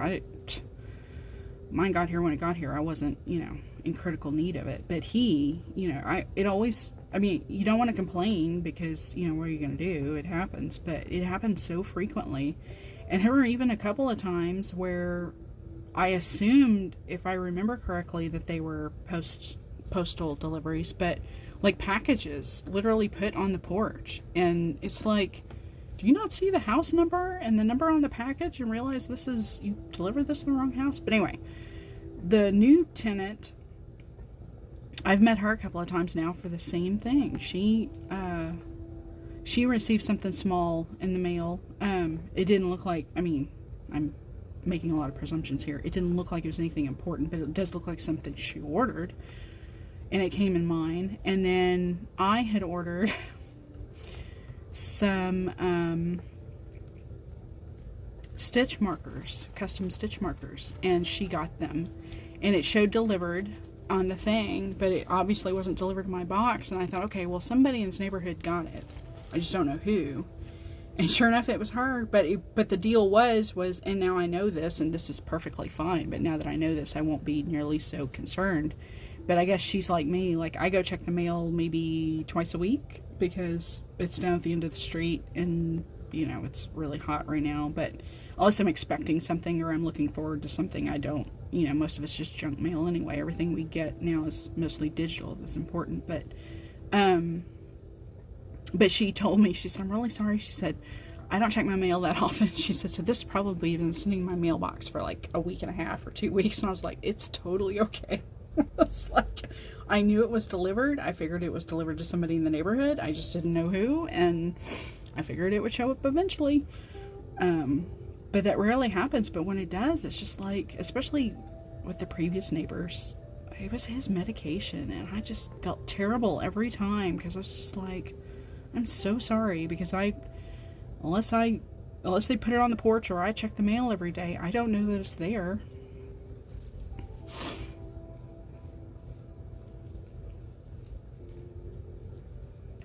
mine got here when it got here. I wasn't, in critical need of it. But he, you don't want to complain because, what are you going to do? It happens. But it happened so frequently. And there were even a couple of times where I assumed, if I remember correctly, that they were postal deliveries, but like packages literally put on the porch, and it's like, do you not see the house number and the number on the package and realize you delivered this in the wrong house? But anyway, the new tenant, I've met her a couple of times now for the same thing. She received something small in the mail. It didn't look like, I'm making a lot of presumptions here. It didn't look like it was anything important, but it does look like something she ordered. And it came in mine. And then I had ordered some stitch markers, custom stitch markers. And she got them. And it showed delivered on the thing, but it obviously wasn't delivered to my box. And I thought, okay, well, somebody in this neighborhood got it. I just don't know who. And sure enough, it was her. But the deal was, and now I know this, and this is perfectly fine. But now that I know this, I won't be nearly so concerned. But I guess she's like me. Like, I go check the mail maybe twice a week because it's down at the end of the street, and, it's really hot right now. But unless I'm expecting something or I'm looking forward to something. I don't, most of it's just junk mail anyway. Everything we get now is mostly digital. That's important. But she told me, she said, I'm really sorry. She said, I don't check my mail that often. She said, so this probably been sitting in my mailbox for like a week and a half or 2 weeks. And I was like, it's totally okay. It's like, I knew it was delivered. I figured it was delivered to somebody in the neighborhood. I just didn't know who. And I figured it would show up eventually. But that rarely happens. But when it does, it's just like, especially with the previous neighbors, it was his medication. And I just felt terrible every time because I was just like, I'm so sorry because unless they put it on the porch or I check the mail every day, I don't know that it's there.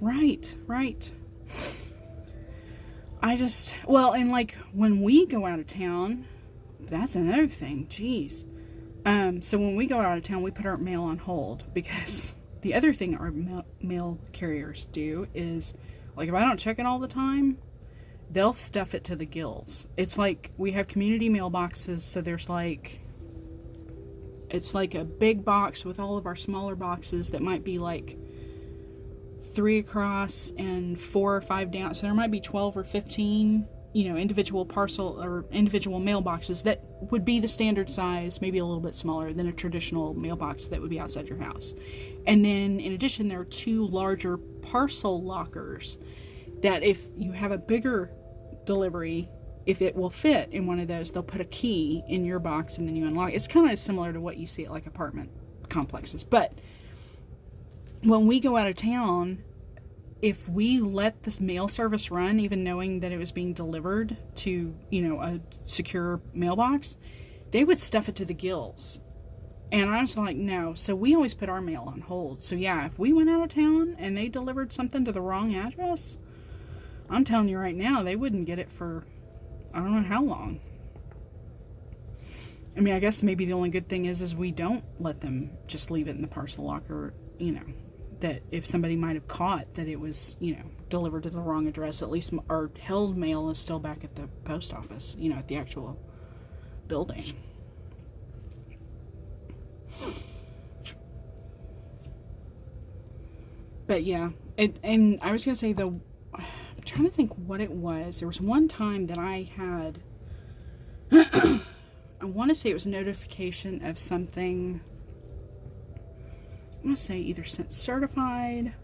Right. And like when we go out of town, that's another thing. Jeez. So when we go out of town, we put our mail on hold because the other thing our mail carriers do is, like, if I don't check it all the time, they'll stuff it to the gills. It's like we have community mailboxes, so there's like, it's like a big box with all of our smaller boxes that might be like 3 across and 4 or 5 down. So there might be 12 or 15, individual parcel or individual mailboxes that would be the standard size, maybe a little bit smaller than a traditional mailbox that would be outside your house. And then in addition, there are 2 larger parcel lockers that if you have a bigger delivery, if it will fit in one of those, they'll put a key in your box and then you unlock. It's kind of similar to what you see at like apartment complexes. But when we go out of town, if we let this mail service run, even knowing that it was being delivered to, a secure mailbox, they would stuff it to the gills. And I was like, no. So we always put our mail on hold. So yeah, if we went out of town and they delivered something to the wrong address, I'm telling you right now, they wouldn't get it for I don't know how long. I mean, I guess maybe the only good thing is we don't let them just leave it in the parcel locker, that if somebody might have caught that it was, delivered to the wrong address, at least our held mail is still back at the post office, at the actual building. But yeah, and I was going to say, I'm trying to think what it was. There was one time that I had, I want to say it was a notification of something, I want to say either sent certified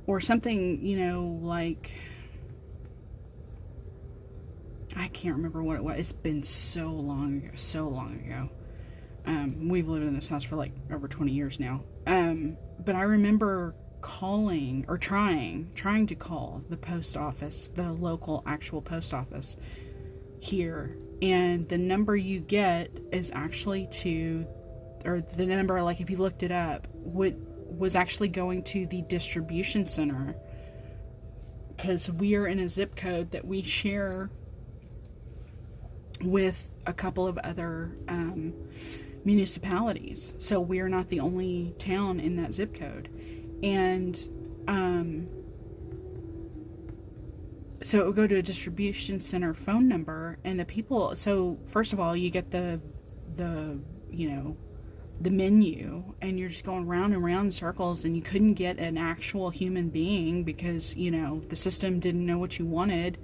or something, like, I can't remember what it was. It's been so long ago. We've lived in this house for like over 20 years now. But I remember calling or trying to call the post office, the local actual post office here, and the number you get is actually the number, like if you looked it up, was actually going to the distribution center, because we are in a zip code that we share with a couple of other municipalities, so we are not the only town in that zip code. And so it would go to a distribution center phone number, and the people, so first of all, you get the menu, and you're just going round and round in circles, and you couldn't get an actual human being because, the system didn't know what you wanted.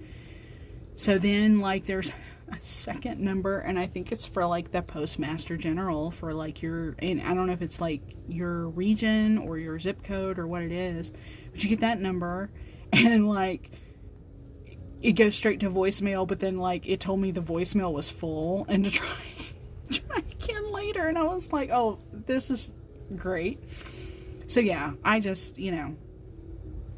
So then, like, there's a second number, and I think it's for, like, the postmaster general for, like, and I don't know if it's, like, your region or your zip code or what it is, but you get that number, and, like, it goes straight to voicemail, but then, like, it told me the voicemail was full, and to try again later, and I was like, oh, this is great. So, yeah, I just,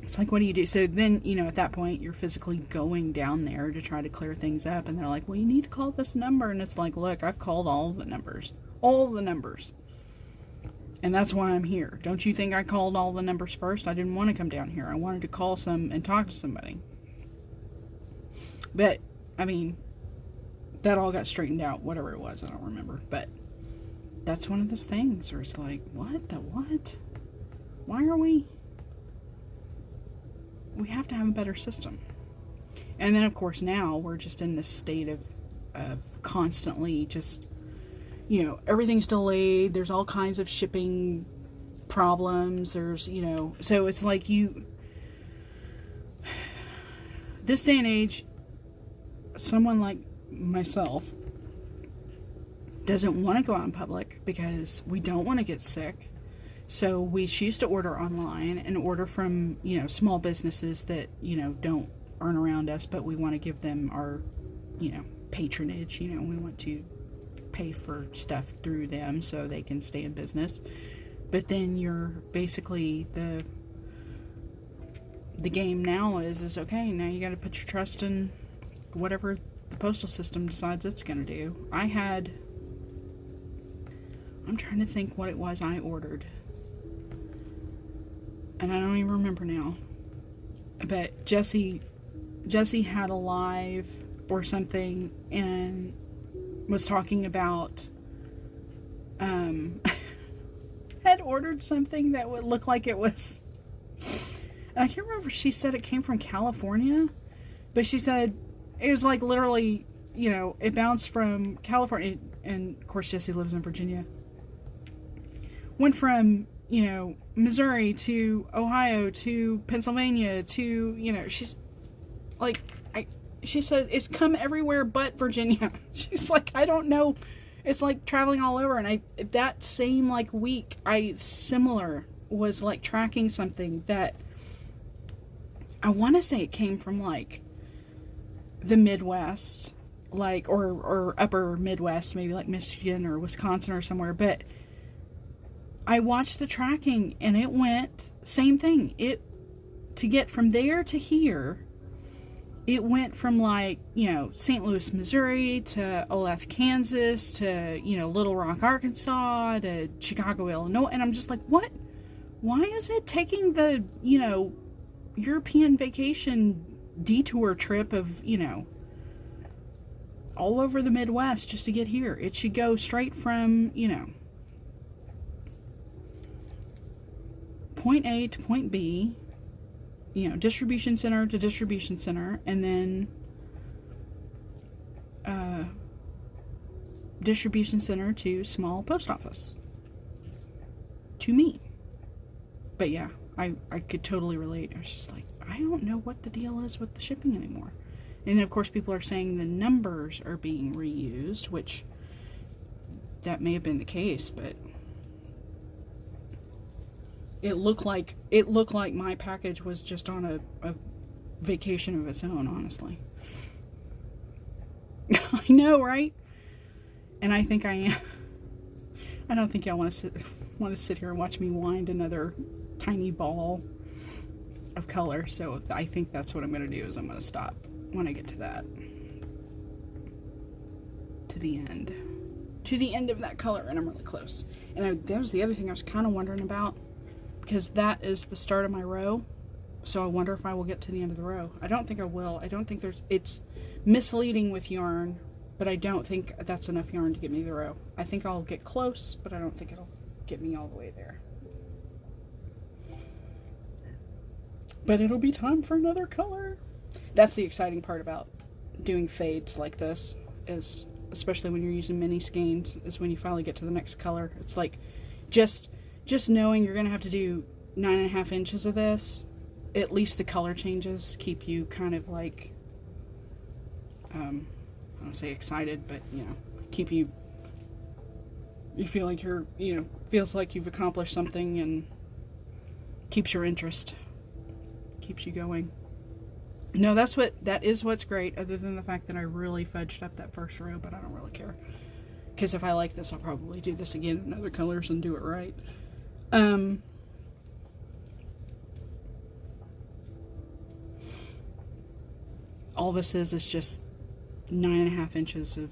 it's like, what do you do? So then, at that point, you're physically going down there to try to clear things up. And they're like, well, you need to call this number. And it's like, look, I've called all the numbers. And that's why I'm here. Don't you think I called all the numbers first? I didn't want to come down here. I wanted to call and talk to somebody. But, I mean, that all got straightened out, whatever it was. I don't remember. But that's one of those things where it's like, what? Why are we have to have a better system. And then, of course, now we're just in this state of of constantly just, you know, everything's delayed. There's all kinds of shipping problems. There's, you know, so it's like this day and age, someone like myself doesn't want to go out in public because we don't want to get sick. So we choose to order online and order from, you know, small businesses that, you know, aren't around us, but we want to give them our, you know, patronage. You know, we want to pay for stuff through them so they can stay in business. But then you're basically the game now is okay, now you got to put your trust in whatever the postal system decides it's going to do. I'm trying to think what it was I ordered, and I don't even remember now, but Jesse had a live or something and was talking about had ordered something that would look like it was, and I can't remember if she said it came from California, but she said it was like literally, you know, it bounced from California, and of course Jesse lives in Virginia, went from, you know, Missouri to Ohio to Pennsylvania to, you know, she's like, she said it's come everywhere but Virginia. She's like, I don't know, it's like traveling all over. And that same like week, similar was like tracking something that I want to say it came from like the Midwest, like, or upper Midwest, maybe like Michigan or Wisconsin or somewhere. But I watched the tracking and it went, same thing. To get from there to here, it went from like, you know, St. Louis, Missouri to Olathe, Kansas to, you know, Little Rock, Arkansas to Chicago, Illinois. And I'm just like, what? Why is it taking the, you know, European vacation detour trip of, you know, all over the Midwest just to get here? It should go straight from, you know, point A to point B, you know, distribution center to distribution center, and then distribution center to small post office. To me. But yeah, I could totally relate. I was just like, I don't know what the deal is with the shipping anymore. And then of course people are saying the numbers are being reused, which that may have been the case, but it looked like my package was just on a vacation of its own, honestly. I know, right? And I think I am. I don't think y'all want to sit here and watch me wind another tiny ball of color. So I think that's what I'm going to do, is I'm going to stop when I get to that. To the end. To the end of that color, and I'm really close. And that was the other thing I was kind of wondering about, because that is the start of my row. So I wonder if I will get to the end of the row. I don't think I will. I don't think it's misleading with yarn, but I don't think that's enough yarn to get me to the row. I think I'll get close, but I don't think it'll get me all the way there. But it'll be time for another color. That's the exciting part about doing fades like this, is especially when you're using mini skeins, is when you finally get to the next color. It's like just knowing you're gonna have to do 9.5 inches of this, at least the color changes keep you kind of like, I don't want to say excited, but, you know, keep you feel like you're, you know, feels like you've accomplished something, and keeps your interest, keeps you going. No, that is what's great, other than the fact that I really fudged up that first row, but I don't really care, because if I like this, I'll probably do this again in other colors and do it right. All this is just 9.5 inches of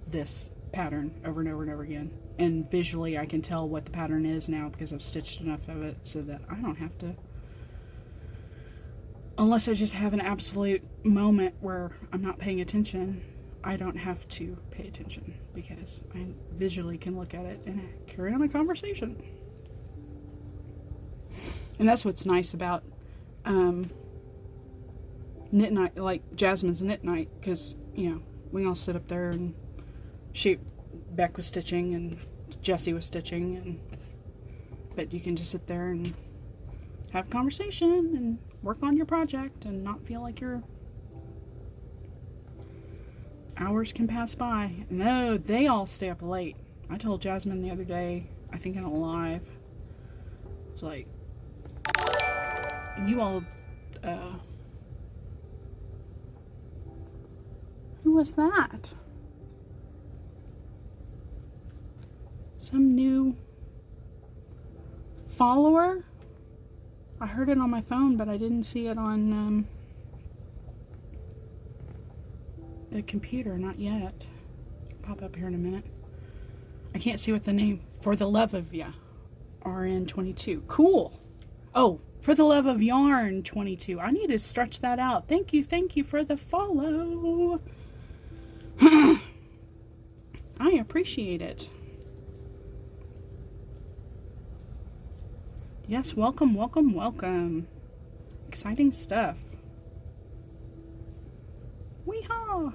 this pattern over and over and over again. And visually I can tell what the pattern is now, because I've stitched enough of it so that I don't have to, unless I just have an absolute moment where I'm not paying attention, I don't have to pay attention, because I visually can look at it and carry on a conversation. And that's what's nice about knit night, like Jasmine's knit night, because, you know, we all sit up there and shoot. Beck was stitching and Jessie was stitching, but you can just sit there and have a conversation and work on your project and not feel like your hours can pass by. No, they all stay up late. I told Jasmine the other day, I think in a live, it's like, you all, who was that? Some new follower? I heard it on my phone, but I didn't see it on the computer, not yet. Pop up here in a minute. I can't see what the name, For the Love of Ya, RN22. Cool. Oh, For the Love of Yarn 22. I need to stretch that out. Thank you for the follow. I appreciate it. Yes, welcome, welcome, welcome. Exciting stuff. Weehaw!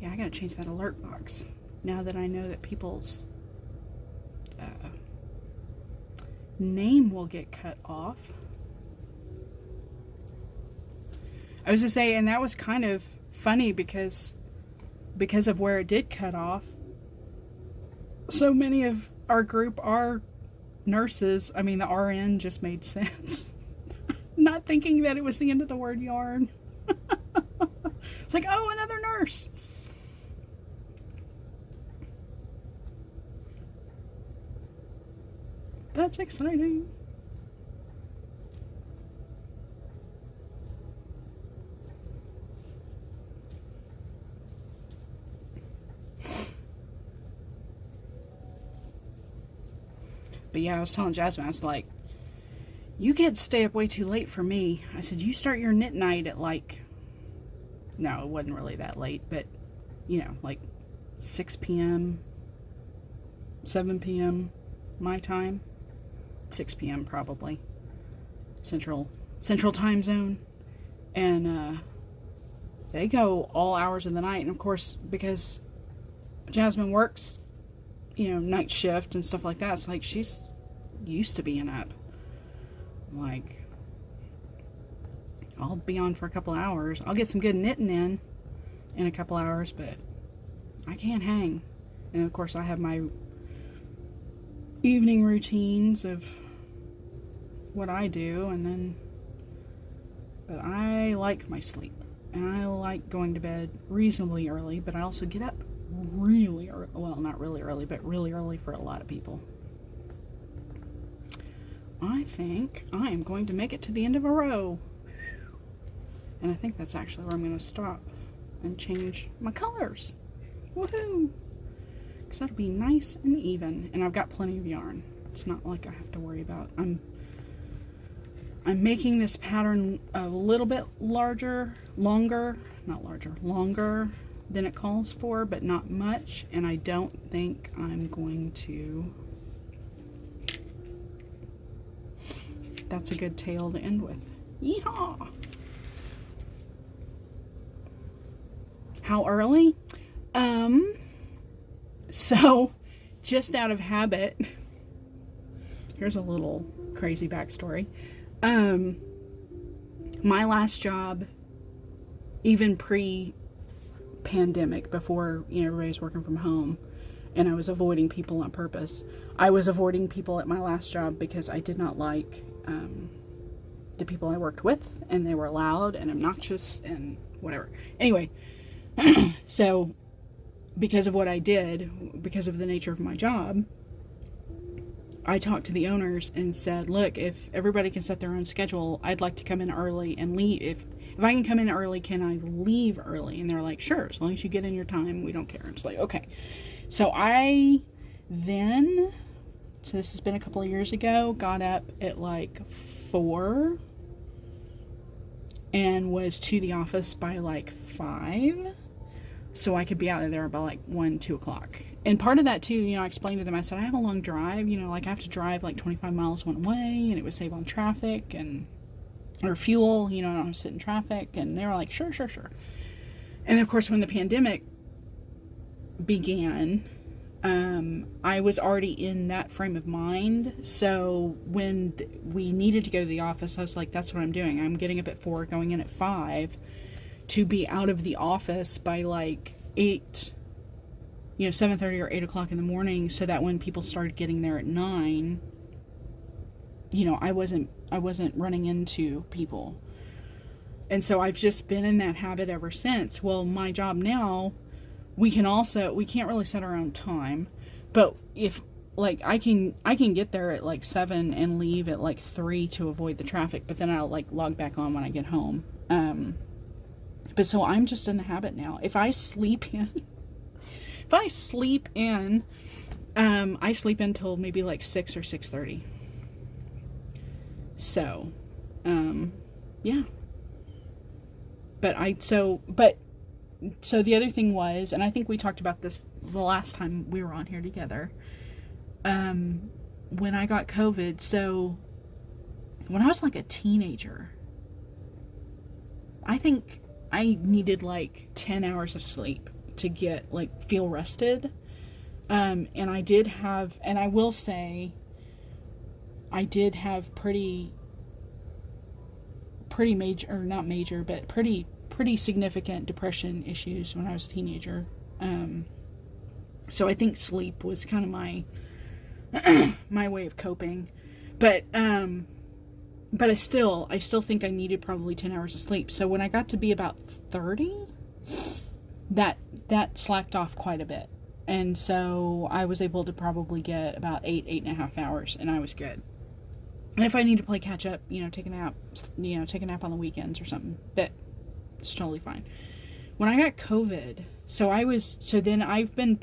Yeah, I gotta change that alert box. Now that I know that people's name will get cut off. I was to say, and that was kind of funny because of where it did cut off. So many of our group are nurses. I mean, the RN just made sense. Not thinking that it was the end of the word yarn. It's like, oh, another nurse. That's exciting. But yeah, I was telling Jasmine, I was like, you kids stay up way too late for me. I said, you start your knit night at like, no, it wasn't really that late, but, you know, like 6 p.m., 7 p.m. my time. 6 p.m. probably. Central time zone. And they go all hours of the night. And of course, because Jasmine works, you know, night shift and stuff like that, it's like she's used to being up. Like, I'll be on for a couple hours. I'll get some good knitting in a couple hours, but I can't hang. And of course, I have my evening routines of what I do, and then, but I like my sleep, and I like going to bed reasonably early, but I also get up really early. Well, not really early, but really early for a lot of people. I think I am going to make it to the end of a row. And I think that's actually where I'm going to stop and change my colors. Woohoo! Because that'll be nice and even. And I've got plenty of yarn. It's not like I have to worry about. I'm making this pattern a little bit longer than it calls for, but not much. And I don't think I'm going to... That's a good tail to end with. Yeehaw! How early? So, just out of habit, here's a little crazy backstory. My last job, even pre-pandemic, before, you know, everybody's working from home, and I was avoiding people on purpose. I was avoiding people at my last job because I did not like the people I worked with, and they were loud and obnoxious and whatever. Anyway, so because of what I did, because of the nature of my job, I talked to the owners and said, look, if everybody can set their own schedule, I'd like to come in early and leave. If I can come in early, can I leave early? And they're like, sure, as long as you get in your time, we don't care. It's like, okay. So I then, so this has been a couple of years ago, got up at like 4 and was to the office by like 5. so I could be out of there by like 1, 2 o'clock. And part of that too, you know, I explained to them, I said, I have a long drive, you know, like I have to drive like 25 miles one way, and it would save on traffic or fuel, you know, I don't have to sit in traffic. And they were like, sure, sure, sure. And of course, when the pandemic began, I was already in that frame of mind. So when we needed to go to the office, I was like, that's what I'm doing. I'm getting up at 4, going in at 5 to be out of the office by like 8, you know, 7:30 or 8 o'clock in the morning, so that when people started getting there at 9, you know, I wasn't running into people. And so I've just been in that habit ever since. Well, my job now, we can't really set our own time, but if like I can get there at like 7 and leave at like 3 to avoid the traffic, but then I'll like log back on when I get home. But so I'm just in the habit now. If I sleep in, I sleep in till maybe like 6 or 6:30. So, yeah. So the other thing was, and I think we talked about this the last time we were on here together, when I got COVID, so when I was like a teenager, I think I needed like 10 hours of sleep to get, like, feel rested. And I did have, and I will say, I did have pretty major, or not major, but pretty significant depression issues when I was a teenager. So I think sleep was kind of my my way of coping. But I still think I needed probably 10 hours of sleep. So when I got to be about 30, that slacked off quite a bit. And so I was able to probably get about 8.5 hours, and I was good. And if I need to play catch up, you know, take a nap on the weekends or something, that's totally fine. When I got COVID, so then I've been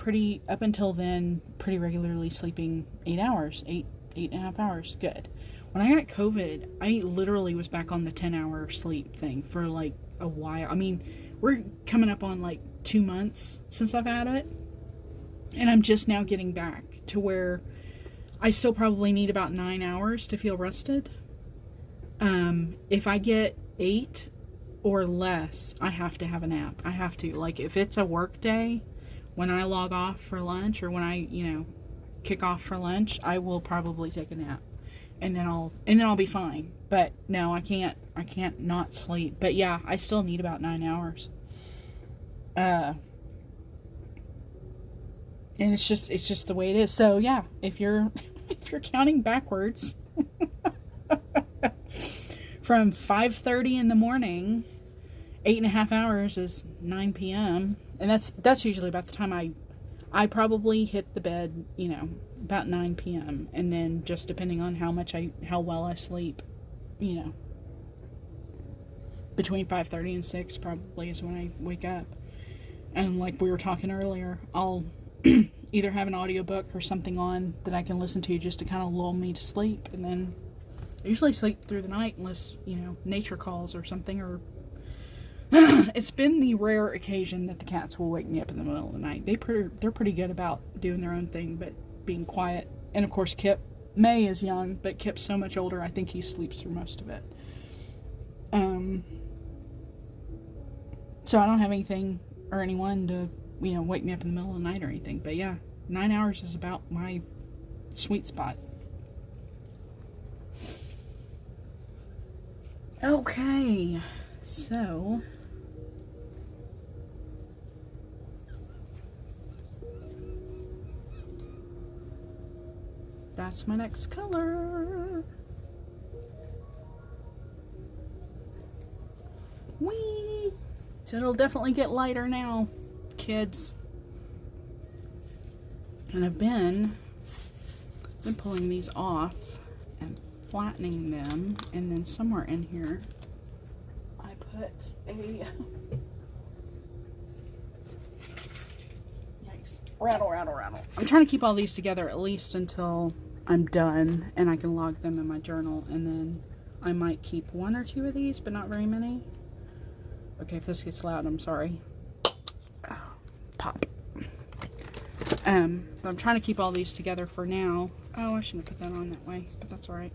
up until then, pretty regularly sleeping 8.5 hours, good. When I got COVID, I literally was back on the 10-hour sleep thing for like a while. I mean, we're coming up on like 2 months since I've had it, and I'm just now getting back to where I still probably need about 9 hours to feel rested. If I get 8 or less, I have to have a nap. I have to. Like, if it's a work day, when I log off for lunch, or when I, you know, kick off for lunch, I will probably take a nap. And then I'll be fine. But no, I can't not sleep. But yeah, I still need about 9 hours. And it's just the way it is. So yeah, if you're counting backwards from 5:30 in the morning, 8.5 hours is 9 p.m. And that's usually about the time I probably hit the bed, you know, about 9 p.m. And then just depending on how well I sleep, you know, between 5:30 and 6 probably is when I wake up. And like we were talking earlier, I'll either have an audiobook or something on that I can listen to just to kind of lull me to sleep. And then I usually sleep through the night unless, you know, nature calls or something, or it's been the rare occasion that the cats will wake me up in the middle of the night. They're pretty good about doing their own thing, but being quiet. And of course, May is young, but Kip's so much older, I think he sleeps through most of it. So I don't have anything or anyone to, you know, wake me up in the middle of the night or anything. But yeah, 9 hours is about my sweet spot. Okay, so that's my next color. Whee! So it'll definitely get lighter now, kids. And I've been pulling these off and flattening them, and then somewhere in here I put a yikes, rattle. I'm trying to keep all these together at least until I'm done and I can log them in my journal, and then I might keep 1 or 2 of these, but not very many. Okay, if this gets loud, I'm sorry. top. But I'm trying to keep all these together for now. Oh, I shouldn't have put that on that way, but that's alright.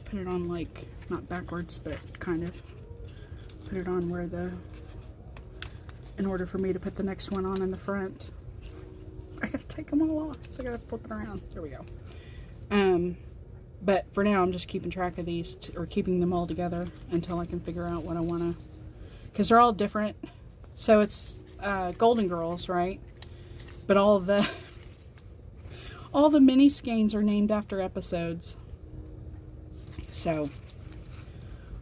Put it on, like, not backwards, but kind of. Put it on where in order for me to put the next one on in the front. I gotta take them all off, so I gotta flip it around. There we go. But for now, I'm just keeping track of these, or keeping them all together until I can figure out what I want to, because they're all different. So it's Golden Girls, right? But all the mini skeins are named after episodes. So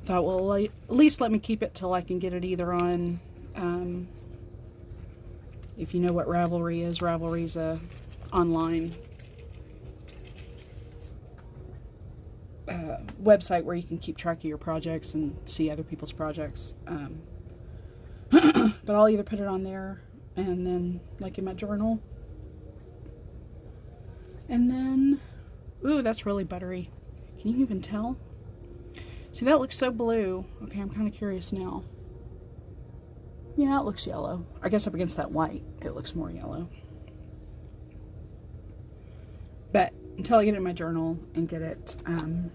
thought, well, at least let me keep it till I can get it either on. If you know what Ravelry is, Ravelry's a online website where you can keep track of your projects and see other people's projects. But I'll either put it on there and then, like, in my journal. And then, ooh, that's really buttery. Can you even tell? See, that looks so blue. Okay, I'm kind of curious now. Yeah, it looks yellow. I guess up against that white, it looks more yellow. But until I get it in my journal and get it on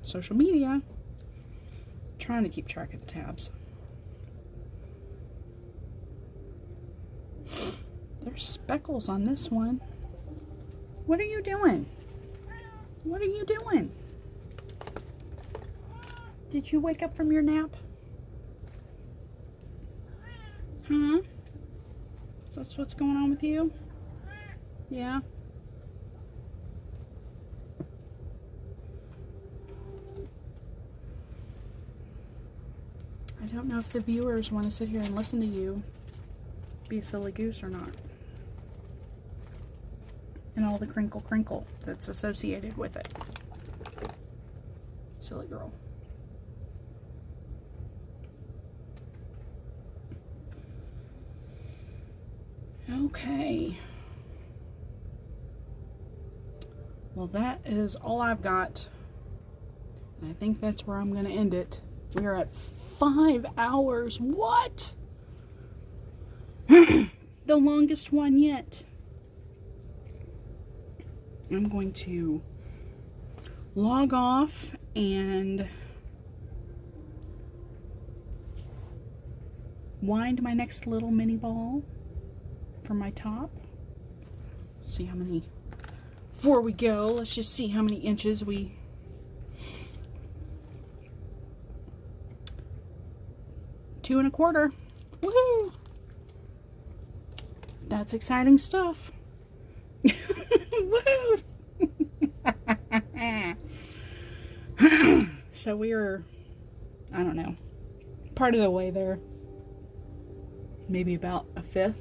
social media, I'm trying to keep track of the tabs. There's speckles on this one. What are you doing? What are you doing? Did you wake up from your nap? Huh? So that's what's going on with you? Yeah? I don't know if the viewers want to sit here and listen to you be a silly goose or not. And all the crinkle that's associated with it. Silly girl. Okay. Well, that is all I've got. And I think that's where I'm going to end it. We are at 5 hours. What? The longest one yet. I'm going to log off and wind my next little mini ball for my top. See how many, before we go, let's just see how many inches we, 2 1/4. Woohoo! That's exciting stuff. Woo! So we're, I don't know, part of the way there. Maybe about 1/5.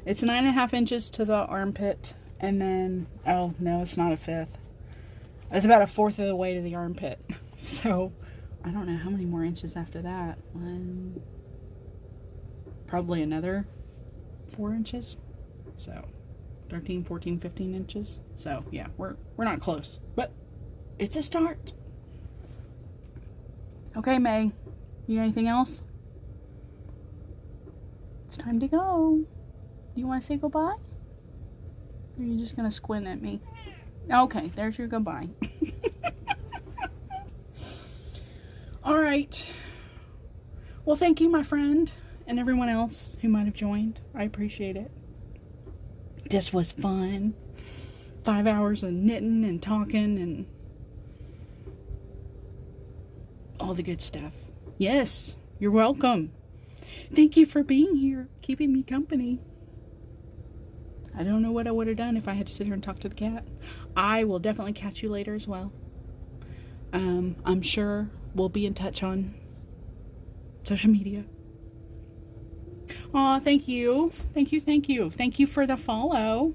It's 9.5 inches to the armpit, and then, oh no, it's not 1/5. It's about 1/4 of the way to the armpit. So I don't know how many more inches after that. Probably another 4 inches. So 13, 14, 15 inches. So yeah, we're not close, but it's a start. Okay, May, you got anything else? It's time to go. Do you want to say goodbye? Or are you just gonna squint at me? Okay, there's your goodbye. All right. Well, thank you, my friend, and everyone else who might have joined. I appreciate it. This was fun. 5 hours of knitting and talking and all the good stuff. Yes, you're welcome. Thank you for being here, keeping me company. I don't know what I would have done if I had to sit here and talk to the cat. I will definitely catch you later as well. I'm sure we'll be in touch on social media. Aw, thank you. Thank you, thank you. Thank you for the follow.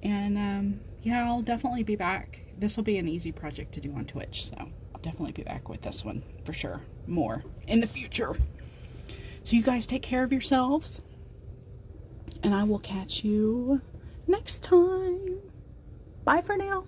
And, yeah, I'll definitely be back. This will be an easy project to do on Twitch, so I'll definitely be back with this one for sure. More in the future. So you guys take care of yourselves. And I will catch you next time. Bye for now.